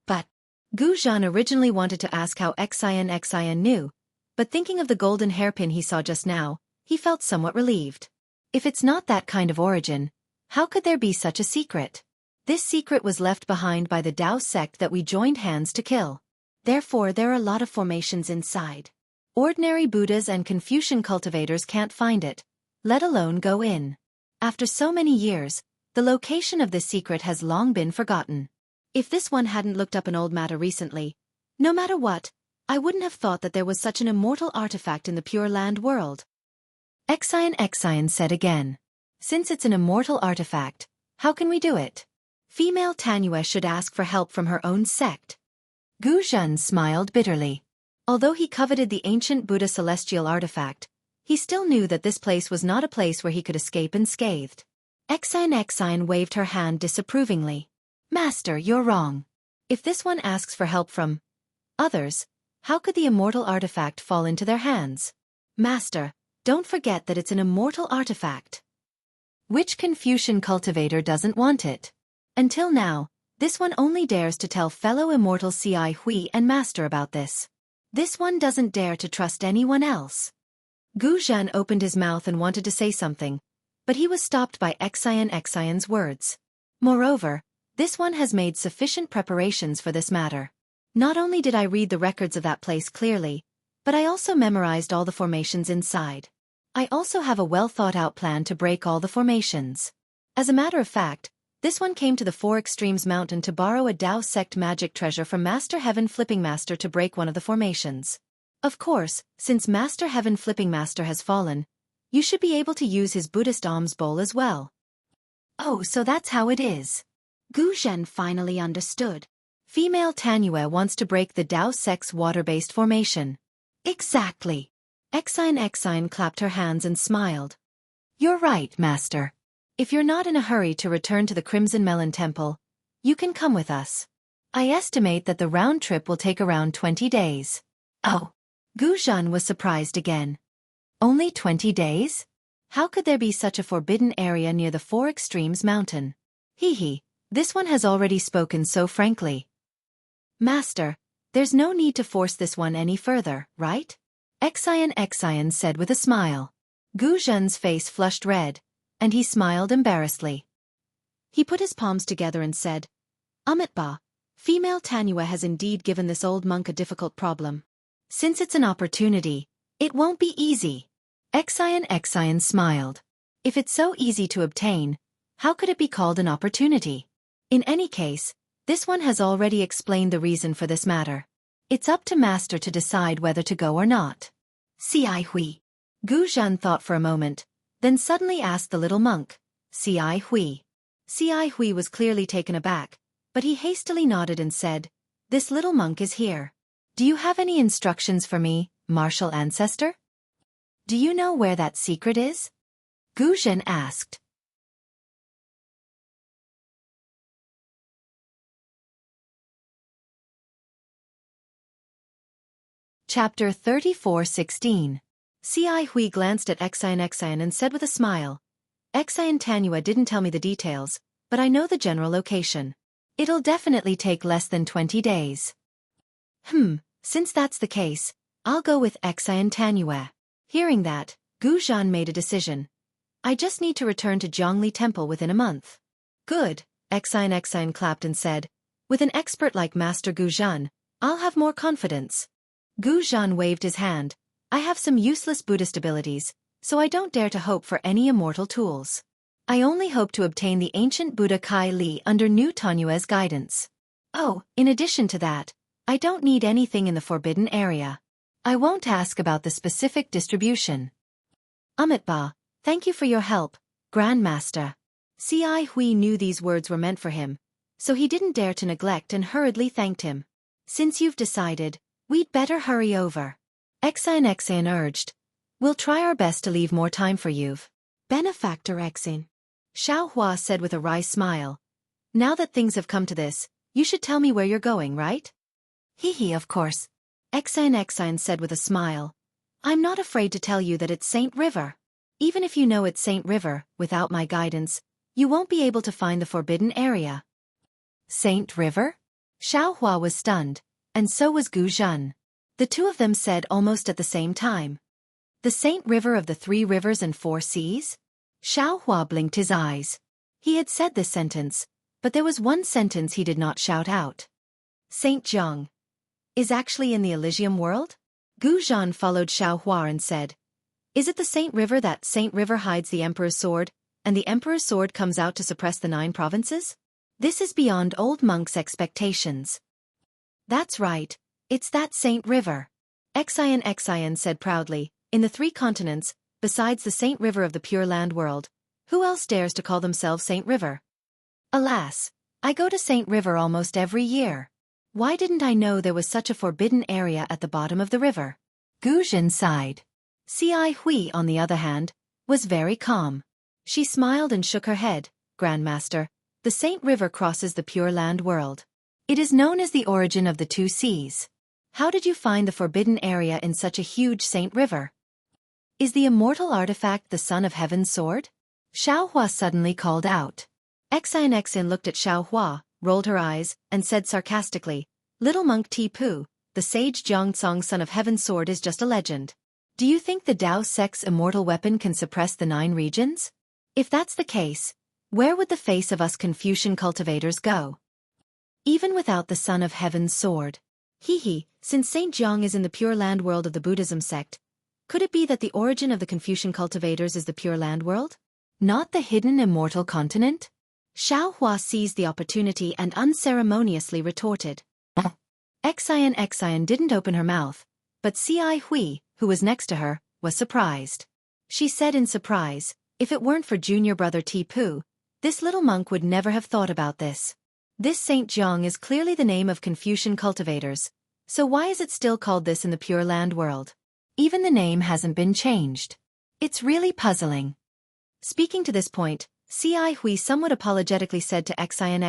But Gu Zhan originally wanted to ask how Xueqi knew, but thinking of the golden hairpin he saw just now, he felt somewhat relieved. If it's not that kind of origin, how could there be such a secret? This secret was left behind by the Dao sect that we joined hands to kill. Therefore there are a lot of formations inside. Ordinary Buddhas and Confucian cultivators can't find it, let alone go in. After so many years, the location of this secret has long been forgotten. If this one hadn't looked up an old matter recently, no matter what, I wouldn't have thought that there was such an immortal artifact in the Pure Land world. Xueqi said again. Since it's an immortal artifact, how can we do it? Female Tanua should ask for help from her own sect. Gu Zhan smiled bitterly. Although he coveted the ancient Buddha celestial artifact, he still knew that this place was not a place where he could escape unscathed. Xueqi waved her hand disapprovingly. Master, you're wrong. If this one asks for help from others, how could the immortal artifact fall into their hands? Master, don't forget that it's an immortal artifact. Which Confucian cultivator doesn't want it? Until now, this one only dares to tell fellow immortal Xueqi and Master about this. This one doesn't dare to trust anyone else. Gu Zhan opened his mouth and wanted to say something, but he was stopped by Xueqi's words. Moreover, this one has made sufficient preparations for this matter. Not only did I read the records of that place clearly, but I also memorized all the formations inside. I also have a well-thought-out plan to break all the formations. As a matter of fact, this one came to the Four Extremes Mountain to borrow a Tao sect magic treasure from Master Heaven Flipping Master to break one of the formations. Of course, since Master Heaven Flipping Master has fallen, you should be able to use his Buddhist alms bowl as well. Oh, so that's how it is. Gu Zhen finally understood. Female Tanyue wants to break the Tao sect's water-based formation. Exactly. Exine clapped her hands and smiled. You're right, Master. If you're not in a hurry to return to the Crimson Melon Temple, you can come with us. I estimate that the round trip will take around 20 days. Oh. Gu Zhen was surprised again. Only 20 days? How could there be such a forbidden area near the Four Extremes Mountain? This one has already spoken so frankly. Master, there's no need to force this one any further, right? Exine said with a smile. Gu Zhen's face flushed red, and he smiled embarrassedly. He put his palms together and said, Ba, female Tanyue has indeed given this old monk a difficult problem. Since it's an opportunity, it won't be easy. Exine smiled. If it's so easy to obtain, how could it be called an opportunity? In any case, this one has already explained the reason for this matter. It's up to Master to decide whether to go or not. Cai Hui. Gu Zhen thought for a moment, then suddenly asked the little monk, Cai Hui. Cai Hui was clearly taken aback, but he hastily nodded and said, This little monk is here. Do you have any instructions for me, martial ancestor? Do you know where that secret is? Gu Zhen asked. Chapter 34:16. Cai Hui glanced at Exine and said with a smile, Exine Tanyue didn't tell me the details, but I know the general location. It'll definitely take less than 20 days. Since that's the case, I'll go with Exine Tanyue. Hearing that, Gu Zhen made a decision. I just need to return to Zhongli Temple within a month. Good, Exine clapped and said, with an expert like Master Gu Zhen, I'll have more confidence. Gu Zhen waved his hand. I have some useless Buddhist abilities, so I don't dare to hope for any immortal tools. I only hope to obtain the ancient Buddha Kai Li under New Tanyue's guidance. Oh, in addition to that, I don't need anything in the forbidden area. I won't ask about the specific distribution. Ba, thank you for your help, Grand Master. Cai Hui knew these words were meant for him, so he didn't dare to neglect and hurriedly thanked him. Since you've decided, we'd better hurry over. Exine urged. We'll try our best to leave more time for you. Benefactor Exine. Xiaohua said with a wry smile. Now that things have come to this, you should tell me where you're going, right? Of course. Exine said with a smile. I'm not afraid to tell you that it's Saint River. Even if you know it's Saint River, without my guidance, you won't be able to find the forbidden area. Saint River? Xiaohua was stunned, and so was Gu Zhen. The two of them said almost at the same time. The Saint River of the 3 rivers and 4 seas? Xiaohua blinked his eyes. He had said this sentence, but there was one sentence he did not shout out. Saint Zhang is actually in the Elysium world? Gu Zhen followed Xiaohua and said, Is it the Saint River that Saint River hides the Emperor's sword, and the Emperor's sword comes out to suppress the 9 provinces? This is beyond old monk's expectations. That's right, it's that Saint River. Exine said proudly, in the 3 continents, besides the Saint River of the Pure Land world, who else dares to call themselves Saint River? Alas, I go to Saint River almost every year. Why didn't I know there was such a forbidden area at the bottom of the river? Gu Zhen sighed. Cai Hui, on the other hand, was very calm. She smiled and shook her head. Grandmaster, the Saint River crosses the Pure Land world. It is known as the origin of the 2 seas. How did you find the forbidden area in such a huge Saint River? Is the immortal artifact the Son of Heaven's sword? Xiaohua suddenly called out. Exine looked at Xiaohua, rolled her eyes, and said sarcastically, Little monk Tipu, the sage Zhongcong Son of Heaven's sword is just a legend. Do you think the Tao sect's immortal weapon can suppress the 9 regions? If that's the case, Where would the face of us Confucian cultivators go? Even without the Son of Heaven's sword. Since Saint Jiang is in the Pure Land world of the Buddhism sect, could it be that the origin of the Confucian cultivators is the Pure Land world? Not the hidden immortal continent? Xiaohua seized the opportunity and unceremoniously retorted. Xian didn't open her mouth, but Ci Hui, who was next to her, was surprised. She said in surprise, if it weren't for junior brother Tipu, this little monk would never have thought about this. This Saint Jiang is clearly the name of Confucian cultivators, so why is it still called this in the Pure Land world? Even the name hasn't been changed. It's really puzzling. Speaking to this point, Ci Hui somewhat apologetically said to Xian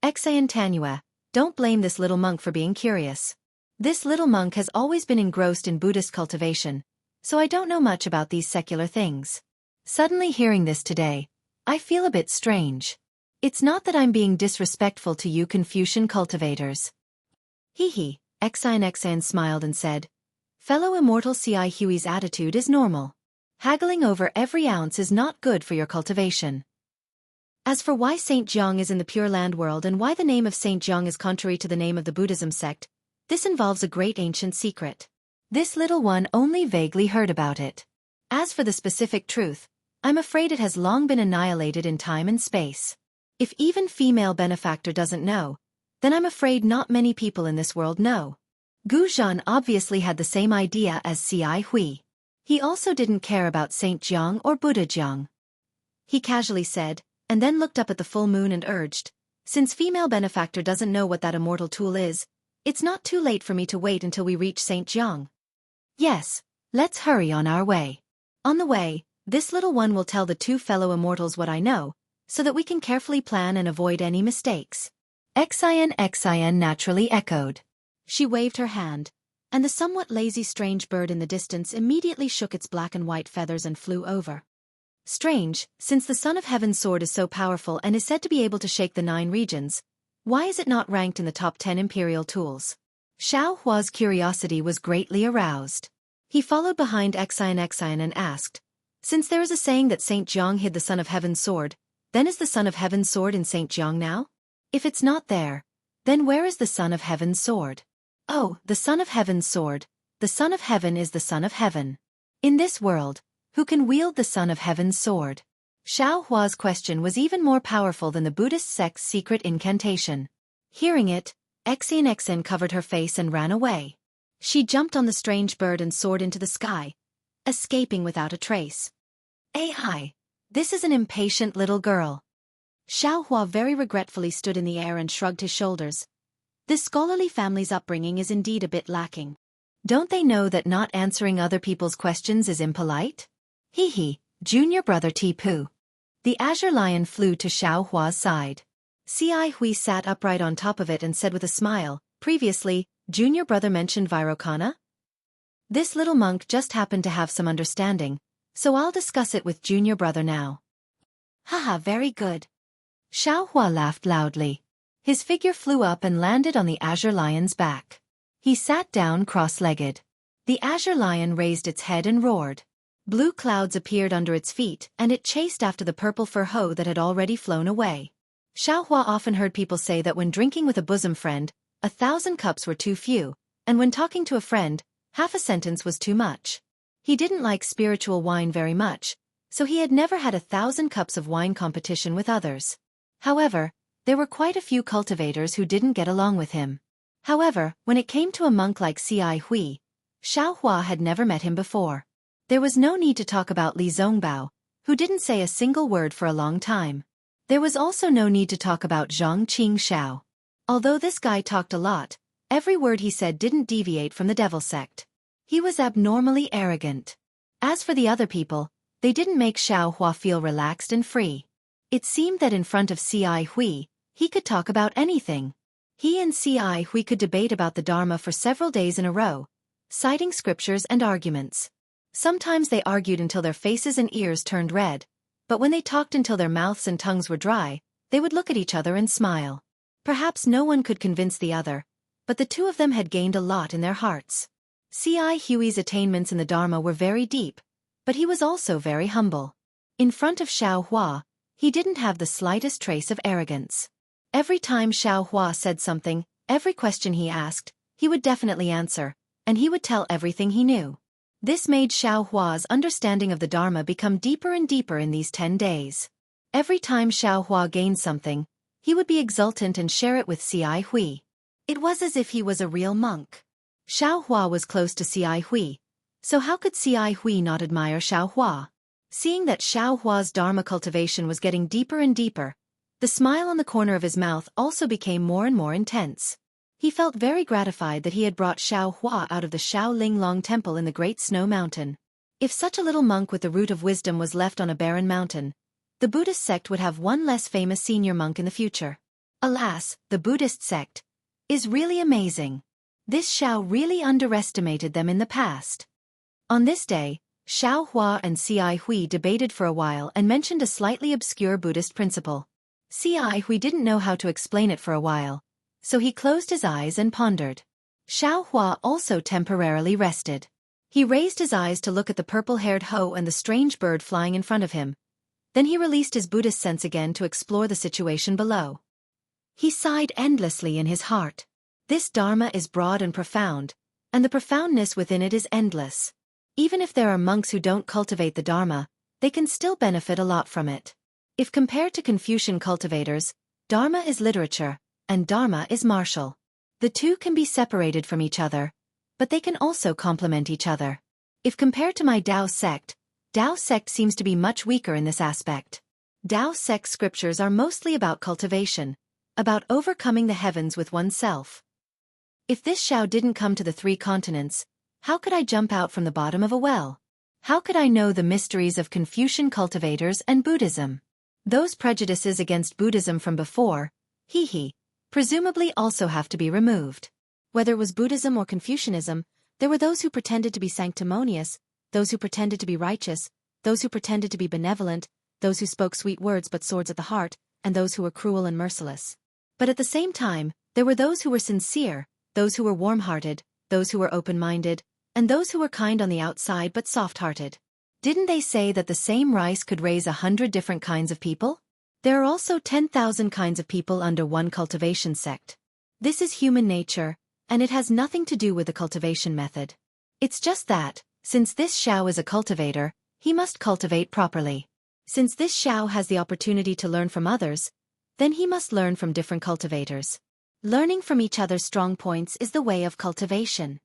Tanua, don't blame this little monk for being curious. This little monk has always been engrossed in Buddhist cultivation, so I don't know much about these secular things. Suddenly hearing this today, I feel a bit strange. It's not that I'm being disrespectful to you Confucian cultivators. Xian smiled and said, fellow immortal Ci Hui's attitude is normal. Haggling over every ounce is not good for your cultivation. As for why Saint Jiang is in the Pure Land world and why the name of Saint Jiang is contrary to the name of the Buddhism sect, this involves a great ancient secret. This little one only vaguely heard about it. As for the specific truth, I'm afraid it has long been annihilated in time and space. If even female benefactor doesn't know, then I'm afraid not many people in this world know. Gu Zhan obviously had the same idea as Ci Hui. He also didn't care about Saint Jiang or Buddha Jiang. He casually said, and then looked up at the full moon and urged, since female benefactor doesn't know what that immortal tool is, it's not too late for me to wait until we reach Saint Jiang. Yes, let's hurry on our way. On the way, this little one will tell the two fellow immortals what I know, so that we can carefully plan and avoid any mistakes. Xian naturally echoed. She waved her hand, and the somewhat lazy strange bird in the distance immediately shook its black and white feathers and flew over. Strange, since the Son of Heaven's sword is so powerful and is said to be able to shake the 9 regions, why is it not ranked in the top 10 imperial tools? Xiaohua's curiosity was greatly aroused. He followed behind Xian and asked, since there is a saying that Saint Jiang hid the Son of Heaven's sword, then is the Son of Heaven's sword in Saint Jiang now? If it's not there, then where is the Son of Heaven's sword? Oh, the Son of Heaven's sword. The Son of Heaven is the Son of Heaven. In this world, who can wield the Son of Heaven's sword? Xiaohua's question was even more powerful than the Buddhist sect's secret incantation. Hearing it, Xian covered her face and ran away. She jumped on the strange bird and soared into the sky, escaping without a trace. Hi, this is an impatient little girl. Xiaohua very regretfully stood in the air and shrugged his shoulders. This scholarly family's upbringing is indeed a bit lacking. Don't they know that not answering other people's questions is impolite? Junior brother Tipu. The azure lion flew to Xiaohua's side. Ci Hui sat upright on top of it and said with a smile, previously, junior brother mentioned Vairocana? This little monk just happened to have some understanding, so I'll discuss it with junior brother now. Very good. Xiaohua laughed loudly. His figure flew up and landed on the azure lion's back. He sat down cross-legged. The azure lion raised its head and roared. Blue clouds appeared under its feet and it chased after the purple fur hoe that had already flown away. Xiaohua often heard people say that when drinking with a bosom friend, 1,000 cups were too few, and when talking to a friend, half a sentence was too much. He didn't like spiritual wine very much, so he had never had 1,000 cups of wine competition with others. However, there were quite a few cultivators who didn't get along with him. However, when it came to a monk like Ci Hui, Xiaohua had never met him before. There was no need to talk about Li Zongbao, who didn't say a single word for a long time. There was also no need to talk about Zhang Qingshao. Although this guy talked a lot, every word he said didn't deviate from the devil sect. He was abnormally arrogant. As for the other people, they didn't make Xiaohua feel relaxed and free. It seemed that in front of Ci Hui, he could talk about anything. He and Ci Hui could debate about the Dharma for several days in a row, citing scriptures and arguments. Sometimes they argued until their faces and ears turned red, but when they talked until their mouths and tongues were dry, they would look at each other and smile. Perhaps no one could convince the other, but the two of them had gained a lot in their hearts. Ci Hui's attainments in the Dharma were very deep, but he was also very humble. In front of Xiaohua, He didn't have the slightest trace of arrogance. Every time Xueqi said something, every question he asked, he would definitely answer, and he would tell everything he knew. This made Xueqi's understanding of the Dharma become deeper and deeper in these 10 days. Every time Xueqi gained something, he would be exultant and share it with Xueqi. It was as if he was a real monk. Xueqi was close to Xueqi, so how could Xueqi not admire Xueqi? Seeing that Xueqi's Dharma cultivation was getting deeper and deeper, the smile on the corner of his mouth also became more and more intense. He felt very gratified that he had brought Xueqi out of the Shaolinglong Temple in the Great Snow Mountain. If such a little monk with the root of wisdom was left on a barren mountain, the Buddhist sect would have one less famous senior monk in the future. Alas, the Buddhist sect is really amazing. This Xiao really underestimated them in the past. On this day, Xueqi and Xueqi debated for a while and mentioned a slightly obscure Buddhist principle. Xueqi didn't know how to explain it for a while, so he closed his eyes and pondered. Xueqi also temporarily rested. He raised his eyes to look at the purple-haired hoe and the strange bird flying in front of him. Then he released his Buddhist sense again to explore the situation below. He sighed endlessly in his heart. This Dharma is broad and profound, and the profoundness within it is endless. Even if there are monks who don't cultivate the Dharma, they can still benefit a lot from it. If compared to Confucian cultivators, Dharma is literature, and Dharma is martial. The two can be separated from each other, but they can also complement each other. If compared to my Tao sect seems to be much weaker in this aspect. Tao sect scriptures are mostly about cultivation, about overcoming the heavens with oneself. If this Xiao didn't come to the 3 continents, how could I jump out from the bottom of a well? How could I know the mysteries of Confucian cultivators and Buddhism? Those prejudices against Buddhism from before, presumably also have to be removed. Whether it was Buddhism or Confucianism, there were those who pretended to be sanctimonious, those who pretended to be righteous, those who pretended to be benevolent, those who spoke sweet words but swords at the heart, and those who were cruel and merciless. But at the same time, there were those who were sincere, those who were warm-hearted, those who were open-minded, and those who were kind on the outside but soft-hearted. Didn't they say that the same rice could raise 100 different kinds of people? There are also 10,000 kinds of people under one cultivation sect. This is human nature, and it has nothing to do with the cultivation method. It's just that, since this Xiao is a cultivator, he must cultivate properly. Since this Xiao has the opportunity to learn from others, then he must learn from different cultivators. Learning from each other's strong points is the way of cultivation.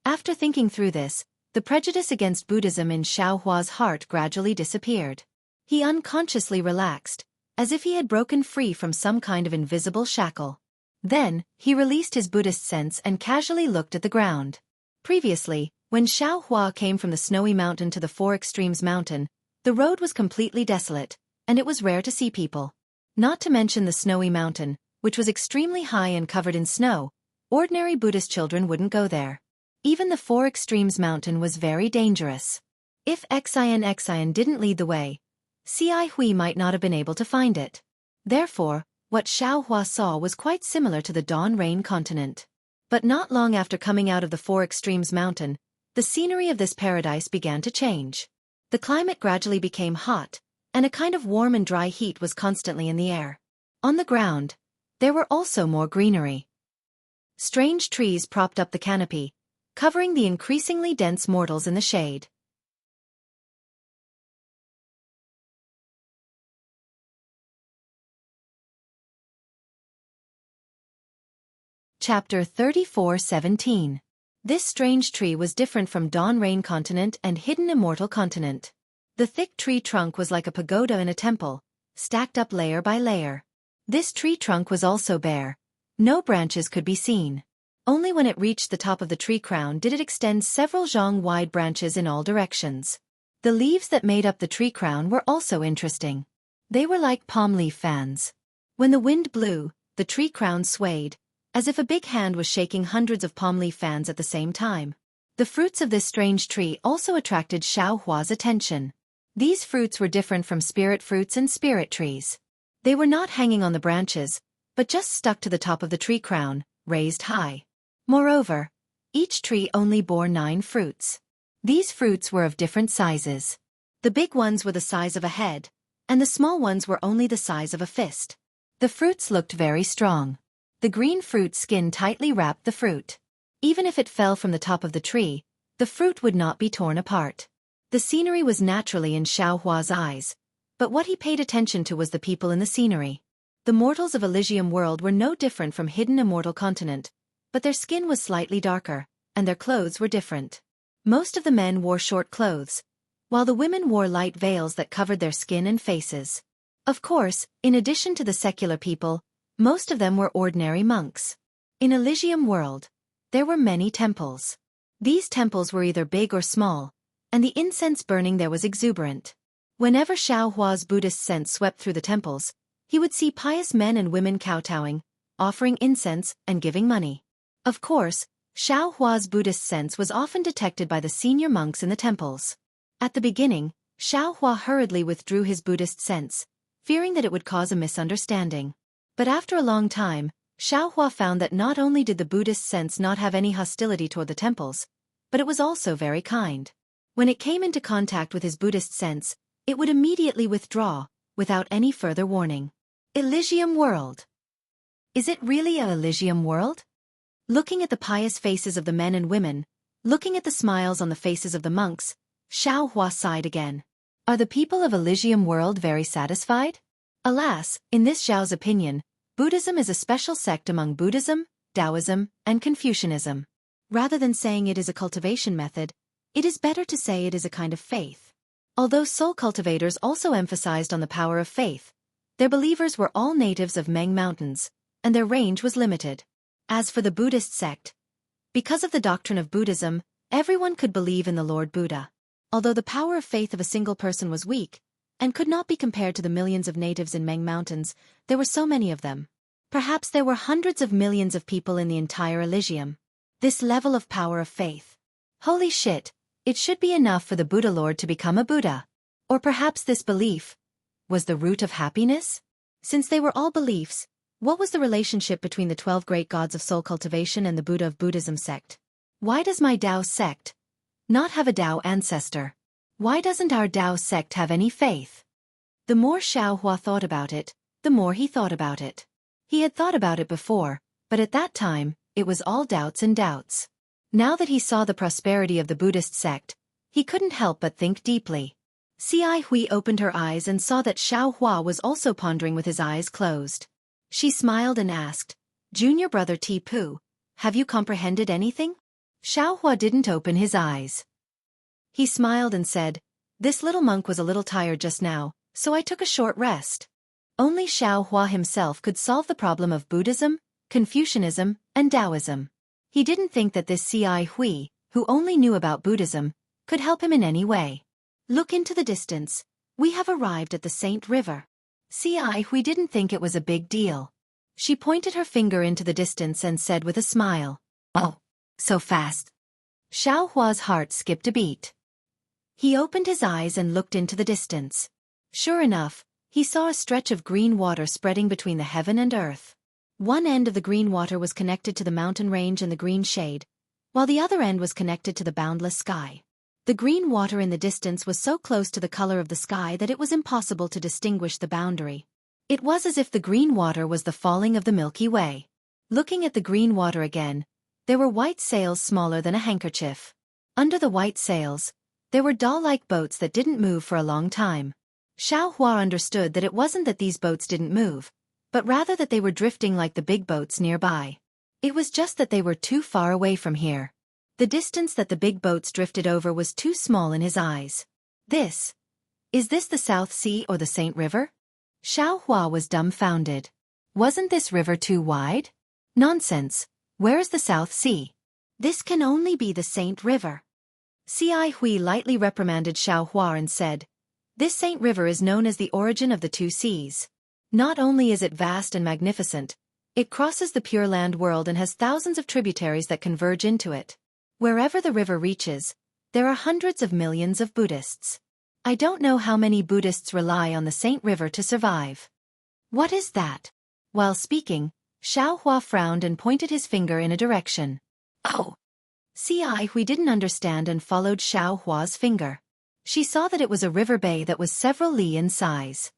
After thinking through this, the prejudice against Buddhism in Xueqi's heart gradually disappeared. He unconsciously relaxed, as if he had broken free from some kind of invisible shackle. Then, he released his Buddhist sense and casually looked at the ground. Previously, when Xueqi came from the snowy mountain to the 4 Extremes mountain, the road was completely desolate, and it was rare to see people. Not to mention the snowy mountain, which was extremely high and covered in snow, ordinary Buddhist children wouldn't go there. Even the 4 Extremes mountain was very dangerous. If Xian didn't lead the way, Xueqi might not have been able to find it. Therefore, what Xueqi saw was quite similar to the Dawn Rain continent. But not long after coming out of the 4 Extremes mountain, the scenery of this paradise began to change. The climate gradually became hot, and a kind of warm and dry heat was constantly in the air. On the ground, there were also more greenery. Strange trees propped up the canopy, covering the increasingly dense mortals in the shade. Chapter 34:17. This strange tree was different from Dawn Rain continent and Hidden Immortal continent. The thick tree trunk was like a pagoda in a temple, stacked up layer by layer. This tree trunk was also bare. No branches could be seen. Only when it reached the top of the tree crown did it extend several zhang-wide branches in all directions. The leaves that made up the tree crown were also interesting. They were like palm leaf fans. When the wind blew, the tree crown swayed, as if a big hand was shaking hundreds of palm leaf fans at the same time. The fruits of this strange tree also attracted Xueqi's attention. These fruits were different from spirit fruits and spirit trees. They were not hanging on the branches, but just stuck to the top of the tree crown, raised high. Moreover, each tree only bore 9 fruits. These fruits were of different sizes. The big ones were the size of a head, and the small ones were only the size of a fist. The fruits looked very strong. The green fruit skin tightly wrapped the fruit. Even if it fell from the top of the tree, the fruit would not be torn apart. The scenery was naturally in Xiaohua's eyes, but what he paid attention to was the people in the scenery. The mortals of Elysium world were no different from hidden immortal continent, but their skin was slightly darker, and their clothes were different. Most of the men wore short clothes, while the women wore light veils that covered their skin and faces. Of course, in addition to the secular people, most of them were ordinary monks. In Elysium world, there were many temples. These temples were either big or small, and the incense burning there was exuberant. Whenever Xiaohua's Buddhist sense swept through the temples, he would see pious men and women kowtowing, offering incense, and giving money. Of course, Xiaohua's Buddhist sense was often detected by the senior monks in the temples. At the beginning, Xiaohua hurriedly withdrew his Buddhist sense, fearing that it would cause a misunderstanding. But after a long time, Xiaohua found that not only did the Buddhist sense not have any hostility toward the temples, but it was also very kind. When it came into contact with his Buddhist sense, it would immediately withdraw, without any further warning. Elysium world. Is it really a Elysium world? Looking at the pious faces of the men and women, looking at the smiles on the faces of the monks, Xiaohua sighed again. Are the people of Elysium world very satisfied? Alas, in this Zhao's opinion, Buddhism is a special sect among Buddhism, Taoism, and Confucianism. Rather than saying it is a cultivation method, it is better to say it is a kind of faith. Although soul cultivators also emphasized on the power of faith, their believers were all natives of Meng Mountains, and their range was limited. As for the Buddhist sect, because of the doctrine of Buddhism, everyone could believe in the Lord Buddha. Although the power of faith of a single person was weak, and could not be compared to the millions of natives in Meng Mountains, there were so many of them. Perhaps there were hundreds of millions of people in the entire Elysium. This level of power of faith. Holy shit, it should be enough for the Buddha Lord to become a Buddha. Or perhaps this belief was the root of happiness? Since they were all beliefs, what was the relationship between the 12 great gods of soul cultivation and the Buddha of Buddhism sect? Why does my Tao sect not have a Tao ancestor? Why doesn't our Tao sect have any faith? The more Xiaohua thought about it, the more he thought about it. He had thought about it before, but at that time, it was all doubts and doubts. Now that he saw the prosperity of the Buddhist sect, he couldn't help but think deeply. Xi Hui opened her eyes and saw that Xiaohua was also pondering with his eyes closed. She smiled and asked, "Junior brother Tipu, have you comprehended anything?" Xiaohua didn't open his eyes. He smiled and said, "This little monk was a little tired just now, so I took a short rest." Only Xiaohua himself could solve the problem of Buddhism, Confucianism, and Taoism. He didn't think that this Xi Hui, who only knew about Buddhism, could help him in any way. Look into the distance. We have arrived at the Saint River. Xi Hui didn't think it was a big deal. She pointed her finger into the distance and said with a smile, "Oh, so fast." Xiaohua's heart skipped a beat. He opened his eyes and looked into the distance. Sure enough, he saw a stretch of green water spreading between the heaven and earth. One end of the green water was connected to the mountain range and the green shade, while the other end was connected to the boundless sky. The green water in the distance was so close to the color of the sky that it was impossible to distinguish the boundary. It was as if the green water was the falling of the Milky Way. Looking at the green water again, there were white sails smaller than a handkerchief. Under the white sails, there were doll-like boats that didn't move for a long time. Xiaohua understood that it wasn't that these boats didn't move, but rather that they were drifting like the big boats nearby. It was just that they were too far away from here. The distance that the big boats drifted over was too small in his eyes. Is this the South Sea or the Saint River? Xiaohua was dumbfounded. Wasn't this river too wide? Nonsense. Where is the South Sea? This can only be the Saint River. Xi Hui lightly reprimanded Xiaohua and said, "This Saint River is known as the origin of the two seas. Not only is it vast and magnificent, it crosses the Pure Land world and has thousands of tributaries that converge into it. Wherever the river reaches, there are hundreds of millions of Buddhists. I don't know how many Buddhists rely on the Saint River to survive." "What is that?" While speaking, Xiaohua frowned and pointed his finger in a direction. "Oh!" Xi Hui didn't understand and followed Xiaohua's finger. She saw that it was a river bay that was several li in size.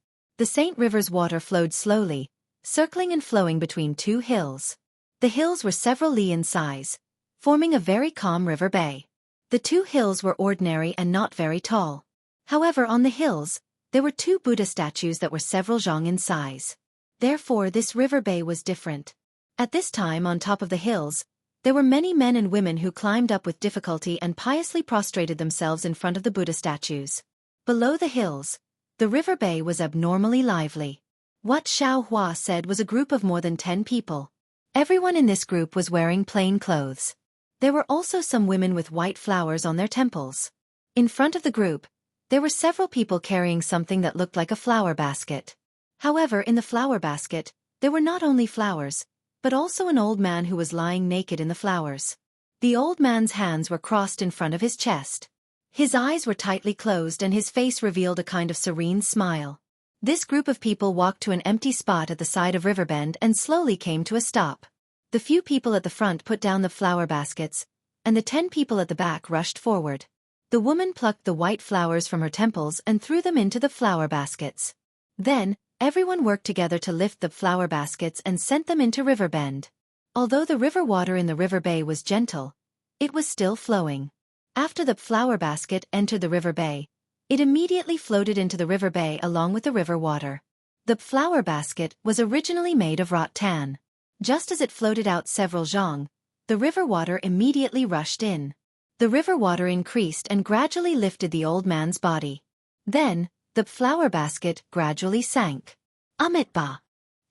The Saint River's water flowed slowly, circling and flowing between two hills. The hills were several li in size, forming a very calm river bay. The two hills were ordinary and not very tall. However, on the hills, there were two Buddha statues that were several zhang in size. Therefore, this river bay was different. At this time, on top of the hills, there were many men and women who climbed up with difficulty and piously prostrated themselves in front of the Buddha statues. Below the hills, the river bay was abnormally lively. What Xueqi said was a group of more than 10 people. Everyone in this group was wearing plain clothes. There were also some women with white flowers on their temples. In front of the group, there were several people carrying something that looked like a flower basket. However, in the flower basket, there were not only flowers, but also an old man who was lying naked in the flowers. The old man's hands were crossed in front of his chest. His eyes were tightly closed and his face revealed a kind of serene smile. This group of people walked to an empty spot at the side of Riverbend and slowly came to a stop. The few people at the front put down the flower baskets, and the 10 people at the back rushed forward. The woman plucked the white flowers from her temples and threw them into the flower baskets. Then, everyone worked together to lift the flower baskets and sent them into Riverbend. Although the river water in the river bay was gentle, it was still flowing. After the flower basket entered the river bay, it immediately floated into the river bay along with the river water. The flower basket was originally made of rattan. Just as it floated out several zhang, the river water immediately rushed in. The river water increased and gradually lifted the old man's body. Then, the flower basket gradually sank. Amitba.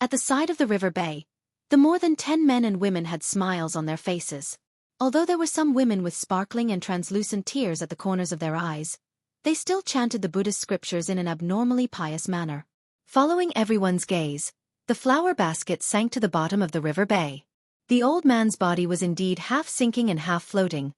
At the side of the river bay, the more than 10 men and women had smiles on their faces. Although there were some women with sparkling and translucent tears at the corners of their eyes, they still chanted the Buddhist scriptures in an abnormally pious manner. Following everyone's gaze, the flower basket sank to the bottom of the river bay. The old man's body was indeed half sinking and half floating,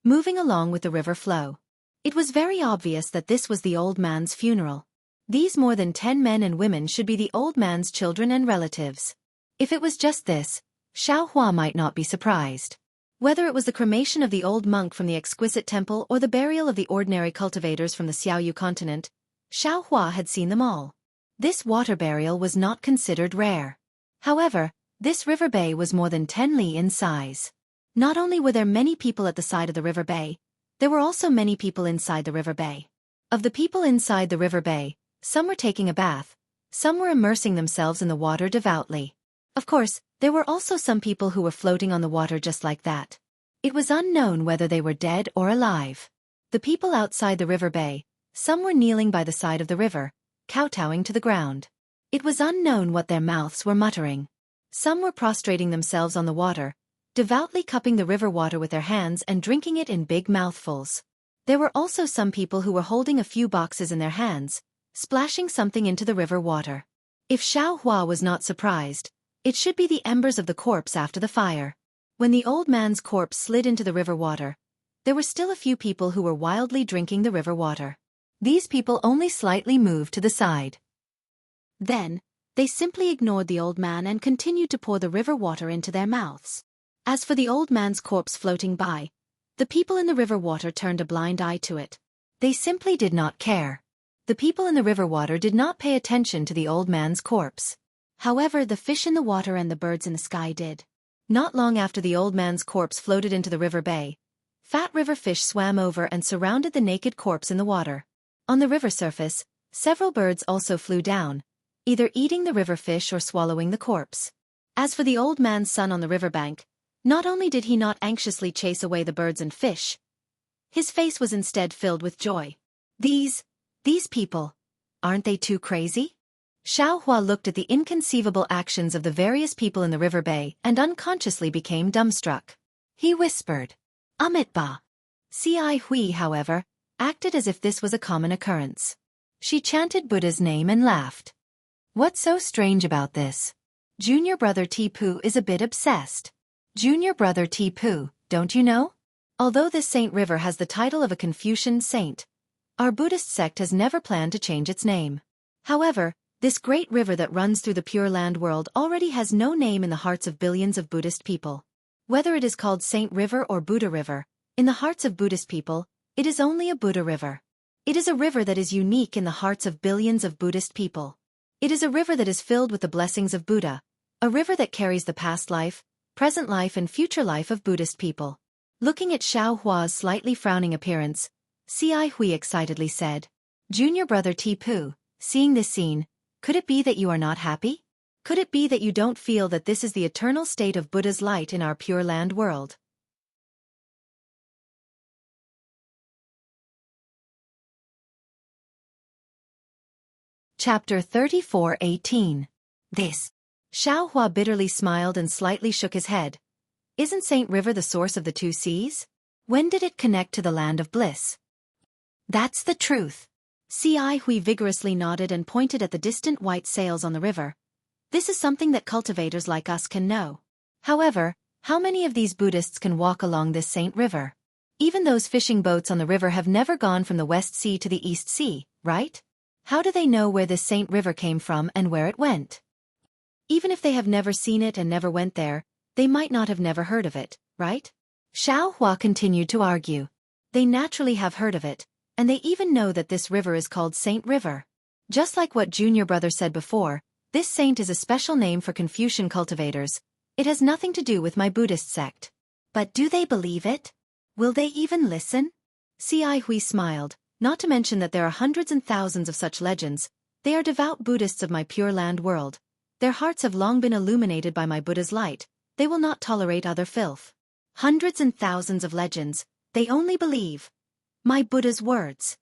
moving along with the river flow. It was very obvious that this was the old man's funeral. These more than 10 men and women should be the old man's children and relatives. If it was just this, Xueqi might not be surprised. Whether it was the cremation of the old monk from the exquisite temple or the burial of the ordinary cultivators from the Xiaoyu continent, Xueqi had seen them all. This water burial was not considered rare. However, this river bay was more than 10 li in size. Not only were there many people at the side of the river bay, there were also many people inside the river bay. Of the people inside the river bay, some were taking a bath, some were immersing themselves in the water devoutly. Of course, there were also some people who were floating on the water just like that. It was unknown whether they were dead or alive. The people outside the river bay, some were kneeling by the side of the river, kowtowing to the ground. It was unknown what their mouths were muttering. Some were prostrating themselves on the water, devoutly cupping the river water with their hands and drinking it in big mouthfuls. There were also some people who were holding a few boxes in their hands, splashing something into the river water. If Xueqi was not surprised, it should be the embers of the corpse after the fire. When the old man's corpse slid into the river water, there were still a few people who were wildly drinking the river water. These people only slightly moved to the side. Then, they simply ignored the old man and continued to pour the river water into their mouths. As for the old man's corpse floating by, the people in the river water turned a blind eye to it. They simply did not care. The people in the river water did not pay attention to the old man's corpse. However, the fish in the water and the birds in the sky did. Not long after the old man's corpse floated into the river bay, fat river fish swam over and surrounded the naked corpse in the water. On the river surface, several birds also flew down, either eating the river fish or swallowing the corpse. As for the old man's son on the riverbank, not only did he not anxiously chase away the birds and fish, his face was instead filled with joy. These people, aren't they too crazy? Xueqi looked at the inconceivable actions of the various people in the river bay and unconsciously became dumbstruck. He whispered, Amitba. Cai Hui, however, acted as if this was a common occurrence. She chanted Buddha's name and laughed. What's so strange about this? Junior brother Tipu is a bit obsessed. Junior brother Tipu, don't you know? Although this Saint River has the title of a Confucian saint, our Buddhist sect has never planned to change its name. However, this great river that runs through the Pure Land world already has no name in the hearts of billions of Buddhist people. Whether it is called Saint River or Buddha River, in the hearts of Buddhist people, it is only a Buddha river. It is a river that is unique in the hearts of billions of Buddhist people. It is a river that is filled with the blessings of Buddha, a river that carries the past life, present life and future life of Buddhist people. Looking at Xiao Hua's slightly frowning appearance, Cai Hui excitedly said, "Junior brother Tipu, seeing this scene, could it be that you are not happy? Could it be that you don't feel that this is the eternal state of Buddha's light in our Pure Land world?" Chapter 34:18. This. Xiao Hua bitterly smiled and slightly shook his head. Isn't Saint River the source of the two seas? When did it connect to the land of bliss? That's the truth. Cai Hui vigorously nodded and pointed at the distant white sails on the river. This is something that cultivators like us can know. However, how many of these Buddhists can walk along this Saint River? Even those fishing boats on the river have never gone from the West Sea to the East Sea, right? How do they know where this Saint River came from and where it went? Even if they have never seen it and never went there, they might not have never heard of it, right? Xiao Hua continued to argue. They naturally have heard of it, and they even know that this river is called Saint River. Just like what Junior Brother said before, this saint is a special name for Confucian cultivators. It has nothing to do with my Buddhist sect. But do they believe it? Will they even listen? Cai Hui smiled. Not to mention that there are hundreds and thousands of such legends. They are devout Buddhists of my Pure Land world. Their hearts have long been illuminated by my Buddha's light. They will not tolerate other filth. Hundreds and thousands of legends. They only believe my Buddha's words.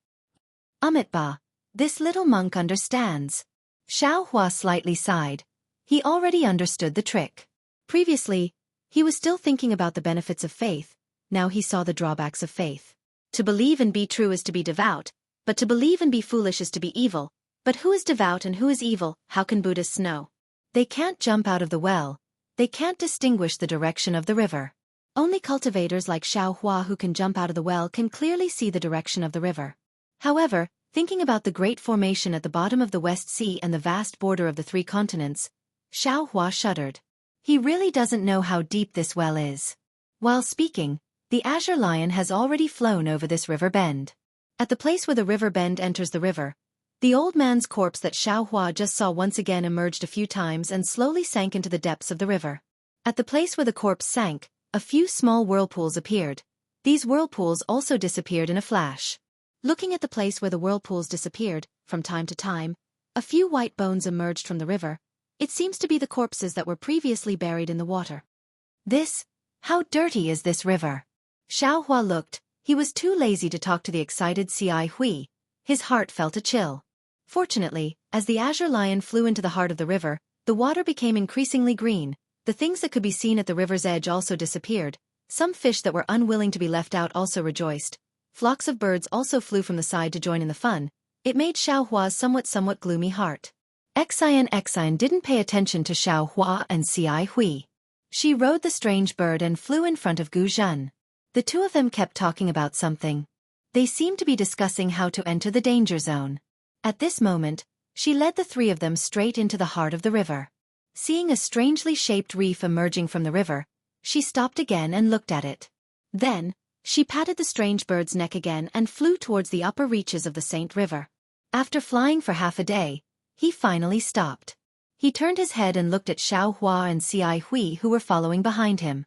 Amitba, this little monk understands. Xiao Hua slightly sighed. He already understood the trick. Previously, he was still thinking about the benefits of faith. Now he saw the drawbacks of faith. To believe and be true is to be devout, but to believe and be foolish is to be evil. But who is devout and who is evil, how can Buddhists know? They can't jump out of the well. They can't distinguish the direction of the river. Only cultivators like Xiao Hua who can jump out of the well can clearly see the direction of the river. However, thinking about the great formation at the bottom of the West Sea and the vast border of the three continents, Xiao Hua shuddered. He really doesn't know how deep this well is. While speaking, the azure lion has already flown over this river bend. At the place where the river bend enters the river, the old man's corpse that Xiao Hua just saw once again emerged a few times and slowly sank into the depths of the river. At the place where the corpse sank, a few small whirlpools appeared. These whirlpools also disappeared in a flash. Looking at the place where the whirlpools disappeared, from time to time, a few white bones emerged from the river. It seems to be the corpses that were previously buried in the water. How dirty is this river? Xiao Hua looked. He was too lazy to talk to the excited Cai Hui. His heart felt a chill. Fortunately, as the azure lion flew into the heart of the river, the water became increasingly green. The things that could be seen at the river's edge also disappeared. Some fish that were unwilling to be left out also rejoiced. Flocks of birds also flew from the side to join in the fun. It made Xiao Hua's somewhat gloomy heart. Xian didn't pay attention to Xiao Hua and Cai Hui. She rode the strange bird and flew in front of Gu Zhen. The two of them kept talking about something. They seemed to be discussing how to enter the danger zone. At this moment, she led the three of them straight into the heart of the river. Seeing a strangely shaped reef emerging from the river, she stopped again and looked at it. Then, she patted the strange bird's neck again and flew towards the upper reaches of the Saint River. After flying for half a day, he finally stopped. He turned his head and looked at Xiao Hua and Cai Hui who were following behind him.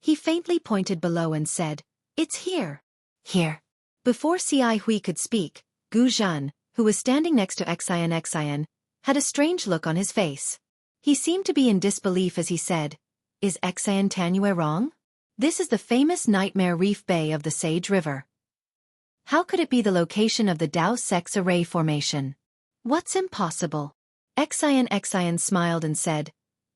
He faintly pointed below and said, "It's here." Here. Before Cai Hui could speak, Gu Zhen, who was standing next to Xian, had a strange look on his face. He seemed to be in disbelief as he said, "Is Xian Tanyue wrong? This is the famous Nightmare Reef Bay of the Sage River. How could it be the location of the Dao Sex Array Formation? What's impossible?" Xian smiled and said,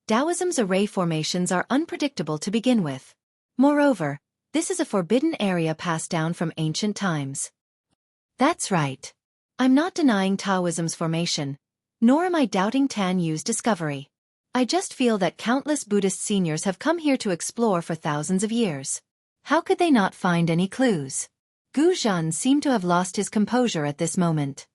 "Taoism's array formations are unpredictable to begin with. Moreover, this is a forbidden area passed down from ancient times." That's right. I'm not denying Taoism's formation, nor am I doubting Tan Yu's discovery. I just feel that countless Buddhist seniors have come here to explore for thousands of years. How could they not find any clues? Gu Zhen seemed to have lost his composure at this moment.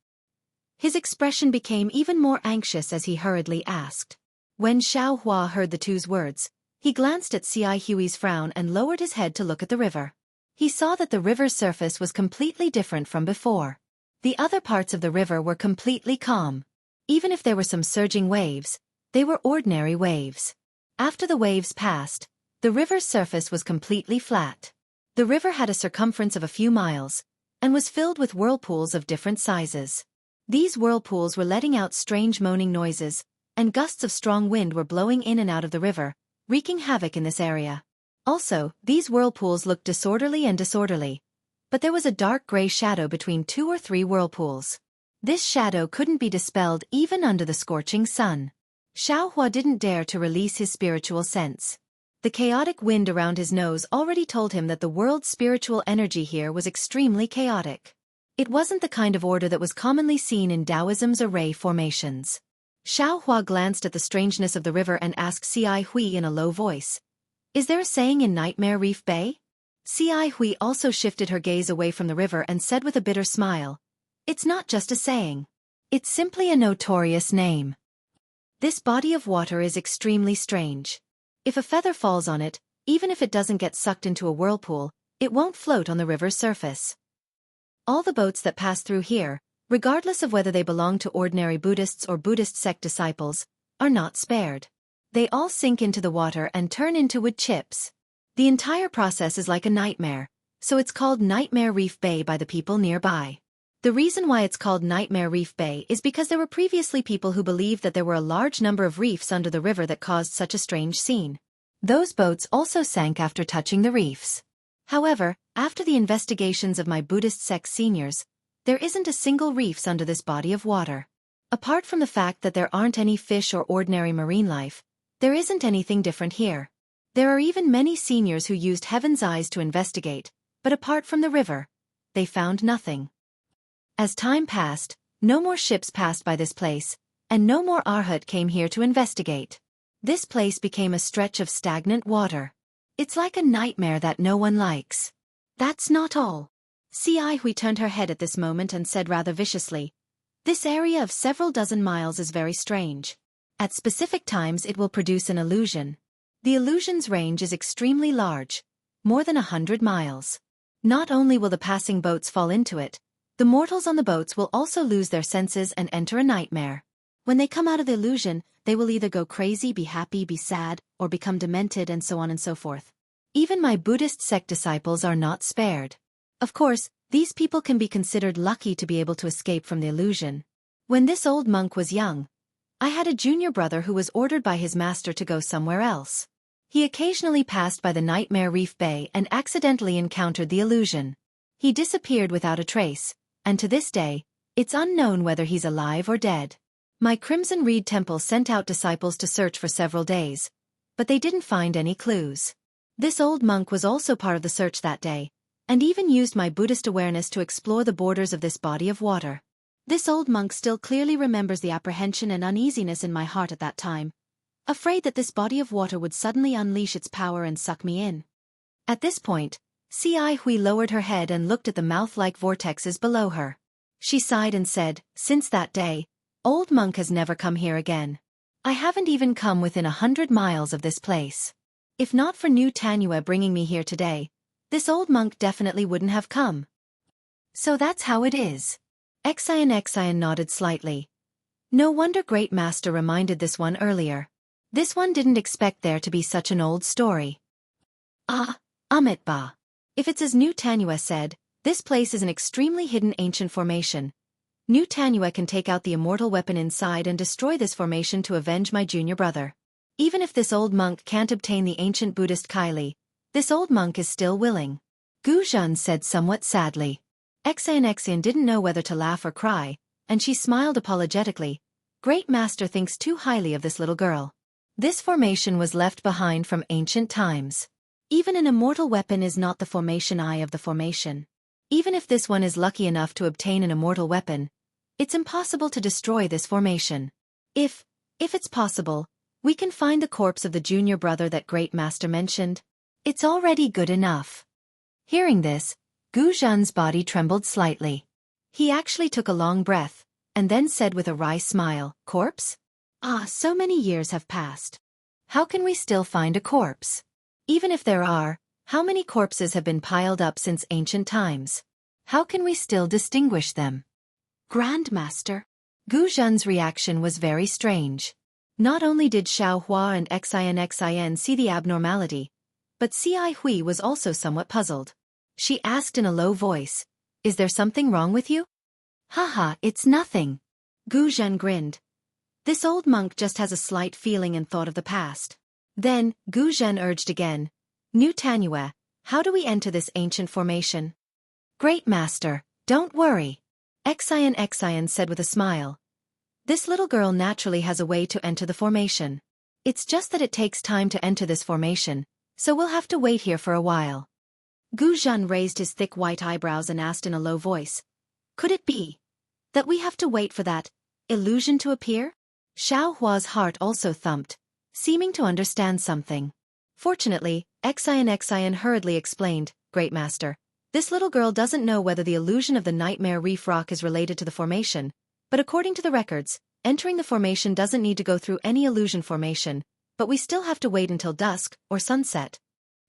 His expression became even more anxious as he hurriedly asked. When Xiao Hua heard the two's words, he glanced at Cai Hui's frown and lowered his head to look at the river. He saw that the river's surface was completely different from before. The other parts of the river were completely calm. Even if there were some surging waves, they were ordinary waves. After the waves passed, the river's surface was completely flat. The river had a circumference of a few miles, and was filled with whirlpools of different sizes. These whirlpools were letting out strange moaning noises, and gusts of strong wind were blowing in and out of the river, wreaking havoc in this area. Also, these whirlpools looked disorderly, but there was a dark gray shadow between 2 or 3 whirlpools. This shadow couldn't be dispelled even under the scorching sun. Xueqi didn't dare to release his spiritual sense. The chaotic wind around his nose already told him that the world's spiritual energy here was extremely chaotic. It wasn't the kind of order that was commonly seen in Taoism's array formations. Xueqi glanced at the strangeness of the river and asked Xueqi in a low voice, "Is there a saying in Nightmare Reef Bay?" Xueqi also shifted her gaze away from the river and said with a bitter smile, "It's not just a saying. It's simply a notorious name. This body of water is extremely strange. If a feather falls on it, even if it doesn't get sucked into a whirlpool, it won't float on the river's surface. All the boats that pass through here, regardless of whether they belong to ordinary Buddhists or Buddhist sect disciples, are not spared. They all sink into the water and turn into wood chips. The entire process is like a nightmare, so it's called Nightmare Reef Bay by the people nearby. The reason why it's called Nightmare Reef Bay is because there were previously people who believed that there were a large number of reefs under the river that caused such a strange scene. Those boats also sank after touching the reefs. However, after the investigations of my Buddhist sect seniors, there isn't a single reefs under this body of water. Apart from the fact that there aren't any fish or ordinary marine life, there isn't anything different here. There are even many seniors who used Heaven's Eyes to investigate, but apart from the river, they found nothing. As time passed, no more ships passed by this place, and no more Arhat came here to investigate. This place became a stretch of stagnant water. It's like a nightmare that no one likes. That's not all. Xueqi turned her head at this moment and said rather viciously, "This area of several dozen miles is very strange. At specific times it will produce an illusion. The illusion's range is extremely large, more than 100 miles. Not only will the passing boats fall into it, the mortals on the boats will also lose their senses and enter a nightmare. When they come out of the illusion, they will either go crazy, be happy, be sad, or become demented and so on and so forth. Even my Buddhist sect disciples are not spared. Of course, these people can be considered lucky to be able to escape from the illusion. When this old monk was young, I had a junior brother who was ordered by his master to go somewhere else. He occasionally passed by the Nightmare Reef Bay and accidentally encountered the illusion. He disappeared without a trace, and to this day, it's unknown whether he's alive or dead. My Crimson Reed Temple sent out disciples to search for several days, but they didn't find any clues. This old monk was also part of the search that day, and even used my Buddhist awareness to explore the borders of this body of water. This old monk still clearly remembers the apprehension and uneasiness in my heart at that time, afraid that this body of water would suddenly unleash its power and suck me in. At this point, Xueqi lowered her head and looked at the mouth-like vortexes below her. She sighed and said, "Since that day, old monk has never come here again. I haven't even come within 100 miles of this place. If not for New Tanua bringing me here today, this old monk definitely wouldn't have come." "So that's how it is." Xian nodded slightly. No wonder Great Master reminded this one earlier. This one didn't expect there to be such an old story. Amitba. If it's as New Tanua said, this place is an extremely hidden ancient formation. New Tanua can take out the immortal weapon inside and destroy this formation to avenge my junior brother. Even if this old monk can't obtain the ancient Buddhist Kylie, this old monk is still willing. Gu Zhan said somewhat sadly. Xian didn't know whether to laugh or cry, and she smiled apologetically. Great Master thinks too highly of this little girl. This formation was left behind from ancient times. Even an immortal weapon is not the formation eye of the formation. Even if this one is lucky enough to obtain an immortal weapon, it's impossible to destroy this formation. If it's possible, we can find the corpse of the junior brother that Great Master mentioned. It's already good enough. Hearing this, Gu Zhan's body trembled slightly. He actually took a long breath, and then said with a wry smile, "Corpse? So many years have passed. How can we still find a corpse? Even if there are, how many corpses have been piled up since ancient times? How can we still distinguish them?" "Grand Master." Gu Zhen's reaction was very strange. Not only did Xiao Hua and Xin see the abnormality, but Ci Hui was also somewhat puzzled. She asked in a low voice, "Is there something wrong with you?" "Haha, it's nothing." Gu Zhen grinned. This old monk just has a slight feeling and thought of the past. Then, Gu Zhen urged again, "New Tanyue, how do we enter this ancient formation?" "Great master, don't worry," Xin said with a smile. "This little girl naturally has a way to enter the formation. It's just that it takes time to enter this formation, so we'll have to wait here for a while." Gu Zhen raised his thick white eyebrows and asked in a low voice, "Could it be that we have to wait for that illusion to appear?" Xiao Hua's heart also thumped, seeming to understand something. Fortunately, Xin hurriedly explained, "Great master, this little girl doesn't know whether the illusion of the Nightmare Reef Rock is related to the formation, but according to the records, entering the formation doesn't need to go through any illusion formation, but we still have to wait until dusk or sunset."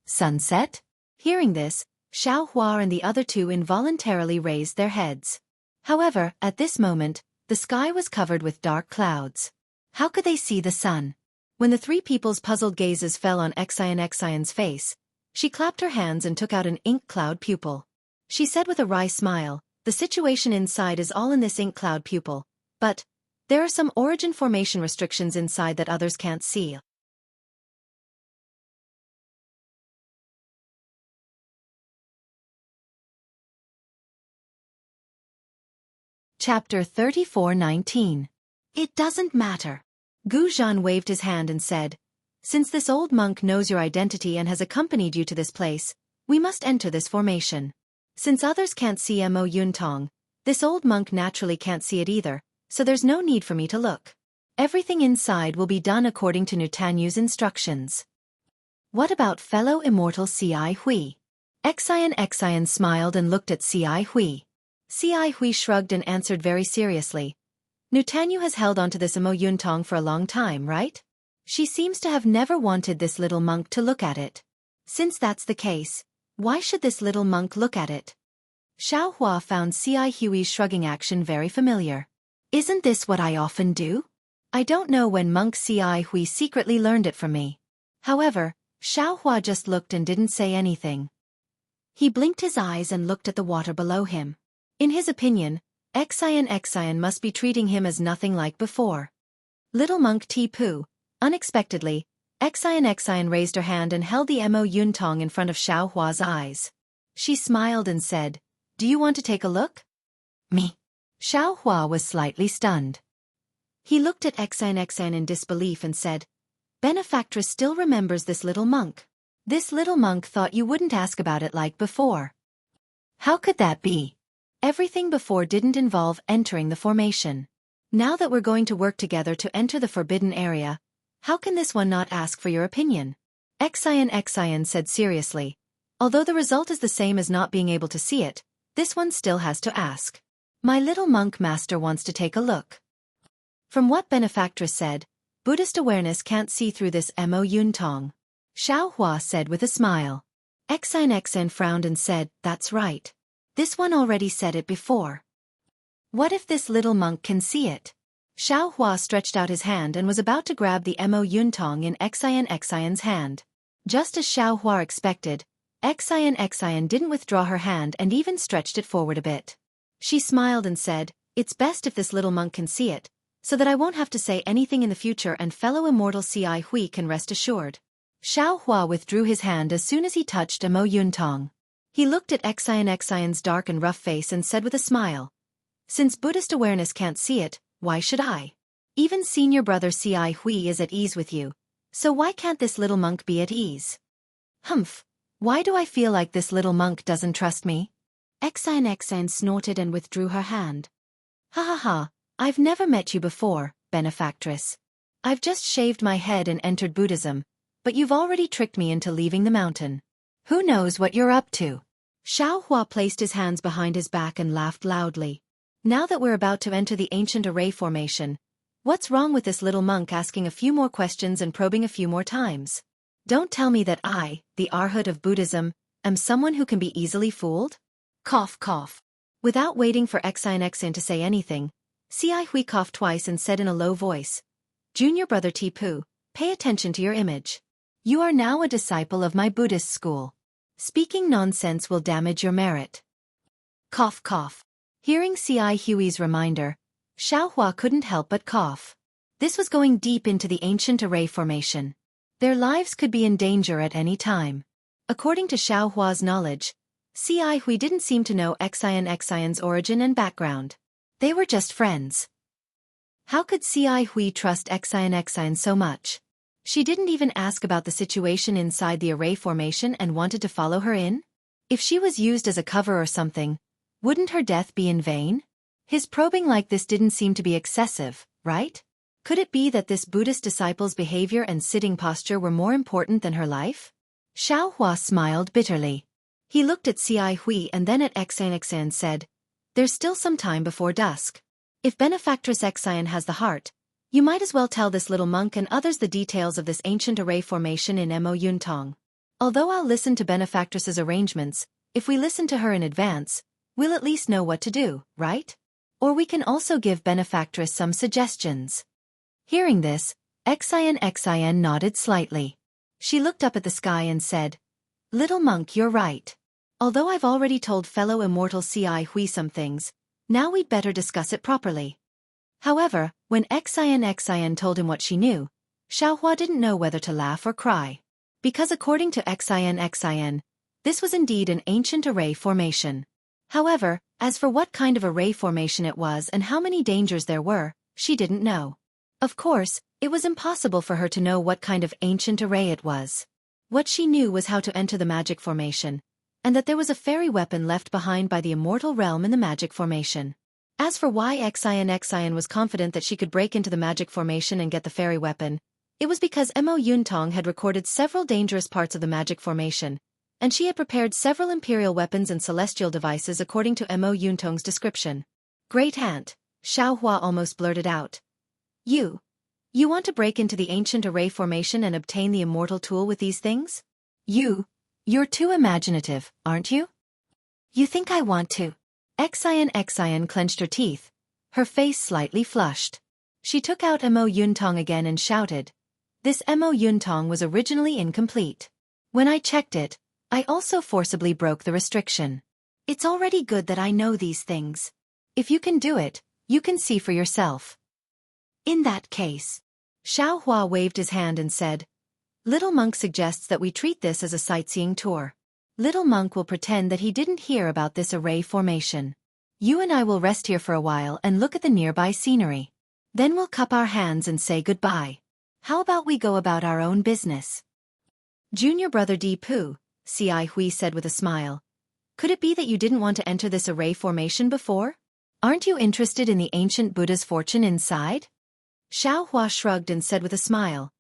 "Sunset?" Hearing this, Xiao Hua and the other two involuntarily raised their heads. However, at this moment, the sky was covered with dark clouds. How could they see the sun? When the three people's puzzled gazes fell on Xin's face, she clapped her hands and took out an ink cloud pupil. She said with a wry smile, "The situation inside is all in this ink cloud pupil, but there are some origin formation restrictions inside that others can't see." Chapter 34:19. It doesn't matter. Gu Zhen waved his hand and said, "Since this old monk knows your identity and has accompanied you to this place, we must enter this formation. Since others can't see Mo Yuntong, this old monk naturally can't see it either, so there's no need for me to look. Everything inside will be done according to Nutanyu's instructions." "What about fellow immortal Ci Hui?" Xin smiled and looked at Ci Hui. Ci Hui shrugged and answered very seriously, "Nutanyu has held on to this Mo Yuntong for a long time, right? She seems to have never wanted this little monk to look at it. Since that's the case, why should this little monk look at it?" Xiao Hua found Ci Hui's shrugging action very familiar. "Isn't this what I often do? I don't know when monk Ci Hui secretly learned it from me." However, Xiao Hua just looked and didn't say anything. He blinked his eyes and looked at the water below him. In his opinion, Xin must be treating him as nothing like before. Little monk Ti-Pu, unexpectedly, Xin raised her hand and held the Mo Yuntong in front of Xiao Hua's eyes. She smiled and said, "Do you want to take a look?" "Me?" Xiao Hua was slightly stunned. He looked at Xin in disbelief and said, "Benefactress still remembers this little monk. This little monk thought you wouldn't ask about it like before." "How could that be? Everything before didn't involve entering the formation. Now that we're going to work together to enter the forbidden area, how can this one not ask for your opinion?" Xin said seriously. "Although the result is the same as not being able to see it, this one still has to ask. My little monk master wants to take a look." From what Benefactress said, Buddhist awareness can't see through this Mo Yuntong. Xiao Hua said with a smile. Xin frowned and said, "That's right. This one already said it before. What if this little monk can see it?" Xiao Hua stretched out his hand and was about to grab the Mo Yuntong in Xin's hand. Just as Xiao Hua expected, Xin didn't withdraw her hand and even stretched it forward a bit. She smiled and said, "It's best if this little monk can see it, so that I won't have to say anything in the future and fellow immortal Ci Hui can rest assured." Xiao Hua withdrew his hand as soon as he touched Mo Yuntong. He looked at Xin's dark and rough face and said with a smile, "Since Buddhist awareness can't see it, why should I? Even senior brother Ci Hui is at ease with you, so why can't this little monk be at ease?" "Humph, why do I feel like this little monk doesn't trust me?" Xin snorted and withdrew her hand. "Ha ha ha, I've never met you before, Benefactress. I've just shaved my head and entered Buddhism, but you've already tricked me into leaving the mountain. Who knows what you're up to?" Xiao Hua placed his hands behind his back and laughed loudly. "Now that we're about to enter the ancient array formation, what's wrong with this little monk asking a few more questions and probing a few more times? Don't tell me that I, the Arhat of Buddhism, am someone who can be easily fooled?" Cough cough. Without waiting for Xin to say anything, Xueqi coughed twice and said in a low voice, Junior brother Tipu, pay attention to your image. You are now a disciple of my Buddhist school. Speaking nonsense will damage your merit. Cough cough. Hearing Xueqi's reminder, Xiaohua couldn't help but cough. This was going deep into the ancient array formation. Their lives could be in danger at any time. According to Xiaohua's knowledge, Xueqi didn't seem to know Xian's origin and background. They were just friends. How could Xueqi trust Xian so much? She didn't even ask about the situation inside the array formation and wanted to follow her in? If she was used as a cover or something, wouldn't her death be in vain? His probing like this didn't seem to be excessive, right? Could it be that this Buddhist disciple's behavior and sitting posture were more important than her life? Xiaohua smiled bitterly. He looked at Xueqi and then at Xian and said, There's still some time before dusk. If Benefactress Xian has the heart, you might as well tell this little monk and others the details of this ancient array formation in Mo Yuntong. Although I'll listen to Benefactress's arrangements, if we listen to her in advance, we'll at least know what to do, right? Or we can also give Benefactress some suggestions. Hearing this, Xian nodded slightly. She looked up at the sky and said, Little monk, you're right. Although I've already told fellow immortal Xueqi some things, now we'd better discuss it properly. However, when Xian told him what she knew, Xiaohua didn't know whether to laugh or cry. Because according to Xian, this was indeed an ancient array formation. However, as for what kind of array formation it was and how many dangers there were, she didn't know. Of course, it was impossible for her to know what kind of ancient array it was. What she knew was how to enter the magic formation, and that there was a fairy weapon left behind by the immortal realm in the magic formation. As for why Xian was confident that she could break into the magic formation and get the fairy weapon, it was because Mo Yuntong had recorded several dangerous parts of the magic formation, and she had prepared several imperial weapons and celestial devices according to Mo Yuntong's description. Great Aunt, Xiaohua almost blurted out. You want to break into the ancient array formation and obtain the immortal tool with these things? You're too imaginative, aren't you? You think I want to? Xian clenched her teeth, her face slightly flushed. She took out Mo Yuntong again and shouted. This Mo Yuntong was originally incomplete. When I checked it, I also forcibly broke the restriction. It's already good that I know these things. If you can do it, you can see for yourself. In that case, Xiaohua waved his hand and said, Little Monk suggests that we treat this as a sightseeing tour. Little Monk will pretend that he didn't hear about this array formation. You and I will rest here for a while and look at the nearby scenery. Then we'll cup our hands and say goodbye. How about we go about our own business? Junior brother Tipu, Xueqi said with a smile. Could it be that you didn't want to enter this array formation before? Aren't you interested in the ancient Buddha's fortune inside? Xiaohua shrugged and said with a smile.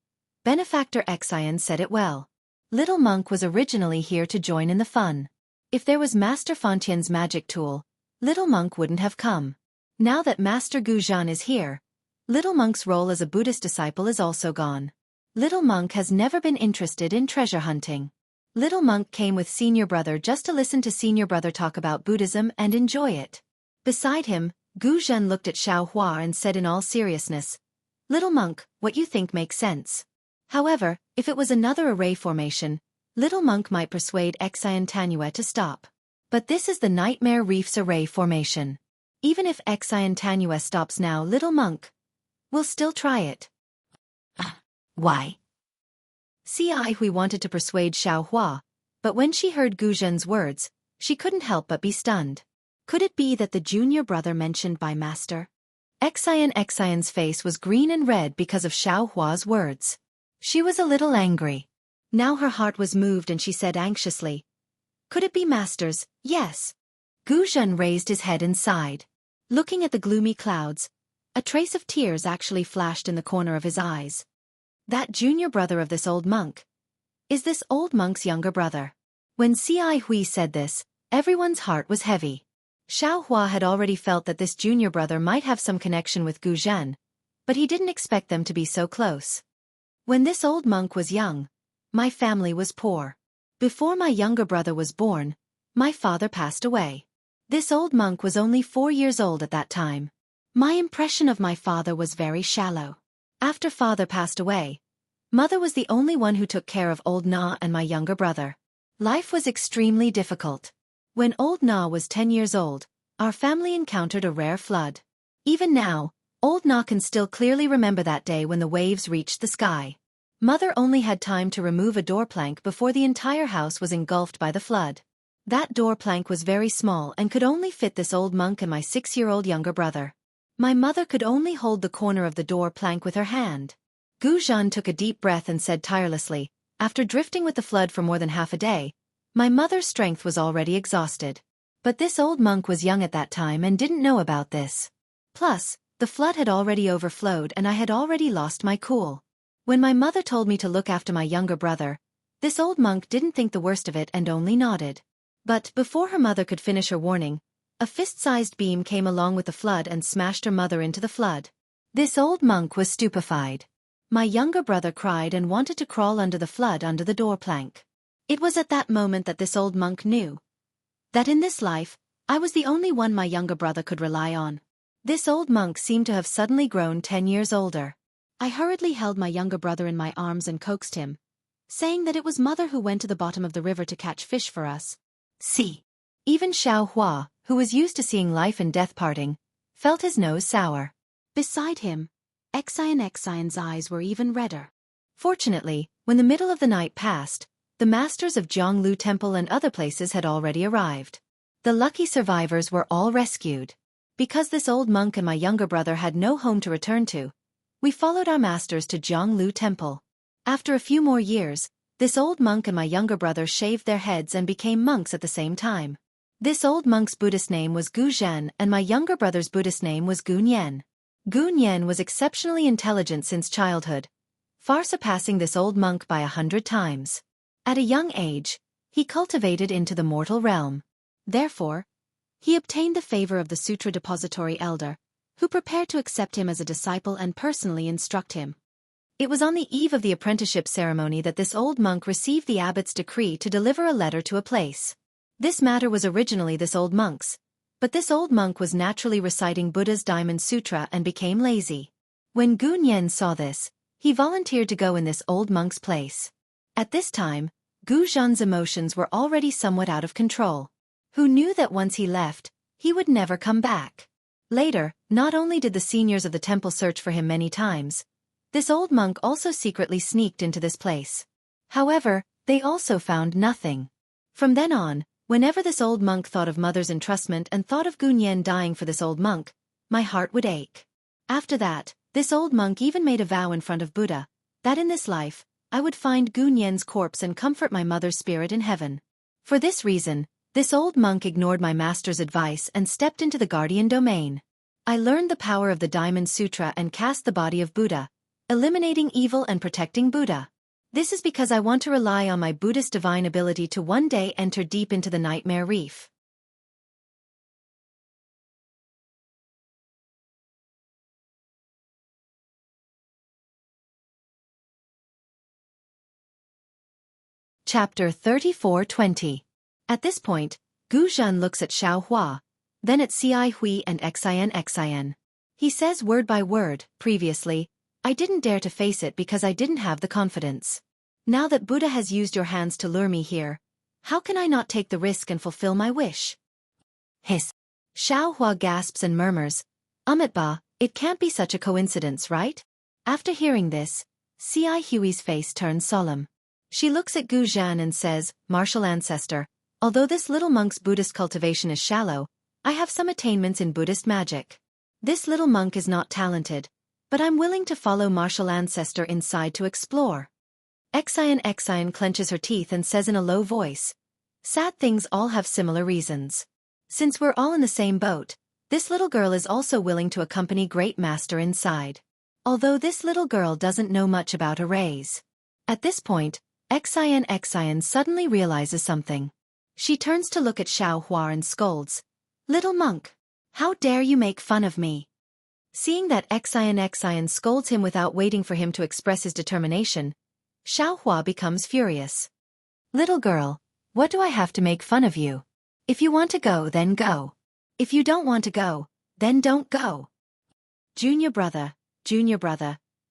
Benefactor Xian said it well. Little Monk was originally here to join in the fun. If there was Master Fontien's magic tool, Little Monk wouldn't have come. Now that Master Guzhan is here, Little Monk's role as a Buddhist disciple is also gone. Little Monk has never been interested in treasure hunting. Little Monk came with Senior Brother just to listen to Senior Brother talk about Buddhism and enjoy it. Beside him, Guzhan looked at Xiaohua and said in all seriousness, Little Monk, what you think makes sense. However, if it was another array formation, Little Monk might persuade Xian to stop. But this is the Nightmare Reef's array formation. Even if Xian stops now, Little Monk will still try it. Why? Xueqi wanted to persuade Xiaohua, but when she heard Guzhan's words, she couldn't help but be stunned. Could it be that the junior brother mentioned by Master Xian's face was green and red because of Xiaohua's words. She was a little angry. Now her heart was moved and she said anxiously, Could it be Master's? Yes. Guzhan raised his head and sighed. Looking at the gloomy clouds, a trace of tears actually flashed in the corner of his eyes. That junior brother of this old monk is this old monk's younger brother. When Xueqi said this, everyone's heart was heavy. Xiaohua had already felt that this junior brother might have some connection with Guzhan, but he didn't expect them to be so close. When this old monk was young, my family was poor. Before my younger brother was born, my father passed away. This old monk was only 4 years old at that time. My impression of my father was very shallow. After father passed away, mother was the only one who took care of old Na and my younger brother. Life was extremely difficult. When old Na was 10 years old, our family encountered a rare flood. Even now, old Na can still clearly remember that day when the waves reached the sky. Mother only had time to remove a door plank before the entire house was engulfed by the flood. That door plank was very small and could only fit this old monk and my 6-year-old younger brother. My mother could only hold the corner of the door plank with her hand. Gu Zhan took a deep breath and said tirelessly, after drifting with the flood for more than half a day, my mother's strength was already exhausted. But this old monk was young at that time and didn't know about this. Plus, the flood had already overflowed and I had already lost my cool. When my mother told me to look after my younger brother, this old monk didn't think the worst of it and only nodded. But before her mother could finish her warning, a fist-sized beam came along with the flood and smashed her mother into the flood. This old monk was stupefied. My younger brother cried and wanted to crawl under the flood under the door plank. It was at that moment that this old monk knew that in this life, I was the only one my younger brother could rely on. This old monk seemed to have suddenly grown 10 years older. I hurriedly held my younger brother in my arms and coaxed him, saying that it was mother who went to the bottom of the river to catch fish for us. See. Even Xueqi, who was used to seeing life and death parting, felt his nose sour. Beside him, Xian's eyes were even redder. Fortunately, when the middle of the night passed, the masters of Zhonglu Temple and other places had already arrived. The lucky survivors were all rescued. Because this old monk and my younger brother had no home to return to, we followed our masters to Zhonglu Temple. After a few more years, this old monk and my younger brother shaved their heads and became monks at the same time. This old monk's Buddhist name was Gu Zhen and my younger brother's Buddhist name was Gu Nian. Gu Nian was exceptionally intelligent since childhood, far surpassing this old monk by 100 times. At a young age, he cultivated into the mortal realm. Therefore, he obtained the favor of the Sutra Depository Elder, who prepared to accept him as a disciple and personally instruct him. It was on the eve of the apprenticeship ceremony that this old monk received the abbot's decree to deliver a letter to a place. This matter was originally this old monk's, but this old monk was naturally reciting Buddha's Diamond Sutra and became lazy. When Gu Nian saw this, he volunteered to go in this old monk's place. At this time, Gu Zhan's emotions were already somewhat out of control. Who knew that once he left, he would never come back? Later, not only did the seniors of the temple search for him many times, this old monk also secretly sneaked into this place. However, they also found nothing. From then on, whenever this old monk thought of mother's entrustment and thought of Gu Nian dying for this old monk, my heart would ache. After that, this old monk even made a vow in front of Buddha, that in this life, I would find Gu Nian's corpse and comfort my mother's spirit in heaven. For this reason, this old monk ignored my master's advice and stepped into the guardian domain. I learned the power of the Diamond Sutra and cast the body of Buddha, eliminating evil and protecting Buddha. This is because I want to rely on my Buddhist divine ability to one day enter deep into the nightmare reef. Chapter 34:20. At this point, Gu Zhan looks at Xueqi, then at Hui and Xian. He says word by word, previously, I didn't dare to face it because I didn't have the confidence. Now that Buddha has used your hands to lure me here, how can I not take the risk and fulfill my wish? Hiss. Xueqi gasps and murmurs, Ba, it can't be such a coincidence, right? After hearing this, Hui's face turns solemn. She looks at Gu Zhan and says, Martial ancestor, although this little monk's Buddhist cultivation is shallow, I have some attainments in Buddhist magic. This little monk is not talented, but I'm willing to follow martial ancestor inside to explore. Xian clenches her teeth and says in a low voice, sad things all have similar reasons. Since we're all in the same boat, this little girl is also willing to accompany great master inside. Although this little girl doesn't know much about arrays. At this point, Xian suddenly realizes something. She turns to look at Xueqi and scolds, little monk, how dare you make fun of me? Seeing that Xian scolds him without waiting for him to express his determination, Xueqi becomes furious. Little girl, what do I have to make fun of you? If you want to go, then go. If you don't want to go, then don't go. Junior brother,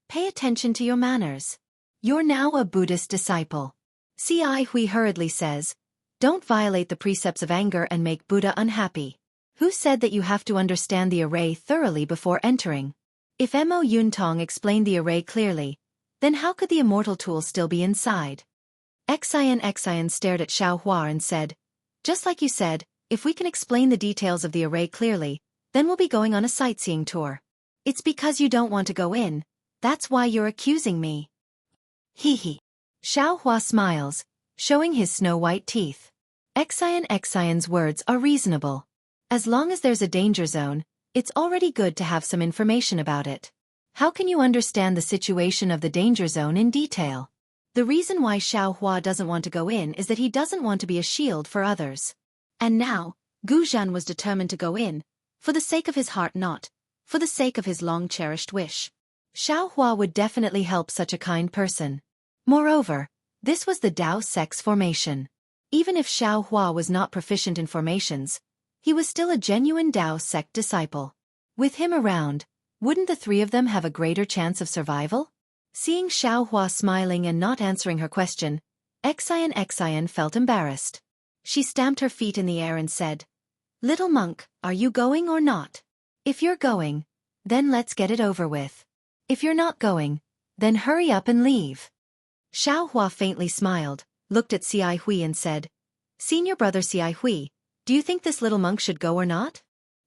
pay attention to your manners. You're now a Buddhist disciple. Xueqi hurriedly says, don't violate the precepts of anger and make Buddha unhappy. Who said that you have to understand the array thoroughly before entering? If Mo Yuntong explained the array clearly, then how could the immortal tool still be inside? Xian stared at Xiaohua and said, just like you said, if we can explain the details of the array clearly, then we'll be going on a sightseeing tour. It's because you don't want to go in, that's why you're accusing me. Hee hee. Xiaohua smiles, showing his snow-white teeth. Xian's words are reasonable. As long as there's a danger zone, it's already good to have some information about it. How can you understand the situation of the danger zone in detail? The reason why Xiaohua doesn't want to go in is that he doesn't want to be a shield for others. And now, Guzhan was determined to go in, for the sake of his heart, not for the sake of his long-cherished wish. Xiaohua would definitely help such a kind person. Moreover, this was the Dao sex formation. Even if Xiaohua was not proficient in formations, he was still a genuine Dao sect disciple. With him around, wouldn't the three of them have a greater chance of survival? Seeing Xiaohua smiling and not answering her question, Xian felt embarrassed. She stamped her feet in the air and said, little monk, are you going or not? If you're going, then let's get it over with. If you're not going, then hurry up and leave. Xiaohua faintly smiled, looked at Xueqi and said, Senior brother Xueqi, do you think this little monk should go or not?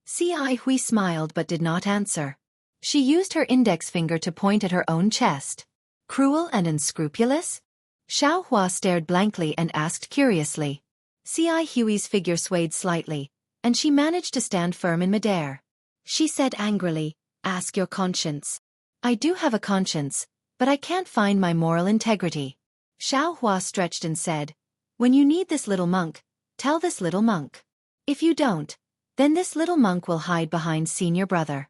Xueqi smiled but did not answer. She used her index finger to point at her own chest. Cruel and unscrupulous? Xiaohua stared blankly and asked curiously. Xueqi's figure swayed slightly, and she managed to stand firm in midair. She said angrily, ask your conscience. I do have a conscience, but I can't find my moral integrity. Xiaohua stretched and said, when you need this little monk, tell this little monk. If you don't, then this little monk will hide behind senior brother.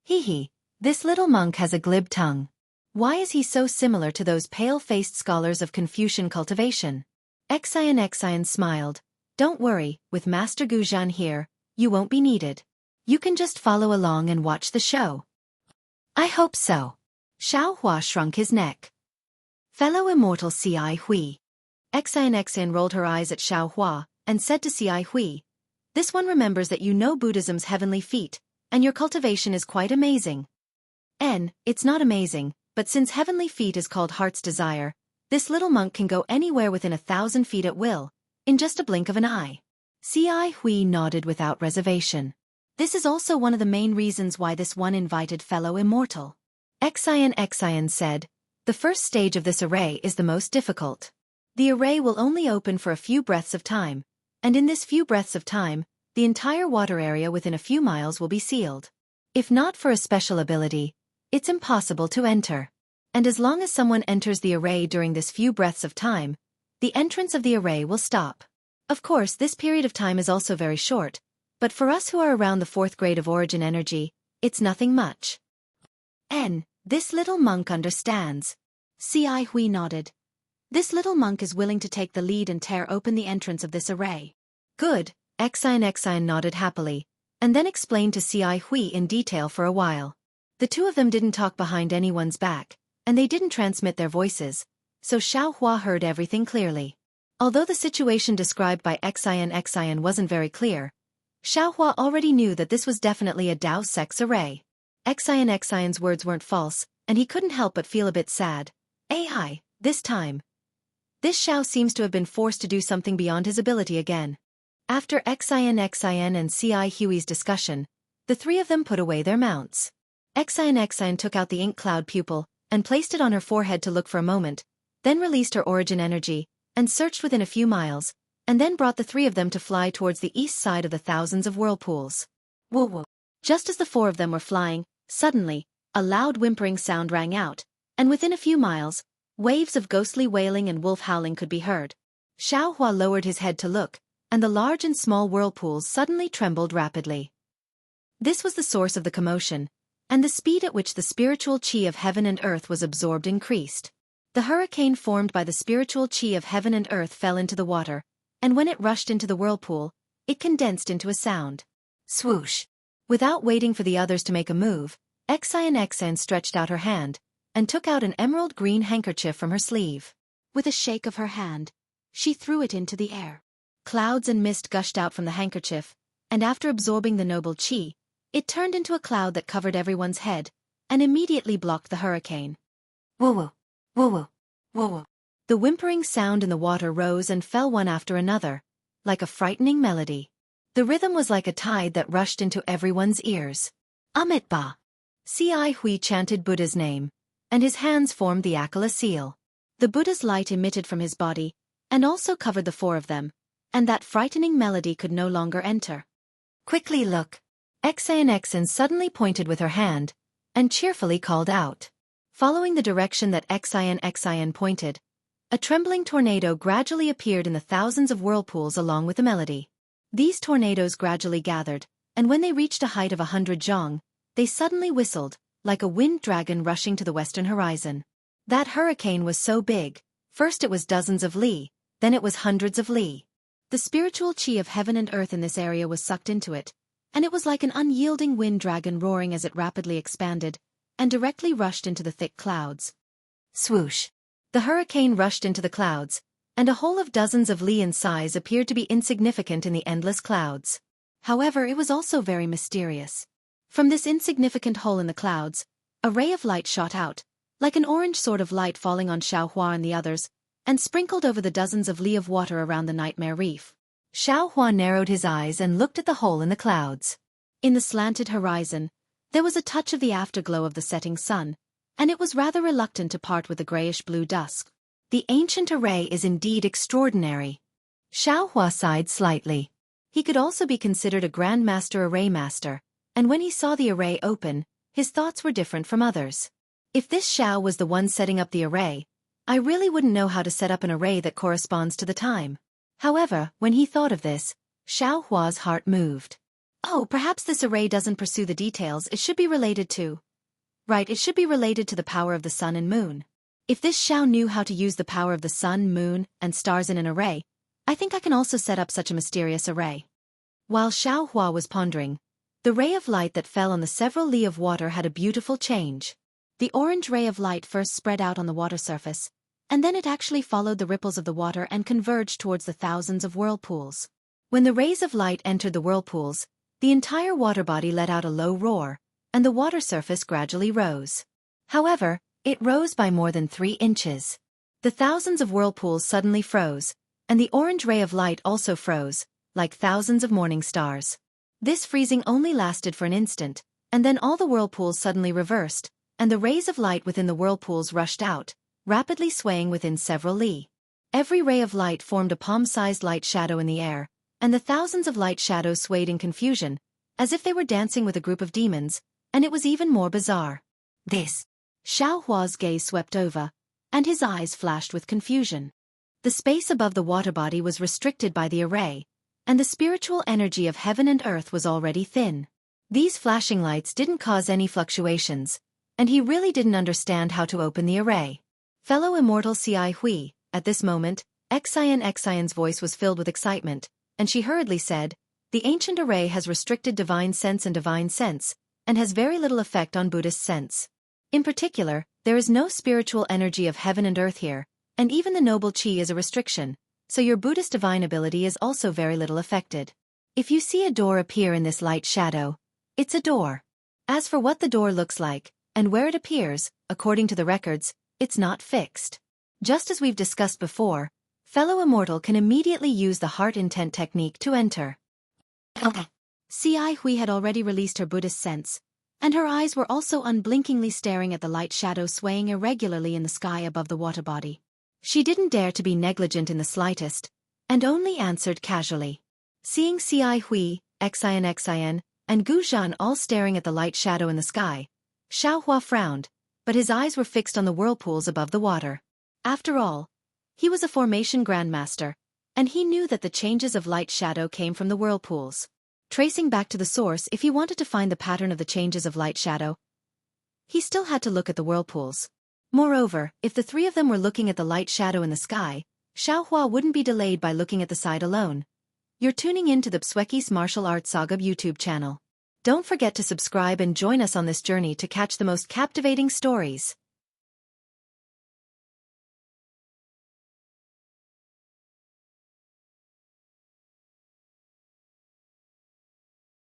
Hee, this little monk has a glib tongue. Why is he so similar to those pale-faced scholars of Confucian cultivation? Xian smiled. Don't worry, with Master Guzhan here, you won't be needed. You can just follow along and watch the show. I hope so. Xiaohua shrunk his neck. Fellow immortal Xueqi. Xian rolled her eyes at Xiaohua, and said to Xueqi, this one remembers that you know Buddhism's heavenly feat, and your cultivation is quite amazing. It's not amazing, but since heavenly feat is called heart's desire, this little monk can go anywhere within 1,000 feet at will, in just a blink of an eye. Xueqi nodded without reservation. This is also one of the main reasons why this one invited fellow immortal. Xian said, the first stage of this array is the most difficult. The array will only open for a few breaths of time, and in this few breaths of time, the entire water area within a few miles will be sealed. If not for a special ability, it's impossible to enter. And as long as someone enters the array during this few breaths of time, the entrance of the array will stop. Of course, this period of time is also very short, but for us who are around the 4th grade of origin energy, it's nothing much. This little monk understands. Xueqi nodded. This little monk is willing to take the lead and tear open the entrance of this array. Good, Xian nodded happily, and then explained to Xueqi in detail for a while. The two of them didn't talk behind anyone's back, and they didn't transmit their voices, so Xiaohua heard everything clearly. Although the situation described by Xian wasn't very clear, Xiaohua already knew that this was definitely a Dao sex array. Xian's words weren't false, and he couldn't help but feel a bit sad. This time. This Xiao seems to have been forced to do something beyond his ability again. After Xian and Xueqi's discussion, the three of them put away their mounts. Xian took out the ink cloud pupil, and placed it on her forehead to look for a moment, then released her origin energy, and searched within a few miles, and then brought the three of them to fly towards the east side of the thousands of whirlpools. Whoa. Just as the four of them were flying, suddenly, a loud whimpering sound rang out, and within a few miles, waves of ghostly wailing and wolf howling could be heard. Xiaohua lowered his head to look, and the large and small whirlpools suddenly trembled rapidly. This was the source of the commotion, and the speed at which the spiritual qi of heaven and earth was absorbed increased. The hurricane formed by the spiritual qi of heaven and earth fell into the water, and when it rushed into the whirlpool, it condensed into a sound. Swoosh! Without waiting for the others to make a move, Xian stretched out her hand, and took out an emerald green handkerchief from her sleeve. With a shake of her hand, she threw it into the air. Clouds and mist gushed out from the handkerchief, and after absorbing the noble qi, it turned into a cloud that covered everyone's head, and immediately blocked the hurricane. Woo-woo, woo-woo, woo-woo. The whimpering sound in the water rose and fell one after another, like a frightening melody. The rhythm was like a tide that rushed into everyone's ears. Amit Ba. Xueqi chanted Buddha's name, and his hands formed the Akala seal. The Buddha's light emitted from his body, and also covered the four of them, and that frightening melody could no longer enter. Quickly look. Xian suddenly pointed with her hand, and cheerfully called out. Following the direction that Xian pointed, a trembling tornado gradually appeared in the thousands of whirlpools along with the melody. These tornadoes gradually gathered, and when they reached a height of 100 zhong, they suddenly whistled, like a wind dragon rushing to the western horizon. That hurricane was so big, first it was dozens of li, then it was hundreds of li. The spiritual qi of heaven and earth in this area was sucked into it, and it was like an unyielding wind dragon roaring as it rapidly expanded, and directly rushed into the thick clouds. Swoosh! The hurricane rushed into the clouds, and a hole of dozens of li in size appeared to be insignificant in the endless clouds. However, it was also very mysterious. From this insignificant hole in the clouds, a ray of light shot out, like an orange sort of light falling on Xiaohua and the others, and sprinkled over the dozens of li of water around the nightmare reef. Xiaohua narrowed his eyes and looked at the hole in the clouds. In the slanted horizon, there was a touch of the afterglow of the setting sun, and it was rather reluctant to part with the grayish-blue dusk. The ancient array is indeed extraordinary. Xiaohua sighed slightly. He could also be considered a grandmaster array master, and when he saw the array open, his thoughts were different from others. If this Xiao was the one setting up the array, I really wouldn't know how to set up an array that corresponds to the time. However, when he thought of this, Xiaohua's heart moved. Oh, perhaps this array doesn't pursue the details it should be related to. Right, it should be related to the power of the sun and moon. If this Xiao knew how to use the power of the sun, moon, and stars in an array, I think I can also set up such a mysterious array. While Xiaohua was pondering, the ray of light that fell on the several li of water had a beautiful change. The orange ray of light first spread out on the water surface, and then it actually followed the ripples of the water and converged towards the thousands of whirlpools. When the rays of light entered the whirlpools, the entire water body let out a low roar, and the water surface gradually rose. However, it rose by more than 3 inches. The thousands of whirlpools suddenly froze, and the orange ray of light also froze, like thousands of morning stars. This freezing only lasted for an instant, and then all the whirlpools suddenly reversed, and the rays of light within the whirlpools rushed out, rapidly swaying within several li. Every ray of light formed a palm-sized light shadow in the air, and the thousands of light shadows swayed in confusion, as if they were dancing with a group of demons, and it was even more bizarre. This. Xiaohua's gaze swept over, and his eyes flashed with confusion. The space above the water body was restricted by the array, and the spiritual energy of heaven and earth was already thin. These flashing lights didn't cause any fluctuations, and he really didn't understand how to open the array. Fellow immortal Xueqi, at this moment, Xian's voice was filled with excitement, and she hurriedly said, "The ancient array has restricted divine sense, and has very little effect on Buddhist sense. In particular, there is no spiritual energy of heaven and earth here, and even the noble qi is a restriction, so your Buddhist divine ability is also very little affected. If you see a door appear in this light shadow, it's a door. As for what the door looks like, and where it appears, according to the records, it's not fixed. Just as we've discussed before, fellow immortal can immediately use the heart intent technique to enter." Xueqi had already released her Buddhist sense, and her eyes were also unblinkingly staring at the light shadow swaying irregularly in the sky above the water body. She didn't dare to be negligent in the slightest, and only answered casually. Seeing Xueqi, Xian, and Gu Zhan all staring at the light shadow in the sky, Xiaohua frowned, but his eyes were fixed on the whirlpools above the water. After all, he was a formation grandmaster, and he knew that the changes of light shadow came from the whirlpools. Tracing back to the source, if he wanted to find the pattern of the changes of light shadow, he still had to look at the whirlpools. Moreover, if the 3 of them were looking at the light shadow in the sky, Xiaohua wouldn't be delayed by looking at the side alone. You're tuning in to the Xueqi's Martial Arts Saga YouTube channel. Don't forget to subscribe and join us on this journey to catch the most captivating stories.